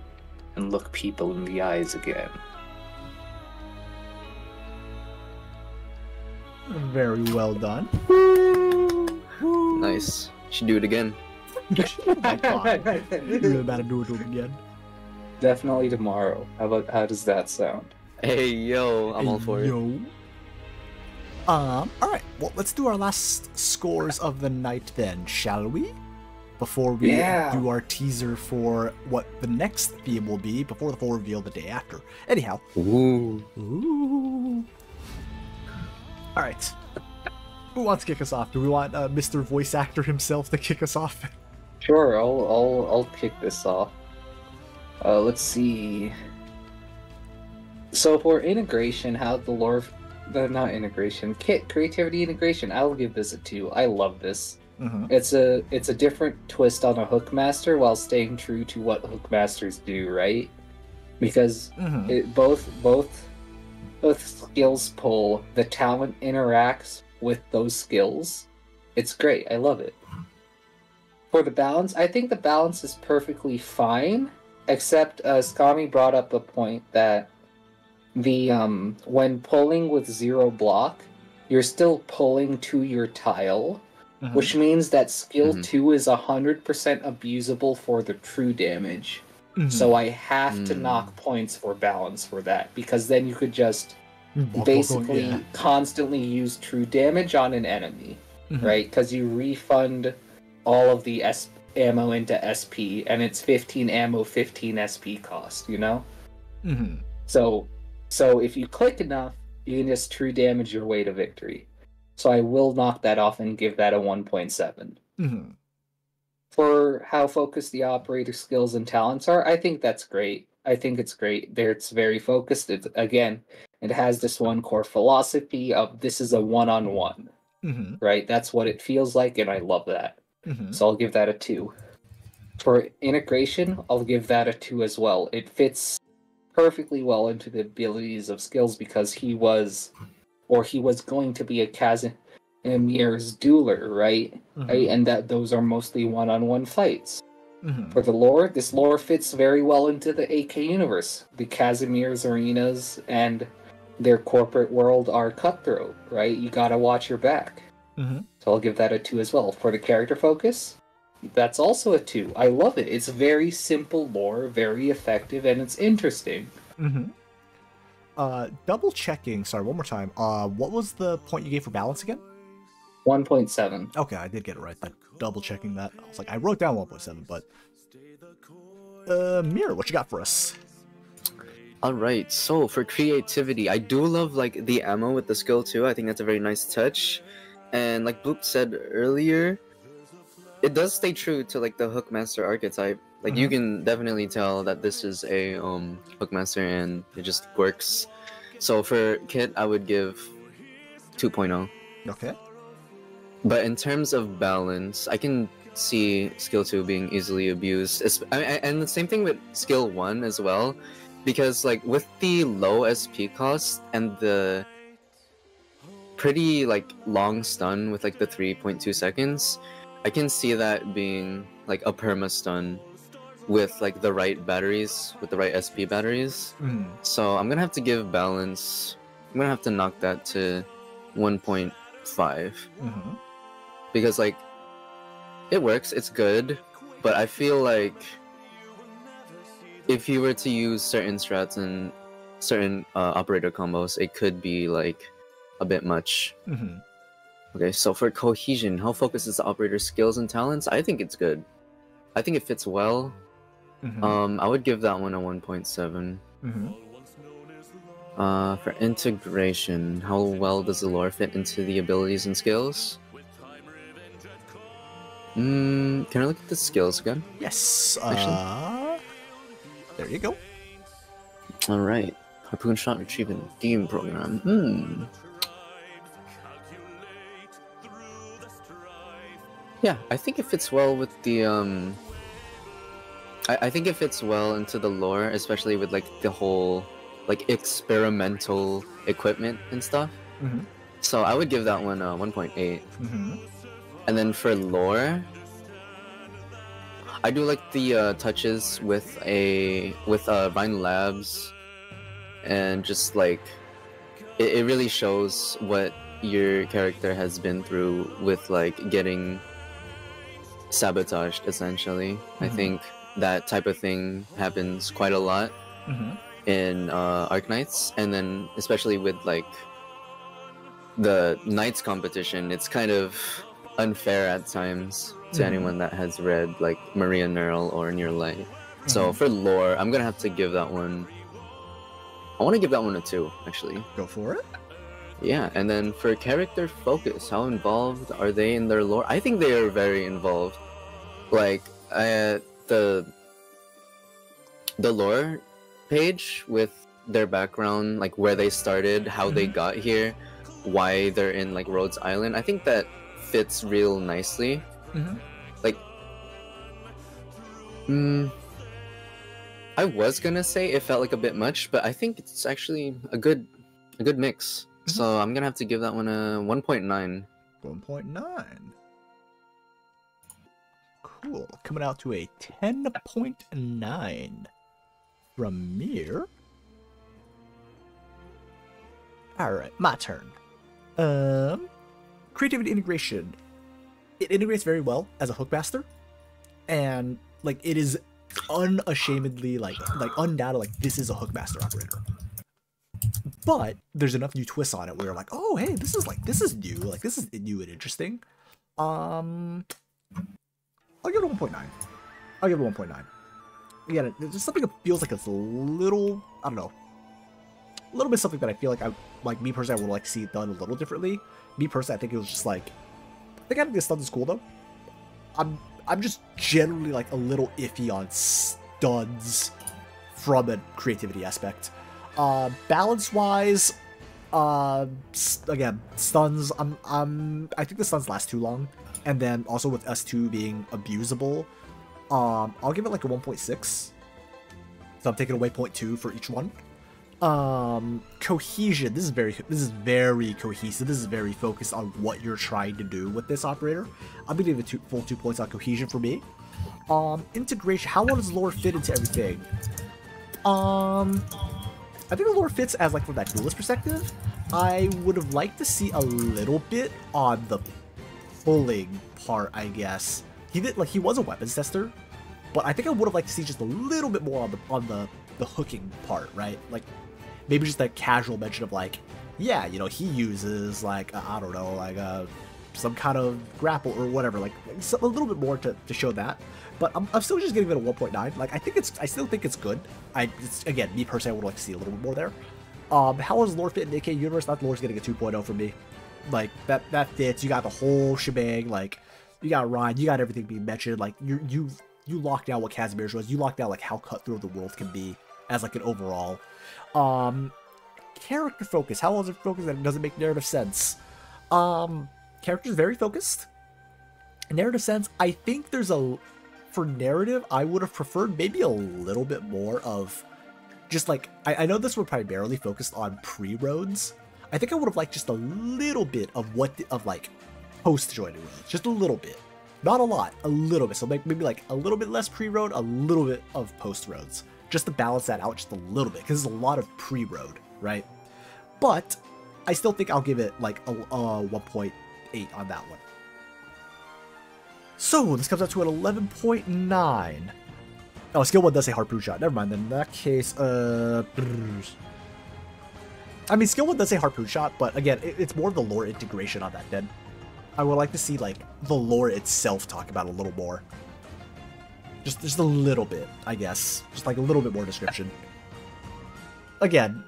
and look people in the eyes again. Very well done. Nice. Should do it again. Oh my God. You're about to do it again. Definitely tomorrow. How does that sound? Hey yo, I'm all for it. Yo. Alright, well, let's do our last scores of the night then, shall we? Before we do our teaser for what the next theme will be, before the full reveal the day after. Anyhow. Ooh. Alright. Who wants to kick us off? Do we want Mr. Voice Actor himself to kick us off? Sure, I'll kick this off. Let's see. So for integration, how the lore, not integration, kit creativity integration, I'll give this a 2. I love this. Mm-hmm. It's a different twist on a Hookmaster while staying true to what Hookmasters do, right? Because both skills pull, the talent interacts with those skills. It's great. I love it. For the balance, I think the balance is perfectly fine, except Skami brought up a point that the when pulling with 0 block, you're still pulling to your tile, which means that skill 2 is 100% abusable for the true damage. So I have to knock points for balance for that, because then you could just basically constantly use true damage on an enemy, right? Because you refund all of the ammo into SP, and it's 15 ammo, 15 SP cost, you know? So if you click enough, you can just true damage your way to victory. So I will knock that off and give that a 1.7. For how focused the operator skills and talents are, I think that's great. I think it's great. It's very focused. It has this one core philosophy of this is a one-on-one, right? That's what it feels like, and I love that. So I'll give that a 2. For integration, I'll give that a 2 as well. It fits perfectly well into the abilities of skills because he was going to be a Casimir's dueler, right? And that those are mostly one-on-one fights. For the lore, this lore fits very well into the AK universe. The Casimir's arenas and their corporate world are cutthroat, right? You gotta watch your back. So I'll give that a 2 as well. For the character focus, that's also a 2. I love it. It's very simple lore, very effective, and it's interesting. Double checking, sorry, one more time. What was the point you gave for balance again? 1.7. Okay, I did get it right then. Double checking that. I was like, I wrote down 1.7, but... Mirror, what you got for us? Alright, so for creativity, I do love like the ammo with the skill too. I think that's a very nice touch. And like Bloop said earlier, it does stay true to like the Hookmaster archetype. Like you can definitely tell that this is a Hookmaster and it just works. So for Kit, I would give 2.0. Okay. But in terms of balance, I can see skill 2 being easily abused. And the same thing with skill 1 as well. Because like with the low SP cost and the pretty like long stun with like the 3.2 seconds, I can see that being like a perma stun with like the right batteries, with the right SP batteries. So I'm gonna have to give balance. I'm gonna have to knock that to 1.5 because like it works, it's good, but I feel like if you were to use certain strats and certain operator combos, it could be like a bit much. Okay, so for cohesion, how focused is the operator's skills and talents? I think it's good. I think it fits well. I would give that one a 1.7. For integration, how well does the lore fit into the abilities and skills? Can I look at the skills again? Yes. There you go. Alright. Harpoon shot retrieving theme program. Yeah, I think it fits well with the I think it fits well into the lore, especially with like the whole like experimental equipment and stuff. Mm-hmm. So I would give that one 1.8. Mm-hmm. And then for lore, I do like the touches with Vine Labs, and just like it really shows what your character has been through with like getting sabotaged essentially. I think that type of thing happens quite a lot in Arknights, and then especially with like the Knights competition, it's kind of unfair at times to anyone that has read like Maria Nerl or Near Light. So for lore, I'm gonna have to give that one. I want to give that one a 2, actually. Go for it. Yeah, and then for character focus, how involved are they in their lore? I think they are very involved. Like the lore page with their background, like where they started, how they got here, why they're in like Rhodes Island. I think that fits real nicely. Like, I was gonna say it felt like a bit much, but I think it's actually a good mix. So I'm gonna have to give that one a 1.9. 1.9. Cool. Coming out to a 10.9 from Mir. Alright, my turn. Creativity integration. It integrates very well as a hookmaster, and like it is unashamedly like undoubted, like this is a hookmaster operator. But there's enough new twists on it where you're like, oh hey, this is new, like this is new and interesting. I'll give it a 1.9. I'll give it a 1.9. Again, there's just something that feels like it's a little, I don't know, a little bit something that I feel like me personally, I would like to see it done a little differently. Me personally, I think it was just like, I think having the stuns is cool though. I'm just generally like a little iffy on stuns from a creativity aspect. Balance wise, again, stuns, I think the stuns last too long, and then also with S2 being abusable, I'll give it like a 1.6. So I'm taking away 0.2 for each one. Cohesion, this is very cohesive. This is very focused on what you're trying to do with this operator. I'm gonna give it full 2 points on cohesion for me. Integration, how well does lore fit into everything? I think the lore fits as like from that duelist perspective. I would have liked to see a little bit on the pulling part, I guess. He was a weapons tester, but I think I would have liked to see just a little bit more on the hooking part, right? Like maybe just that casual mention of like, yeah, you know, he uses like I don't know, like some kind of grapple or whatever, like a little bit more to show that. But I'm still just giving it a 1.9. Like I still think it's good. Again, me personally, I would like to see a little bit more there. How does lore fit in the AK universe? That lore's getting a 2.0 from me. Like that fits. You got the whole shebang. Like you got Ryan, you got everything being mentioned. Like you locked down what Casimir's was. You locked down like how cutthroat the world can be as like an overall. Character focus. How well is it focused? That it doesn't make narrative sense. Character's very focused. Narrative sense, I think there's for narrative, I would have preferred maybe a little bit more of just like, I know this would primarily focus on pre-roads. I think I would have liked just a little bit of like post-joining roads. Just a little bit. Not a lot, a little bit. So maybe like a little bit less pre-road, a little bit of post-roads. Just to balance that out just a little bit, because there's a lot of pre-road, right? But I still think I'll give it like a 1.8 on that one. So this comes out to an 11.9. Oh, skill 1 does say harpoon shot. Never mind. Then in that case, I mean, skill 1 does say harpoon shot, but again, it's more of the lore integration on that. Then I would like to see like the lore itself talk about a little more. Just a little bit, I guess. Just like a little bit more description. Again,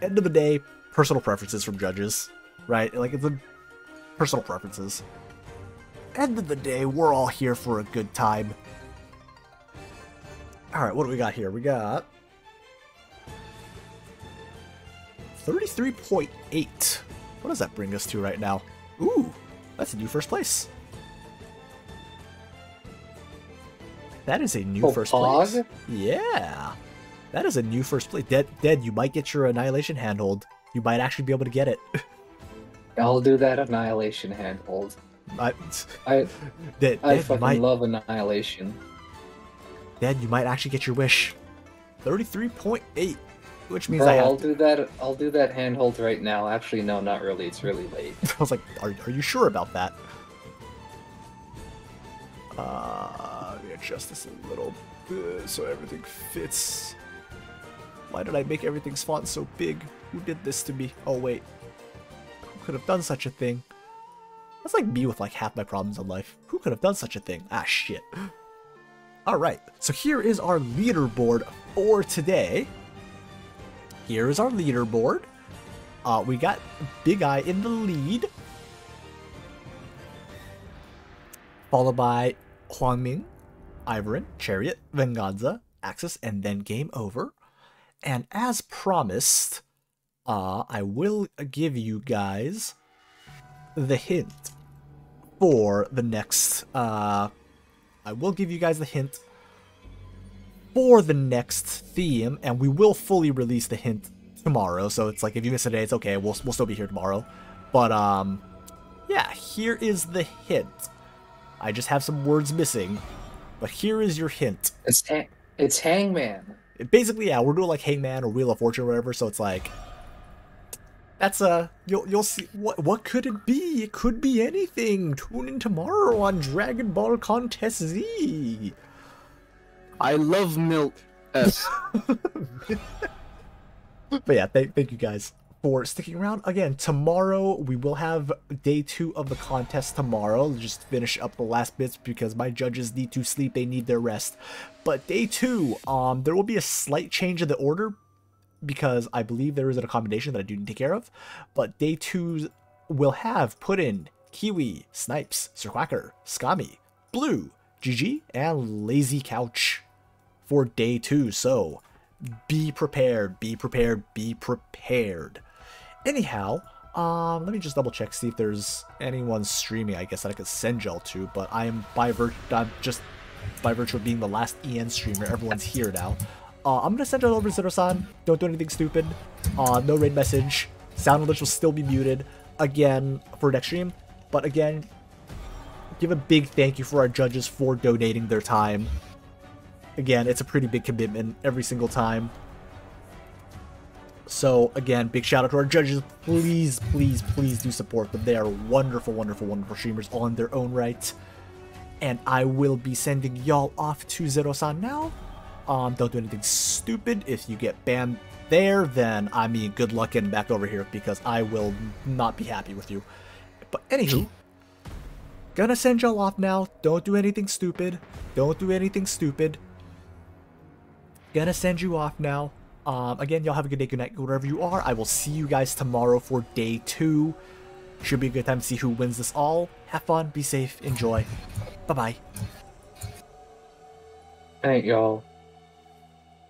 end of the day, personal preferences from judges, right? Like it's a personal preferences. End of the day, we're all here for a good time. Alright, what do we got here? We got 33.8. What does that bring us to right now? Ooh, that's a new first place. That is a new first Pog? place. Yeah. That is a new first place. Dead, you might get your Annihilation handhold. You might actually be able to get it. I'll do that Annihilation handhold. I fucking love Annihilation. Dead, you might actually get your wish. 33.8, which means Bro, I have I'll do that handhold right now. Actually, no, not really. It's really late. I was like, are you sure about that? Let me adjust this a little bit so everything fits. Why did I make everything's font so big? Who did this to me? Oh wait. Who could have done such a thing? That's like me with like half my problems in life. Who could have done such a thing? Ah, shit. Alright, so here is our leaderboard for today. Here is our leaderboard. We got Big Eye in the lead. Followed by Huangming, Ivorin, Chariot, Venganza, Axis, and then Game Over. And as promised, I will give you guys the hint for the next, I will give you guys the hint for the next theme, and we will fully release the hint tomorrow, so it's like, if you miss a day, it's okay, we'll still be here tomorrow. But, yeah, here is the hint. I just have some words missing, but here is your hint. It's Hangman. Basically, yeah, we're doing like Hangman or Wheel of Fortune or whatever, so it's like, that's you'll see, what could it be? It could be anything. Tune in tomorrow on Dragon Ball Contest Z. I love milk. S. But yeah, thank you guys for sticking around. Again, tomorrow we will have day 2 of the contest tomorrow. Just finish up the last bits because my judges need to sleep, they need their rest. But day 2, there will be a slight change in the order because I believe there is an accommodation that I do need to take care of. But day 2 will have put in Kiwi, Snipes, Sir Quacker, Skami, Blue, GG, and Lazy Couch for day 2. So be prepared, be prepared, be prepared. Anyhow, let me just double check, see if there's anyone streaming, I guess, that I could send y'all to, but I am by virtue of being the last EN streamer, everyone's here now. I'm gonna send y'all over to Zero-san. Don't do anything stupid. No raid message. Sound glitch will still be muted again for next stream. But again, give a big thank you for our judges for donating their time. Again, it's a pretty big commitment every single time. So again, big shout out to our judges. Please, please, please do support them. They are wonderful, wonderful, wonderful streamers on their own right. And I will be sending y'all off to Zero-san now. Don't do anything stupid. If you get banned there, then I mean, good luck getting back over here because I will not be happy with you. But anywho, gonna send y'all off now. Don't do anything stupid. Don't do anything stupid. Gonna send you off now. Again, y'all have a good day, good night, wherever you are. I will see you guys tomorrow for day 2. Should be a good time to see who wins this all. Have fun, be safe, enjoy. Bye-bye. Thank y'all.